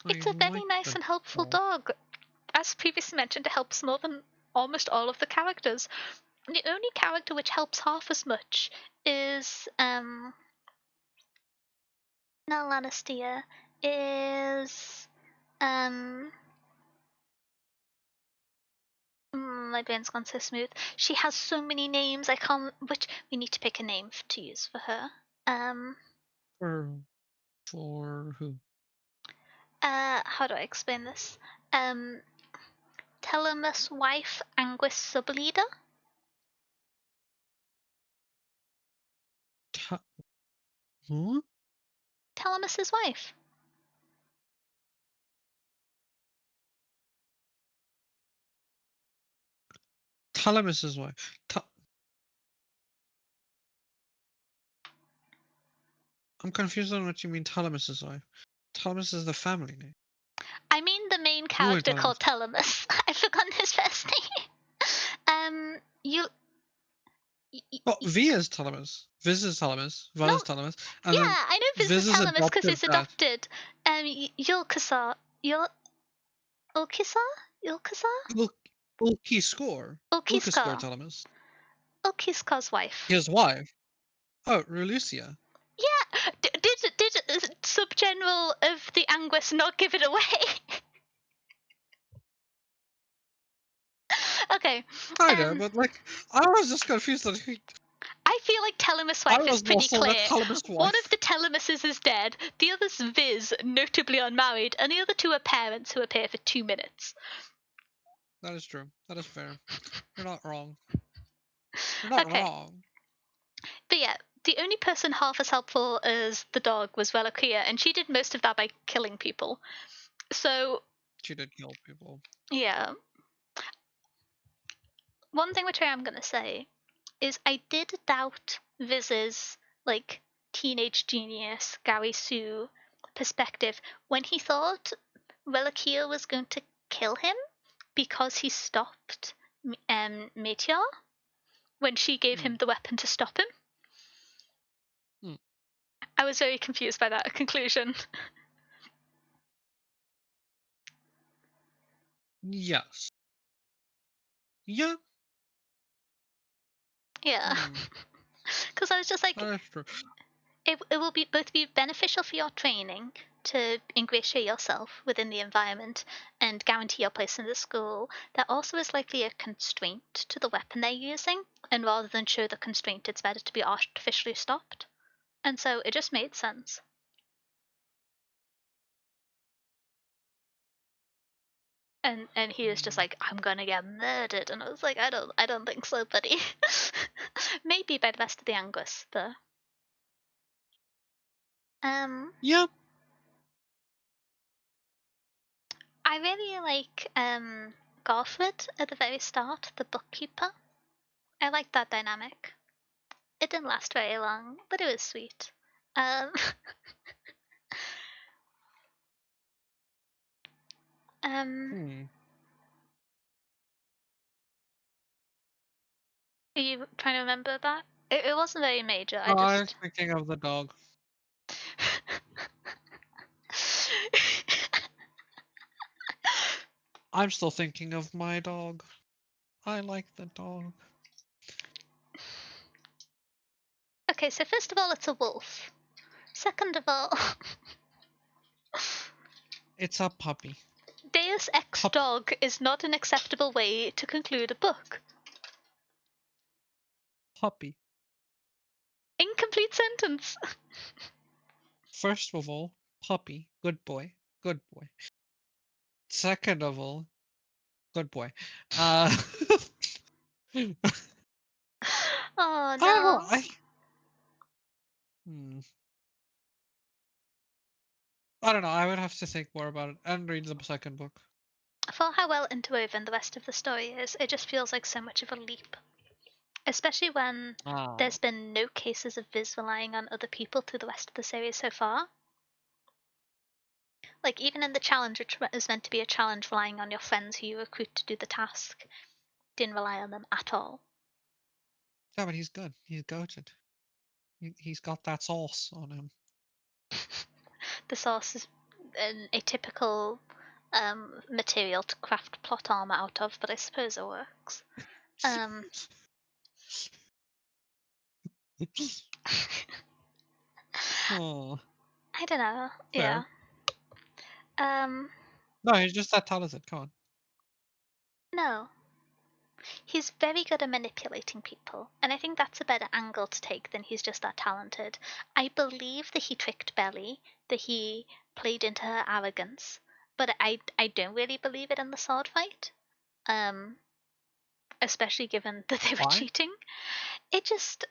I it's a very like nice the and helpful dog. dog. As previously mentioned, it helps more than almost all of the characters. The only character which helps half as much is not Lannister, is my brain's gone so smooth. She has so many names. I can't. Which we need to pick a name to use for her. Um. For who? How do I explain this? Um. Telemus' wife, Anguis Subleader. Ta- who? Telemus' wife. Talamus's wife. I'm confused on what you mean. Talamus's wife. Talamus is the family name. I mean the main Who are character Talamus? called Telemus. I've forgotten his first name. You. Oh, V is Talamus. Viz is Talamus. No, Val is Talamus. And then yeah, I know Viz is Viz's Telemus because adopted he's dad. adopted. Yulkasar. Ulkisar? Yulkasar? Il- Ulki Ulkiskor Ulkiskar. Talamus. Ulkiskar's wife. His wife. Oh, Relucia. Yeah, did Subgeneral of the Anguis not give it away? Okay. Kinda, Um, but like, I was just confused that I feel like Telemus' I wife is was more pretty so that clear. Talamus' One of wife. the Telemuses is dead, the other's Viz, notably unmarried, and the other two are parents who appear for 2 minutes. That is true. That is fair. You're not wrong. You're not Okay, wrong. but yeah, the only person half as helpful as the dog was Reliquia, and she did most of that by killing people. So, She did kill people. yeah. One thing which I am going to say is I did doubt Viz's, like, teenage genius, Gary Sue perspective when he thought Reliquia was going to kill him because he stopped Meteor when she gave Hmm. him the weapon to stop him. Hmm. I was very confused by that conclusion. Yes. Yeah. Yeah. Hmm. Because I was just like, That is true. it will be both be beneficial for your training to ingratiate yourself within the environment and guarantee your place in the school. There also is likely a constraint to the weapon they're using, and rather than show the constraint, it's better to be artificially stopped. And so it just made sense. And he was just Hmm. like, I'm gonna get murdered, and I was like, I don't think so, buddy. Maybe by the rest of the Angus, but um Yeah. I really like Garford at the very start, the bookkeeper. I like that dynamic. It didn't last very long, but it was sweet. Um, um, Hmm. are you trying to remember that? It wasn't very major. I No, I was just thinking of the dog. I'm still thinking of my dog. I like the dog. Okay, so first of all, it's a wolf. Second of all, It's a puppy. Deus ex Pup dog is not an acceptable way to conclude a book. puppy. Incomplete sentence. First of all, puppy. Good boy. Good boy. Second of all, good boy. Uh, I Oh don't know. no. Hmm, I don't know. I would have to think more about it and read the second book. For how well interwoven the rest of the story is, it just feels like so much of a leap. Especially when Ah, there's been no cases of Viz relying on other people through the rest of the series so far. Like, even in the challenge, which is meant to be a challenge relying on your friends who you recruit to do the task, didn't rely on them at all. yeah, but he's good. He's goated. He's got that sauce on him. The source is an atypical material to craft plot armor out of, but I suppose it works. Um, Oh, I don't know. Yeah. fair. Um, No, he's just that talented. Come on. no. He's very good at manipulating people, and I think that's a better angle to take than he's just that talented. I believe that he tricked Belly, that he played into her arrogance, but I don't really believe it in the sword fight. Um, Especially given that they were Why? cheating. It just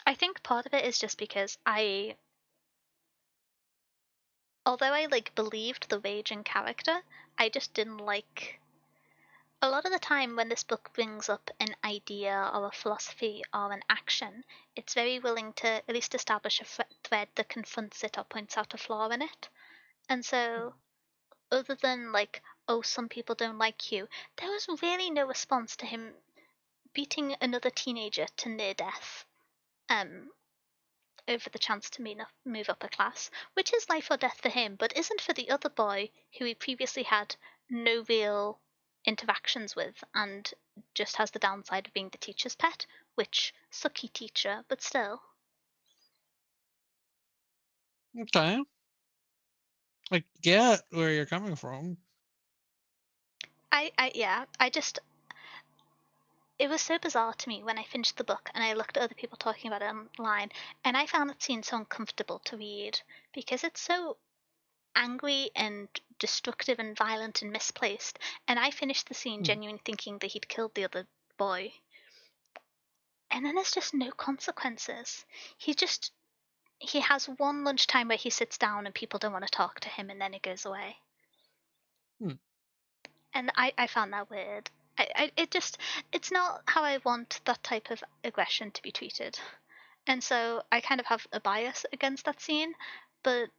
I think part of it is just because although I like believed the raging character, I just didn't like a lot of the time when this book brings up an idea or a philosophy or an action, it's very willing to at least establish a thread that confronts it or points out a flaw in it. And so, other than like, oh, some people don't like you, there was really no response to him beating another teenager to near death. Um, Over the chance to move up a class, which is life or death for him, but isn't for the other boy who he previously had no real interactions with and just has the downside of being the teacher's pet, which sucky teacher, but still. Okay. I get where you're coming from. I just it was so bizarre to me when I finished the book and I looked at other people talking about it online, and I found that scene so uncomfortable to read because it's so angry and destructive and violent and misplaced. And I finished the scene Hmm. genuinely thinking that he'd killed the other boy. And then there's just no consequences. He has one lunchtime where he sits down and people don't want to talk to him and then it goes away. Hmm. And I found that weird. It's not how I want that type of aggression to be treated. And so I kind of have a bias against that scene, but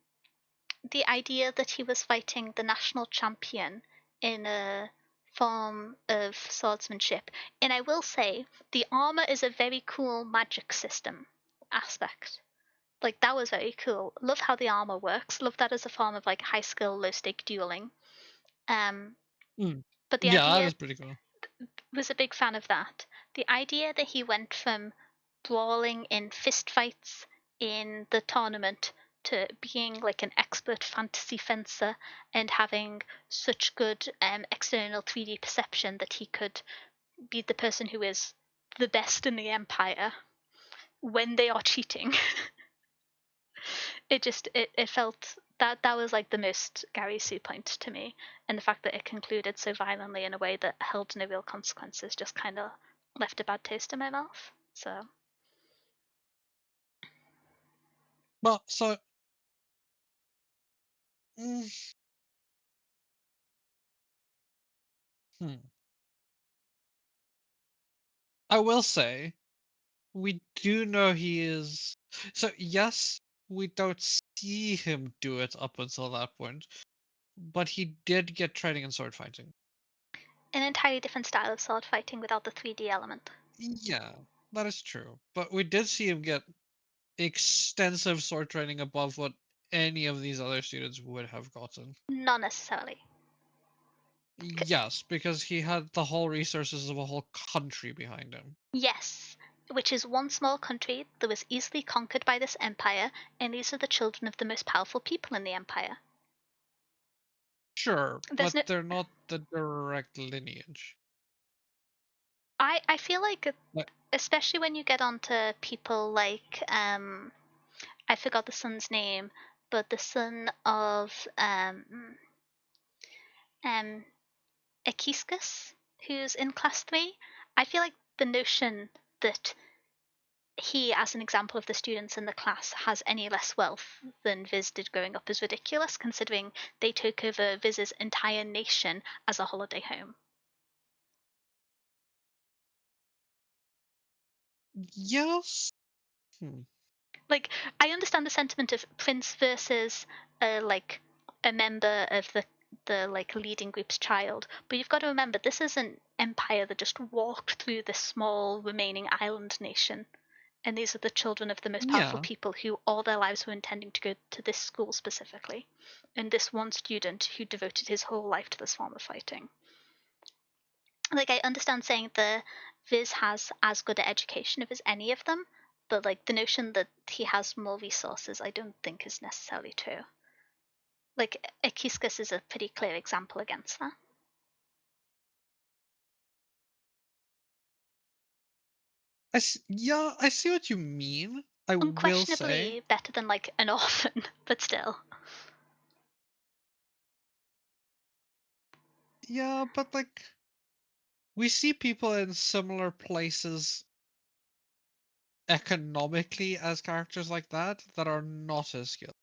the idea that he was fighting the national champion in a form of swordsmanship. And I will say, the armor is a very cool magic system aspect. Like, that was very cool. Love how the armor works. Love that as a form of like high skill, low stake dueling. Um, Hmm. but the Yeah, that idea is pretty cool. was a big fan of that. The idea that he went from brawling in fistfights in the tournament to being like an expert fantasy fencer and having such good external 3D perception that he could be the person who is the best in the empire when they are cheating. It felt that was like the most Gary Sue point to me, and the fact that it concluded so violently in a way that held no real consequences just kind of left a bad taste in my mouth. So Well, so mm, hmm. I will say we do know he is. So yes, we don't see him do it up until that point, but he did get training in sword fighting. an entirely different style of sword fighting without the 3D element. Yeah, that is true. But we did see him get extensive sword training above what any of these other students would have gotten. Not necessarily. Yes, because he had the whole resources of a whole country behind him. Yes, which is one small country that was easily conquered by this empire, and these are the children of the most powerful people in the empire. Sure, There's but no. they're not the direct lineage. I feel like, Like, especially when you get onto people like I forgot the son's name, but the son of um Akiskus, who's in class 3, I feel like the notion that he, as an example of the students in the class, has any less wealth than Viz did growing up is ridiculous, considering they took over Viz's entire nation as a holiday home. yes. Hmm. Like, I understand the sentiment of Prince versus like a member of the like leading group's child, but you've got to remember this is an empire that just walked through this small remaining island nation, and these are the children of the most powerful Yeah. people who all their lives were intending to go to this school specifically, and this one student who devoted his whole life to this form of fighting. Like, I understand saying the Viz has as good an education as any of them, but like the notion that he has more resources, I don't think is necessarily true. Like Akiskus is a pretty clear example against that. Yeah, I see what you mean. I will say, Unquestionably better than like an orphan, but still. yeah, but like we see people in similar places economically as characters like that are not as skilled.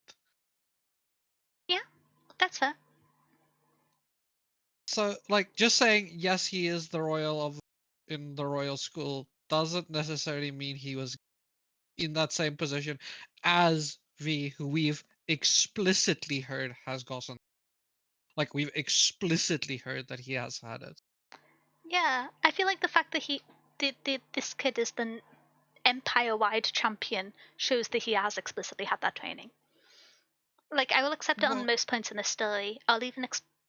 Yeah, that's fair. So, like, just saying yes, he is the royal of in the royal school doesn't necessarily mean he was in that same position as V, who we've explicitly heard has gotten. Like, we've explicitly heard that he has had it. Yeah, I feel like the fact that this kid is the empire-wide champion shows that he has explicitly had that training. Like, I will accept it on Well, most points in this story. I'll even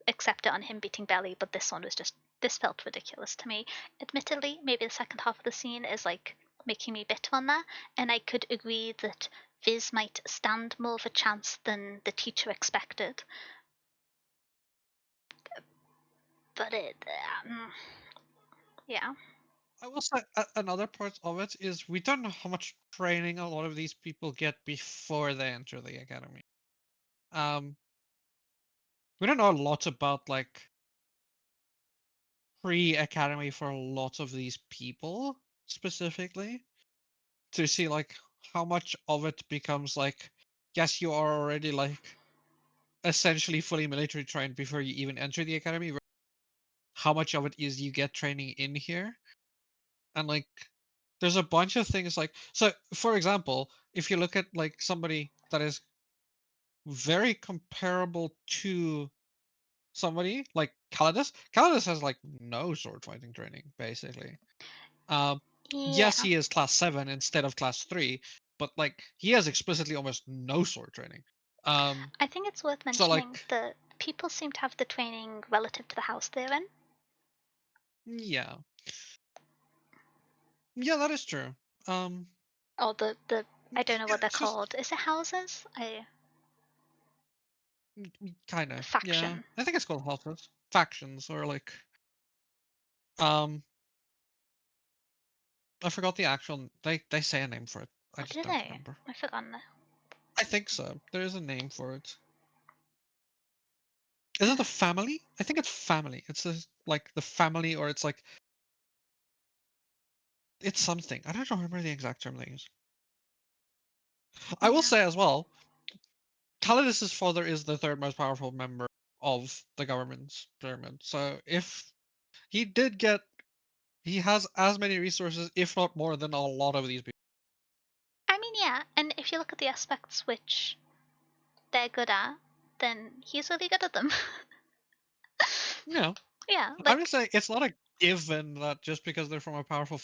accept it on him beating Belly, but this one was just, this felt ridiculous to me. Admittedly, maybe the second half of the scene is like making me bitter on that, and I could agree that Viz might stand more of a chance than the teacher expected. But yeah. I will say another part of it is we don't know how much training a lot of these people get before they enter the academy. Um, we don't know a lot about like pre-academy for a lot of these people specifically to see like how much of it becomes like yes, you are already like essentially fully military trained before you even enter the academy. How much of it is you get training in here, and like there's a bunch of things like so. For example, if you look at like somebody that is very comparable to somebody like Calidus, Calidus has like no sword fighting training basically. Um, yes, Yeah. he is class 7 instead of class 3, but like he has explicitly almost no sword training. Um, I think it's worth so mentioning like that people seem to have the training relative to the house they're in. yeah, yeah, that is true. Um, Or the I don't know yeah, what they're it's just called. Is it houses? I kind of yeah. faction. I think it's called houses, factions, or like um, I forgot the actual. They say a name for it. I What just do don't they? remember. I've forgotten it. I think so. There is a name for it. Is it Uh, a family? I think it's family. It's a, like the family, or it's like it's something. I don't remember the exact term they use. I will yeah. say as well, Calidus's father is the third most powerful member of the government's pyramid. So if he did get, he has as many resources, if not more, than a lot of these people. I mean, yeah. And if you look at the aspects which they're good at, then he's really good at them. Yeah, Yeah. I'm just Like, saying it's not a given that just because they're from a powerful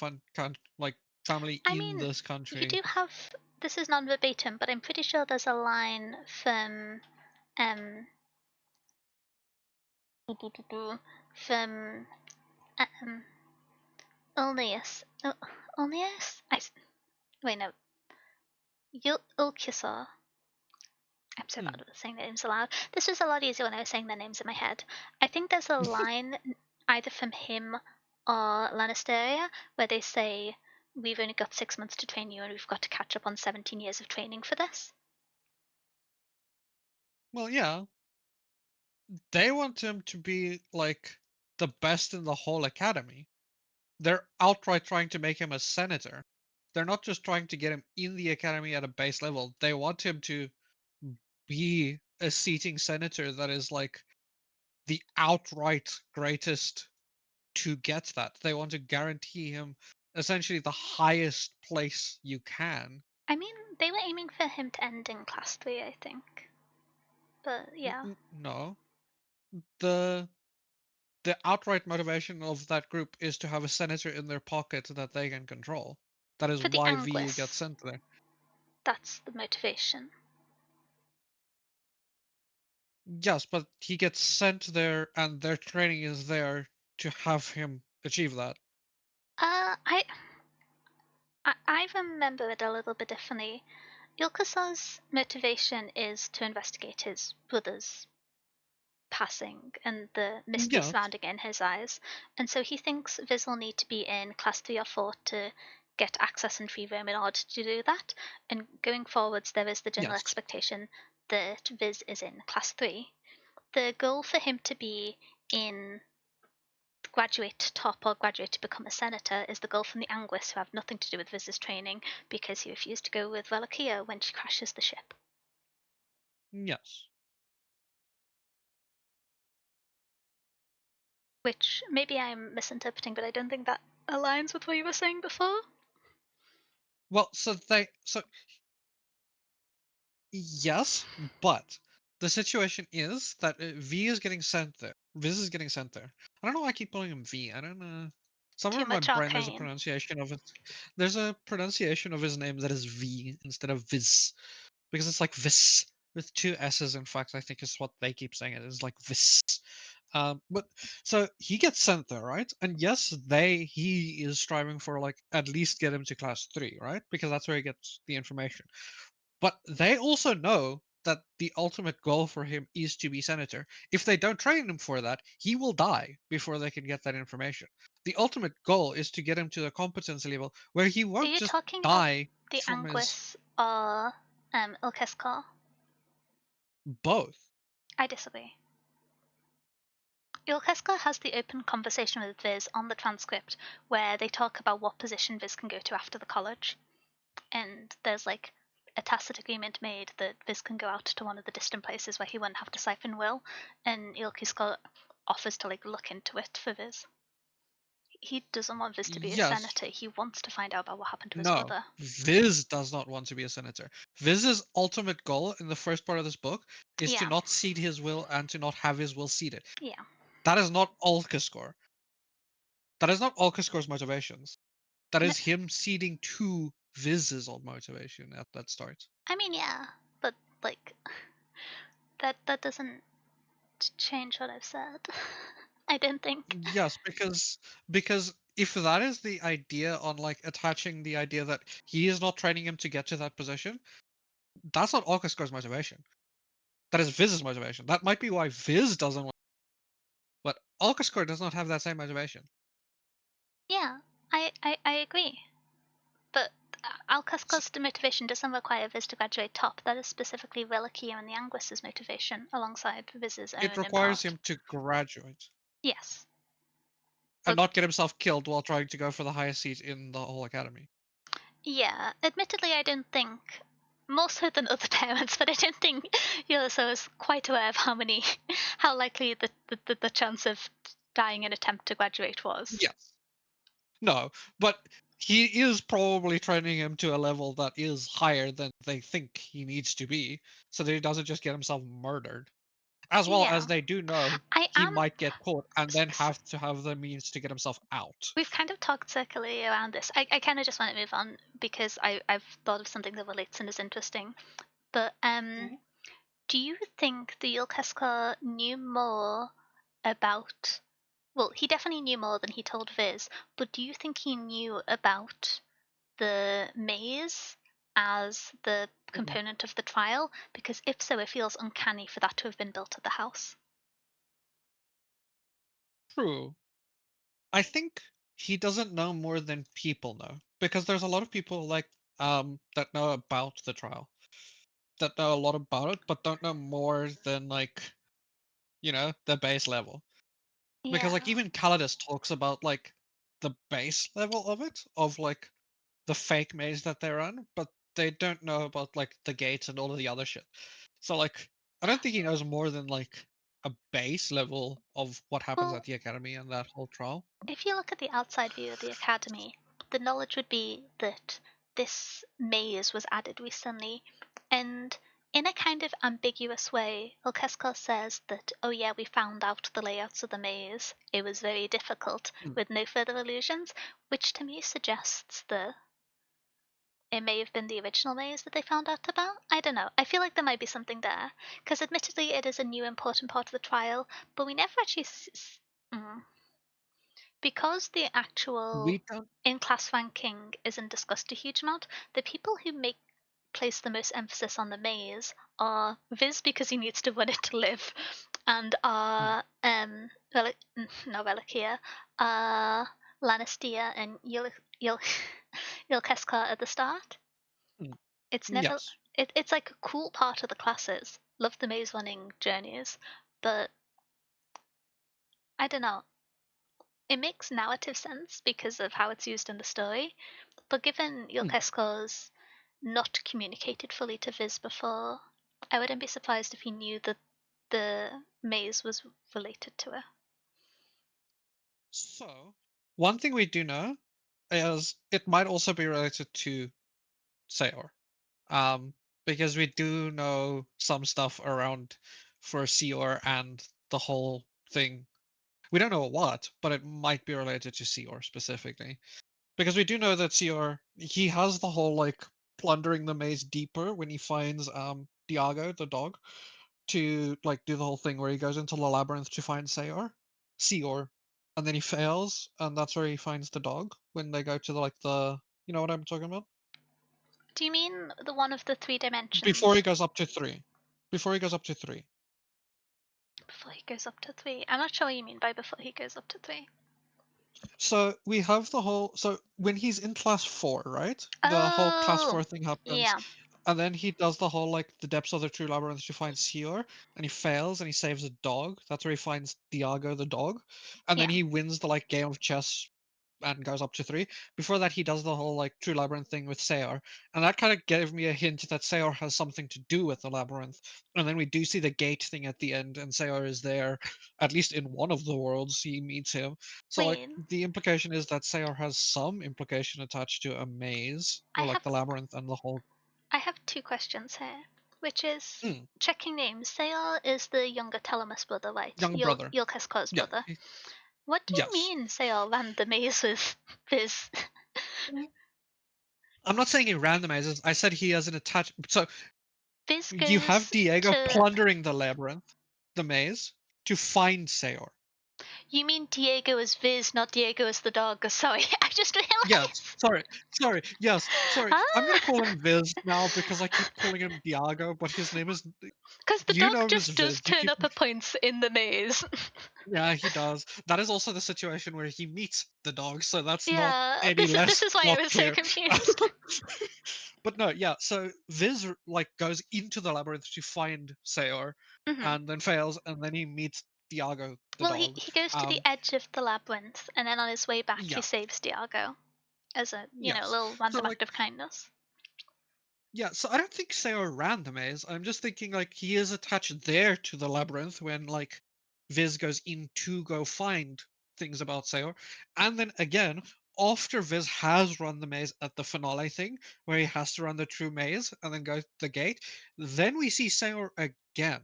like family I in mean, this you country. do have. This is non verbatim, but I'm pretty sure there's a line from um from Ulnius. Ulnius? Wait, no. Ulkisar. I'm so bad at saying their names aloud. This was a lot easier when I was saying their names in my head. I think there's a line either from him or Lannisteria where they say, "We've only got 6 months to train you, and we've got to catch up on 17 years of training for this." Well, yeah, they want him to be like the best in the whole academy. They're outright trying to make him a senator. They're not just trying to get him in the academy at a base level. They want him to be a seating senator that is like the outright greatest to get that. They want to guarantee him essentially the highest place you can. I mean, they were aiming for him to end in Class 3, I think. But yeah. No. The outright motivation of that group is to have a senator in their pocket that they can control. That is For the why VU gets Anguis, sent there. that's the motivation. Yes, but he gets sent there and their training is there to have him achieve that. Uh, I I remember it a little bit differently. Yulkasar's motivation is to investigate his brother's passing and the mystery Yes, surrounding it in his eyes, and so he thinks Viz will need to be in Class 3 or 4 to get access and free roam in order to do that, and going forwards there is the general yes, expectation that Viz is in Class 3. The goal for him to be in graduate top or graduate to become a senator is the goal from the Anguis, who have nothing to do with Viz's training because he refused to go with Wallachia when she crashes the ship. yes. Which maybe I'm misinterpreting, but I don't think that aligns with what you were saying before. Well, so yes, but the situation is that V is getting sent there. Viz is getting sent there. I don't know why I keep calling him V. I don't know. Somewhere Too in my much brain, there's a arcane. pronunciation of it. There's a pronunciation of his name that is V instead of Viz, because it's like Vis with two S's. In fact, I think is what they keep saying. It is like Vis. But so he gets sent there, right? And yes, he is striving for like at least get him to class 3, right? Because that's where he gets the information. But they also know that the ultimate goal for him is to be senator. If they don't train him for that, he will die before they can get that information. The ultimate goal is to get him to the competency level where he Are won't you just talking about die the from his Anguis or Ilkeskar? both. I disagree. Ilkeskar has the open conversation with Viz on the transcript where they talk about what position Viz can go to after the college. And there's like a tacit agreement made that Viz can go out to one of the distant places where he wouldn't have to siphon will, and Ilkeskar offers to like look into it for Viz. He doesn't want Viz to be a Yes, senator. He wants to find out about what happened to his no. brother. Viz does not want to be a senator. Viz's ultimate goal in the first part of this book is to Yeah, not seed his will and to not have his will seeded. yeah. That is not Ulkascore. That is not Ulkascore's motivations. That No, is him ceding to Viz's old motivation at that start. I mean, yeah, but like that doesn't change what I've said. I don't think. Yes, because if that is the idea on like attaching the idea that he is not training him to get to that position, that's not Ulkascore's motivation. That is Viz's motivation. That might be why Viz doesn't want, but Ulkascore does not have that same motivation. Yeah, I agree. But S- Alcascar's motivation doesn't require Viz to graduate top. That is specifically Reliquia and the Anguis's motivation, alongside Viz's It own in requires part. him to graduate Yes, and but not get himself killed while trying to go for the highest seat in the whole academy. yeah, admittedly, I don't think, more so than other parents, but I don't think Yoroso is quite aware of how likely the chance of dying in attempt to graduate was. Yes. No, but he is probably training him to a level that is higher than they think he needs to be, so that he doesn't just get himself murdered. As well as Yeah, they do know I he am. might get caught and then have to have the means to get himself out. We've kind of talked circularly around this. I kind of just want to move on because I've thought of something that relates and is interesting. But Mhm. do you think the Yulkeskar knew more about Well, he definitely knew more than he told Viz, but do you think he knew about the maze as the Mhm. component of the trial? Because if so, it feels uncanny for that to have been built at the house. True. I think he doesn't know more than people know because there's a lot of people like that know about the trial, that know a lot about it, but don't know more than like the base level. Because like Yeah. even Calidus talks about like the base level of it, of like the fake maze that they run, but they don't know about like the gates and all of the other shit. So like I don't think he knows more than like a base level of what happens at Well, the academy and that whole trial. if you look at the outside view of the academy, the knowledge would be that this maze was added recently, and in a kind of ambiguous way, Ilkeskar says that, oh yeah, we found out the layouts of the maze. It was very difficult, Mm. with no further allusions, which to me suggests that it may have been the original maze that they found out about. I don't know. I feel like there might be something there, because admittedly it is a new important part of the trial, but we never actually. Mm. Because the actual We don't. in-class ranking isn't discussed a huge amount, the people who make place the most emphasis on the maze are Viz because he needs to run it to live, and Mm, are not Relicia, uh Lannistia and Yulkeskar at the start. mm. It's never Yes. it's like a cool part of the classes. Love the maze running journeys, but I don't know. It makes narrative sense because of how it's used in the story, but given Mm. Yulkesco's not communicated fully to Viz before, I wouldn't be surprised if he knew that the maze was related to her. So one thing we do know is it might also be related to Sayor. Um, because we do know some stuff around for Seor and the whole thing. We don't know what, but it might be related to Seor specifically. Because we do know that Seor he has the whole like plundering the maze deeper when he finds Diago, the dog, to like do the whole thing where he goes into the labyrinth to find Seor, and then he fails, and that's where he finds the dog when they go to the like the you know what I'm talking about? Do you mean the one of the three Before he dimensions? goes up to 3. Before he goes up to 3. Before he goes up to three? I'm not sure what you mean by before he goes up to three. So we have the whole so when he's in class 4, right? The whole class Oh, 4 thing happens, yeah, and then he does the whole like the depths of the true labyrinth to find Seor, and he fails and he saves a dog. That's where he finds Diago the dog. And then yeah. he wins the like game of chess and goes up to 3. Before that, he does the whole like true labyrinth thing with Sayar, and that kind of gave me a hint that Sayar has something to do with the labyrinth. And then we do see the gate thing at the end, and Sayar is there, at least in one of the worlds. He meets him, so like Wait, the implication is that Sayar has some implication attached to a maze I or like have the labyrinth and the whole. I have two questions here, which is Mm, checking names. Sayal is the younger Telemus brother, right? young brother. Yulkesco's Yeah. brother. What do you Yes. mean Sayal ran the maze with Viz? I'm not saying he ran the mazes. I said he has an attached. So Viz you have goes Diego to. plundering the labyrinth, the maze, to find Sayor. You mean Diego as Viz, not Diego as the dog? Sorry, I just Yes. realized. Sorry. Yes. Sorry. I'm gonna Ah, call him Viz now because I keep calling him Diago, but his name is. because the You dog know him as just Viz. does You turn keep. up at points in the maze. Yeah, he does. That is also the situation where he meets the dog, so that's not Yeah, any this less is why I not was so clear. confused. But no, yeah. So Viz like goes into the labyrinth to find Sayor, Hmm. and then fails, and then he meets Diago, the Well, he, dog. he goes to the Um, edge of the labyrinth, and then on his way back, he yeah, saves Diago as a yes. little So random like act of kindness. yeah, so I don't think Sayor ran the maze. I'm just thinking like he is attached there to the labyrinth when like Viz goes in to go find things about Sayor. And then again, after Viz has run the maze at the finale thing, where he has to run the true maze and then go to the gate, then we see Sayor again.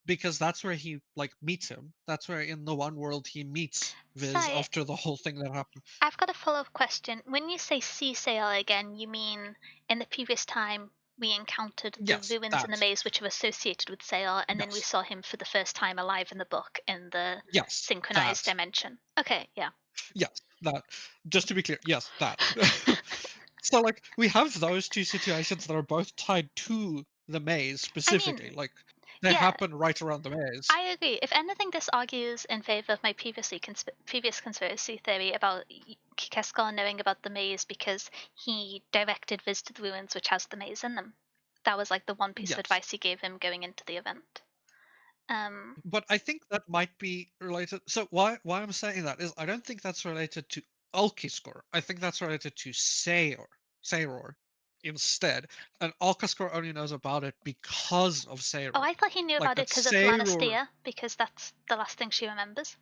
Because that's where he like meets him. That's where in the one world he meets Viz Sorry, after the whole thing that happened. I've got a follow up question. When you say see sale again, you mean in the previous time we encountered the Yes, ruins in the that. maze which are associated with Sayar, and then we Yes. saw him for the first time alive in the book in the Yes, synchronized that. dimension. Okay, yeah. Yes, that. Just to be clear, yes, that. So, like, we have those two situations that are both tied to the maze I mean, specifically. Like, they yeah, happen right around the maze. I agree. If anything, this argues in favor of my previous conspiracy theory about Keskar knowing about the maze because he directed Viz to the ruins which has the maze in them. That was like the one piece of Yes. advice he gave him going into the event. But I think that might be related. So why I'm saying that is I don't think that's related to Alkiskor. I think that's related to Sayor instead. And Alkiskor only knows about it because of Oh, Sayor. I thought he knew Like about that it because of Sayor Lanastia, because that's the last thing she remembers.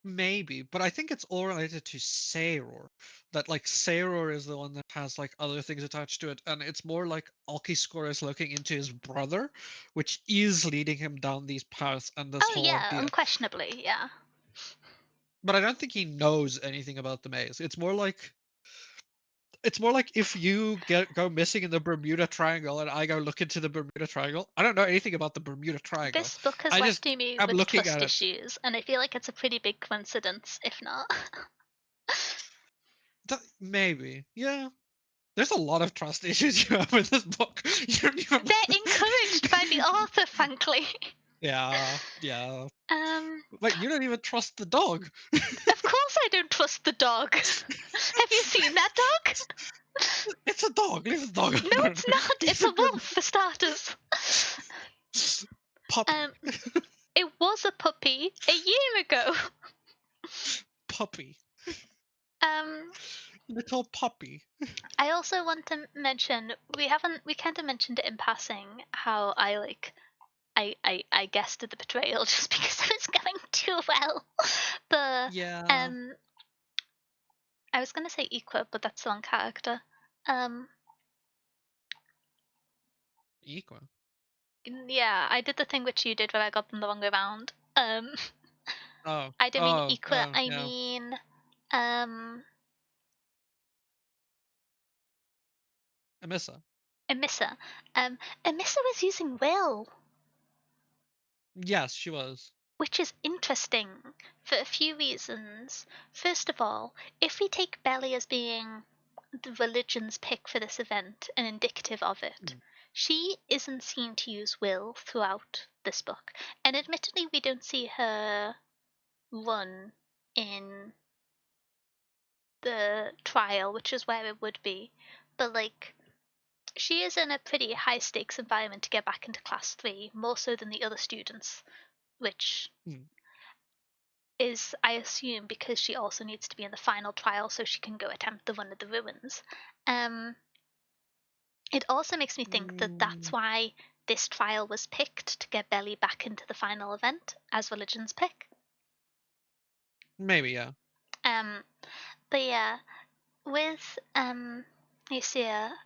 maybe, but I think it's all related to Sayor. That like Sayor is the one that has like other things attached to it, and it's more like Alkiskor is looking into his brother, which is leading him down these paths and this Oh whole yeah, idea. unquestionably, yeah. But I don't think he knows anything about the maze. It's more like if you go missing in the Bermuda Triangle and I go look into the Bermuda Triangle. I don't know anything about the Bermuda Triangle. This book has I left just me am with looking trust at it. issues, and I feel like it's a pretty big coincidence, if not. Maybe, yeah. There's a lot of trust issues you have with this book. You don't even. They're encouraged by the author, frankly. Yeah, yeah. Um, But you don't even trust the dog. of course I don't trust the dog. Have you seen that dog? It's a dog. Leave the dog No, alone. it's not. He's It's a a good wolf, for starters. puppy. Um, it was a puppy a year ago. Puppy. Um, Little puppy. I also want to mention we kind of mentioned it in passing how I guessed at the betrayal just because it was going too well. The Yeah. um I was gonna say Equa, but that's the wrong character. Um Equa. yeah, I did the thing which you did where I got them the wrong way round. Oh. I don't mean Oh. Equa, Oh. I Yeah. mean um Amissa. Emissa. Emissa was using will, Yes, she was. which is interesting for a few reasons. First of all, if we take Belly as being the religion's pick for this event and indicative of it, Mm. she isn't seen to use will throughout this book. And admittedly, we don't see her run in the trial, which is where it would be. But, like, she is in a pretty high stakes environment to get back into class 3, more so than the other students, which Mm. is, I assume, because she also needs to be in the final trial so she can go attempt the one of the ruins. It also makes me think that that's Mm. why this trial was picked to get Belly back into the final event as religion's pick. Maybe, yeah. Um, but yeah, with Lucia,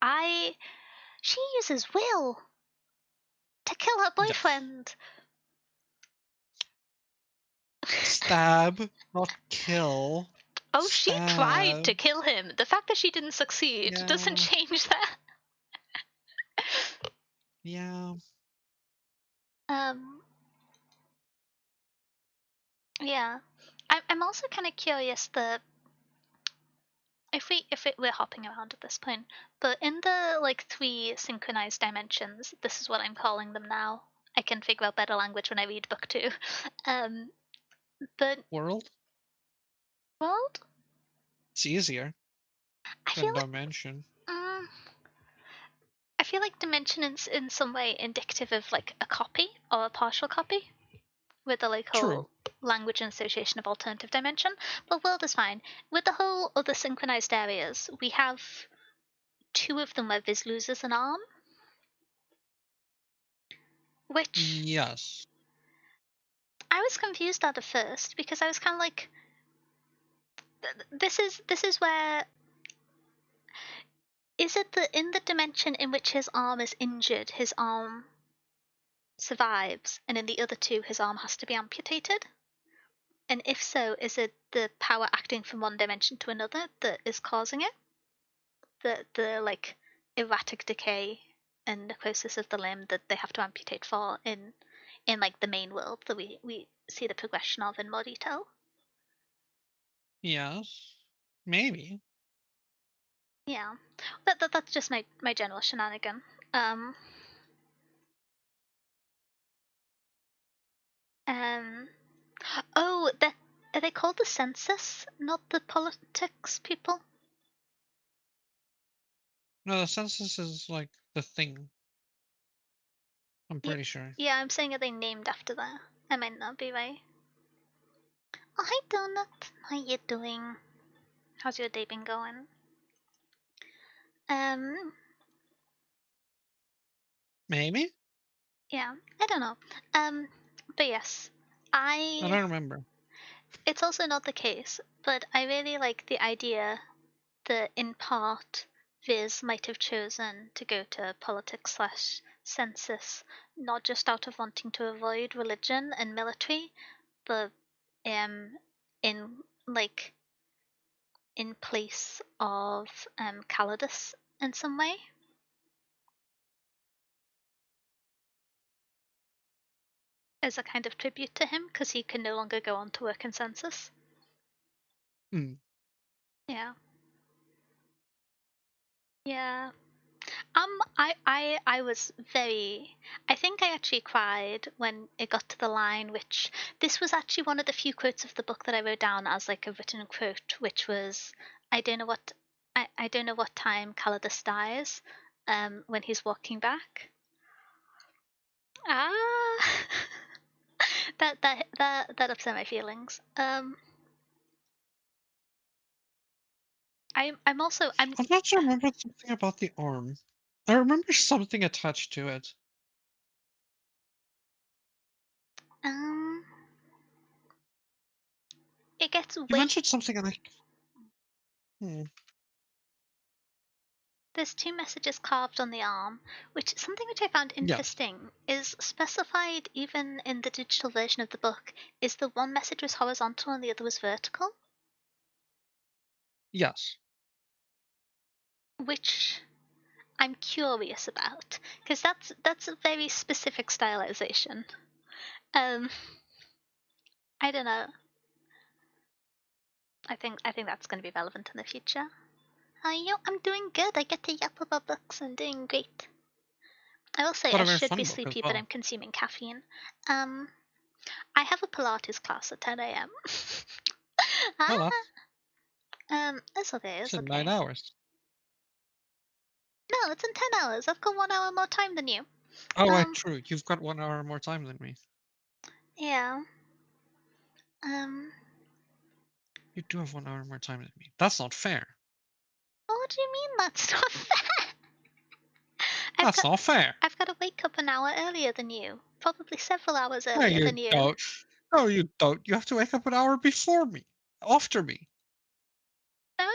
I she uses will to kill her Yes. boyfriend. Stab, not kill. Oh, she tried to Stab. kill him. The fact that she didn't succeed doesn't Yeah. change that. Yeah. Um, yeah, I'm also kind of curious that we're hopping around at this point, but in the like 3 synchronized dimensions, this is what I'm calling them now. I can figure out better language when I read book 2. Um, but World? world, It's easier I than feel like dimension. mm, I feel like dimension is in some way indicative of like a copy or a partial copy, with the like True. whole language and association of alternative dimension. But world is fine. With the whole other synchronized areas, we have 2 of them where Viz loses an arm, which Yes. I was confused at first because I was kind of like, this is where is it the in the dimension in which his arm is injured, his arm survives, and in the other 2, his arm has to be amputated? And if so, is it the power acting from one dimension to another that is causing it? The like erratic decay and necrosis of the limb that they have to amputate for in like the main world that we see the progression of in more detail. Yes. Maybe. Yeah, that's just my general shenanigan. Um, um, oh, are they called the census, not the politics people? No, the census is like the thing. I'm Yeah, pretty sure. yeah, I'm saying are they named after that? I might not be right. Oh, hi Donut, how you doing? How's your day been going? Um, Maybe? yeah, I don't know. But yes, I I. don't remember. It's also not the case, but I really like the idea that in part Viz might have chosen to go to politics slash census not just out of wanting to avoid religion and military, but in like in place of Calidus in some way as a kind of tribute to him because he can no longer go on to work in census. Hmm. Yeah. Yeah. I was very. I think I actually cried when it got to the line, which this was actually one of the few quotes of the book that I wrote down as like a written quote, which was, "I don't know what, I don't know what time Calidus dies," when he's walking back. Ah, that upset my feelings. I'm also I'm I thought I remembered something about the arm. I remember something attached to it. um. It gets You way. mentioned something and I. Hmm. There's two messages carved on the arm, which something which I found Yes. interesting is specified even in the digital version of the book is the one message was horizontal and the other was vertical, Yes. which I'm curious about because that's a very specific stylization. Um, I don't know. I think that's going to be relevant in the future. I'm doing good. I get to yap about books. I'm doing great. I will say But I a very should fun be book as sleepy, but well. I'm consuming caffeine. Um, I have a Pilates class at 10 a.m. ah, Oh, that's it's okay, it's in okay. 9 hours. No, it's in 10 hours. I've got 1 hour more time than you. Oh, right, Um, true. You've got 1 hour more time than me. yeah. Um, You do have 1 hour more time than me. That's not fair. what do you mean that's not fair? I've That's got, not fair. I've got to wake up an hour earlier than you. Probably several hours No, earlier you than you. don't. No, you don't. You have to wake up an hour before me. After me. No?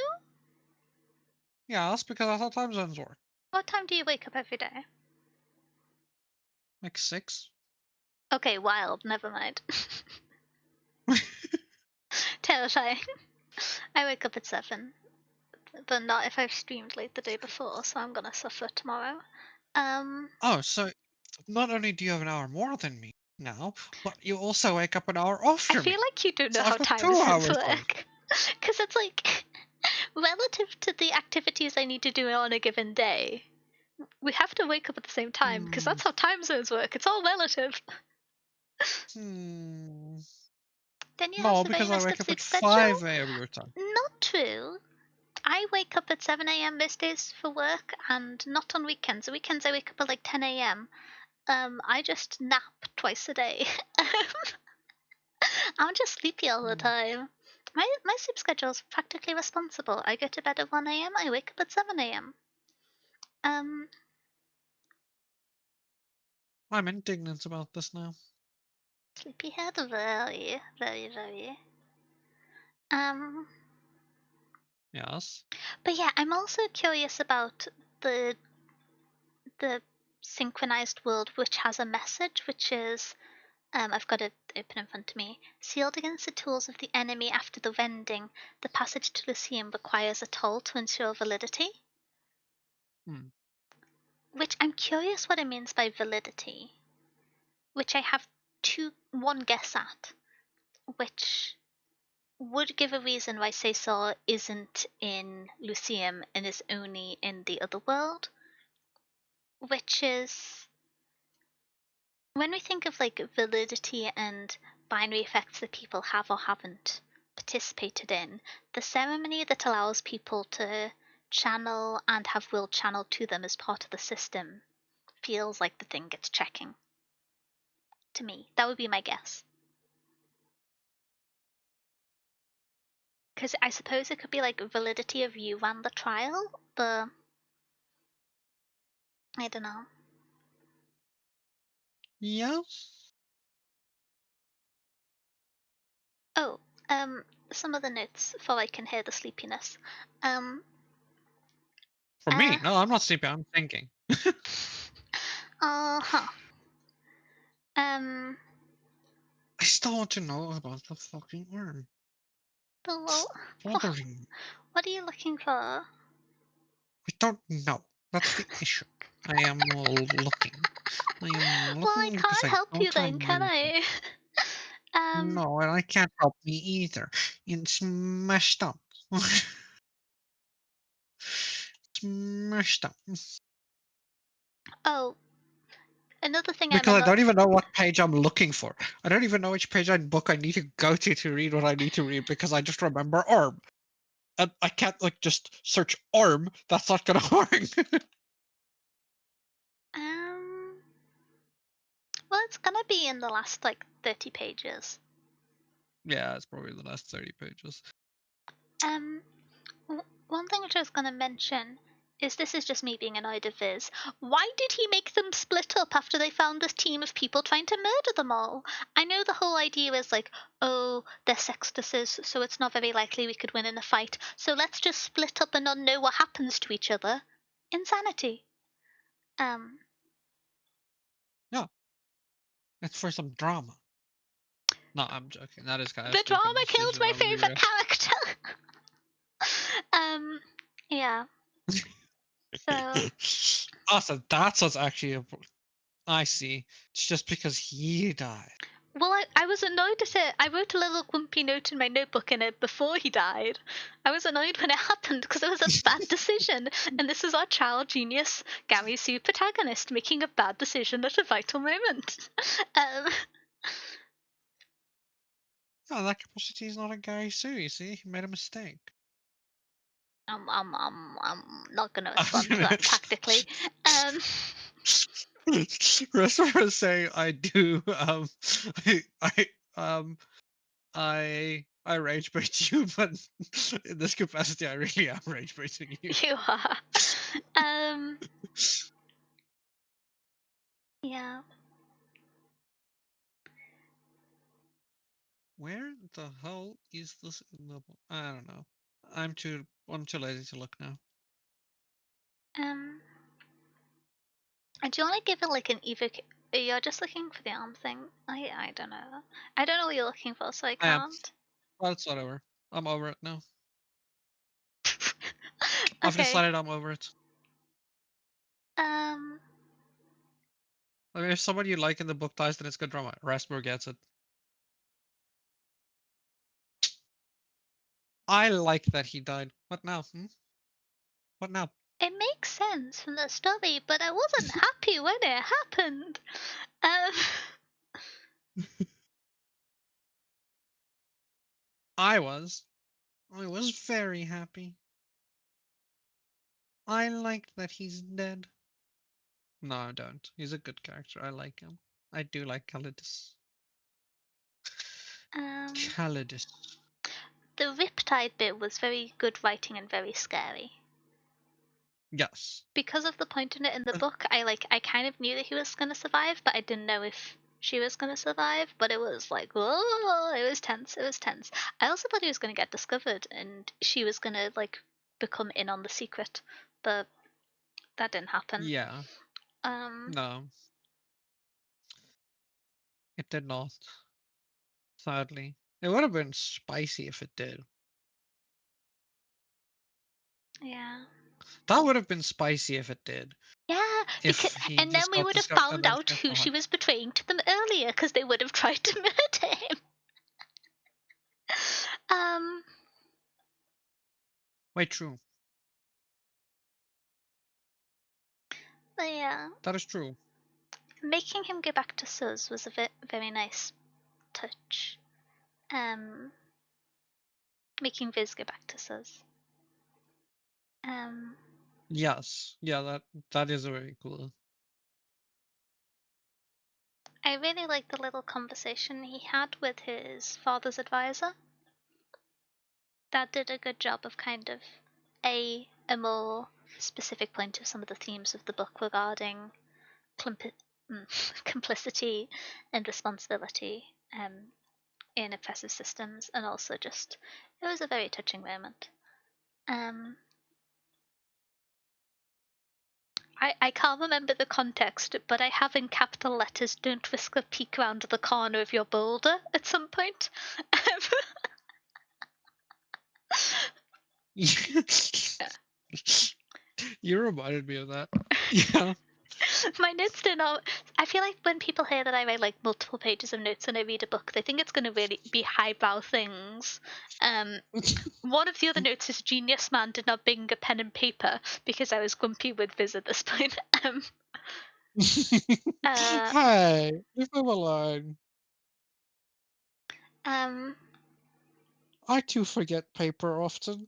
Yeah, that's because that's how time zones work. What time do you wake up every day? Like 6? Okay, wild. Never mind. Terrifying. I wake up at 7, but not if I've streamed late the day before, so I'm gonna suffer tomorrow. Um, Oh, so not only do you have an hour more than me now, but you also wake up an hour I after feel me. like you don't know So I've how got time 2 hours zones of. work. Because it's like, relative to the activities I need to do on a given day, we have to wake up at the same time because Hmm. that's how time zones work. It's all relative. Hmm. Daniel has No, a very because I messed up wake up sleep at schedule. 5 a.m. your time. Not true. I wake up at 7 a.m. most days for work and not on weekends. Weekends I wake up at like 10 a.m. I just nap twice a day. I'm just sleepy all the Hmm. time. My sleep schedule is practically responsible. I go to bed at 1 a.m. I wake up at 7 a.m. Um, I'm indignant about this now. Sleepyhead, very, very, very. Um, Yes. but yeah, I'm also curious about the the synchronized world, which has a message, which is I've got it open in front of me. Sealed against the tools of the enemy after the vending, the passage to Lyceum requires a toll to ensure validity. Hmm. which I'm curious what it means by validity, which I have one guess at, which would give a reason why Cesar isn't in Lucium and is only in the other world, which is when we think of like validity and binary effects that people have or haven't participated in, the ceremony that allows people to channel and have will channel to them as part of the system feels like the thing it's checking. To me, that would be my guess. Because I suppose it could be like validity of you ran the trial, but I don't know. Yes. Oh, some other notes before I can hear the sleepiness. Um, For me, uh, no, I'm not sleeping. I'm thinking. huh. Um, I still want to know about the fucking worm. well, It's bothering me. what are you looking for? I don't know. That's the issue. I am looking. I am Well, I looking because can't I help you don't then, can remember. I? um, No, and I can't help me either. It's messed up. It's messed up. oh, another thing I'm Because I not. don't even know what page I'm looking for. I don't even know which page in book I need to go to read what I need to read because I just remember arm. And I can't like just search arm. That's not gonna work. Um, well, it's gonna be in the last like 30 pages. Yeah, it's probably the last 30 pages. Um, one thing which I was going to mention is this is just me being annoyed of Viz. Why did he make them split up after they found this team of people trying to murder them all? I know the whole idea is like, oh, they're sextuses, so it's not very likely we could win in a fight, so let's just split up and not know what happens to each other. Insanity. Um, No, it's for some drama. No, I'm joking. That is kind of the stupid drama kills decision. my I'll be favorite real. character. Yeah. So Awesome. That's what's actually. I see. It's just because he died. well, I was annoyed at it. I wrote a little grumpy note in my notebook in it before he died. I was annoyed when it happened because it was a bad decision. And this is our child genius, Gary Sue protagonist, making a bad decision at a vital moment. um, No, that capacity is not a Gary Sue. You see, he made a mistake. I'm not going to I'm respond to gonna. that tactically. Um, Rest of us say I do. I I rage bait you, but in this capacity, I really am rage baiting you. you are. Um, yeah. Where the hell is this in the book? I don't know. I'm too lazy to look now. Um, and do you want to give it like an evoc? You're just looking for the arm thing. I don't know. I don't know what you're looking for, so I I am. can't. Well, it's whatever. I'm over it now. I've Okay. decided I'm over it. Um. I mean, if somebody you like in the book dies, then it's good drama. Rasper gets it. I like that he died. What now? Hmm? What now? It makes sense from the story, but I wasn't happy when it happened. Um. I was. I was very happy. I like that he's dead. No, I don't. He's a good character. I like him. I do like Calidus. Um. Calidus. The Riptide bit was very good writing and very scary. Yes. Because of the point in it in the book, I kind of knew that he was gonna survive, but I didn't know if she was gonna survive. But it was like, whoa, it was tense. It was tense. I also thought he was gonna get discovered and she was gonna like become in on the secret, but that didn't happen. Yeah. Um. No, it did not. Sadly. It would have been spicy if it did. Yeah. That would have been spicy if it did. Yeah, because If he and then just we got would have discovered and found then out she who got she caught. was betraying to them earlier, because they would have tried to murder him. Um, Wait, true. but yeah, That is true. making him go back to Suz was a very nice touch. Making Viz go back to Suz. Um, Yes. Yeah, that is very cool. I really like the little conversation he had with his father's advisor. That did a good job of kind of a more specific point of some of the themes of the book regarding complicity and responsibility in oppressive systems, and also just it was a very touching moment. I can't remember the context, but I have in capital letters, "Don't risk a peek round the corner of your boulder" at some point. You reminded me of that. Yeah. My notes do not. I feel like when people hear that I write like multiple pages of notes and I read a book, they think it's going to really be highbrow things. One of the other notes is "Genius man did not bring a pen and paper because I was grumpy with Viz at this point." Uh, Hey, leave him alone. um, I too forget paper often.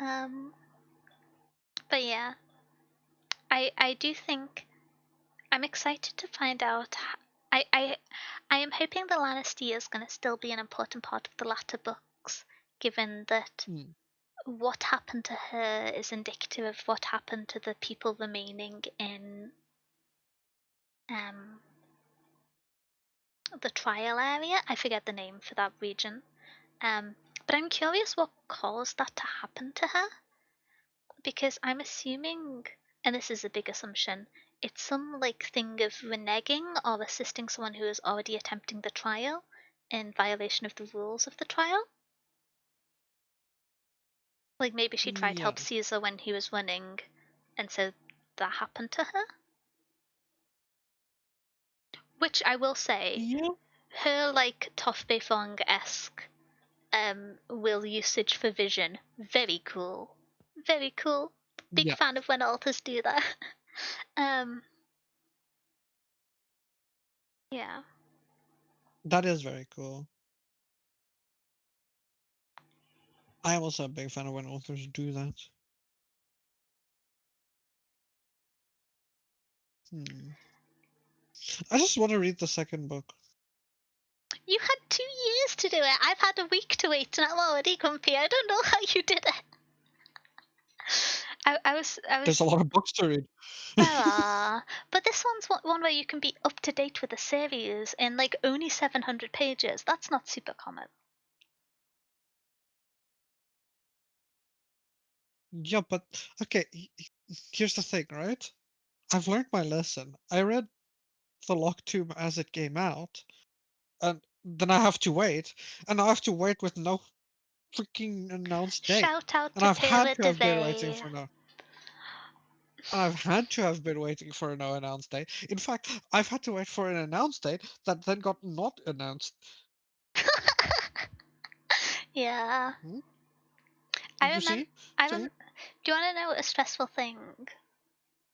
um, but yeah, I do think I'm excited to find out. I am hoping the Lannister is going to still be an important part of the latter books, given that Hmm. what happened to her is indicative of what happened to the people remaining in um, the trial area. I forget the name for that region. But I'm curious what caused that to happen to her, because I'm assuming, and this is a big assumption, it's some like thing of reneging or assisting someone who is already attempting the trial in violation of the rules of the trial. Like maybe she tried to Yeah. help Caesar when he was running, and so that happened to her. Which I will say, Yeah. her like Toff esque will usage for vision, very cool. Very cool. Big Yeah. fan of when authors do that. um yeah. That is very cool. I am also a big fan of when authors do that. Hmm. I just want to read the second book. You had 2 years to do it. I've had a week to wait and I'm already grumpy. I don't know how you did it. I There's a was lot of books to read. but this one's one where you can be up to date with the series in like only 700 pages. That's not super common. Yeah, but okay, here's the thing, right? I've learned my lesson. I read The Locked Tomb as it came out, and then I have to wait, and I have to wait with no freaking announced date. Shout out And to I've had Taylor to have been waiting Devay. for no. And I've had to have been waiting for a no announced date. In fact, I've had to wait for an announced date that then got not announced. Yeah. Hmm? I You remember. see? I See? rem- Do you want to know a stressful thing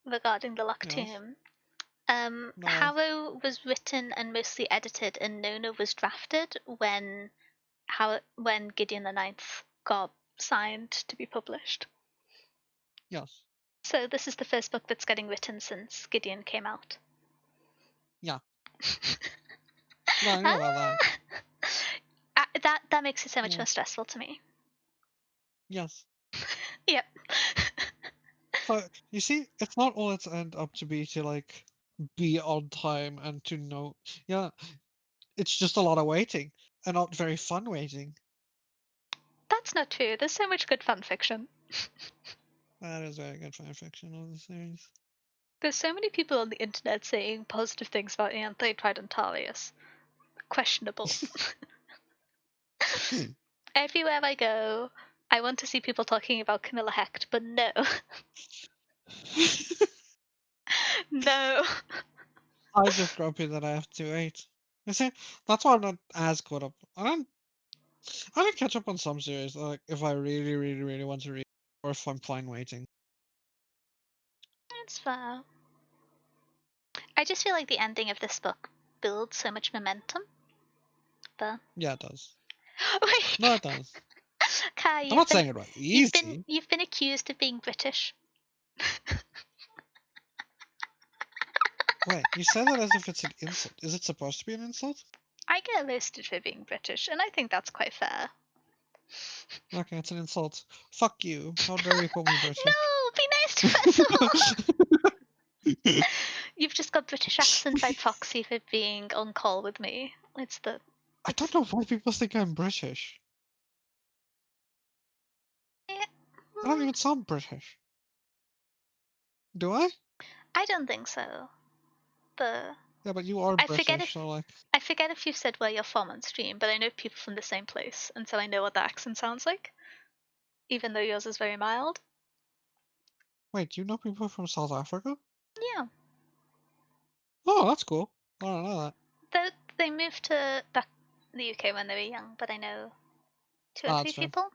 regarding the Lock Yes. Tomb? No. Harrow was written and mostly edited, and Nona was drafted when Gideon the Ninth got signed to be published. Yes. So this is the first book that's getting written since Gideon came out. Yeah. No, I know about that. Ah! That makes it so much Yeah. more stressful to me. Yes. Yep. So you see, it's not all it's end up to be to like be on time and to know. Yeah, it's just a lot of waiting and not very fun waiting. That's not true. There's so much good fan fiction. That is very good fan fiction of the series. There's so many people on the internet saying positive things about Anthony Tridentarius. Questionable. Everywhere I go, I want to see people talking about Camilla Hecht, but no. No. I'm just grumpy that I have to wait. You see, that's why I'm not as caught up. I don't catch up on some series, like if I really, really, really want to read, or if I'm fine waiting. It's fair. I just feel like the ending of this book builds so much momentum. But Yeah, it does. wait, No, it does. Kai, I'm not saying it was easy. you've been accused of being British. Wait, you said that as if it's an insult. Is it supposed to be an insult? I get roasted for being British, and I think that's quite fair. Okay, it's an insult. Fuck you. How dare you call me British? No, be nice to Festival. You've just got British accent by proxy for being on call with me. I don't know why people think I'm British. Yeah, I don't even sound British. Do I? I don't think so. But Yeah, but you are I forget British, if so like. I forget if you've said where you're from on stream, but I know people from the same place, and so I know what the accent sounds like, even though yours is very mild. Wait, you know people from South Africa? Yeah, Oh, that's cool. I don't know that. they moved to back the UK when they were young, but I know two or Ah, three that's fair. people.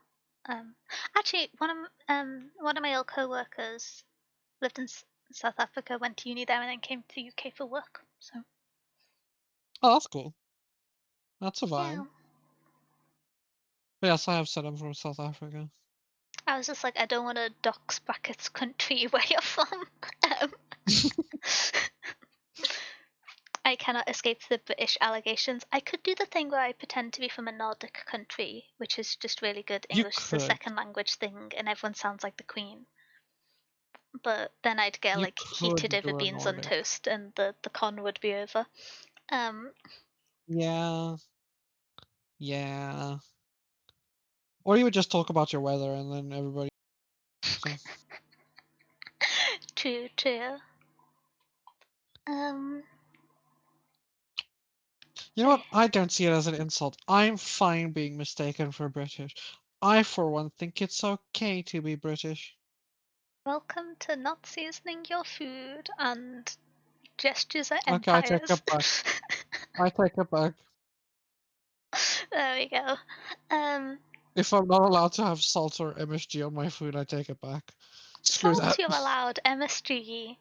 Actually, one of my old co-workers lived in South Africa, went to uni there, and then came to the UK for work. So Oh, that's cool. That's a yeah, vibe. But yes, I have said I'm from South Africa. I was just like, I don't want to dox brackets country where you're from. Um, I cannot escape the British allegations. I could do the thing where I pretend to be from a Nordic country, which is just really good You English as a could. second language thing, and everyone sounds like the Queen. But then I'd get You like heated could over do a beans on Nordic. toast, and the con would be over. Um, Yeah. Yeah. Or you would just talk about your weather and then everybody. So, true, true. Um, you know what? I don't see it as an insult. I'm fine being mistaken for British. I, for one, think it's okay to be British. welcome to not seasoning your food and gestures are Okay, I take empires. it back. I take it back. There we go. Um, If I'm not allowed to have salt or MSG on my food, I take it back. Screw salt that. you're allowed, MSG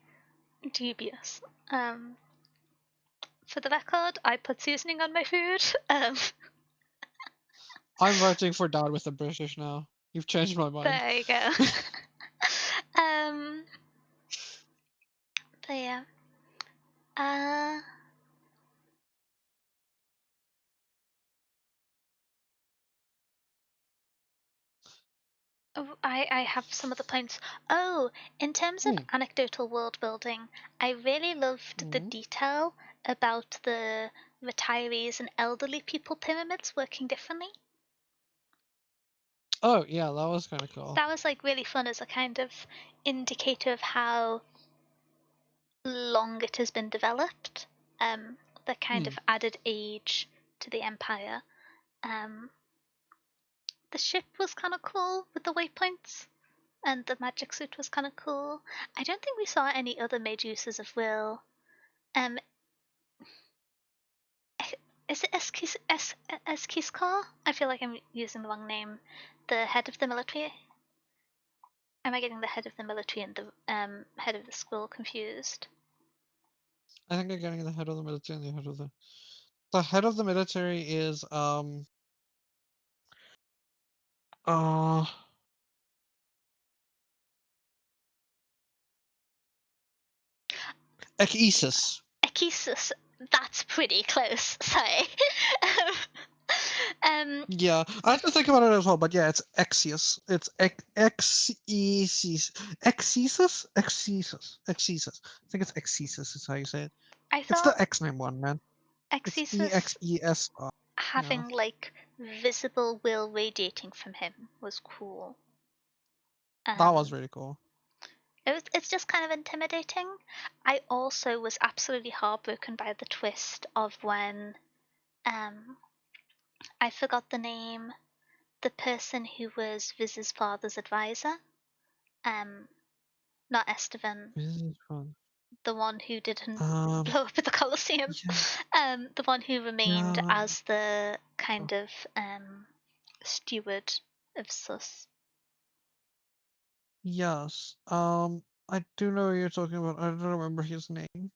dubious. For the record, I put seasoning on my food. I'm voting for Dad with the British now. You've changed my mind. There you go. um, but yeah. Uh, I have some other points. Oh, in terms of Hmm. anecdotal world building, I really loved the Hmm. detail about the retirees and elderly people pyramids working differently. Oh, yeah, that was kind of cool. That was like really fun as a kind of indicator of how long it has been developed. The kind Hmm. of added age to the empire. Um, the ship was kind of cool with the waypoints, and the magic suit was kind of cool. I don't think we saw any other made uses of will. Um, is it Eskiskar? I feel like I'm using the wrong name. The head of the military. Am I getting the head of the military and the head of the school confused? I think I'm getting the head of the military and the head of the head of the military is uh Ekiesis. Ekisus. That's pretty close. Sorry. um, Yeah, I have to think about it as well, but yeah, it's Exius. It's Exesis. Exesis. I think it's Exesis is how you say it. I It's the thought X name one, man. It's Exesus EXESR. Yeah. having like visible will radiating from him was cool. That was Um, really cool. it's just kind of intimidating. I also was absolutely heartbroken by the twist of when I forgot the name, the person who was Viz's father's advisor. Not Estevan, This is fun. the one who didn't Um, blow up at the Colosseum. yeah, The one who remained yeah, as the kind of steward of Sus. yes. I do know what you're talking about. I don't remember his name.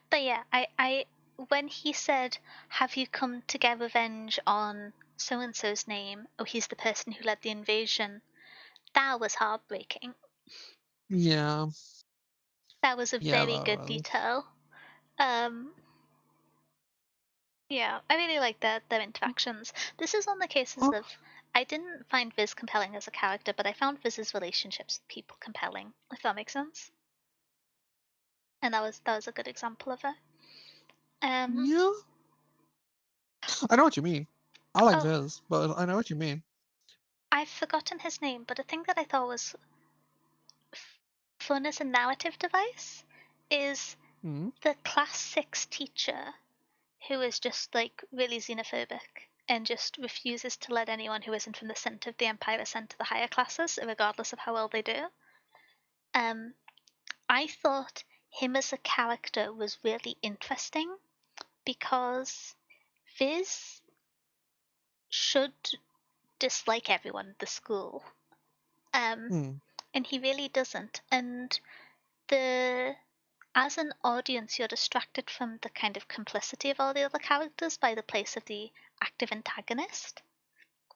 But yeah, I when he said, "Have you come to get revenge on so and so's name? Oh, he's the person who led the invasion." That was heartbreaking. Yeah, That was a yeah, very that good was. detail. Um, yeah, I really like their interactions. This is one of the cases Oh, of I didn't find Viz compelling as a character, but I found Viz's relationships with people compelling. If that makes sense. And that was a good example of it. Um, yeah. I know what you mean. I like oh, Viz, but I know what you mean. I've forgotten his name, but a thing that I thought was fun as a narrative device is Hmm. the class 6 teacher who is just like really xenophobic and just refuses to let anyone who isn't from the center of the empire ascend to the higher classes, regardless of how well they do. Um, I thought him as a character was really interesting because Viz should dislike everyone at the school, um, Hmm. and he really doesn't. And the as an audience, you're distracted from the kind of complicity of all the other characters by the place of the active antagonist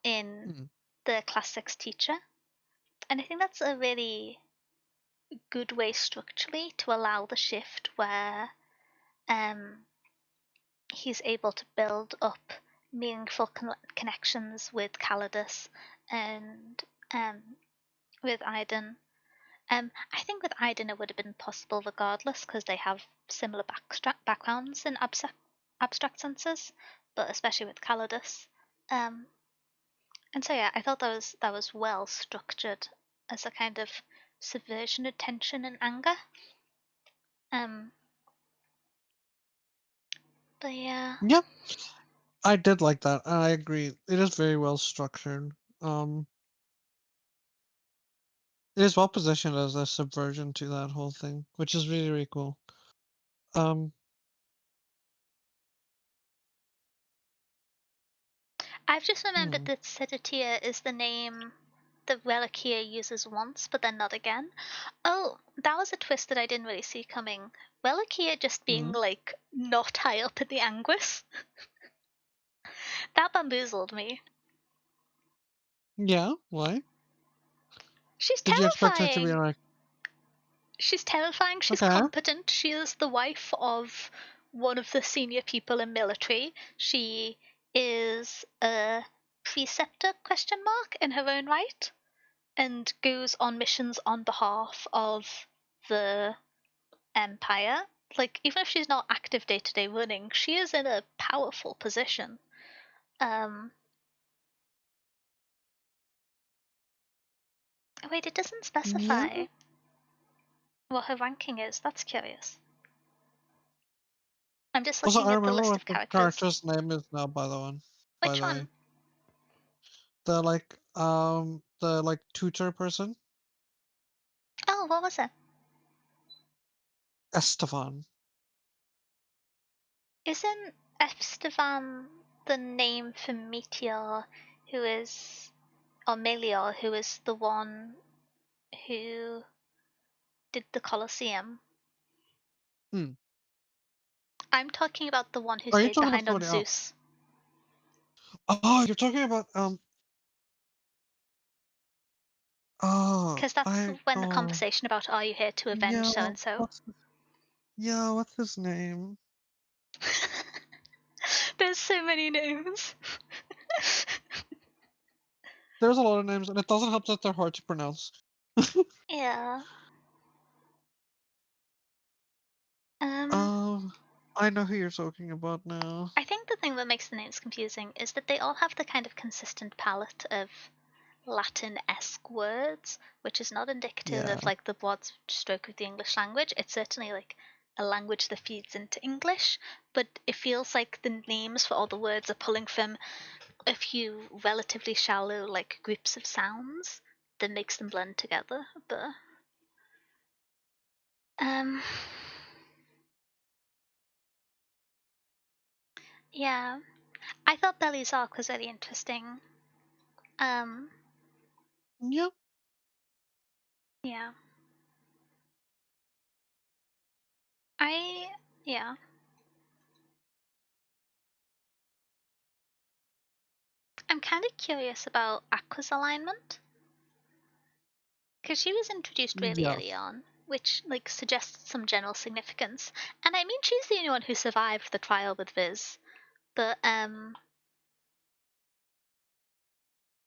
in Hmm. the class 6 teacher. And I think that's a really good way structurally to allow the shift where um, he's able to build up meaningful connections with Calidus and um, with Aiden. I think with Aiden it would have been possible regardless because they have similar backgrounds in abstract senses, but especially with Calidus. Um, and so yeah, I thought that was well structured as a kind of subversion of tension and anger. Um, but yeah, Yeah, I did like that. And I agree. It is very well structured. Um, it is well positioned as a subversion to that whole thing, which is really, really cool. Um, I've just remembered hmm. that Sedatia is the name that Reliquia uses once, but then not again. Oh, that was a twist that I didn't really see coming. Reliquia just being Hmm. like not high up in the Anguis. That bamboozled me. Yeah, why? She's Did you expect her to be terrifying. like, She's terrifying. She's okay, competent. She is the wife of one of the senior people in military. She is a preceptor question mark in her own right and goes on missions on behalf of the empire. Like even if she's not active day to day running, she is in a powerful position. Um wait, it doesn't yeah? specify what her ranking is. That's curious. I'm just Also, looking I at the remember list what of the characters. character's name is now, by the one. By Which the one? way. The like tutor person? Oh, what was it? Estevan. Isn't Estevan the name for Meteor, who is, or Melior, who is the one who did the Colosseum? Hmm. I'm talking about the one who Are you stayed talking about behind on somebody else? Zeus. Oh, you're talking about oh, Because that's I when the oh conversation about are you here to avenge yeah, so and so. what's his name? There's so many names. There's a lot of names, and it doesn't help that they're hard to pronounce. Yeah. Um, Um, I know who you're talking about now. I think the thing that makes the names confusing is that they all have the kind of consistent palette of Latin-esque words, which is not indicative Yeah. of like the broad stroke of the English language. It's certainly like a language that feeds into English, but it feels like the names for all the words are pulling from a few relatively shallow like groups of sounds that makes them blend together. But um, yeah, I thought Belly's arc was really interesting. Um, Yeah. yeah, I yeah, I'm kind of curious about Aqua's alignment because she was introduced really Yeah. early on, which like suggests some general significance. And I mean, she's the only one who survived the trial with Viz, but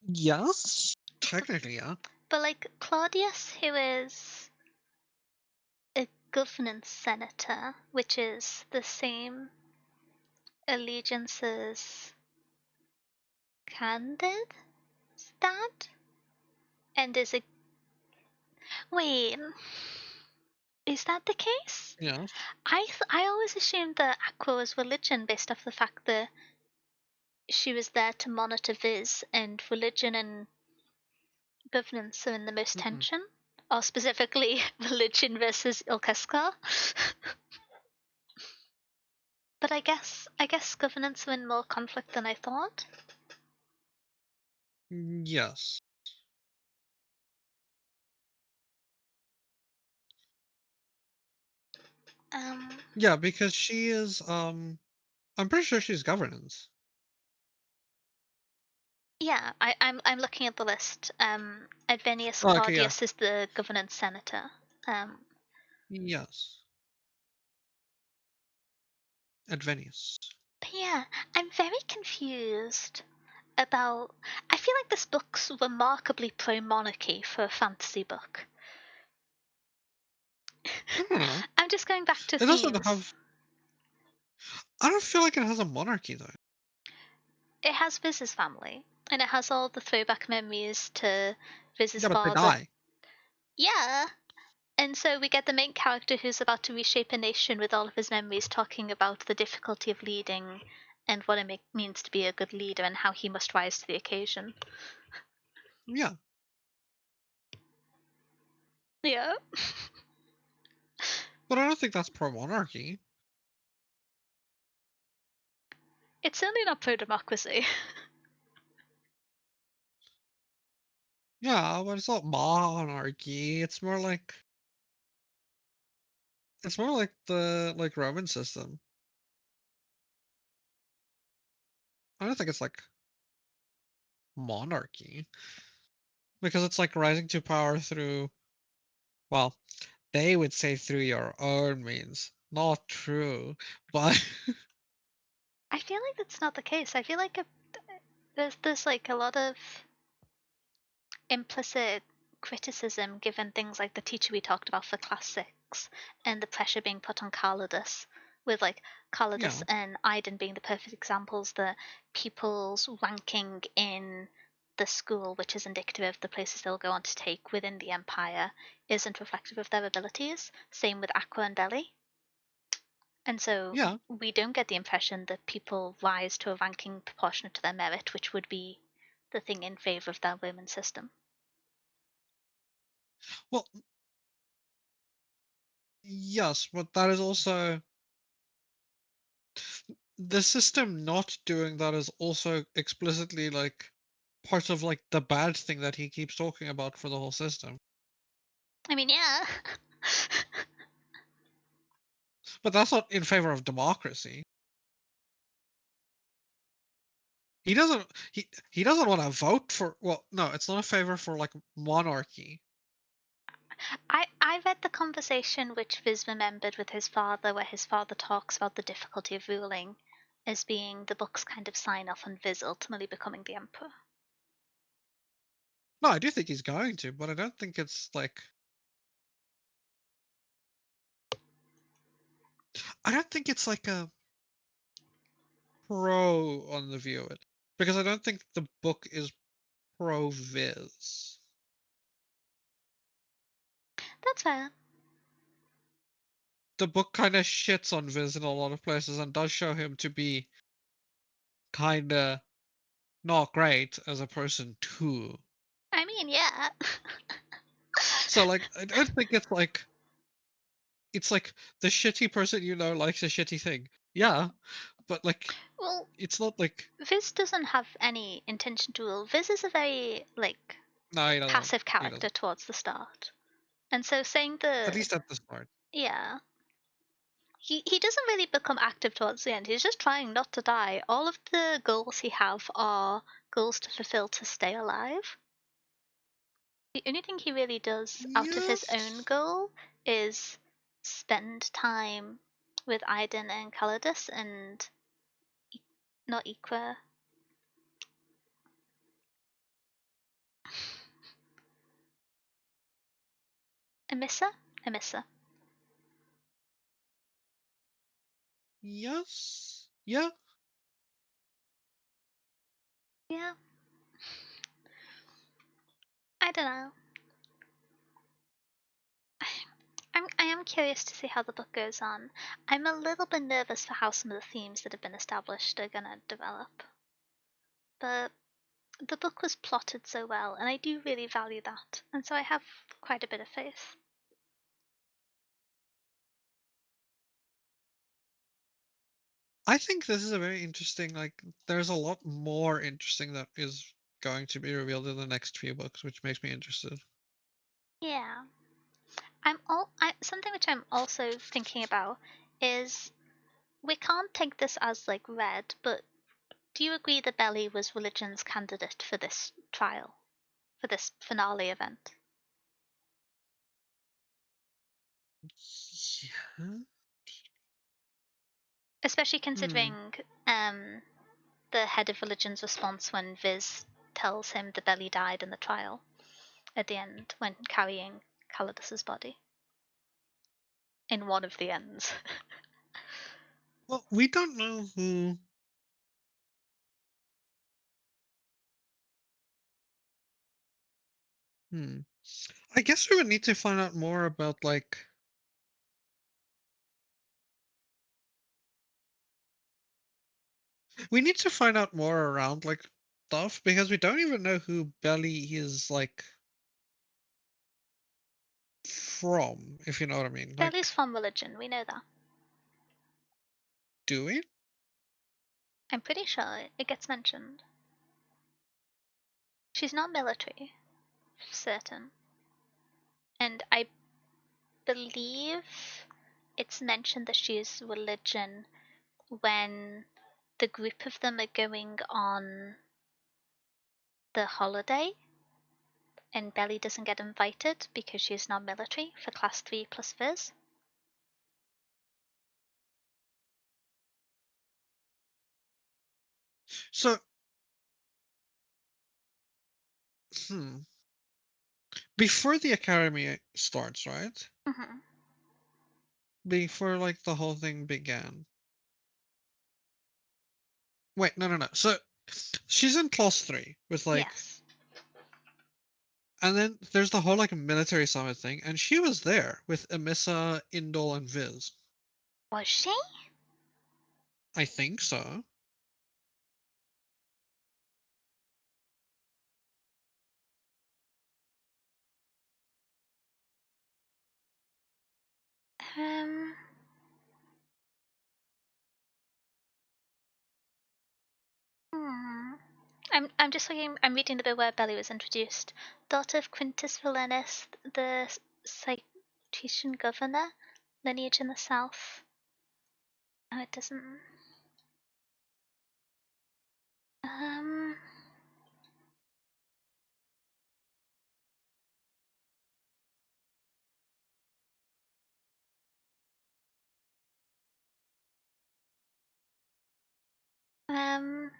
Yes. Technically, yeah. but like Claudius, who is a governance senator, which is the same allegiance as Candid, dad, and is a wait. Is that the case? Yes. I always assumed that Aqua was religion based off the fact that she was there to monitor Viz, and religion and governance are in the most Mm-mm. tension, or specifically religion versus Ilkeskar. But I guess governance are in more conflict than I thought. Yes. Um, Yeah, because she is I'm pretty sure she's governance. yeah, I'm looking at the list. Advenius Oh, okay, yeah. Claudius is the governance senator. Um, Yes. At Venice. but yeah, I'm very confused about. I feel like this book's remarkably pro-monarchy for a fantasy book. I don't know. I'm just going back to It doesn't themes. have I don't feel like it has a monarchy though. It has Viz's family, and it has all the throwback memories to Viz's Yeah, but they father. die. Yeah, and so we get the main character who's about to reshape a nation with all of his memories, talking about the difficulty of leading and what it means to be a good leader and how he must rise to the occasion. Yeah. Yeah. But I don't think that's pro monarchy. It's certainly not pro democracy. Yeah, but it's not monarchy. It's more like the like Roman system. I don't think it's like monarchy. Because it's like rising to power through well, they would say through your own means. Not true. But I feel like that's not the case. I feel like there's like a lot of implicit criticism given things like the teacher we talked about for class 6 and the pressure being put on Calidus, with like Calidus yeah. and Iden being the perfect examples that people's ranking in the school, which is indicative of the places they'll go on to take within the empire, isn't reflective of their abilities. Same with Aqua and Belly. And so Yeah. we don't get the impression that people rise to a ranking proportionate to their merit, which would be the thing in favor of their Roman system. Well, yes, but that is also the system not doing that is also explicitly like part of like the bad thing that he keeps talking about for the whole system. I mean, yeah. But that's not in favor of democracy. He doesn't want to vote for well, no, it's not a favor for like monarchy. I read the conversation which Viz remembered with his father, where his father talks about the difficulty of ruling as being the book's kind of sign off on Viz ultimately becoming the emperor. No, I do think he's going to, but I don't think it's like I don't think it's like a pro on the view of it. Because I don't think the book is pro Viz. That's fair. The book kind of shits on Viz in a lot of places and does show him to be kind of not great as a person too. I mean, yeah. So like I don't think it's like the shitty person likes a shitty thing. Yeah, but like Well, it's not like Viz doesn't have any intention to rule. Viz is a very, like, no, he doesn't. passive He character doesn't. towards the start. And so saying At the. least at the start. Yeah. He doesn't really become active towards the end. He's just trying not to die. All of the goals he have are goals to fulfill to stay alive. The only thing he really does out of his own Yes. goal is spend time with Aiden and Calidus and not Iqua. Emissa? Emissa. Yes. Yeah. Yeah, I don't know. I am curious to see how the book goes on. I'm a little bit nervous for how some of the themes that have been established are gonna develop. But the book was plotted so well, and I do really value that, and so I have quite a bit of faith. I think this is a very interesting, there's a lot more interesting that is going to be revealed in the next few books, which makes me interested. Yeah. Something which I'm also thinking about is we can't take this as like read, but do you agree that Belly was religion's candidate for this trial, for this finale event? Yeah. Especially Hmm. considering the head of religion's response when Viz tells him that Belly died in the trial at the end when carrying Calidus's body in one of the ends. Well, we don't know who. Hmm. I guess we would need to find out more about we need to find out more around stuff because we don't even know who Belly is from, if you know what I mean. Belly's from religion, we know that. Do we? I'm pretty sure it gets mentioned. She's not military, certain. And I believe it's mentioned that she is religion when the group of them are going on the holiday and Belly doesn't get invited because she's not military for class 3 plus Viz. So, hmm. Before the academy starts, right? Mm-hmm. Before the whole thing began. Wait, no, no, no. So she's in class 3 with Yes. and then there's the whole military summit thing, and she was there with Emissa, Indol, and Viz. Was she? I think so. Um. Hmm. I'm just looking. I'm reading the bit where Belly was introduced. Daughter of Quintus Valenus, the Cytician governor, lineage in the south. Oh, it doesn't. Um. Um.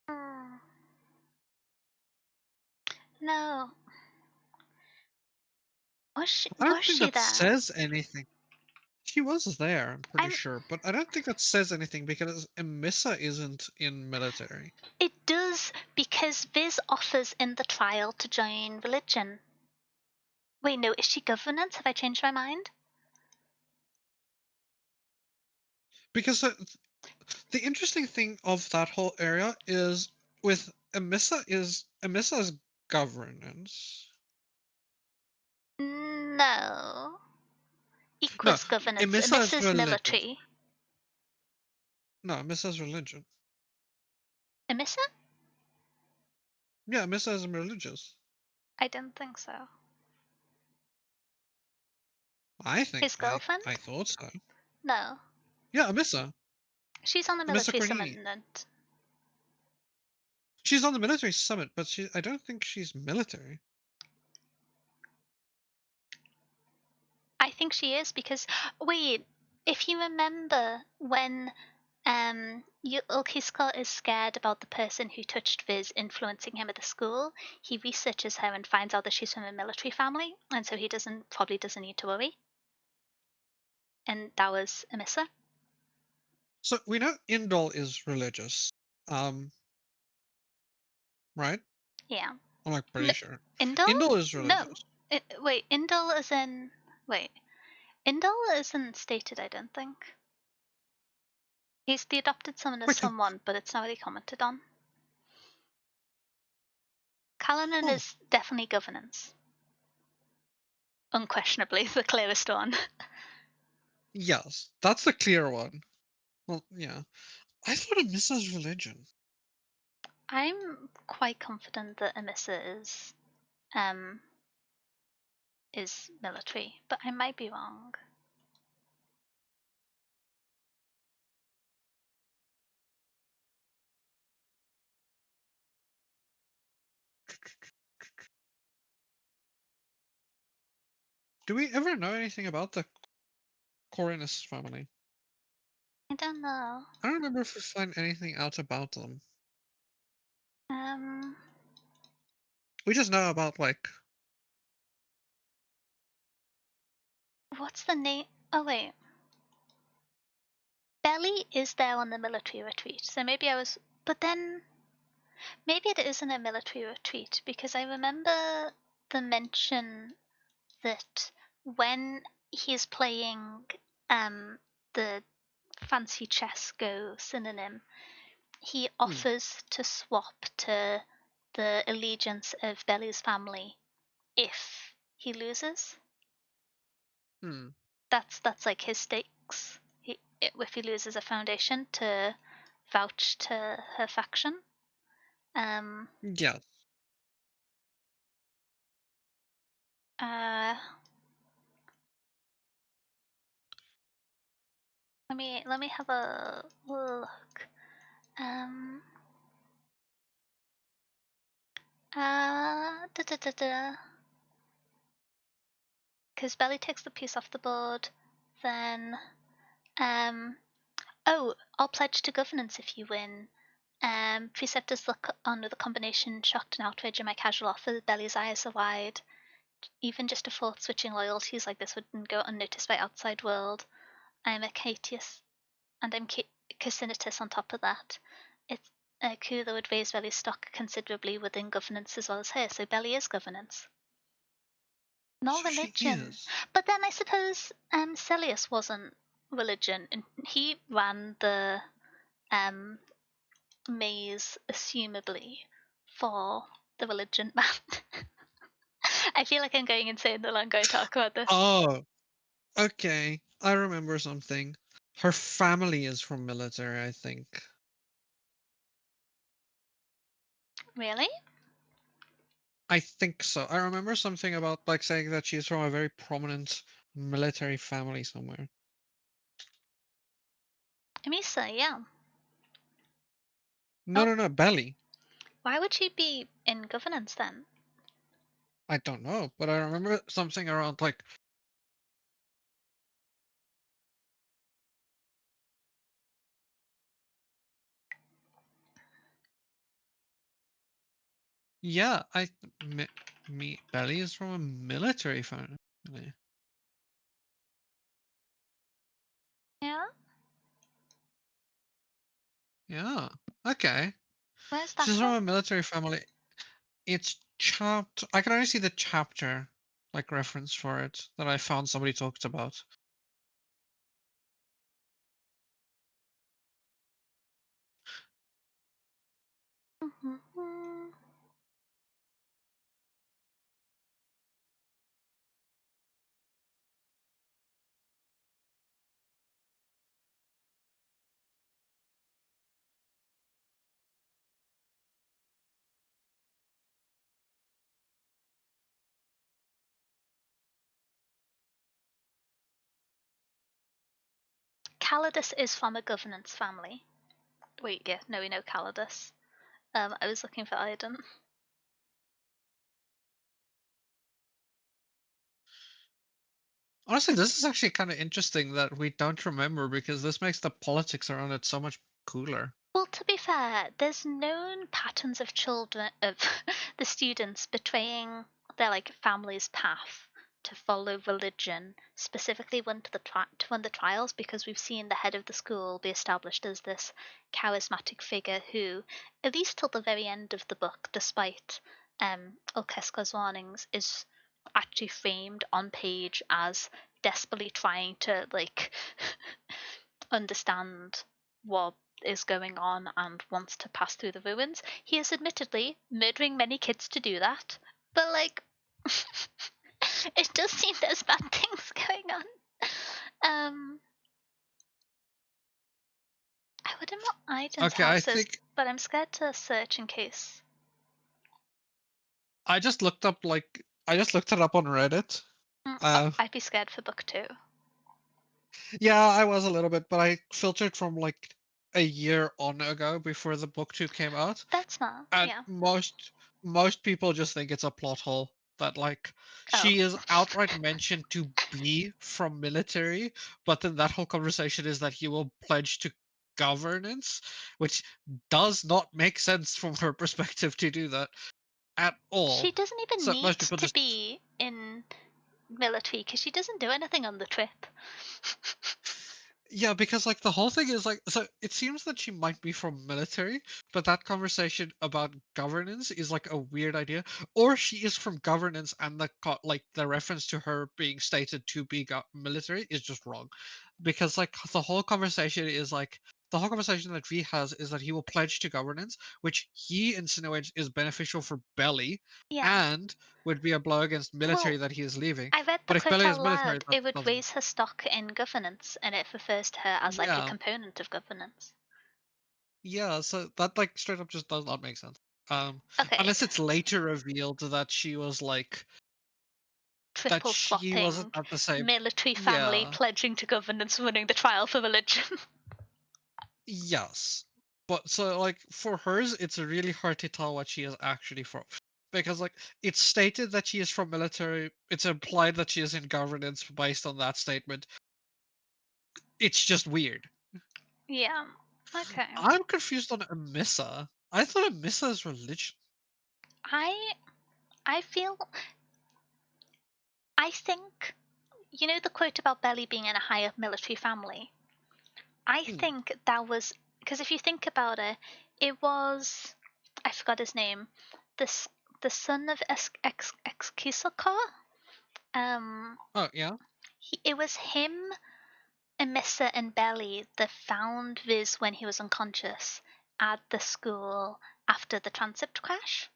hmm, No. Was she? I don't Was think she that there? says anything. She was there, I'm pretty I'm. sure, but I don't think that says anything because Emissa isn't in military. It does because Viz offers in the trial to join religion. Wait, no. Is she governance? Have I changed my mind? Because The interesting thing of that whole area is with Emissa's governance. No. No, Equus governance. Emissa's Emissa's religion. military. No, Emissa's religion. Emissa? Yeah, Emissa is religious. I don't think so. His girlfriend? I thought so. No. Yeah, Emissa. She's on the Emissa military Cornini. summit. She's on the military summit, but I don't think she's military. I think she is because wait, if you remember when Ulkiska is scared about the person who touched Viz influencing him at the school, he researches her and finds out that she's from a military family, and so he probably doesn't need to worry. And that was Emissa. So we know Indol is religious. Um, right? Yeah. I'm like N- pretty sure. Indol? Indol is No. religious. Wait, Indol is in. Wait. Indol isn't stated, I don't think. He's the adopted son of Wait, someone, but it's not really commented on. Callanan oh, is definitely governance. Unquestionably, the clearest one. yes, that's the clear one. Well, yeah. I thought Emissa's religion. I'm quite confident that Emissa um is military, but I might be wrong. Do we ever know anything about the Corinus family? I don't know. I don't remember if we find anything out about them. Um, We just know about like. what's the name? Oh wait, Belly is there on the military retreat, so maybe I was. But then maybe it isn't a military retreat because I remember the mention that when he's playing the fancy chess go synonym, he Hmm, offers to swap to the allegiance of Belly's family if he loses. hmm. That's like his stakes. If he loses a foundation to vouch to her faction. Um. Yes. Uh. Let me have a look. Um. Da da da da. Because Belly takes the piece off the board, then oh, I'll pledge to governance if you win. Preceptors look on with a combination shocked and outrage at my casual offer. Belly's eyes are wide. Even just a thought switching loyalties like this wouldn't go unnoticed by outside world. I'm a Catius, and I'm Casinitus on top of that. It's a coup that would raise Belly's stock considerably within governance as well as her, so Belly is governance. Not So she religion. is. But then I suppose Celius wasn't religion, and he ran the um, maze, assumably, for the religion man. I feel like I'm going insane the longer I talk about this. Oh, okay. I remember something. Her family is from military, I think. Really? I think so. I remember something about like saying that she's from a very prominent military family somewhere. Amisa, yeah. No, Oh, no, no, Belly. why would she be in governance then? I don't know, but I remember something around like, yeah, Belly is from a military family. Yeah? Yeah, okay. Where's that She's from from? a military family. It's chapter. I can only see the chapter like reference for it that I found somebody talked about. Mm-hmm. Calidus is from a governance family. Wait, yeah, no, we know Calidus. I was looking for Iden. Honestly, this is actually kind of interesting that we don't remember because this makes the politics around it so much cooler. Well, to be fair, there's known patterns of children of the students betraying their family's path to follow religion, specifically to run the trials, because we've seen the head of the school be established as this charismatic figure who, at least till the very end of the book, despite Orkeska's warnings, is actually framed on page as desperately trying to understand what is going on and wants to pass through the ruins. He is admittedly murdering many kids to do that, but it does seem there's bad things going on. I wouldn't know what Aiden's Okay, I house is, think but I'm scared to search in case. I just looked up I just looked it up on Reddit. I'd be scared for book 2. Yeah, I was a little bit, but I filtered from a year on ago before the book two came out, That's not, and yeah. most people just think it's a plot hole that Oh. she is outright mentioned to be from military, but then that whole conversation is that he will pledge to governance, which does not make sense from her perspective to do that at She all. doesn't even So need most people to just be in military because she doesn't do anything on the trip. Yeah, because the whole thing is so it seems that she might be from military, but that conversation about governance is a weird idea. Or she is from governance and the reference to her being stated to be military is just wrong. Because the whole conversation is the whole conversation that V has is that he will pledge to governance, which he insinuates is beneficial for Belly Yeah. and would be a blow against military Well, that he is leaving. I read the But if quote Belly is out military, loud. that It would doesn't. raise her stock in governance, and it refers to her as a Yeah. component of governance. Yeah, so that straight up just does not make sense. Um, Okay, Unless it's later revealed that she was that triple she wasn't swapping, at the same. military family Yeah, pledging to governance, running the trial for religion. yes, but so for hers, it's really hard to tell what she is actually from because it's stated that she is from military. It's implied that she is in governance based on that statement. It's just weird. Yeah. Okay. I'm confused on Amissa. I thought Amissa is religion. I I feel I think the quote about Belly being in a higher military family. I Hmm. think that was because if you think about it, it was I forgot his name, this the son of Excusakar. Um, Oh yeah, it was him, Emissa, and Belly that found Viz when he was unconscious at the school after the transept crash,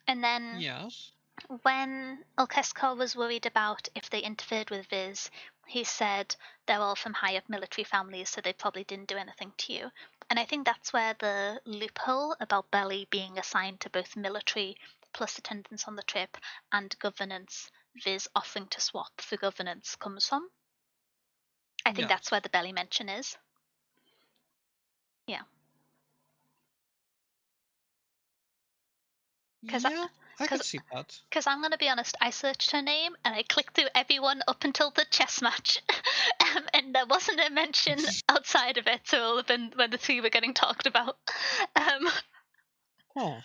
and then yes, when Ulkeskar was worried about if they interfered with Viz, he said they're all from high up military families, so they probably didn't do anything to you. And I think that's where the loophole about Belly being assigned to both military plus attendance on the trip and governance, Viz offering to swap for governance, comes from. I think that's where yes. the Belly mention is. Yeah. Because Yeah, I because could see that. Because I'm going to be honest, I searched her name and I clicked through everyone up until the chess match, and there wasn't a mention outside of it, so it will have been when the two were getting talked about. Um, Oh,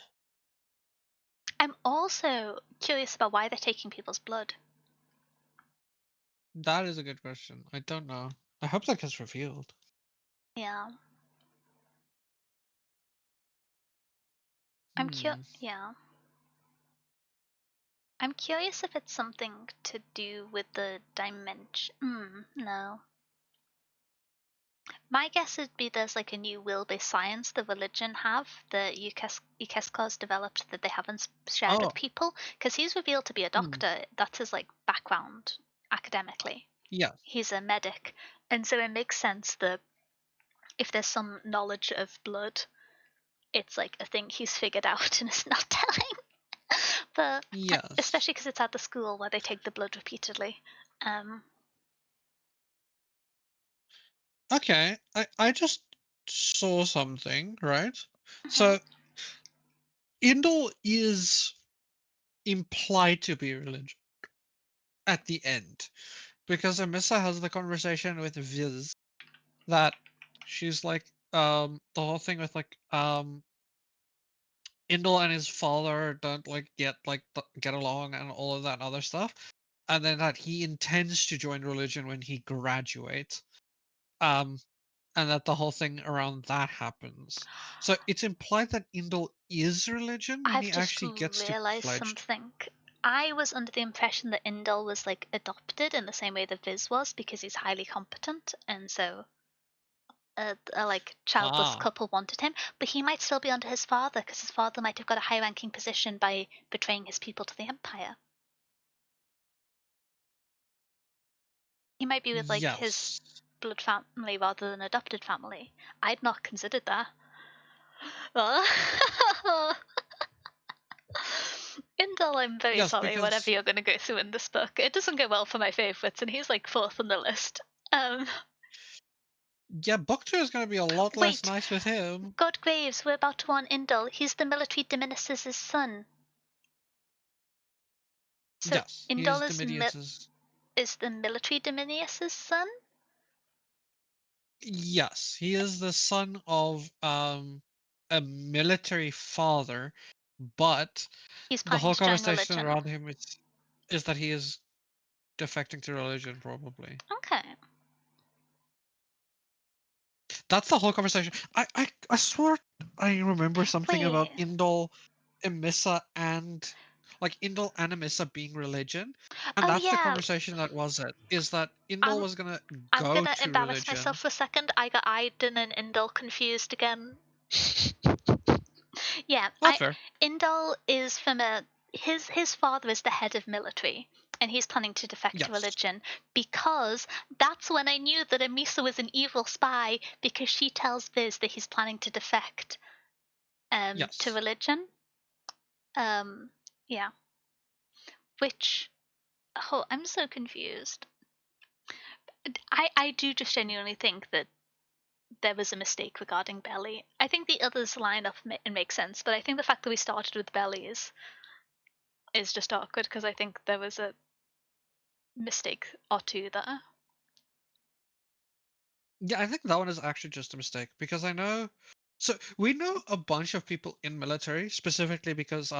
I'm also curious about why they're taking people's blood. that is a good question. I don't know. I hope that gets revealed. Yeah, Hmm. Yeah, I'm curious if it's something to do with the dimension. No. My guess would be there's like a new will-based science the religion have that Ikesco's developed that they haven't shared with Oh, people, because he's revealed to be a hmm, doctor. That's his like background academically. yes, He's a medic, and so it makes sense that if there's some knowledge of blood, it's like a thing he's figured out and is not telling. But yes. especially because it's at the school where they take the blood repeatedly. Um, Okay, I just saw something, right? mhm. So Indol is implied to be religion at the end because Amissa has the conversation with Viz that she's like the whole thing with like Indol and his father don't like get along and all of that other stuff, and then that he intends to join religion when he graduates. Um, and that the whole thing around that happens. So it's implied that Indol is religion when I've he just actually gets to realized pledged. something. I was under the impression that Indol was like adopted in the same way that Viz was because he's highly competent, and so a like childless Ah, couple wanted him. But he might still be under his father because his father might have got a high-ranking position by betraying his people to the Empire. He might be with like his yes. blood family rather than adopted family. I'd not considered that. Indel, I'm very Yes, sorry, whatever because you're going to go through in this book. It doesn't go well for my favourites, and he's like fourth on the list. Um, yeah, book 2 is gonna be a lot less Wait, nice with him. God Graves, we're about to warn Indel. He's the military Dominus's son. So Yes, he is Indel Domitius's. is the military Dominus's son? Yes, he is the son of a military father, but He's the planning whole to join conversation religion. around him is that he is defecting to religion, probably. Okay. That's the whole conversation. I swore I remember something about Wait. Indol, Emissa, and like Indol and Emissa being religion, and Oh that's the yeah. conversation that was it. Is that Indol I'm was gonna I'm go gonna to embarrass myself religion? for a second. I got Aiden and Indel confused again. Yeah, That's fair. Indol is from a his father is the head of military, and he's planning to defect to Yes. religion because that's when I knew that Amisa was an evil spy because she tells Viz that he's planning to defect to Yes. religion. Um, yeah, which oh, I'm so confused. I do just genuinely think that there was a mistake regarding Belly. I think the others line up and make sense, but I think the fact that we started with Belly is just awkward because I think there was a mistake or two there. Yeah, I think that one is actually just a mistake because I know. So we know a bunch of people in military specifically because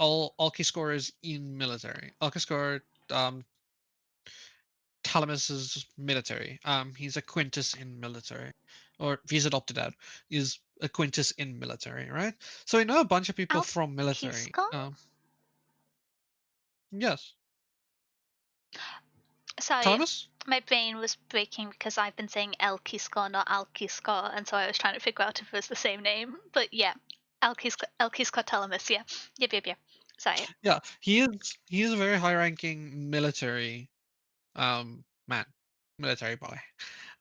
Alkiscore is in military. Alkiscore Talamus is military. He's a Quintus in military, or if he's adopted out, is a Quintus in military, right? So we know a bunch of people from military. Alkiska? Yes, Sorry, Talamus. my brain was breaking because I've been saying Elkiska, not Alkiska, and so I was trying to figure out if it was the same name. But yeah, Elkiska Telemus, yeah. Yep, yep, yep. Sorry. Yeah, he is a very high-ranking military man, military boy.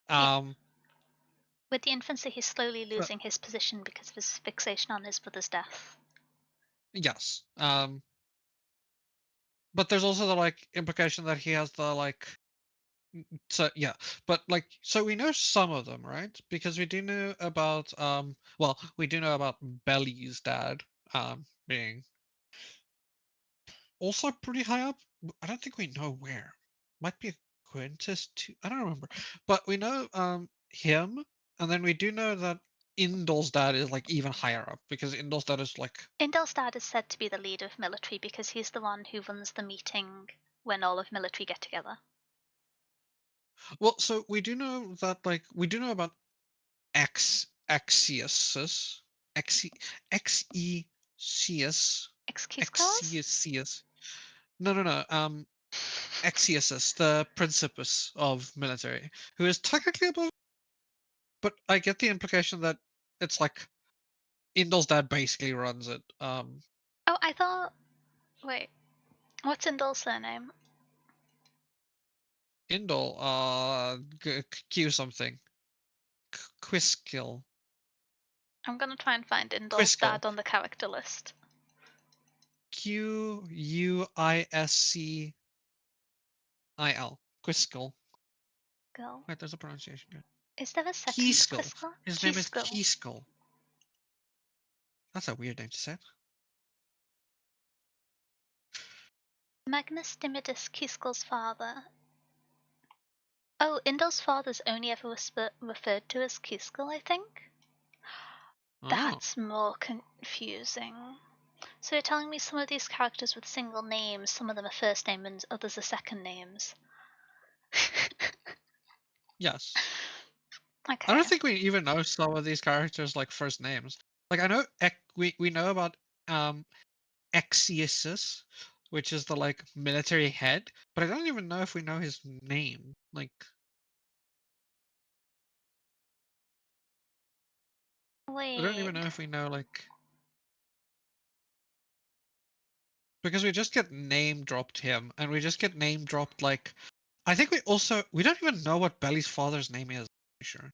Yeah. Um, With the infancy, he's slowly but losing his position because of his fixation on his brother's death. yes, but there's also the like implication that he has the like so yeah, but like so we know some of them, right? Because we do know about well, we do know about Belly's dad being also pretty high up. I don't think we know where. Might be a Quintus too. I don't remember. But we know him, and then we do know that Indol's dad is like even higher up because Indol's dad is like Indelstad is said to be the leader of military because he's the one who runs the meeting when all of military get together. well, so we do know that like we do know about Axius, Xecius, Excuse cause? Xecius. No, no, no. Exius, the Principus of military, who is technically above, but I get the implication that it's like Indol's dad basically runs it. Oh, I thought. Wait, what's Indol's surname? Indol, Q something. Quiskill. I'm gonna try and find Indol's Quiskel. dad on the character list. Quiscil. Quiskel. Girl. Wait, there's a pronunciation here. Is there a second Keyskull. Quiskel? His name is Keyskull. Keyskull. That's a weird name to say. Magnus Dimidus Keyskull's father. Oh, Indol's father's only ever referred to as Keyskull, I think? Oh. That's more confusing. So you're telling me some of these characters with single names, some of them are first names and others are second names? Yes. I Okay. don't think we even know some of these characters like first names. Like I know we know about Exius, which is the like military head, but I don't even know if we know his name. Like I don't Wait. even know if we know like because we just get name dropped him and we just get name dropped like I think we don't even know what Belly's father's name is. I'm sure.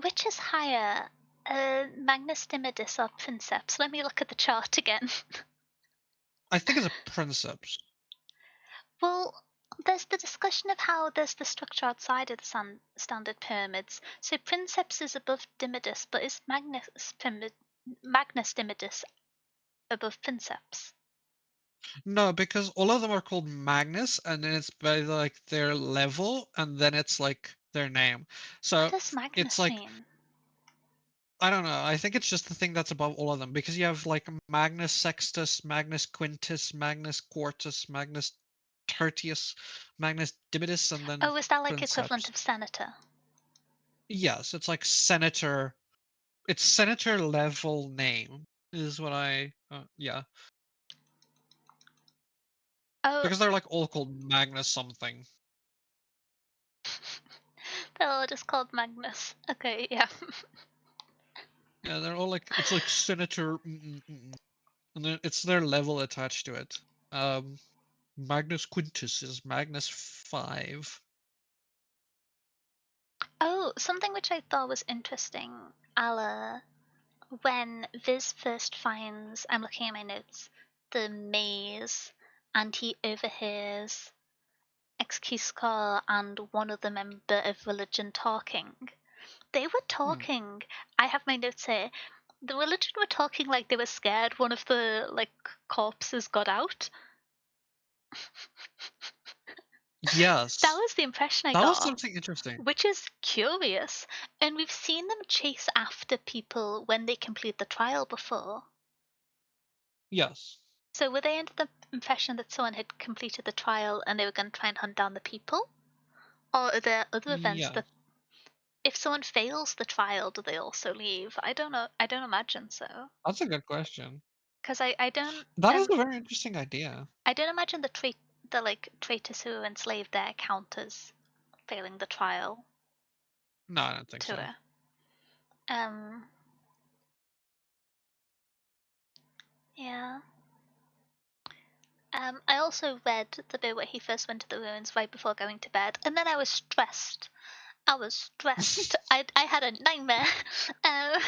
Which is higher? Magnus Dimidus or Princeps? Let me look at the chart again. I think it's a Princeps. Well, there's the discussion of how there's the structure outside of the standard pyramids. So Princeps is above Dimidus, but is Magnus Dimidus above Princeps? No, because all of them are called Magnus, and then it's by like their level, and then it's like their name. What So does it's Magnus like mean? I don't know. I think it's just the thing that's above all of them because you have like Magnus Sextus, Magnus Quintus, Magnus Quartus, Magnus Tertius, Magnus Dimidus, and then Oh, is that like equivalent Princeps. of senator? Yes, it's like senator. It's senator level name is what I yeah, Oh, because they're like all called Magnus something. they're all just called Magnus. Okay, yeah. Yeah, they're all like it's like senator, and then it's their level attached to it. Um, Magnus Quintus is Magnus 5. Oh, something which I thought was interesting, Ala, when Viz first finds, I'm looking at my notes, the maze, and he overhears Exkiskar and one other member of religion talking. They were talking. I have my notes here. The religion were talking like they were scared one of the like corpses got out. That Yes, was the impression I that was got, something interesting. which is curious. And we've seen them chase after people when they complete the trial before. Yes. So were they under the impression that someone had completed the trial and they were going to try and hunt down the people? Or are there other events Yeah. that if someone fails the trial, do they also leave? I don't know. I don't imagine so. That's a good question. Because I don't That is a very interesting idea. I don't imagine the like traitors who were enslaved there count as failing the trial No, I don't think to so. her. Um yeah. I also read the bit where he first went to the ruins right before going to bed, and then I was stressed. I was stressed. I had a nightmare. Um,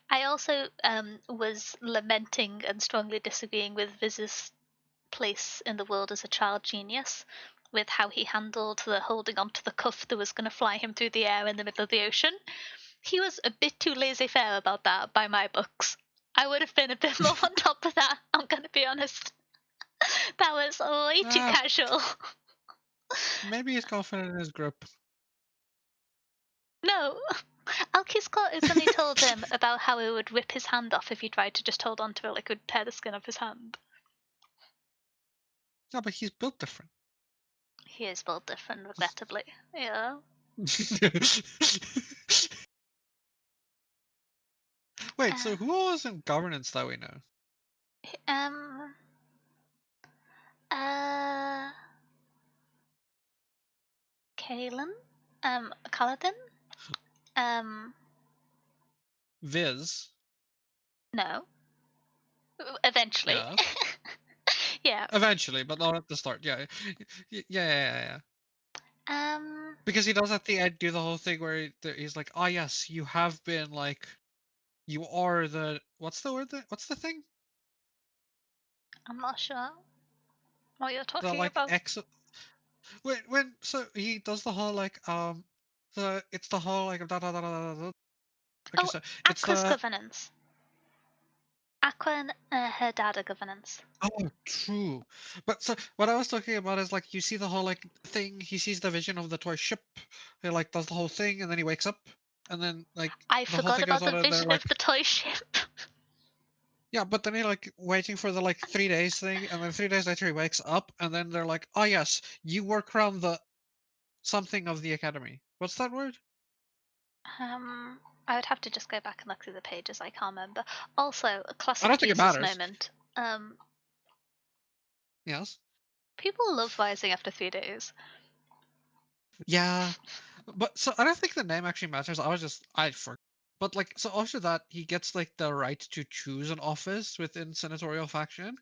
I also was lamenting and strongly disagreeing with Viz's place in the world as a child genius, with how he handled the holding onto the cuff that was going to fly him through the air in the middle of the ocean. He was a bit too laissez-faire about that by my books. I would have been a bit more on top of that, I'm going to be honest. That was way too Ah, casual. maybe he's confident in his grip. No. Alkiskor openly told him about how it would rip his hand off if he tried to just hold on to it, like it would tear the skin off his hand. No, but he's built different. He is built different, regrettably. Yeah. Wait, Uh, so who all is in governance that we know? um, Uh, Kaelin? Kaladin? Um, Viz. no. Eventually. Yes. Yeah. Eventually, but not at the start. Yeah. Yeah. Um, Because he does at the end do the whole thing where he's like, "Ah, yes, you have been like, you are the what's the word? What's the thing? I'm not sure what you're The talking like about. ex. When so he does the whole like it's the whole like da da da da da. Okay, Oh, so it's Aqua's the governance. Aqua and her dad are governance. oh true, but so what I was talking about is like you see the whole like thing. He sees the vision of the toy ship. He like does the whole thing, and then he wakes up, and then like I the whole forgot thing goes about the on, and they're vision of like. the toy ship. Yeah, but then he like waiting for the like 3 days thing, and then 3 days later he wakes up, and then they're like, "Oh yes, you work around the something of the academy." What's that word? I would have to just go back and look through the pages. I can't remember. Also, a I classic don't think it Jesus matters. moment. Yes. People love rising after 3 days. Yeah, but so I don't think the name actually matters. I forgot. But like so after that he gets like the right to choose an office within senatorial faction,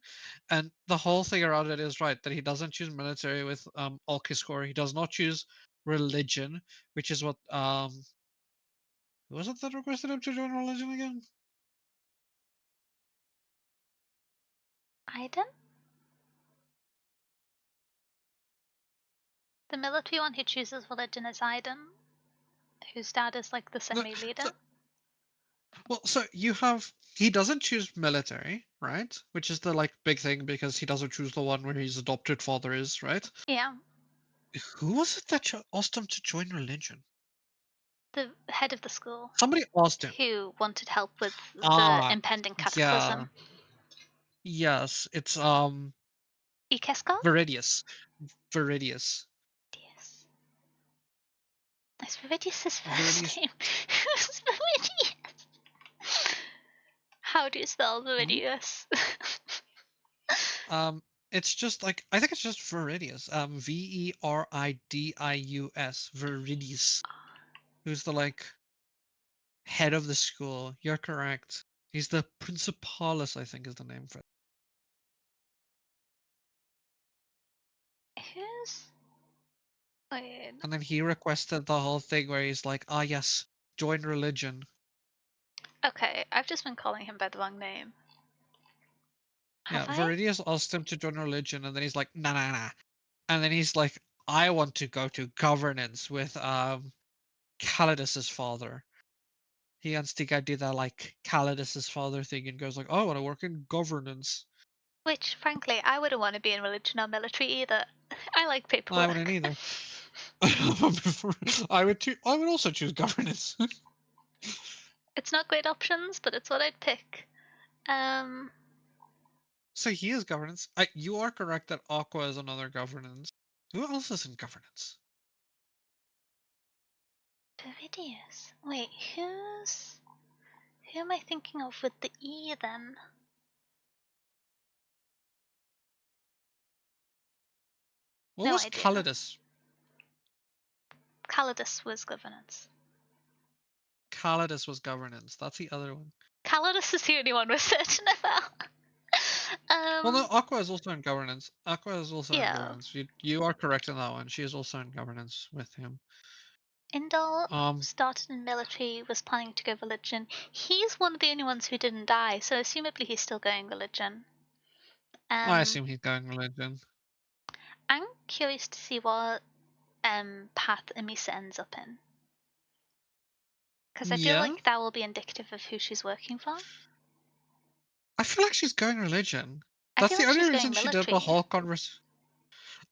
and the whole thing around it is right that he doesn't choose military with Alkiskor. He does not choose religion, which is what who was it that requested him to join religion again? Aiden? The military one who chooses religion is Aiden, whose dad is like the No, semi so leader. so you have he doesn't choose military, right? Which is the like big thing because he doesn't choose the one where his adopted father is, right? Yeah. Who was it that asked him to join religion? The head of the school Somebody asked him. who wanted help with the Ah, impending yeah, cataclysm. yes, it's Ikeskar? Viridius. Viridius. Yes. Is Viridius his first Viridius. name? Who's Viridius? How do you spell Hmm? Viridius? It's just like I think it's just Viridius. Veridius. Viridius. Who's the like head of the school. You're correct. He's the principalis, I think is the name for it. Who's. Wait. And then he requested the whole thing where he's like, "Ah, yes, join religion." Okay, I've just been calling him by the wrong name. Have Yeah, I? Viridius asked him to join religion, and then he's like, "Nah, nah, nah." And then he's like, "I want to go to governance with Calidus's father." He wants to go do that like Calidus's father thing, and goes like, "Oh, I want to work in governance." Which, frankly, I wouldn't want to be in religion or military either. I like I wouldn't paperwork. either. I would also choose governance. It's not great options, but it's what I'd pick. Um, So he is governance. You are correct that Aqua is another governance. Who else is in governance? Viridius. Wait, who's. Who am I thinking of with the E then? What No was idea. Calidus? Calidus was governance. Calidus was governance. That's the other one. Calidus is the only one we're certain about. Well, no, um, Aqua is also in governance. Aqua is also in yeah. governance. You are correct in that one. She is also in governance with him. Indal Um, started in military, was planning to go religion. He's one of the only ones who didn't die, so assumably he's still going religion. I Um, assume he's going religion. I'm curious to see what path Amisa ends up in. Because I feel Yeah, like that will be indicative of who she's working for. I feel like she's going religion. I That's feel the like only she's reason going she did the military. whole convers.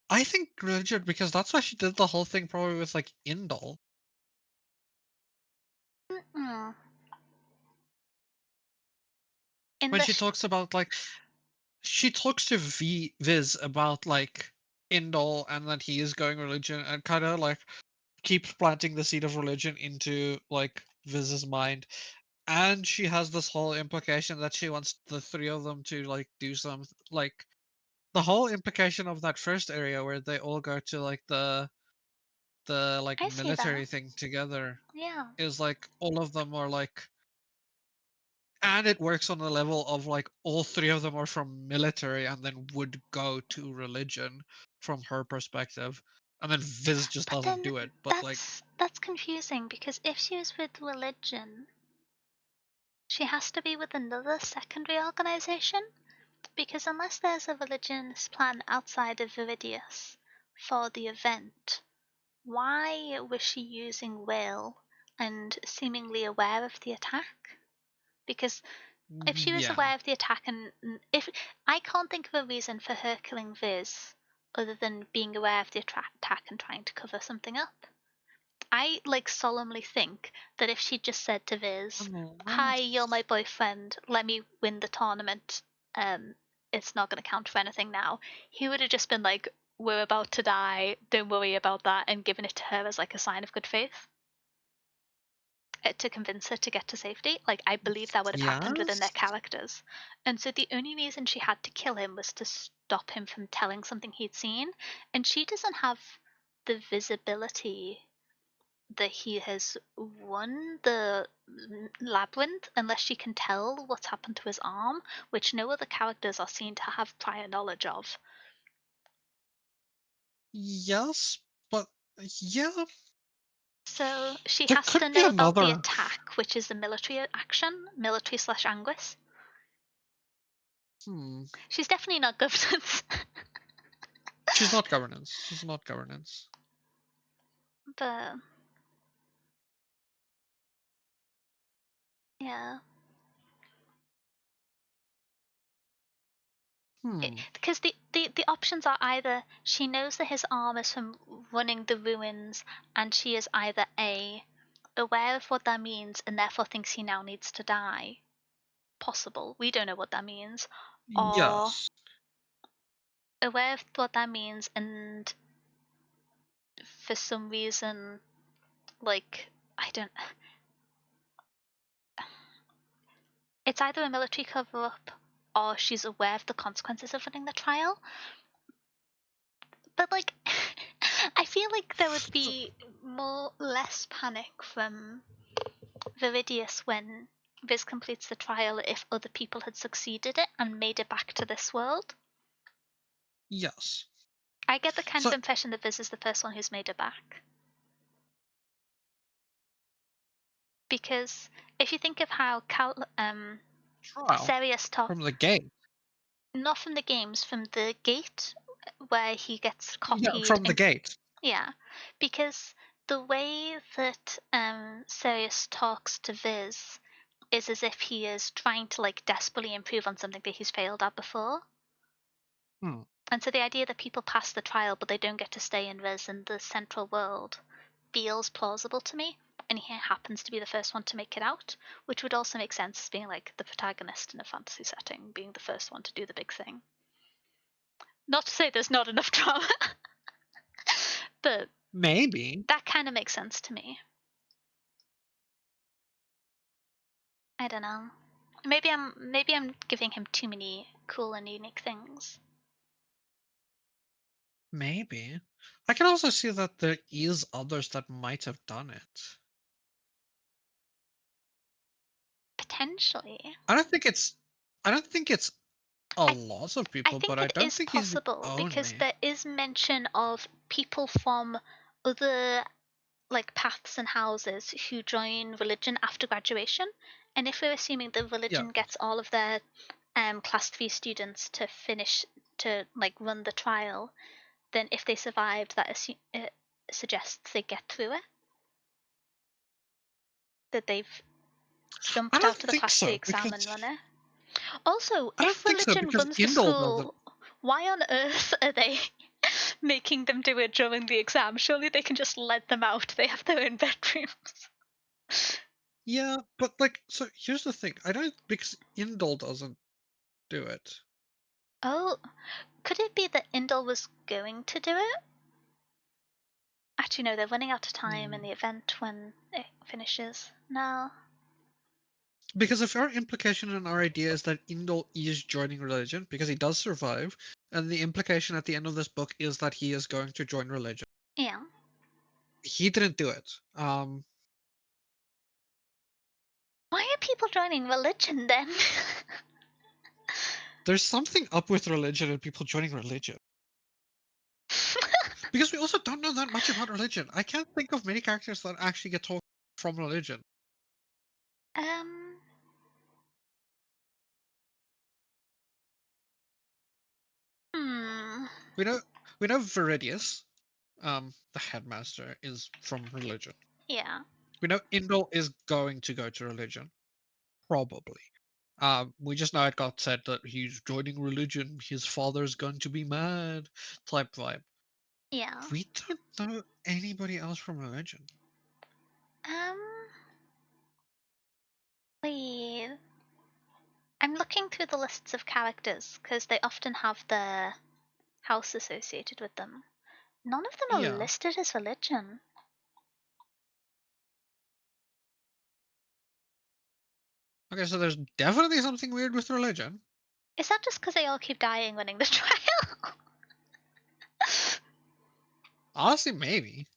I think religion because that's why she did the whole thing probably with like Indol. Mm. In When the she talks about like she talks to Viz about like Indol and that he is going religion and kind of like keeps planting the seed of religion into like Viz's mind. And she has this whole implication that she wants the three of them to like do some like the whole implication of that first area where they all go to like the like I see that. military thing together Yeah. is like all of them are like, and it works on the level of like all three of them are from military and then would go to religion from her perspective, and then Viz just But doesn't then do it. But like, that's confusing because if she was with religion, she has to be with another secondary organization. Because unless there's a religious plan outside of Viridius for the event, why was she using Will and seemingly aware of the attack? Because if she was yeah, aware of the attack, and if I can't think of a reason for her killing Viz other than being aware of the attack and trying to cover something up. I like solemnly think that if she'd just said to Viz, "Hi, you're my unless boyfriend. Let me win the tournament. Um, it's not going to count for anything now." He would have just been like, "We're about to die. Don't worry about that," and given it to her as like a sign of good faith to convince her to get to safety. Like I believe that would have happened within their yes, characters. And so the only reason she had to kill him was to stop him from telling something he'd seen, and she doesn't have the visibility that he has won the labyrinth unless she can tell what's happened to his arm, which no other characters are seen to have prior knowledge of. yes, but yeah, So she there has could to be know about the another. attack, which is the military action, military/Anguis. Hmm. She's definitely not governance. She's not governance. She's not governance. But yeah, Hmm. because the options are either she knows that his arm is from running the ruins, and she is either A, aware of what that means and therefore thinks he now needs to die. Possible. We don't know what that means. Or Yes. aware of what that means and for some reason, like, I don't. It's either a military cover up or she's aware of the consequences of running the trial. But, like, I feel like there would So, be less panic from Viridius when Viz completes the trial if other people had succeeded it and made it back to this world. yes. I get the kind of So impression that Viz is the first one who's made it back. Because if you think of how trial Serious talk, from the gate. not from the games, from the gate where he gets Yeah, copied from the and gate. yeah, because the way that Serious talks to Viz is as if he is trying to like desperately improve on something that he's failed at before. Hmm. And so the idea that people pass the trial but they don't get to stay in Viz in the central world feels plausible to me. And he happens to be the first one to make it out, which would also make sense as being like the protagonist in a fantasy setting, being the first one to do the big thing. Not to say there's not enough drama, but Maybe. that kind of makes sense to me. I don't know. Maybe I'm giving him too many cool and unique things. Maybe. I can also see that there is others that might have done it. Potentially. I don't think it's I don't think it's a I lot of I people, but think I it don't is think he's the possible because only. there is mention of people from other like paths and houses who join religion after graduation. And if we're assuming that Yeah. religion gets all of their class 3 students to finish to like run the trial, then if they survived, that suggests they get through it. That they've I jumped don't out to the think class 3 so exam because and run it. Also, I don't if think so religion because runs the Indol doesn't. school, why on earth are they making them do it during the exam? Surely they can just let them out. They have their own bedrooms. Yeah, but like, so here's the thing. I don't because Indol doesn't do it. Oh, could it be that Indol was going to do it? Actually, no, they're running out of time in Hmm. the event when it finishes. No. Because if our implication and our idea is that Indol is joining religion, because he does survive, and the implication at the end of this book is that he is going to join religion, Yeah. he didn't do it. Why are people joining religion then? There's something up with religion and people joining religion. Because we also don't know that much about religion. I can't think of many characters that actually get told from religion. um. Hmm. We know we know Viridius, the headmaster, is from religion. Yeah. We know Indol is going to go to religion, probably. We just know it got said that he's joining religion. His father's going to be mad, type vibe. Yeah. We don't know anybody else from religion. Um. Wait. I'm looking through the lists of characters because they often have their house associated with them. None of them are Yeah. listed as religion. Okay, so there's definitely something weird with religion. Is that just because they all keep dying winning the trial? Honestly, maybe.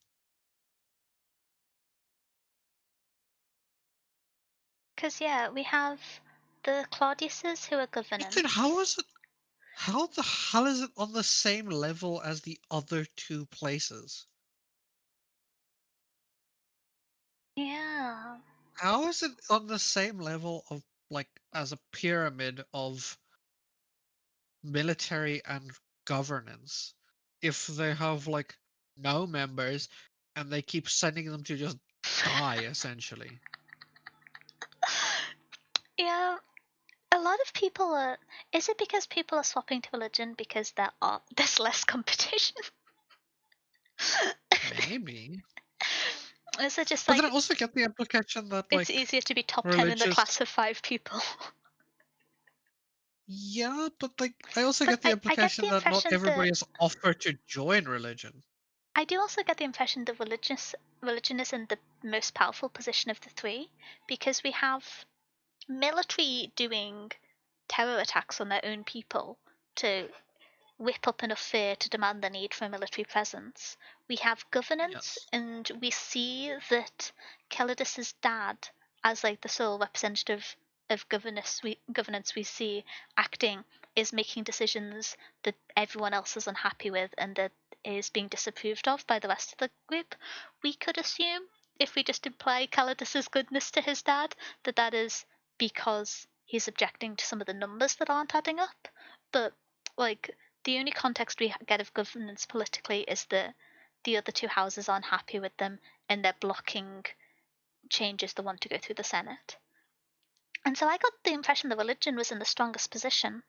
Because, yeah, we have the Claudiuses who are But then governance. how is it? How the hell is it on the same level as the other two places? Yeah. How is it on the same level of like as a pyramid of military and governance if they have like no members and they keep sending them to just die essentially? Yeah, a lot of people are. Is it because people are swapping to religion because there's less competition? Maybe. Is it just But then I like also get the implication that it's like easier to be top 10 in the religious. class of 5 people? Yeah, but like I also But get the I get the implication that not impression everybody that is offered to join religion. I do also get the impression that religion is in the most powerful position of the three because we have military doing terror attacks on their own people to whip up enough fear to demand the need for a military presence. We have governance, Yes. and we see that Calidus's dad, as like the sole representative of governance we see acting, is making decisions that everyone else is unhappy with and that is being disapproved of by the rest of the group. We could assume, if we just apply Calidus's goodness to his dad, that that is because he's objecting to some of the numbers that aren't adding up. But like the only context we get of governance politically is that the other two houses aren't happy with them and they're blocking changes that want to go through the Senate. And so I got the impression that religion was in the strongest position.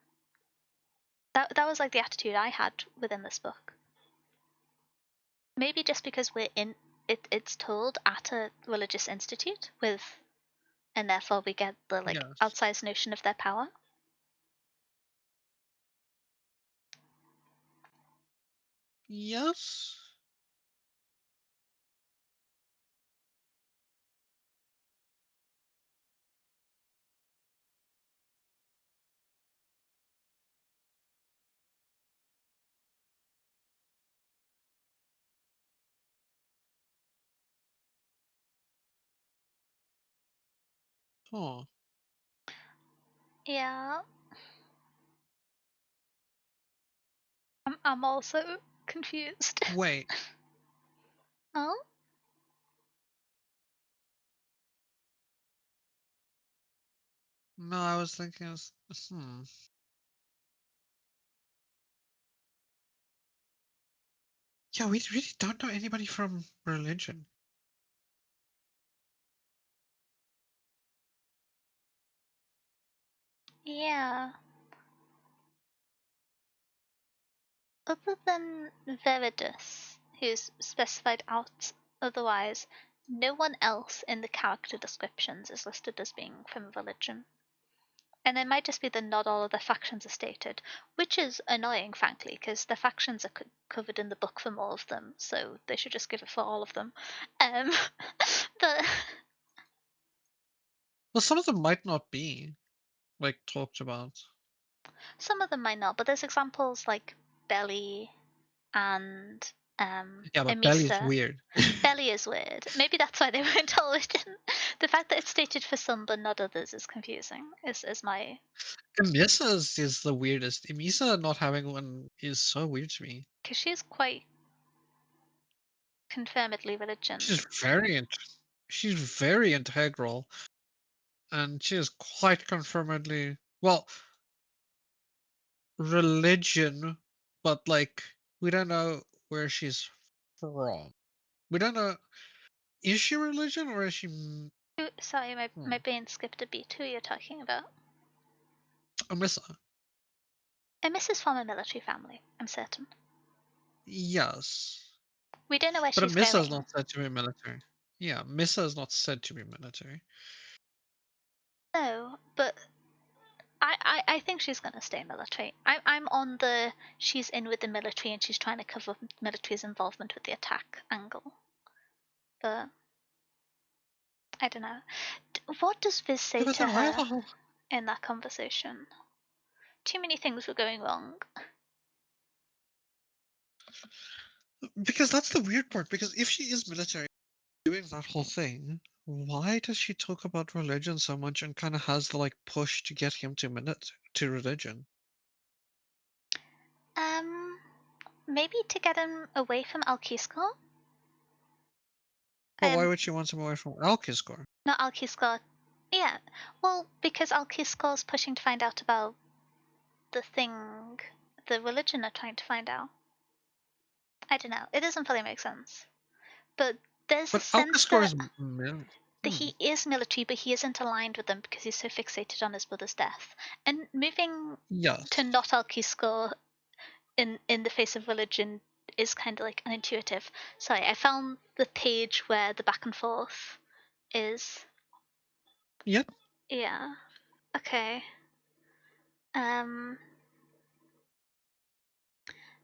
That was like the attitude I had within this book. Maybe just because we're in it's told at a religious institute with and therefore we get the like Yes. outsized notion of their power. Yes. Huh. Yeah. I'm also confused. Wait. Oh? No, I was thinking. Yeah, we really don't know anybody from religion. Yeah. Other than Veridus, who's specified out otherwise, no one else in the character descriptions is listed as being from religion. And it might just be that not all of the factions are stated, which is annoying, frankly, because the factions are covered in the book from all of them, so they should just give it for all of them. Um, but Well, some of them might not be like talked about. Some of them might not, but there's examples like Belly and Yeah, but Belly's Emisa. weird. Belly is weird. Maybe that's why they weren't tolerant. The fact that it's stated for some but not others is confusing. Is my Amisa's is the weirdest. Emisa not having one is so weird to me. because she's quite confirmedly religion. She's very she's very integral, and she is quite confirmedly well religion, but like we don't know where she's from. We don't know, is she religion or is she Sorry, my hmm, brain skipped a beat. Who you're talking about? Amisa? Emissa's from a military family, I'm certain. Yes, We don't know where but she's Amisa is going. not said to be military. Yeah, Misa is not said to be military. No, but I think she's gonna stay military. I'm on the she's in with the military and she's trying to cover military's involvement with the attack angle. But I don't know. What does Viz Yeah, say but to then why her the whole? in that conversation? Too many things were going wrong. Because that's the weird part. Because if she is military doing that whole thing, why does she talk about religion so much and kind of has the like push to get him to religion? Um, Maybe to get him away from Alkiskor. But why would she want him away from Alkiskor? Not Alkiskor. Yeah. Well, because Alkiskor's pushing to find out about the thing the religion are trying to find out. I don't know. It doesn't fully make sense. But there's a But sense Alkiskor that is hmm, he is military, but he isn't aligned with them because he's so fixated on his brother's death. And moving to yes, not Alkiskor in the face of religion is kind of like unintuitive. Sorry, I found the page where the back and forth is. yep. Yeah. Okay. Um.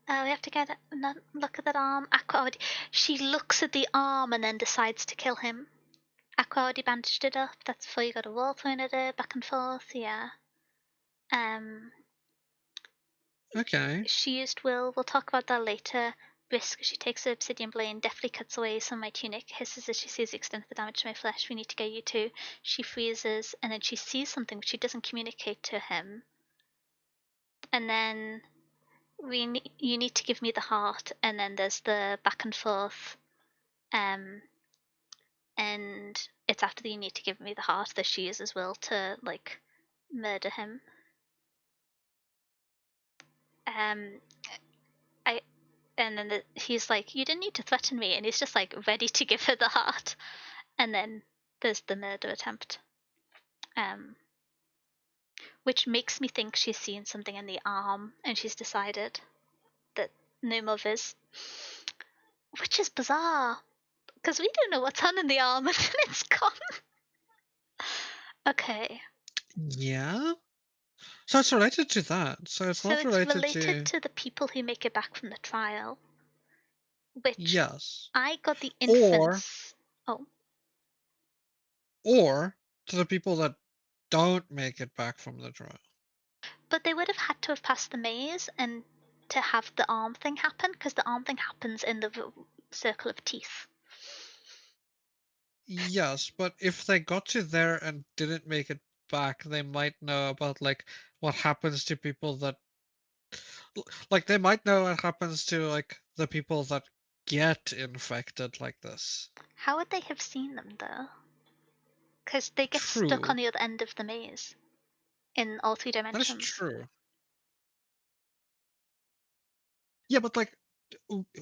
We have to get a look at that arm. Aqua already. She looks at the arm and then decides to kill him. Aqua already bandaged it up. That's before you got a wall thrown at her, back and forth. Yeah. Um. Okay. She used will. We'll talk about that later. Risk. She takes her obsidian blade, deftly cuts away some of my tunic, hisses as she sees the extent of the damage to my flesh. We need to get you too. She freezes, and then she sees something which she doesn't communicate to him. And then you need to give me the heart. And then there's the back and forth. Um, and it's after the you need to give me the heart that she uses will to like murder him. Um, I and then he's like, "You didn't need to threaten me," and he's just like ready to give her the heart. And then there's the murder attempt, um, which makes me think she's seen something in the arm and she's decided that no mothers, which is bizarre because we don't know what's on in the arm and then it's gone. Okay, Yeah. So it's related to that. So it's so not it's related related to to the people who make it back from the trial, which yes, I got the or inference. Oh, or to the people that don't make it back from the trial. but they would have had to have passed the maze and to have the arm thing happen because the arm thing happens in the circle of teeth. Yes, but if they got to there and didn't make it back, they might know about like what happens to people that like they might know what happens to like the people that get infected like this. How would they have seen them though? Because they get stuck True. on the other end of the maze in all three That is dimensions. true. Yeah, but like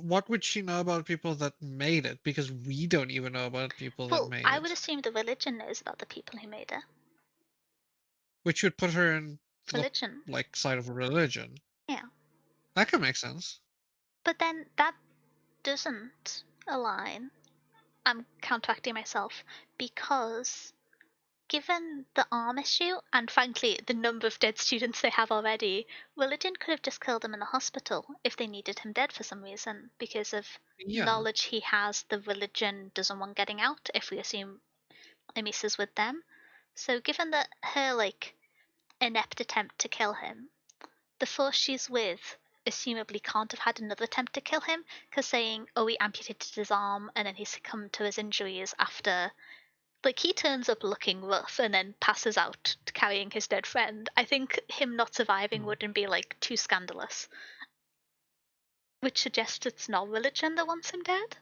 what would she know about people that made it? Because we don't even know about people that Well, made I would it. assume the religion knows about the people who made it. Which would put her in the Religion, like side of a religion. yeah. That could make sense. But then that doesn't align. I'm counteracting myself because given the arm issue and frankly the number of dead students they have already, religion could have just killed him in the hospital if they needed him dead for some reason because of Yeah. knowledge he has the religion doesn't want getting out if we assume Amisa's with them. So given that her like inept attempt to kill him, the force she's with assumably can't have had another attempt to kill him, because saying, oh, he amputated his arm and then he succumbed to his injuries after, like, he turns up looking rough and then passes out carrying his dead friend. I think him not surviving Hmm. wouldn't be, like, too scandalous. Which suggests it's not religion that wants him dead.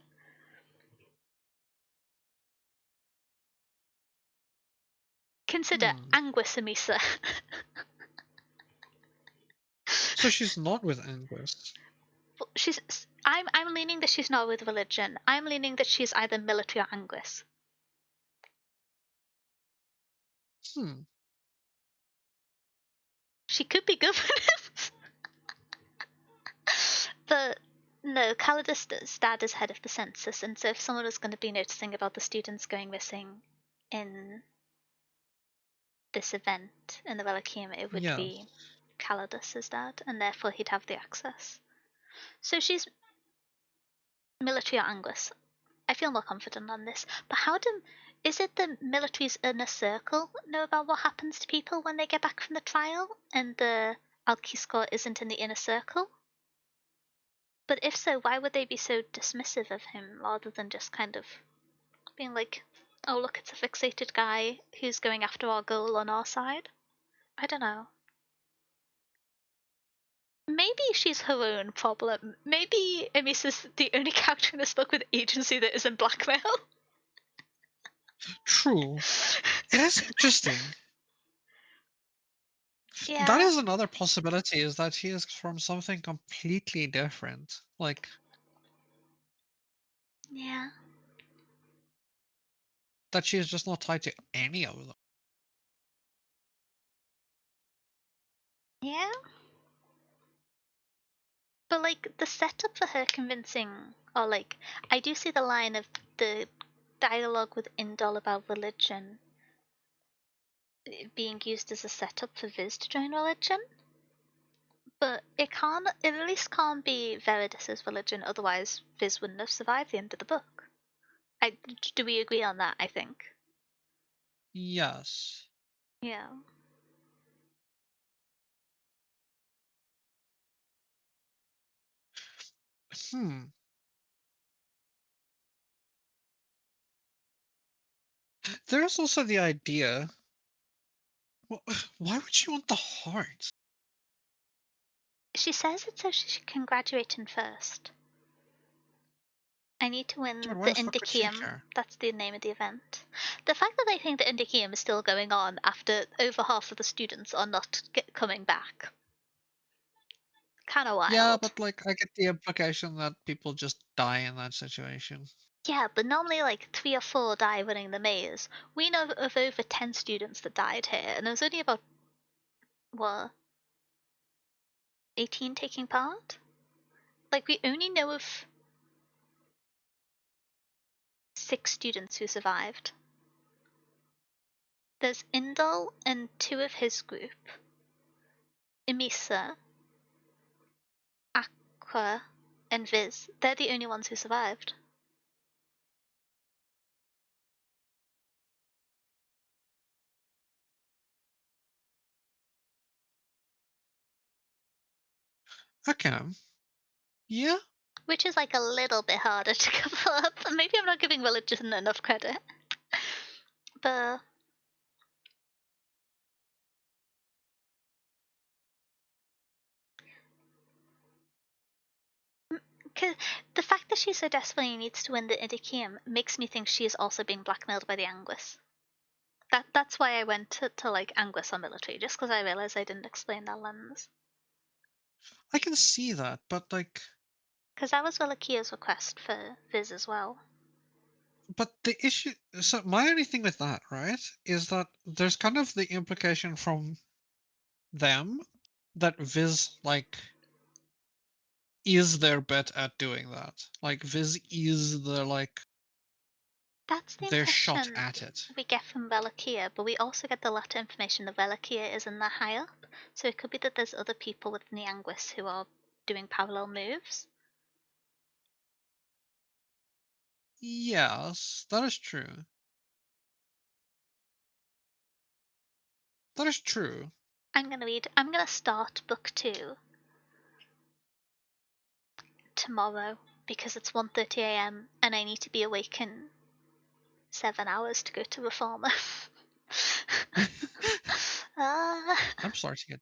Consider Hmm. Anguis Amisa. So she's not with Angus. she's I'm leaning that she's not with religion. I'm leaning that she's either military or Anguis. Hmm. She could be governess. But no, Calidus's dad is head of the census, and so if someone was going to be noticing about the students going missing in this event in the Reliquium, it would Yeah. be Calidus's dad, and therefore he'd have the access. So she's military or Angus. I feel more confident on this. But how do is it the military's inner circle know about what happens to people when they get back from the trial, and the Alquiscore isn't in the inner circle? But if so, why would they be so dismissive of him rather than just kind of being like, oh, look, it's a fixated guy who's going after our goal on our side? I don't know. Maybe she's her own problem. Maybe Amisa's the only character in this book with agency that isn't blackmail. True. It is interesting. That Yeah, is another possibility, is that she is from something completely different. Like, yeah, that she is just not tied to any of them. yeah. But like the setup for her convincing, or like, I do see the line of the dialogue with Indol about religion being used as a setup for Viz to join religion. But it at least can't be Veridus's religion, otherwise Viz wouldn't have survived the end of the book. Do we agree on that? I think. Yes. Yeah. Hmm. There's also the idea. Well, why would she want the heart? She says it so she can graduate in first. I need to Yeah, but win why the the fuck would she Indicium. care? That's the name of the event. The fact that they think the Indicium is still going on after over half of the students are not coming back. Kind of Yeah, wild. but like, I get the implication that people just die in that situation. Yeah, but normally like 3 or 4 die running the maze. We know of over 10 students that died here, and there was only about, what, 18 taking part? Like, we only know of 6 students who survived. There's Indol and 2 of his group, Emisa, Aqua, and Viz. They're the only ones who survived. Okay. Yeah. Which is like a little bit harder to cover up. Maybe I'm not giving religion enough credit. But the fact that she so desperately needs to win the Idikium makes me think she is also being blackmailed by the Anguis. That's why I went to like Anguis on military, just because I realized I didn't explain that lens. I can see that, but like, Because that was Welakia's request for Viz as well. but the issue. So my only thing with that, right, is that there's kind of the implication from them that Viz like is their bet at doing that. Like Viz is the like That's the their shot impression at it. we get from Velakia, but we also get the latter information that Velakia isn't that high up, so it could be that there's other people within the Anguis who are doing parallel moves. Yes, that is true. That is true. I'm gonna start book 2 tomorrow because it's 1:30 a.m. and I need to be awake in 7 hours to go to Reformer. Ah, I'm starting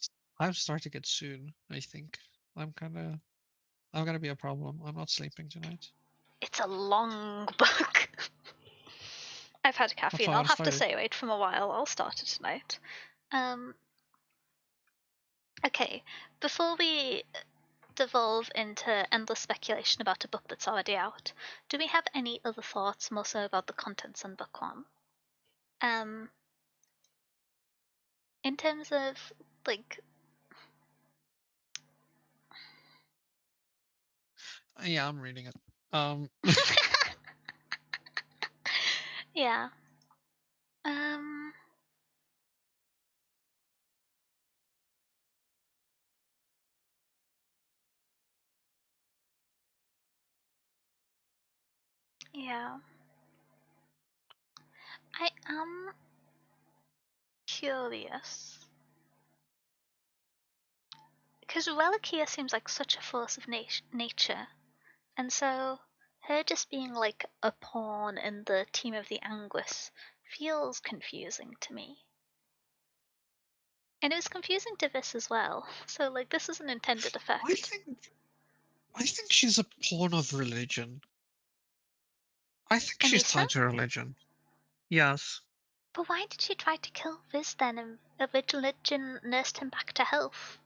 to get soon, I think. I'm gonna be a problem. I'm not sleeping tonight. it's a long book. I've had That's caffeine. why I I'll want to have to start it. stay awake from a while. I'll start it tonight. Um, okay, before we devolve into endless speculation about a book that's already out, do we have any other thoughts more so about the contents in book 1? In terms of, like, Yeah, I'm reading it. Um, yeah, um, yeah, I am curious. Because Reliquia seems like such a force of nature, and so her just being like a pawn in the team of the Anguis feels confusing to me. And it was confusing to Vis as well, so like this is an intended I effect. think I think she's a pawn of religion. I think she's Emisa? tied to religion. Yes. But why did she try to kill Viz then and religion nursed him back to health?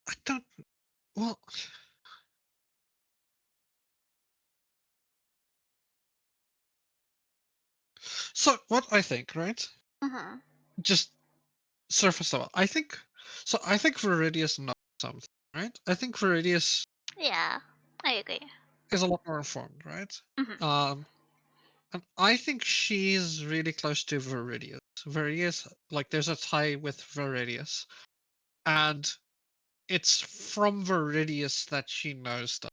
I don't. Well, so what I think, right? Mm-hmm. Just surface level. I think. So I think Viridius knows something, right? I think Viridius Yeah, I agree. is a lot more informed, right? Mm-hmm. Um, and I think she's really close to Viridius. Viridius, like, there's a tie with Viridius, and it's from Viridius that she knows stuff.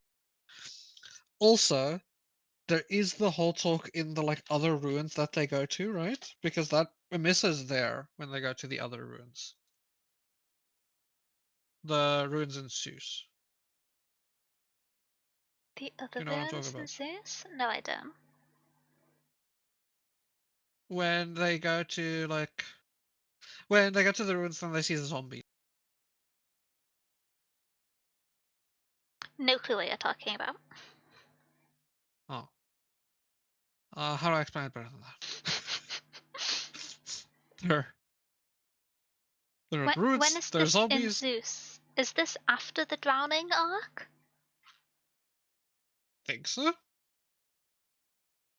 Also, there is the whole talk in the like other ruins that they go to, right? Because that Emissa's there when they go to the other ruins. The ruins in Zeus. The Do other you know what I'm talking ruins in about? Zeus? No, I don't. When they go to like when they go to the ruins and they see the zombies. No clue what you're talking about. Oh. How do I explain it better than that? there there are When ruins, is there are this in zombies. Zeus? Is this after the drowning arc? Think so?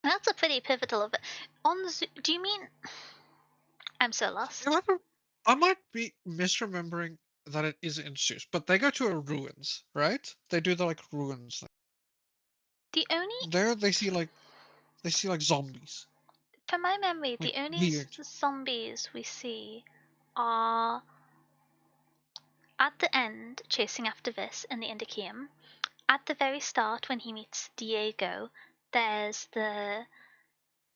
That's a pretty pivotal event. On Zeus, do you mean? I'm so I lost. might, be- I might be misremembering that it is in Zeus, but they go to a ruins, right? They do the like ruins thing. The only, There they see like zombies. from my memory, Like the only weird. zombies we see are at the end chasing after Vis in the Indiceum. At the very start, when he meets Diego, there's the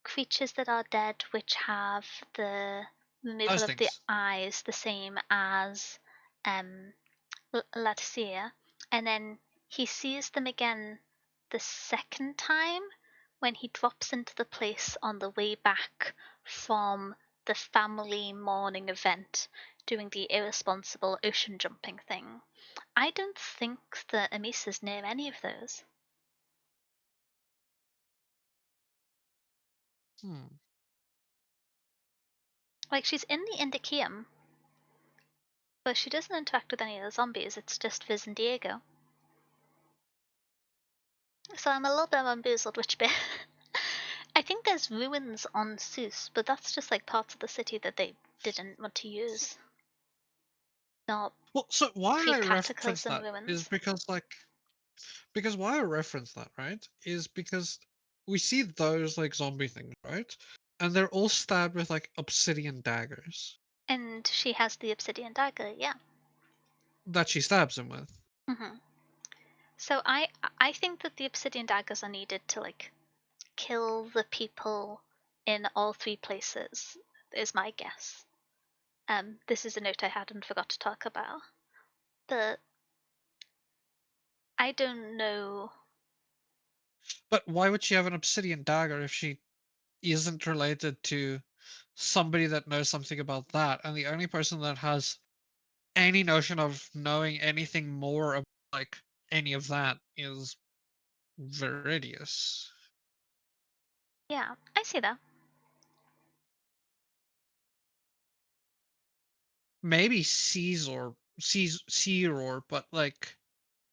creatures that are dead which have the removal Those of the things. eyes the same as um, Laticia, and then he sees them again the second time when he drops into the place on the way back from the family mourning event doing the irresponsible ocean jumping thing. I don't think that Amisa's near any of those. Hmm. Like, she's in the Indiceum, but she doesn't interact with any of the zombies, it's just Viz and Diego. So I'm a little bit bamboozled which bit. I think there's ruins on Zeus, but that's just like parts of the city that they didn't want to use. Not Well, so why I reference pre-cataclysm that is ruins. because why I reference that, right? Is because we see those like zombie things, right? And they're all stabbed with like obsidian daggers And she has the obsidian dagger, yeah. that she stabs him with. hmm So I think that the obsidian daggers are needed to like kill the people in all three places, is my guess. This is a note I had and forgot to talk about. But I don't know. But why would she have an obsidian dagger if she isn't related to somebody that knows something about that? And the only person that has any notion of knowing anything more about like any of that is Viridius. Yeah, I see that. Maybe Caesar, but like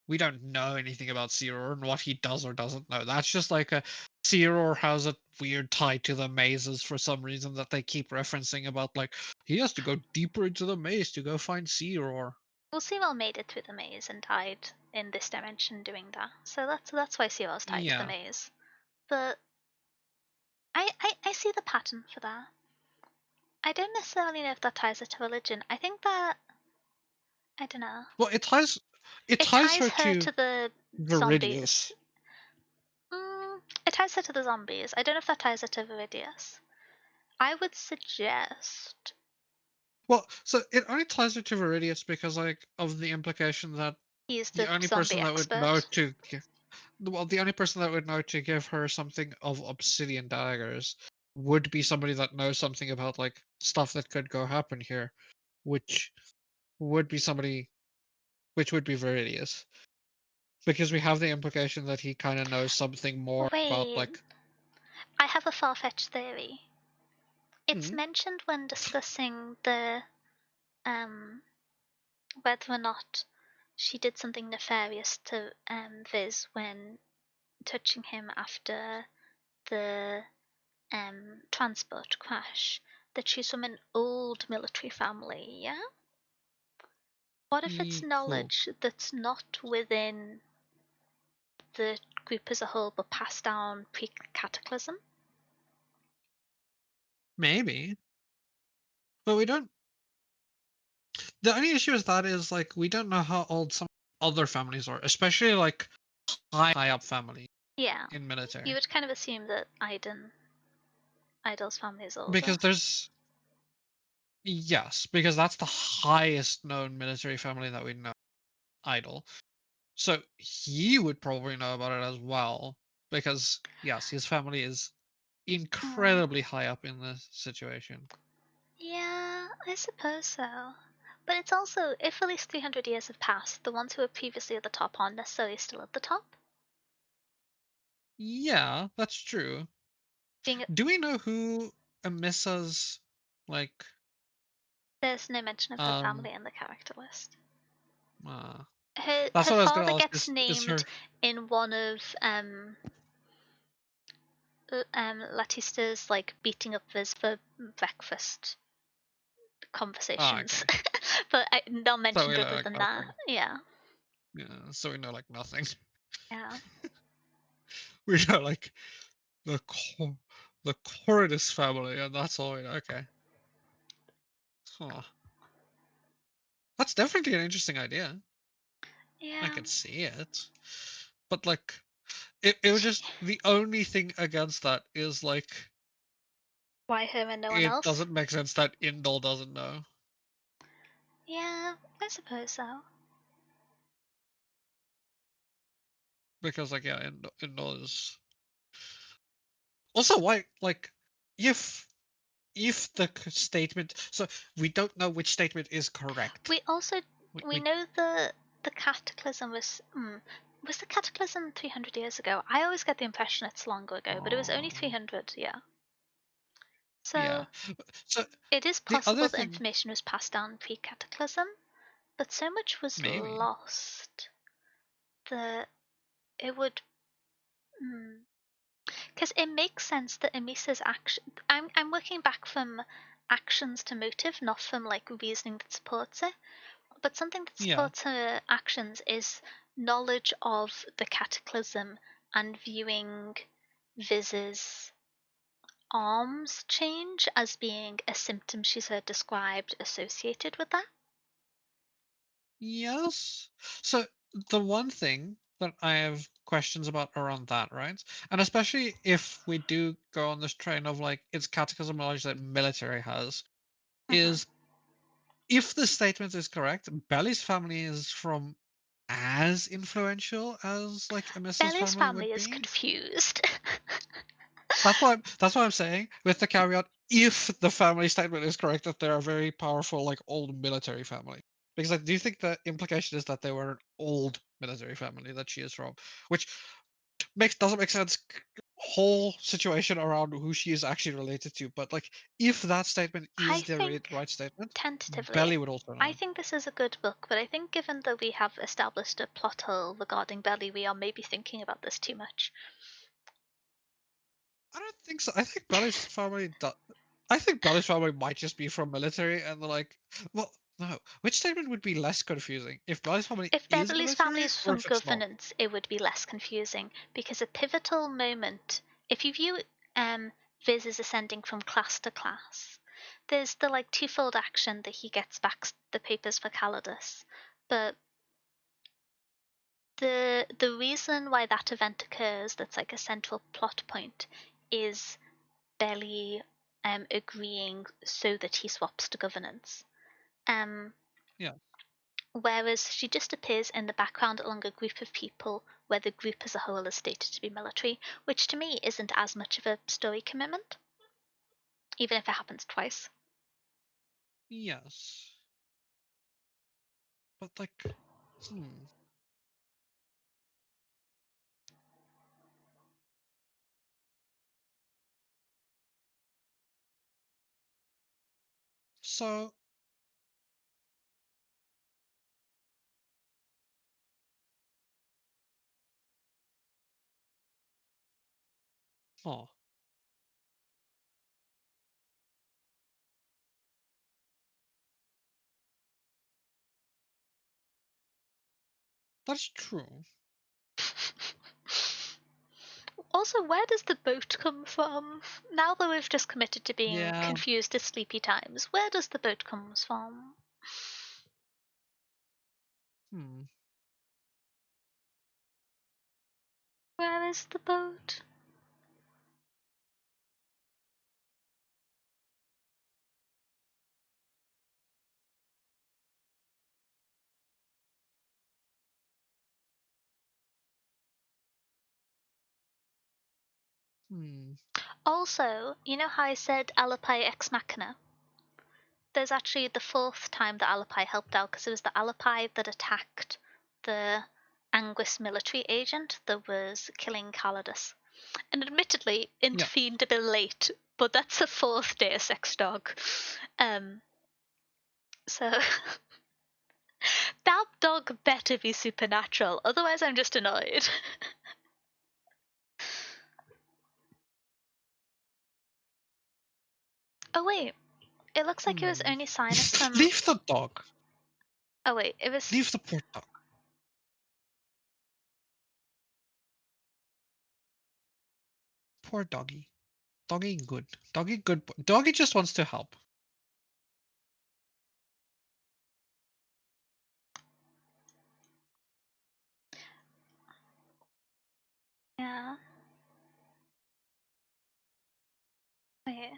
we don't know anything about Caesar and what he does or doesn't know. That's just like a Caesar has a weird tie to the mazes for some reason that they keep referencing about like he has to go deeper into the maze to go find Caesar. Well, Sewell made it through the maze and died in this dimension doing that. So that's why Sewell's tied to the Yeah. maze. But I see the pattern for that. I don't necessarily know if that ties her to religion. I think that I don't know. Well, it It ties ties her her to to the zombies. Viridius. It ties her to the zombies. I don't know if that ties her to Viridius. I would suggest Well, so it only ties her to Viridius because like of the implication that he's the the only zombie person that would know expert. to well, the only person that would know to give her something of obsidian daggers would be somebody that knows something about like stuff that could go happen here, which would be somebody which would be Viridius. Because we have the implication that he kind of knows something more about Wait, like I have a far-fetched theory. It's hmm, mentioned when discussing the um whether or not she did something nefarious to Viz when touching him after the transport crash. That she's from an old military family, yeah? What if it's cool. knowledge that's not within the group as a whole but passed down pre cataclysm? Maybe. But we don't the only issue with that is like we don't know how old some other families are, especially like high up family Yeah, in you military. would kind of assume that Idol's family is Because older. there's yes, because that's the highest known military family that we know, Idol. So he would probably know about it as well, because yes, his family is Hmm. incredibly high up in the situation. Yeah, I suppose so. But it's also, if at least 300 years have passed, the ones who were previously at the top aren't necessarily still at the top. Yeah, that's true. Being Do we know who Amissa's like there's no mention of her um family in the character list. uh that's Her what I was father gonna ask gets is named her in one of Latista's like beating up Viz for breakfast conversations, okay. but not So mentioned we know other like than that. nothing. Yeah, Yeah, so we know like nothing. yeah, We know like the the Cordis family, and that's all we know. Okay. Huh. That's definitely an interesting idea. I yeah. can see it. But like it would just the only thing against that is like Why her and no one it else? doesn't make sense that Indol doesn't know. Yeah, I suppose so. Because like yeah, Indol is also why like if the statement so we don't know which statement is correct. We also we We know the cataclysm was the cataclysm 300 years ago. I always get the impression it's longer ago, but it was only oh 300. Yeah, yeah. so So it is the other possible that thing information was passed down pre-cataclysm, but so much was maybe lost that it would. Because it makes sense that Amisa's action. I'm working back from actions to motive, not from like reasoning that supports it. But something that yeah. supports her actions is knowledge of the cataclysm and viewing Viz's arms change as being a symptom she's heard described associated with that. Yes. So the one thing that I have questions about around that, right? And especially if we do go on this train of like it's catechism knowledge that military has, Mhm. is if the statement is correct, Belly's family is from as influential as like Emissa's Belly's family family would is be. confused. That's what I'm saying, with the caveat if the family statement is correct that they're a very powerful, like old military family. Because I do think the implication is that they were an old military family that she is from, which doesn't make sense. Whole situation around who she is actually related to, but like if that statement I is the think, right statement, tentatively, Belly would also I know. think this is a good book, but I think given that we have established a plot hole regarding Belly, we are maybe thinking about this too much. I don't think so. I think Belly's family might just be from military, and they're like, well, no. Which statement would be less confusing if Belly's family If is Beverly's family military is or from if it's not? governance, it would be less confusing because a pivotal moment, if you view Viz as ascending from class to class, there's the like twofold action that he gets back the papers for Calidus, but the reason why that event occurs that's like a central plot point is Belly agreeing so that he swaps to governance. Um, Yeah. Whereas she just appears in the background along a group of people where the group as a whole is stated to be military, which to me isn't as much of a story commitment, even if it happens twice. Yes. But like, hmm. So, huh. That's true. Also, where does the boat come from? Now that we've just committed to being Yeah. confused as sleepy times, where does the boat come from? Hmm. Where is the boat? Hmm. Also, you know how I said Alapai ex machina? There's actually the fourth time that Alapai helped out because it was the Alapai that attacked the Anguis military agent that was killing Calidus. And admittedly, Yeah. intervened a bit late, but that's a fourth Deus Ex dog. So that dog better be supernatural, otherwise I'm just annoyed. Oh wait, it looks like it was Hmm. only Sinus from. Leave the dog. Oh wait, it was. Leave the poor dog. Poor doggy. Doggy good. Doggy good. Doggy just wants to help. Yeah. Wait.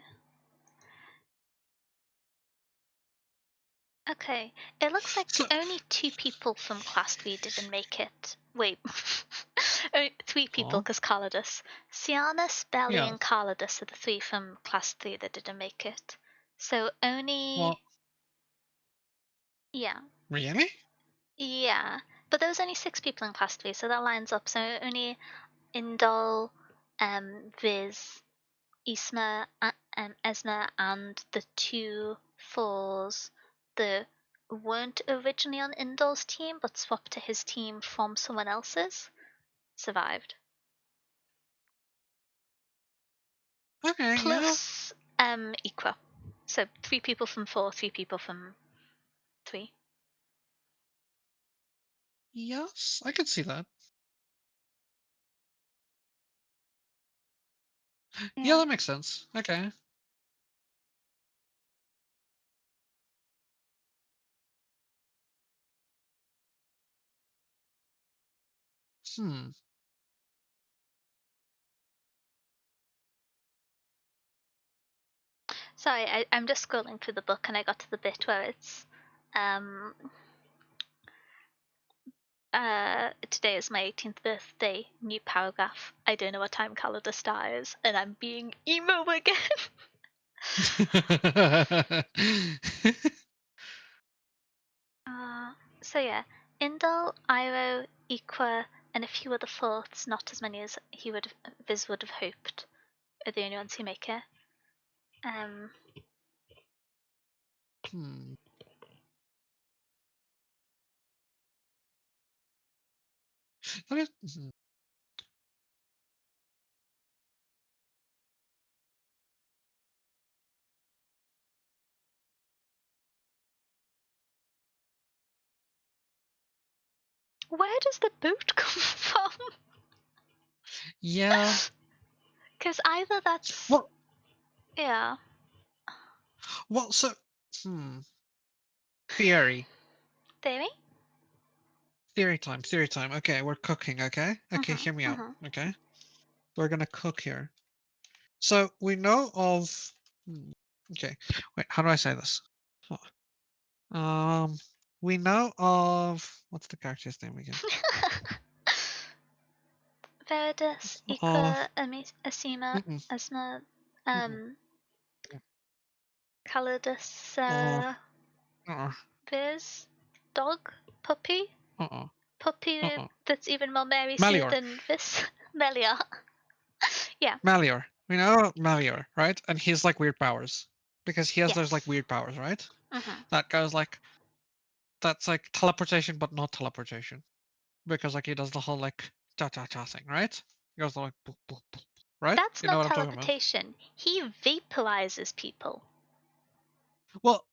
Okay, it looks like So only two people from Class 3 didn't make it. Wait, only three people oh because Calidus. Cianis, Belly, yeah. and Calidus are the three from Class 3 that didn't make it. So only. Well, Yeah. really? Yeah. But there was only six people in Class 3, so that lines up. So only Indol, Viz, Esma, and the two fours that weren't originally on Indol's team but swapped to his team from someone else's survived. Okay. Yeah. Plus Equa. So three people from four, three people from three. Yes, I could see that. Yeah, Yeah. that makes sense. Okay. Hmm. Sorry, I'm just scrolling through the book and I got to the bit where it's um today is my 18th birthday, new paragraph. I don't know what time calendar star is, and I'm being emo again. uh, so yeah, Indal, Iroh, Iqua, and a few other thoughts, not as many as Viz would have hoped, are the only ones who make it. Um, Hmm. Okay. where does the boot come from? Yeah. Because either that's Well, yeah. so, hmm. Theory. Theory? Theory time. Okay, we're cooking, okay? Okay, Mhm. hear me out, Mhm. okay? We're gonna cook here. So we know of. Okay, wait. How do I say this? Huh. We know of what's the character's name again? Veridus, Uh, Iqua, Asima, mm-mm, Asma, mm-mm, Calidus, uh, uh-uh, Viz, dog, puppy, uh-uh, puppy uh-uh. that's even more Mary Sue Melior, than Viz, Melia. Yeah. Melior. We know Melior, right? And he's like weird powers because he has those like Yes. weird powers, right? Mhm. That goes like that's like teleportation, but not teleportation because like he does the whole like cha cha cha thing, right? He goes like boop, boop, boop, right? That's You know not what I'm talking about? teleportation. He vaporizes people. Well,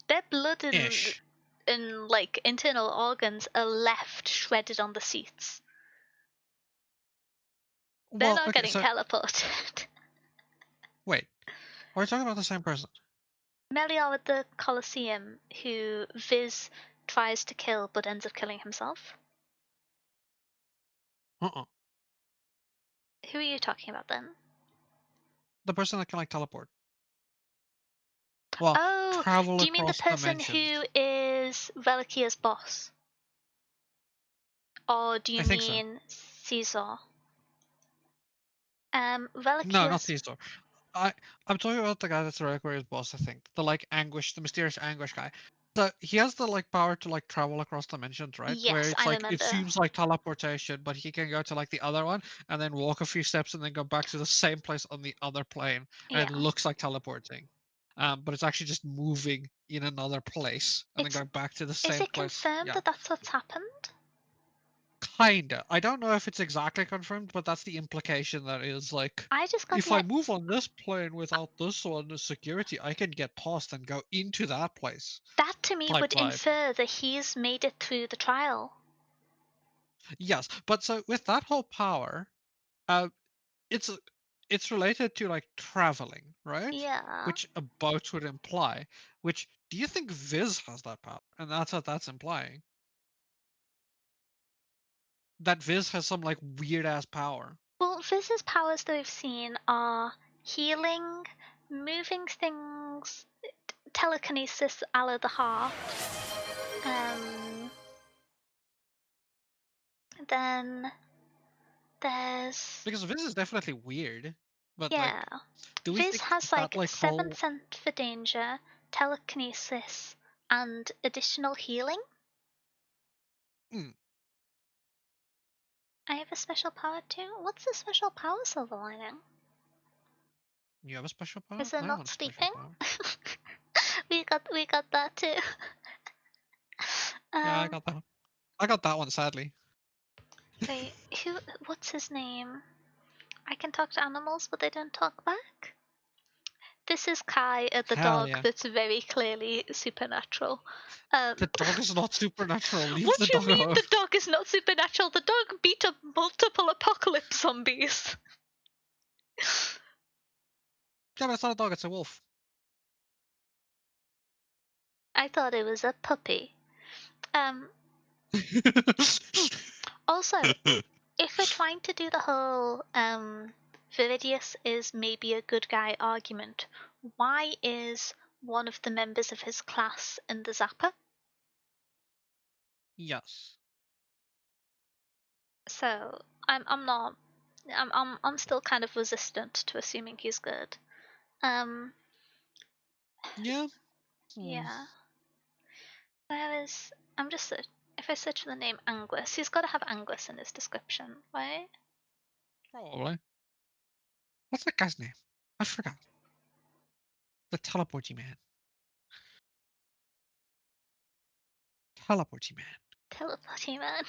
Their blood ish. and like internal organs are left shredded on the seats. They're Well, not okay. getting So teleported. wait, are we talking about the same person? Melior at the Colosseum, who Viz tries to kill but ends up killing himself. Uh-uh. Who are you talking about then? The person that can like teleport. Well, Oh, travel do you mean the across person who dimensions. is Reliquia's boss? Or do you I think so. mean Caesar? No, not Reliquia's. Caesar. I I'm talking about the guy that's the Requier's boss, I think. The like anguish, the mysterious anguish guy. So he has the like power to like travel across dimensions, right? Where Yes, it's I like it remember. seems like teleportation, but he can go to like the other one and then walk a few steps and then go back to the same place on the other plane, and it Yeah. looks like teleporting. But it's actually just moving in another place and then It's. going back to the Is same it place. confirmed Yeah. that that's what's happened? Kinda. I don't know if it's exactly confirmed, but that's the implication that is like, I just got if the. I move on this plane without this one as security, I can get past and go into that place. That to me Type would vibe. infer that he's made it through the trial. Yes, but so with that whole power, uh, it's it's related to like traveling, right? Yeah. Which a boat would imply. Which do you think Viz has that power? And that's what that's implying. That Viz has some like weird ass power. Well, Viz's powers that we've seen are healing, moving things, telekinesis a la the heart. Um, then there's Because Viz is definitely weird. But like, yeah. do we Viz think has that like like seventh whole sense for danger, telekinesis, and additional healing. mm, I have a special power too. What's the special power, Silver Lining? you have a special power? Is it I not want a special sleeping? power. we got that too. Yeah, um, I got that one sadly. wait, who? What's his name? I can talk to animals, but they don't talk back. This is Kai, the Hell dog yeah. that's very clearly supernatural. Um, The dog is not supernatural. Leave what the do you dog mean alone. the dog is not supernatural? The dog beat up multiple apocalypse zombies. Yeah, but it's not a dog, it's a wolf. I thought it was a puppy. Um, Also, if we're trying to do the whole Viridius is maybe a good guy argument, why is one of the members of his class in the Zapper? Yes. So I'm not I'm still kind of resistant to assuming he's good. Um Yeah. Hmm. yeah. Whereas I'm just if I search for the name Anguis, he's got to have Anguis in his description, right? Probably. What's that guy's name? I forgot. The teleporty man. Teleporty man. Telepathy man.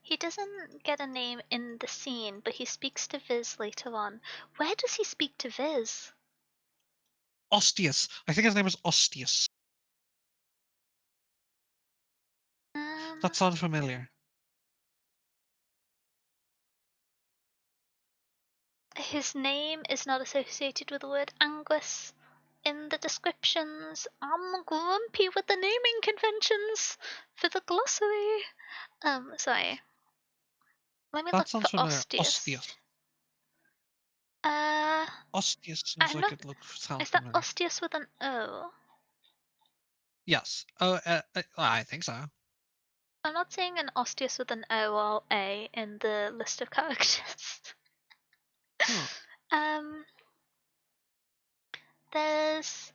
He doesn't get a name in the scene, but he speaks to Viz later on. Where does he speak to Viz? Ostius. I think his name is Ostius. Um, That sounds familiar. his name is not associated with the word Anguis in the descriptions. I'm grumpy with the naming conventions for the glossary. Sorry. Let me That look for sounds familiar. Ostius. Ostius. Uh, Ostius seems I'm like not. it looks sounds Is that familiar. Ostius with an O? Yes. Oh, I think so. I'm not seeing an Ostius with an O or A in the list of characters. Huh. um, there's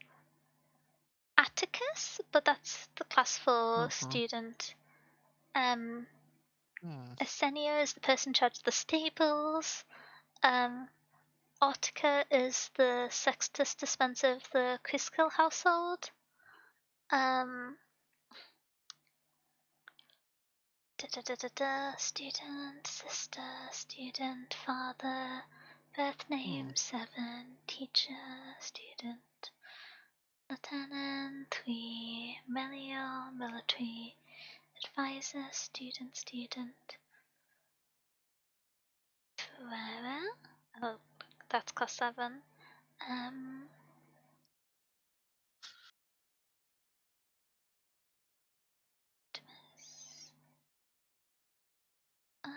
Atticus, but that's the class for Uh-huh. student. Um, Hmm. Esenia is the person in charge of the stables. Um, Ortica is the Sextus dispenser of the Criskill household. Um, student, sister, student, father, birth Hmm. name 7, teacher, student, lieutenant 3, Melior, military, advisor, student, Ferreira. Oh, that's class 7. Um, uh,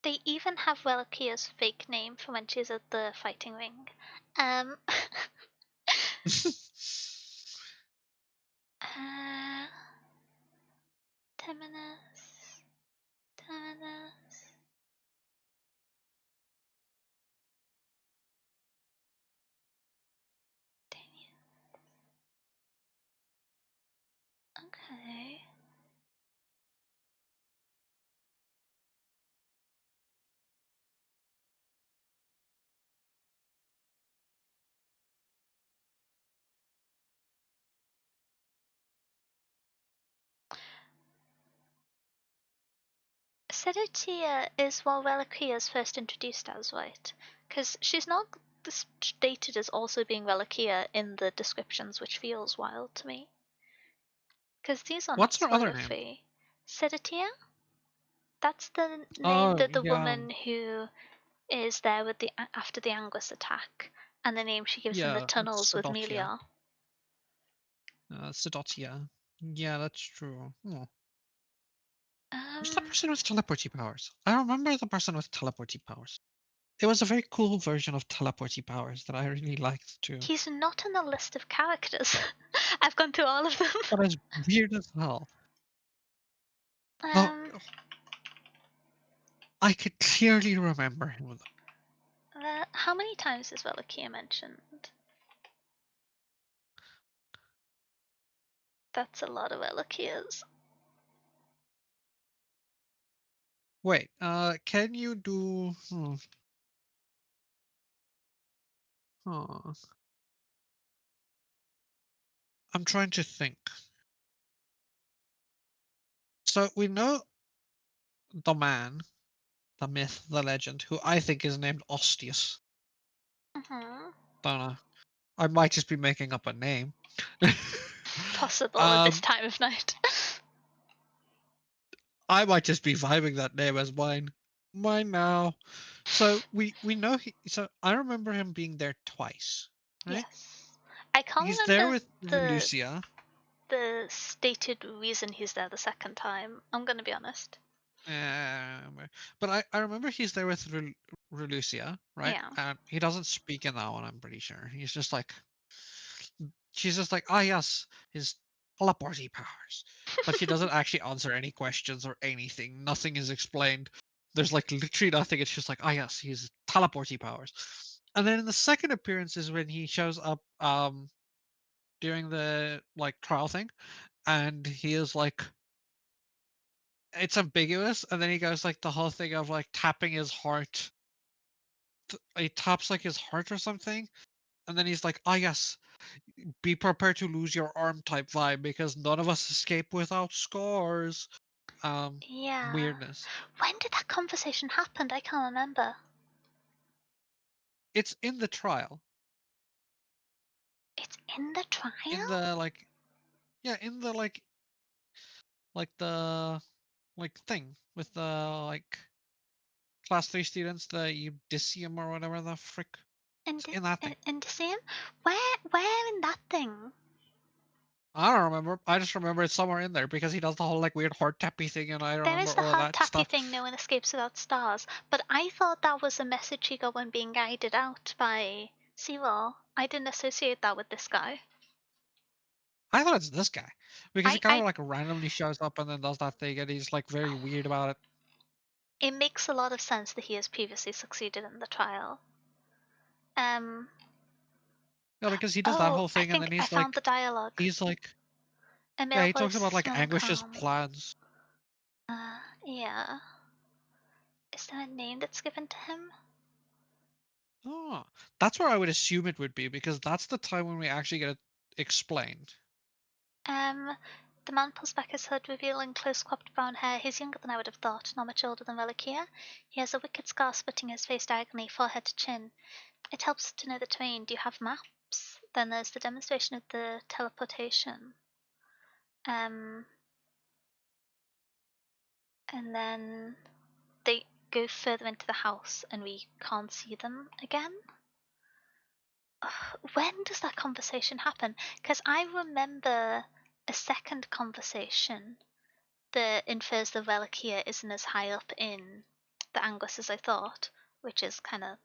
they even have Welakia's fake name for when she's at the fighting ring. Um, uh, Temenus, Temenus. Okay. Sedutia is what Welakia is first introduced as, right? Because she's not stated as also being Welakia in the descriptions, which feels wild to me. Because these are not What's her other spoiler name? free. Sedutia? That's the name Oh, that the yeah. woman who is there with the after the Angus attack, and the name she gives in the Yeah, tunnels it's with Sidotia. Melior. Sidotia. Yeah, that's true. Hmm. Who's the Um, person with teleporty powers? I remember the person with teleporty powers. It was a very cool version of teleporty powers that I really liked too. he's not in the list of characters. I've gone through all of them. That is weird as hell. Oh, Um, I could clearly remember him. how many times is Welakia mentioned? That's a lot of Welakias. Wait, can you do? Huh. I'm trying to think. So we know the man, the myth, the legend, who I think is named Ostius. Mm-hmm. Don't know. I might just be making up a name. Possible at this um, time of night. I might just be vibing that name as mine. Mine now. So we know he. So I remember him being there twice, right? Yes. I can't He's there remember with the Velusia. the stated reason he's there the second time. I'm gonna be honest. But I remember he's there with Relucia, right? Yeah. And he doesn't speak in that one, I'm pretty sure. He's just like, she's just like, ah, yes, his teleporty powers. But she doesn't actually answer any questions or anything. Nothing is explained. There's like literally nothing. It's just like, ah, yes, his teleporty powers. And then in the second appearance is when he shows up during the like trial thing, and he is like, it's ambiguous, and then he goes like the whole thing of like tapping his heart. He taps like his heart or something, and then he's like, ah, yes, be prepared to lose your arm type vibe because none of us escape without scars. Yeah. Weirdness. When did that conversation happen? I can't remember. It's in the trial. It's in the In trial? the like, yeah, in the like the like thing with the like class 3 students, the Udicium or whatever the frick. In It's in that thing. in Decium? Where in that thing? I don't remember. I just remember it's somewhere in there because he does the whole like weird heart tappy thing, and I There remember is the all of heart that tappy stuff. thing, no one escapes without stars, but I thought that was a message he got when being guided out by Sewell. I didn't associate that with this guy. I thought it's this guy because he kind I of like randomly shows up and then does that thing, and he's like very weird about it. It makes a lot of sense that he has previously succeeded in the trial. Um Yeah, because he does that oh, whole I thing, and think then I found the dialogue. he's like, A yeah, male he talks voice, about like slow and Anguish's calm. plans. Yeah. Is there a name that's given to him? Oh, that's where I would assume it would be because that's the time when we actually get it explained. Um, the man pulls back his hood, revealing close-cropped brown hair. He's younger than I would have thought, not much older than Reliquia. He has a wicked scar splitting his face diagonally, forehead to chin. It helps to know the terrain. Do you have maps? Then there's the demonstration of the teleportation. Um, and then they go further into the house and we can't see them again. When does that conversation happen? Because I remember a second conversation that infers the Reliquia isn't as high up in the Angus as I thought, which is kind of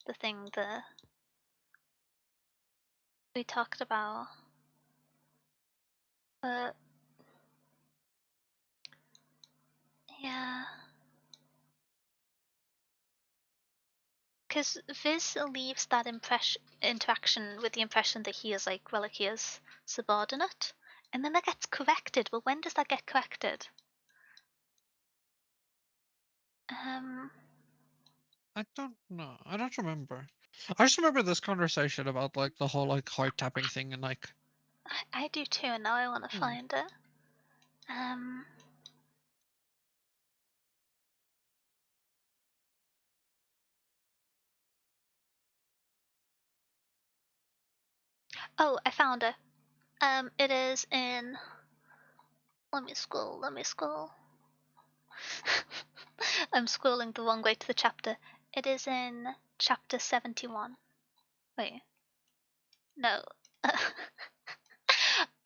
the thing that we talked about. But yeah, because Viz leaves that interaction with the impression that he is like Reliquia's subordinate, and then that gets corrected. But when does that get corrected? Um, I don't know. I don't remember. I just remember this conversation about like the whole like heart tapping thing and like, I do too, and now I want to hmm. find it. Um, oh, I found it. It is in. Let me scroll. Let me scroll. I'm scrolling the wrong way to the chapter. It is in chapter 71. Wait, no.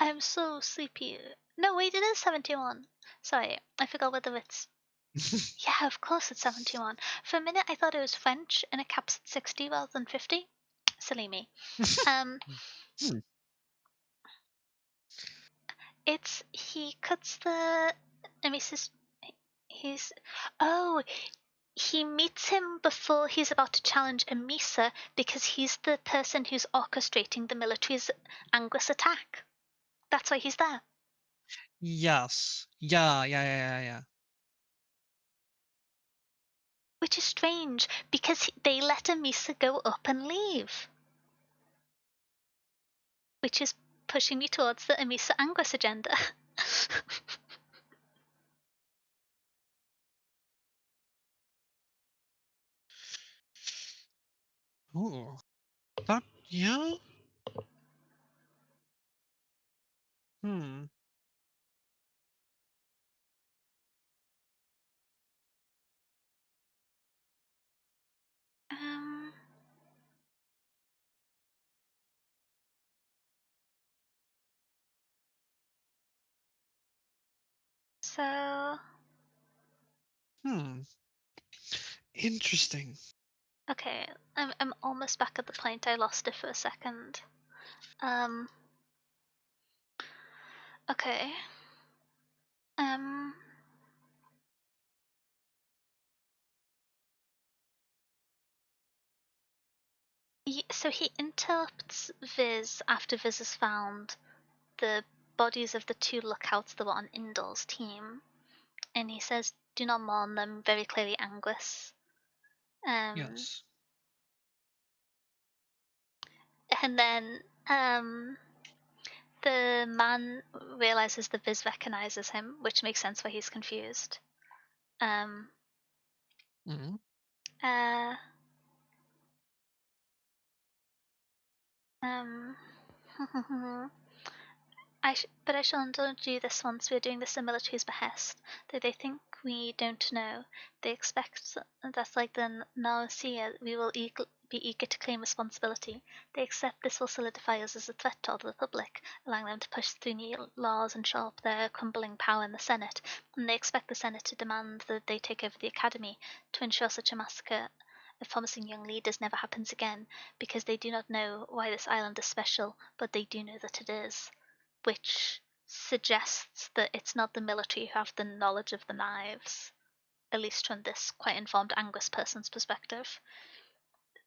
I'm so sleepy. No, wait, it is 71. Sorry, I forgot whether it's. Yeah, of course it's 71. For a minute, I thought it was French and it caps at 60 rather than 50. Silly me. Um, Hmm. it's. He cuts the. Let me see. He's. Oh, he meets him before he's about to challenge Amisa because he's the person who's orchestrating the military's Angus attack. That's why he's there. Yes. Yeah. Which is strange because they let Amisa go up and leave. Which is pushing me towards the Amisa Angus agenda. Ooh. That, yeah? Hmm. um, So, Hmm. Interesting. okay, I'm almost back at the point I lost it for a second. Um, okay. Um, so he interrupts Viz after Viz has found the bodies of the two lookouts that were on Indal's team, and he says, "Do not mourn them." Very clearly, Anguis. Um, Yes. and then the man realizes that Viz recognizes him, which makes sense why he's confused. Um, Hmm. uh, um, but I shall indulge you this once. We are doing this at military's behest, though they think we don't know. They expect that, like the Nausea, we will be eager to claim responsibility. They accept this will solidify us as a threat to the Republic, allowing them to push through new laws and show up their crumbling power in the Senate. And they expect the Senate to demand that they take over the Academy to ensure such a massacre of promising young leaders never happens again, because they do not know why this island is special, but they do know that it is, which suggests that it's not the military who have the knowledge of the knives, at least from this quite informed Angus person's perspective.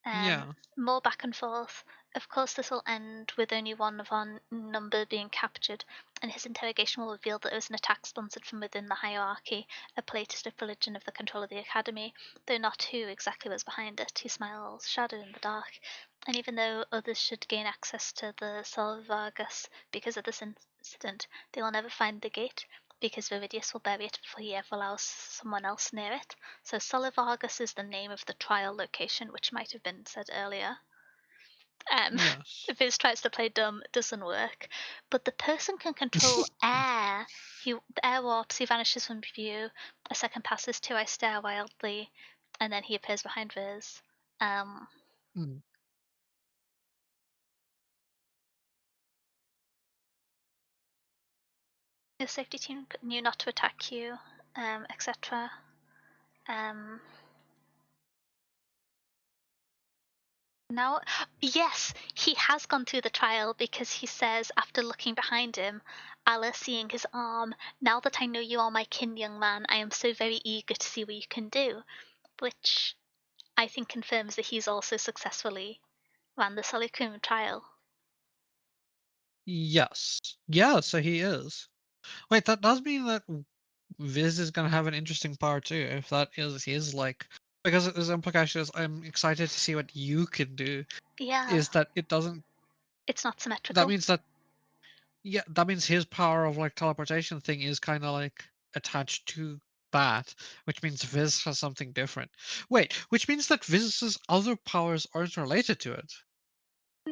Yeah. More back and forth. Of course, this will end with only one of our number being captured, and his interrogation will reveal that it was an attack sponsored from within the hierarchy, a playtest of religion of the control of the academy, though not who exactly was behind it. He smiles, shadowed in the dark. And even though others should gain access to the Salvagus because of this incident, they will never find the gate, because Viridius will bury it before he ever allows someone else near it. So Solivargus is the name of the trial location, which might have been said earlier. Um, Yes. Viz tries to play dumb, it doesn't work. But the person can control air. The air warps, he vanishes from view. A second passes, two, I stare wildly, and then he appears behind Viz. Um, Hmm. your safety team knew not to attack you, etc. Um, Now, yes, he has gone through the trial because he says, after looking behind him, Allah seeing his arm, "Now that I know you are my kin, young man, I am so very eager to see what you can do," which I think confirms that he's also successfully ran the Solikum trial. Yes. Yeah, so he is. Wait, that does mean that Viz is gonna have an interesting power too, if that is his like, because his implication is I'm excited to see what you can do, Yeah, is that it doesn't it's not that symmetrical. means that yeah, that means his power of like teleportation thing is kinda like attached to that, which means Viz has something different. Wait, which means that Viz's other powers aren't related to it.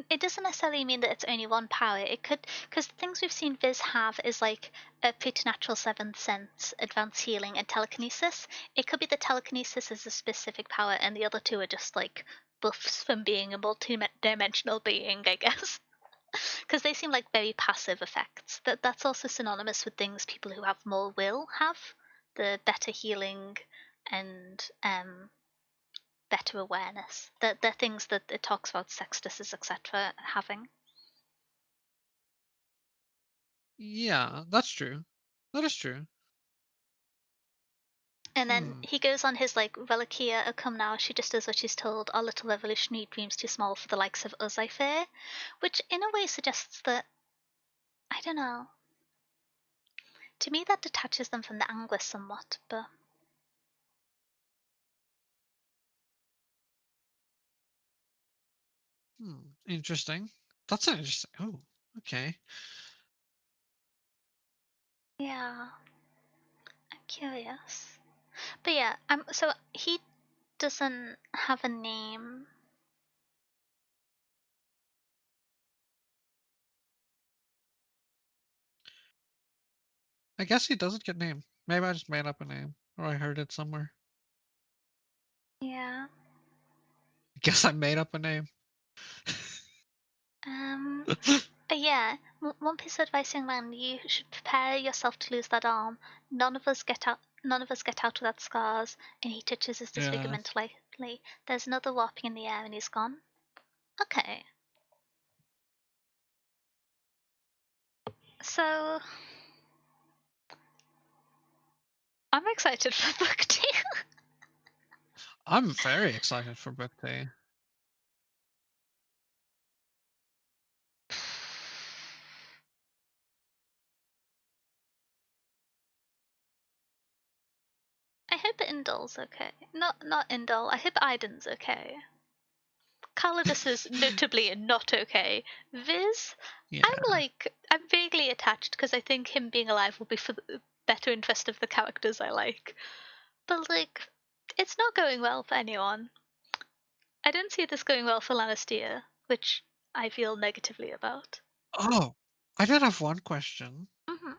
It doesn't necessarily mean that it's only one power. It could, because the things we've seen Viz have is like a preternatural seventh sense, advanced healing, and telekinesis. It could be that telekinesis is a specific power, and the other two are just like buffs from being a multi-dimensional being, I guess. Because they seem like very passive effects. That's also synonymous with things people who have more will have, the better healing and better awareness. They're things that it talks about sextuses, etc. having. Yeah, that's true. That is true. And then Hmm. he goes on his like, Reliquia, oh come now, she just does what she's told. Our little revolutionary dreams too small for the likes of us, I fear. Which in a way suggests that, I don't know. To me that detaches them from the Anguis somewhat, but Hmm. Interesting. That's an interesting. Oh, okay. yeah, I'm curious. But yeah, so he doesn't have a name. I guess he doesn't get named. Maybe I just made up a name, or I heard it somewhere. Yeah. Guess I made up a name. Um Yeah, one piece of advice, young man: you should prepare yourself to lose that arm. None of us get out. None of us get out without scars, and he touches his Yeah. disfigurement lightly. There's another warping in the air, and he's gone. Okay, so I'm excited for book two. I'm very excited for book two. I hope Indol's okay. Not Indol. I hope Aiden's okay. Calidus is notably not okay. Viz, Yeah. I'm vaguely attached because I think him being alive will be for the better interest of the characters I like. But it's not going well for anyone. I don't see this going well for Lannister, which I feel negatively about. Oh, I did have one question Hmm.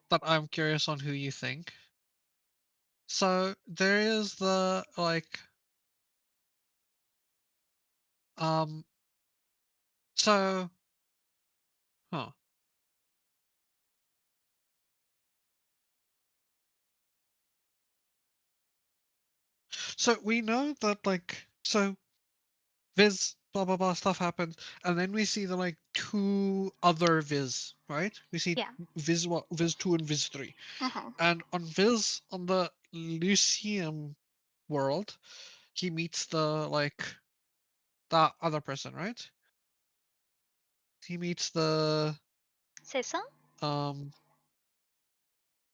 that I'm curious on who you think. So there is the um so huh. So we know that so Viz blah blah blah stuff happens, and then we see the two other Viz, right? We see Yeah. Viz 2 and Viz 3. Hmm. And on Viz on the Lyceum world, he meets that other person, right? He meets the Say so? um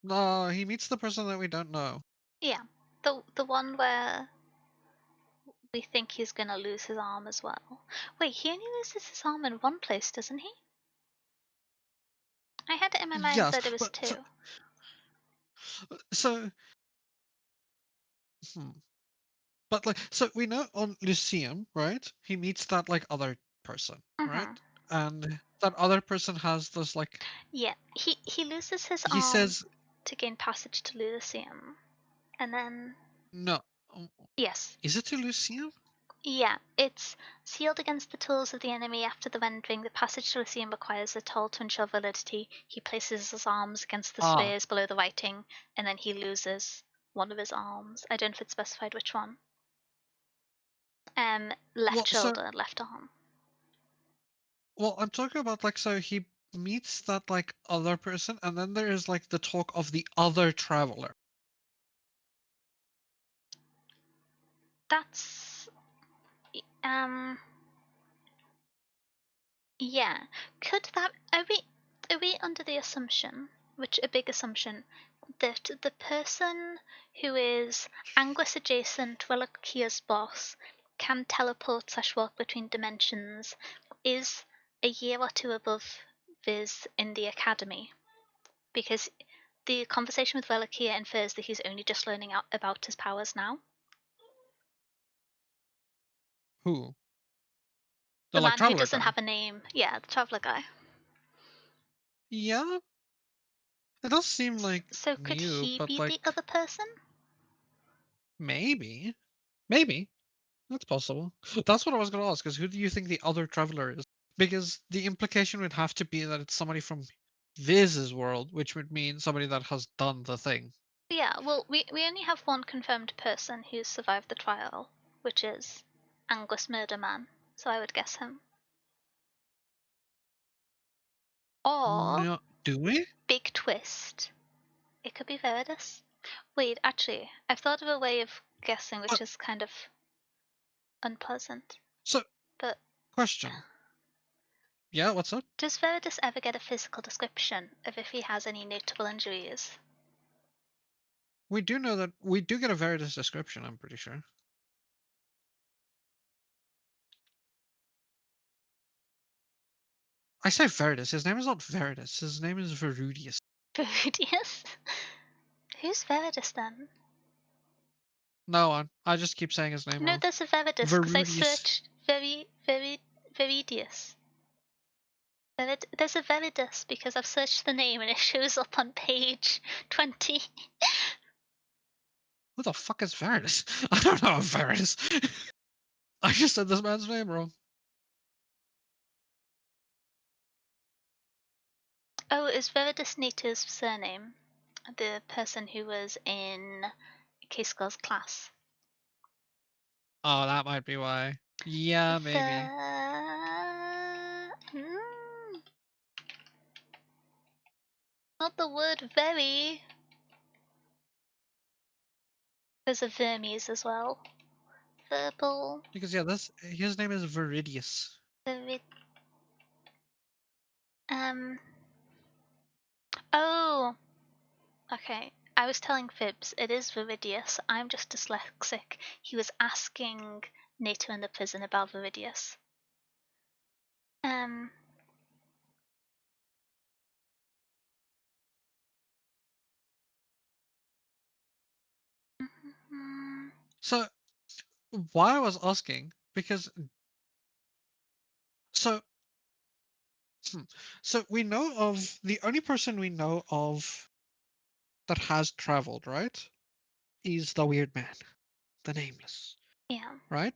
no, he meets the person that we don't know. Yeah. The one where we think he's gonna lose his arm as well. Wait, he only loses his arm in one place, doesn't he? I had it in my mind Yes, that it was but two. so hmm. But so we know on Lyceum, right? He meets that other person, right? Hmm. And that other person has this Yeah, he loses his he arm says to gain passage to Lucium, and then no. um, yes, Is it to Lyceum? yeah, it's sealed against the tools of the enemy after the rendering. The passage to Lyceum requires a toll to ensure validity. He places his arms against the Ah, spheres below the writing, and then he loses one of his arms. I don't know if it's specified which one. Left well, shoulder, left arm. I'm talking about so he meets that other person, and then there is the talk of the other traveler. That's um Yeah. Could that are we under the assumption, which a big assumption, that the person who is Anguis adjacent, Welakia's boss, can teleport slash walk between dimensions, is a year or two above Viz in the academy? Because the conversation with Welakia infers that he's only just learning out about his powers now. Who? The The man who traveler doesn't guy. have a name, yeah, the traveler guy. Yeah, it does seem So could new, he but be the other person? maybe, maybe. That's possible. That's what I was going to ask. Is who do you think the other traveler is? Because the implication would have to be that it's somebody from Viz's world, which would mean somebody that has done the thing. Yeah, well, we only have one confirmed person who's survived the trial, which is Angus Murderman, so I would guess him. Or, No, do we? big twist, it could be Veridus. Wait, actually, I've thought of a way of guessing Uh, which is kind of unpleasant. so, But question. Yeah, what's up? does Veridus ever get a physical description of if he has any notable injuries? We do know that we do get a Veritas description. I'm pretty sure. I say Veritas. His name is not Veritas. His name is Verudius. Verudius? Who's Veridus then? No one. I just keep saying his name No, wrong. there's a Veridus, because I Verudius. searched Veridius. There's a Veridus because I've searched the name and it shows up on page 20. Who the fuck is Veritas? I don't know Veritas. I just said this man's name wrong. Oh, is Veridus Nato's surname? The person who was in Kisco's class. Oh, that might be why. Yeah, The... maybe. Not the word very. There's a Vermes as well. Verbal. Because yeah, his name is Viridius. Verid... Oh! Okay. I was telling Fibs, it is Viridius. I'm just dyslexic. He was asking Nato in the prison about Viridius. Um... So why I was asking, because so so we know of the only person we know of that has traveled, right? Is the weird man, the nameless, Yeah. right?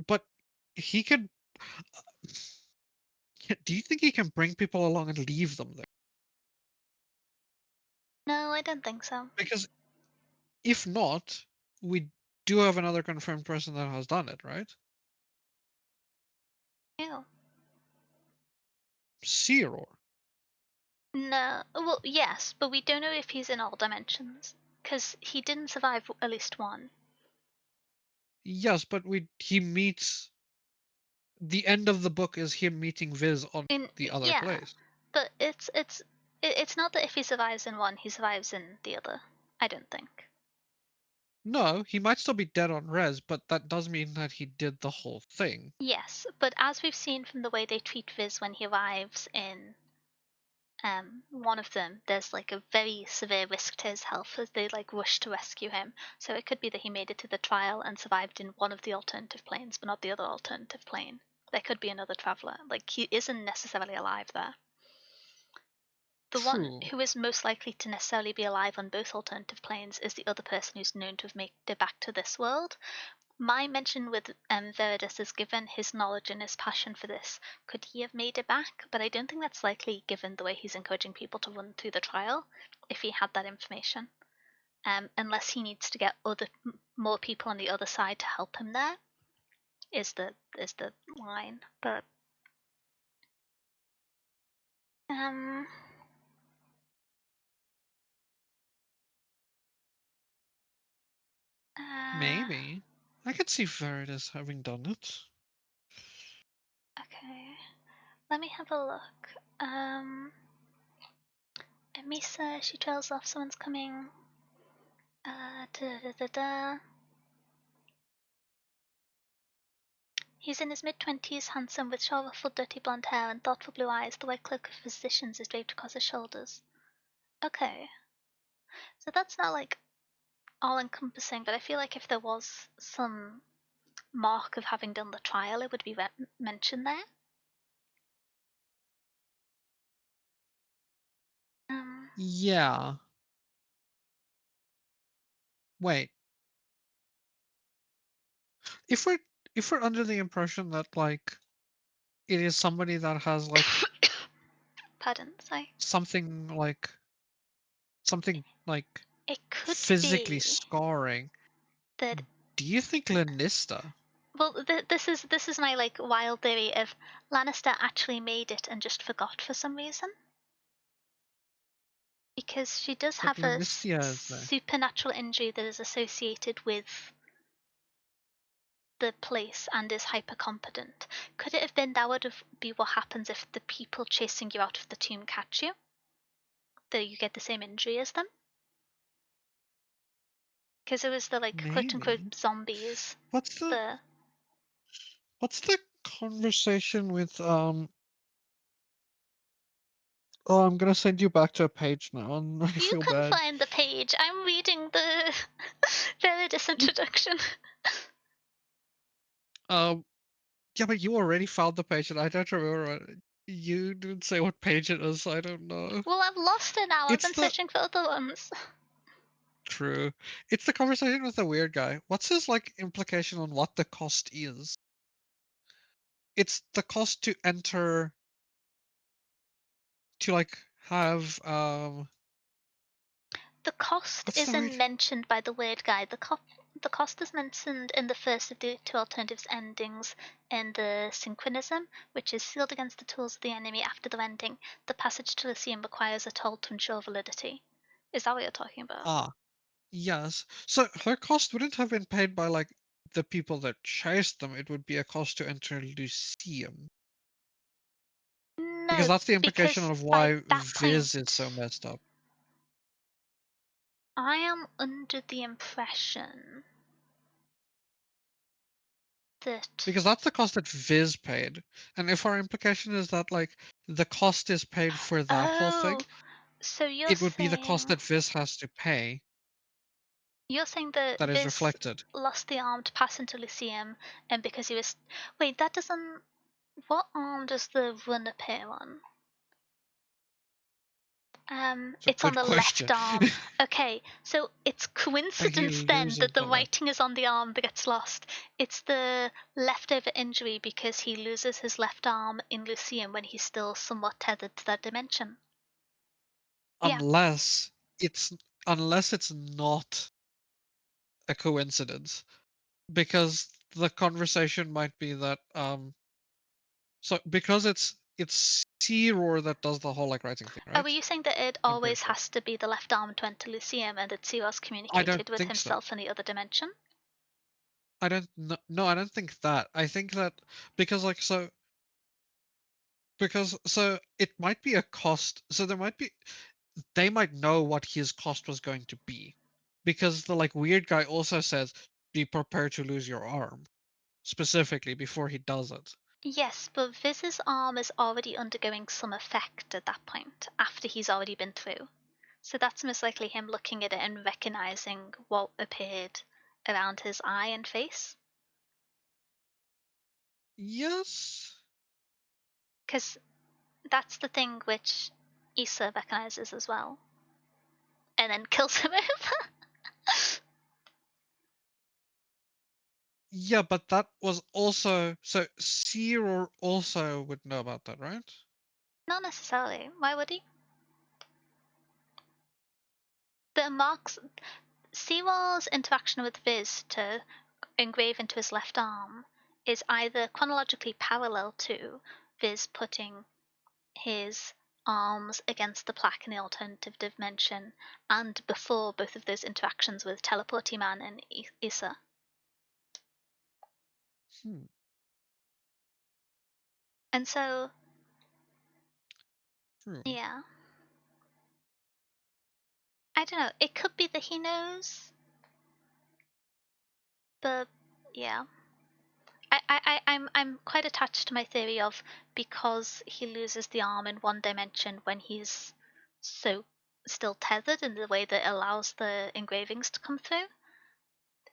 But he could. Do you think he can bring people along and leave them there? No, I don't think so. Because if not, we do have another confirmed person that has done it, right? Ew. Zero. No. Well, yes, but we don't know if he's in all dimensions. Because he didn't survive at least one. Yes, but he meets the end of the book is him meeting Viz on the other Yeah, place. but it's not that if he survives in one, he survives in the other. I don't think. No, he might still be dead on res, but that does mean that he did the whole thing. Yes, but as we've seen from the way they treat Viz when he arrives in one of them, there's like a very severe risk to his health as they like rush to rescue him. So it could be that he made it to the trial and survived in one of the alternative planes, but not the other alternative plane. There could be another traveler. Like he isn't necessarily alive there. The one True. who is most likely to necessarily be alive on both alternative planes is the other person who's known to have made it back to this world. My mention with Veridus is given his knowledge and his passion for this. Could he have made it back? But I don't think that's likely given the way he's encouraging people to run through the trial if he had that information. Unless he needs to get more people on the other side to help him there, is the line. But um Maybe. I could see Veritas having done it. okay. Let me have a look. Misa, she trails off, someone's coming. Da, da, da, da. He's in his mid-20s, handsome, with short-ruffled, dirty blonde hair and thoughtful blue eyes. The white cloak of physicians is draped across his shoulders. Okay. So that's not, like, all-encompassing, but I feel like if there was some mark of having done the trial, it would be mentioned there. Yeah. Wait. If we're under the impression that like it is somebody that has like Pardon, sorry. something like It could physically be scarring, that. do you think Lanista? Well, this is my like wild theory of Lannister actually made it and just forgot for some reason. Because she does But have a Lanistia is there. supernatural injury that is associated with the place and is hyper competent. Could it have been that would be what happens if the people chasing you out of the tomb catch you? That you get the same injury as them? Because it was the like quote unquote Maybe. zombies. What's the The what's the conversation with Oh, I'm gonna send you back to a page now, and I you feel can bad. find the page. I'm reading the Veridus introduction. Um, yeah, but you already found the page, and I don't remember. You didn't say what page it is, so I don't know. Well, I've lost it now. I've It's been the searching for other ones. true. It's the conversation with the weird guy. What's his like implication on what the cost is? It's the cost to enter to like have The cost what's the word? isn't mentioned by the weird guy. The cost is mentioned in the first of the two alternatives endings in the synchronism, which is sealed against the tools of the enemy after the ending. The passage to Lyceum requires a toll to ensure validity. Is that what you're talking about? Ah, yes. So her cost wouldn't have been paid by like the people that chased them. It would be a cost to enter Lyceum. Because No, that's the implication because of by why that Viz is so point, messed up. I am under the impression that. Because that's the cost that Viz paid. And if our implication is that like the cost is paid for that whole Oh, thing, so you're it would be the cost saying that Viz has to pay that that is Viz reflected. lost the arm to pass into Lyceum, and because he was. Wait, that doesn't. What arm does the run appear on? It's a It's on good the left question. arm. Okay, so it's And he coincidence then loses that the the left. writing is on the arm that gets lost. It's the leftover injury because he loses his left arm in Lyceum when he's still somewhat tethered to that dimension. Yeah. Unless it's unless it's not a coincidence. Because the conversation might be that so because it's C-Roar that does the whole like writing thing, Oh, were right? you saying that it I'm pretty always sure. has to be the left arm to enter Lyceum and that Siwas I don't communicated with think so. himself in the other dimension? I don't no, I don't think that. I think that because like so it might be a cost. So there might be they might know what his cost was going to be. Because the like weird guy also says be prepared to lose your arm specifically before he does it. Yes, but Viz's arm is already undergoing some effect at that point, after he's already been through. So that's most likely him looking at it and recognizing what appeared around his eye and face. Yes. Because that's the thing which Issa recognizes as well. And then kills him over. Yeah, but that was also so Zero also would know about that, right? Not necessarily. Why would he? The marks. Sewell's interaction with Viz to engrave into his left arm is either chronologically parallel to Viz putting his arms against the plaque in the alternative dimension and before both of those interactions with Teleporty Man and Issa. Hmm. And so, True. yeah. I don't know. It could be that he knows, but yeah. I'm quite attached to my theory of because he loses the arm in one dimension when he's so still tethered in the way that allows the engravings to come through,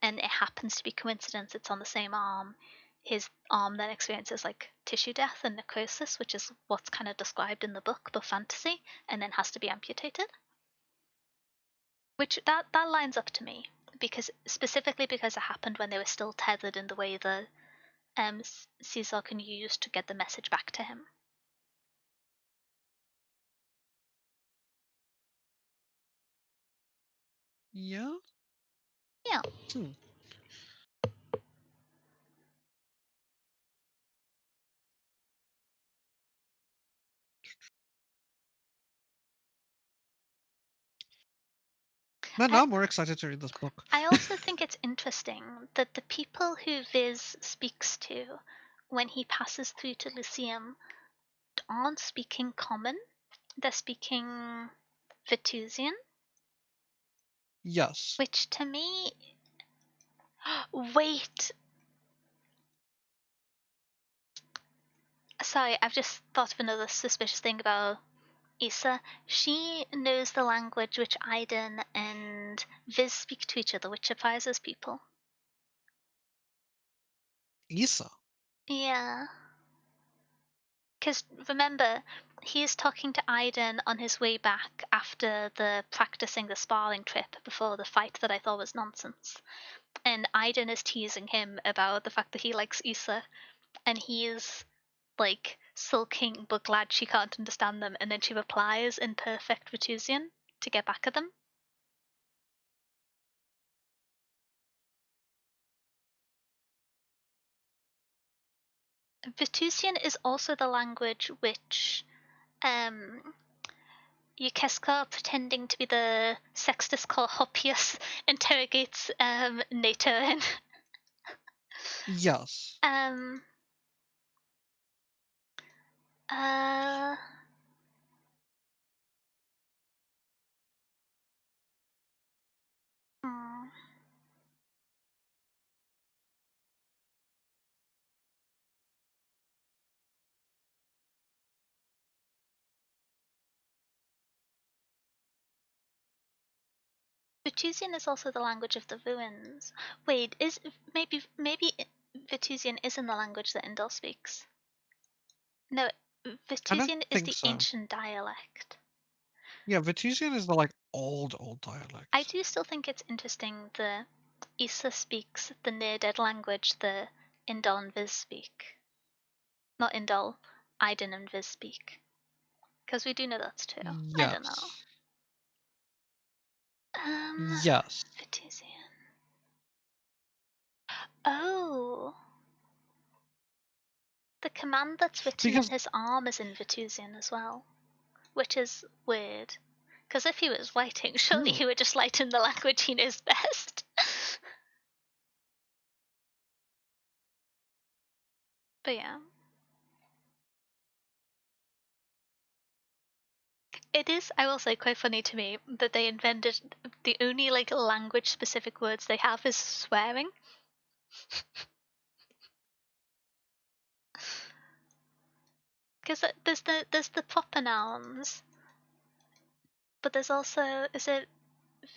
and it happens to be coincidence it's on the same arm. His arm then experiences like tissue death and necrosis, which is what's kind of described in the book, but fantasy, and then has to be amputated. Which that lines up to me because specifically because it happened when they were still tethered in the way that Caesar can use to get the message back to him. Yeah. Yeah. Hmm. Man, I, now I'm more excited to read this book. I also think it's interesting that the people who Viz speaks to when he passes through to Lyceum aren't speaking common, they're speaking Vetusian, Yes. which to me. Wait! Sorry, I've just thought of another suspicious thing about Issa. She knows the language which Aiden and Viz speak to each other, which surprises people. Issa. Yeah. Because remember, he's talking to Aiden on his way back after the practicing the sparring trip before the fight that I thought was nonsense. And Aiden is teasing him about the fact that he likes Issa, and he's like sulking but glad she can't understand them, and then she replies in perfect Vetusian to get back at them. Vetusian is also the language which Yukeska, pretending to be the Sextus Corhopius, interrogates NATO in. Yes. Uh, hmm. Vetusian is also the language of the ruins. Wait, is maybe Vetusian isn't the language that Indal speaks? No, I don't Vetusian is think the so. ancient dialect. Yeah, Vetusian is the like old I dialect. do still think it's interesting that Issa speaks the near dead language that Indal and Viz speak. Not Indal, Aiden and Viz speak. Because we do know that's true. I don't know. Yes. Um, Yes. Vetusian. Oh, the command that's written in Because his arm is in Vetusian as well, which is weird. Because if he was writing, surely true. he would just write in the language he knows best. But yeah. It is, I will say, quite funny to me that they invented the only like language specific words they have is swearing. Because there's the proper nouns, but there's also, is it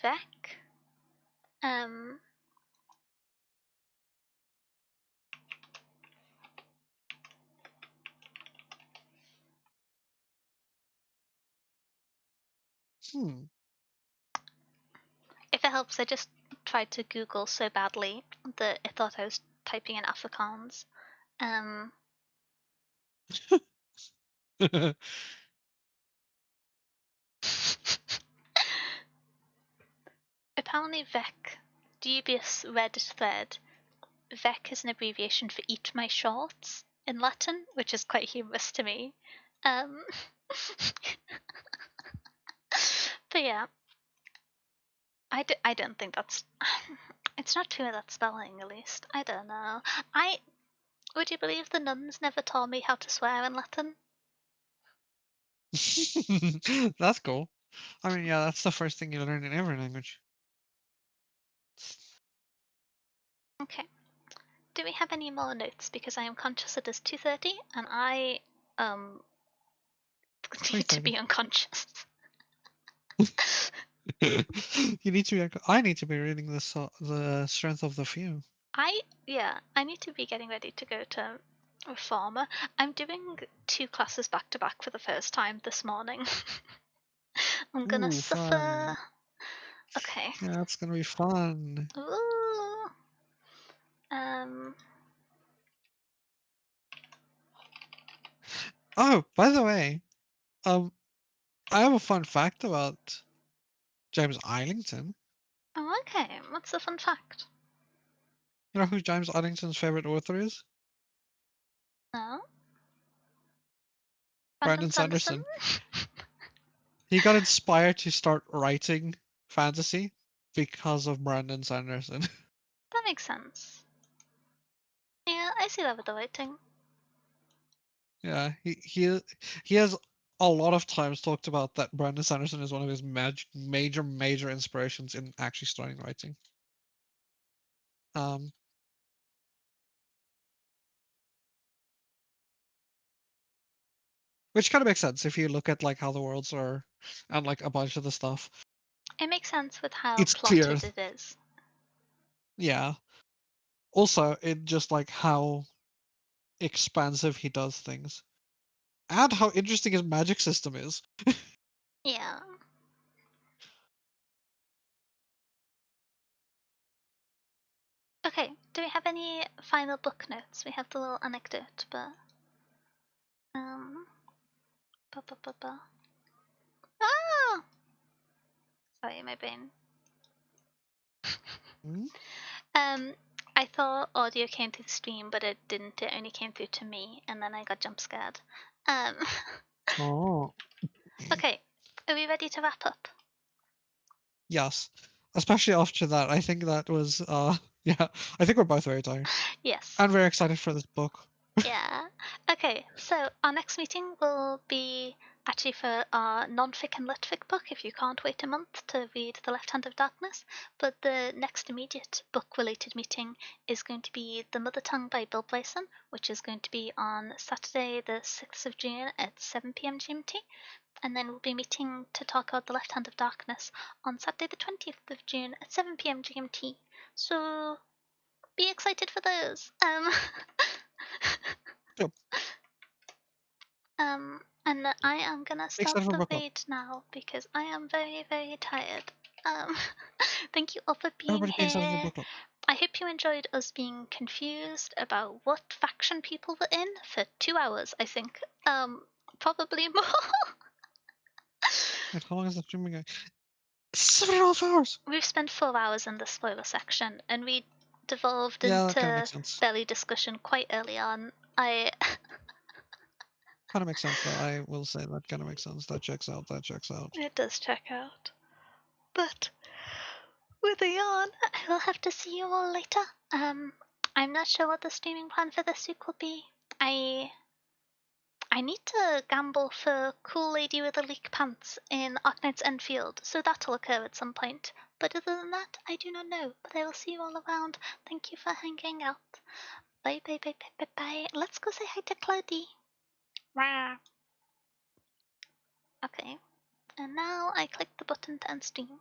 vec? Um, Hmm. if it helps, I just tried to Google so badly that I thought I was typing in Afrikaans. Um, apparently vec, dubious Reddit thread, vec is an abbreviation for eat my shorts in Latin, which is quite humorous to me. Um, but yeah, I don't think that's. It's not true that spelling, at least. I don't know. Would you believe the nuns never taught me how to swear in Latin? That's cool. I mean, yeah, that's the first thing you learn in every language. Okay. Do we have any more notes? Because I am conscious it is 2:30 and I continue to 3:30. be unconscious. You need to be. I need to be reading the Strength of the Few. I need to be getting ready to go to Reformer. I'm doing 2 classes back to back for the first time this morning. I'm gonna Ooh, suffer. fun. Okay. Yeah, that's gonna be fun. Ooh. Um. Oh, by the way, um, I have a fun fact about James Islington. Oh, okay. What's the fun fact? You know who James Islington's favorite author is? No. Brandon Brandon Sanderson. Sanderson. He got inspired to start writing fantasy because of Brandon Sanderson. That makes sense. Yeah, I see that with the writing. Yeah, he has a lot of times talked about that Brandon Sanderson is one of his major inspirations in actually starting writing. Um, which kind of makes sense if you look at like how the worlds are and like a bunch of the stuff. It makes sense with how It's clear, plotted it is. yeah. Also, in just like how expansive he does things, and how interesting his magic system is. Yeah. Okay, do we have any final book notes? We have the little anecdote, but Um, ba ba ba ba. Ah! Sorry, my brain. Hmm? I thought audio came through the stream, but it didn't. It only came through to me, and then I got jump scared. Um, Oh. okay, are we ready to wrap up? Yes. Especially after that. I think that was yeah. I think we're both very tired. Yes. And very excited for this book. Yeah. Okay, so our next meeting will be actually for our non-fic and lit-fic book if you can't wait a month to read The Left Hand of Darkness. But the next immediate book-related meeting is going to be The Mother Tongue by Bill Bryson, which is going to be on Saturday the 6th of June at 7 p.m. GMT. And then we'll be meeting to talk about The Left Hand of Darkness on Saturday the 20th of June at 7 p.m. GMT. So be excited for those. Yep. And I am gonna start Excited for the book club. raid now because I am very, very tired. Um, thank you all for being Everybody be excited for here. book club. I hope you enjoyed us being confused about what faction people were in for 2 hours, I think. Probably more. Wait, how long is the streaming going? 7.5 hours! We've spent 4 hours in the spoiler section and we devolved Yeah, that kinda into makes sense. belly discussion quite early on. I Kinda makes sense though. I will say that kinda makes sense. That checks out. That checks out. It does check out. But with a yawn, I will have to see you all later. I'm not sure what the streaming plan for this week will be. I I need to gamble for Cool Lady with the Leak Pants in Arknight's Enfield, so that'll occur at some point. But other than that, I do not know. But I will see you all around. Thank you for hanging out. Bye bye bye bye bye bye. Let's go say hi to Cloudy. Rah. Okay. And now I click the button to end stream.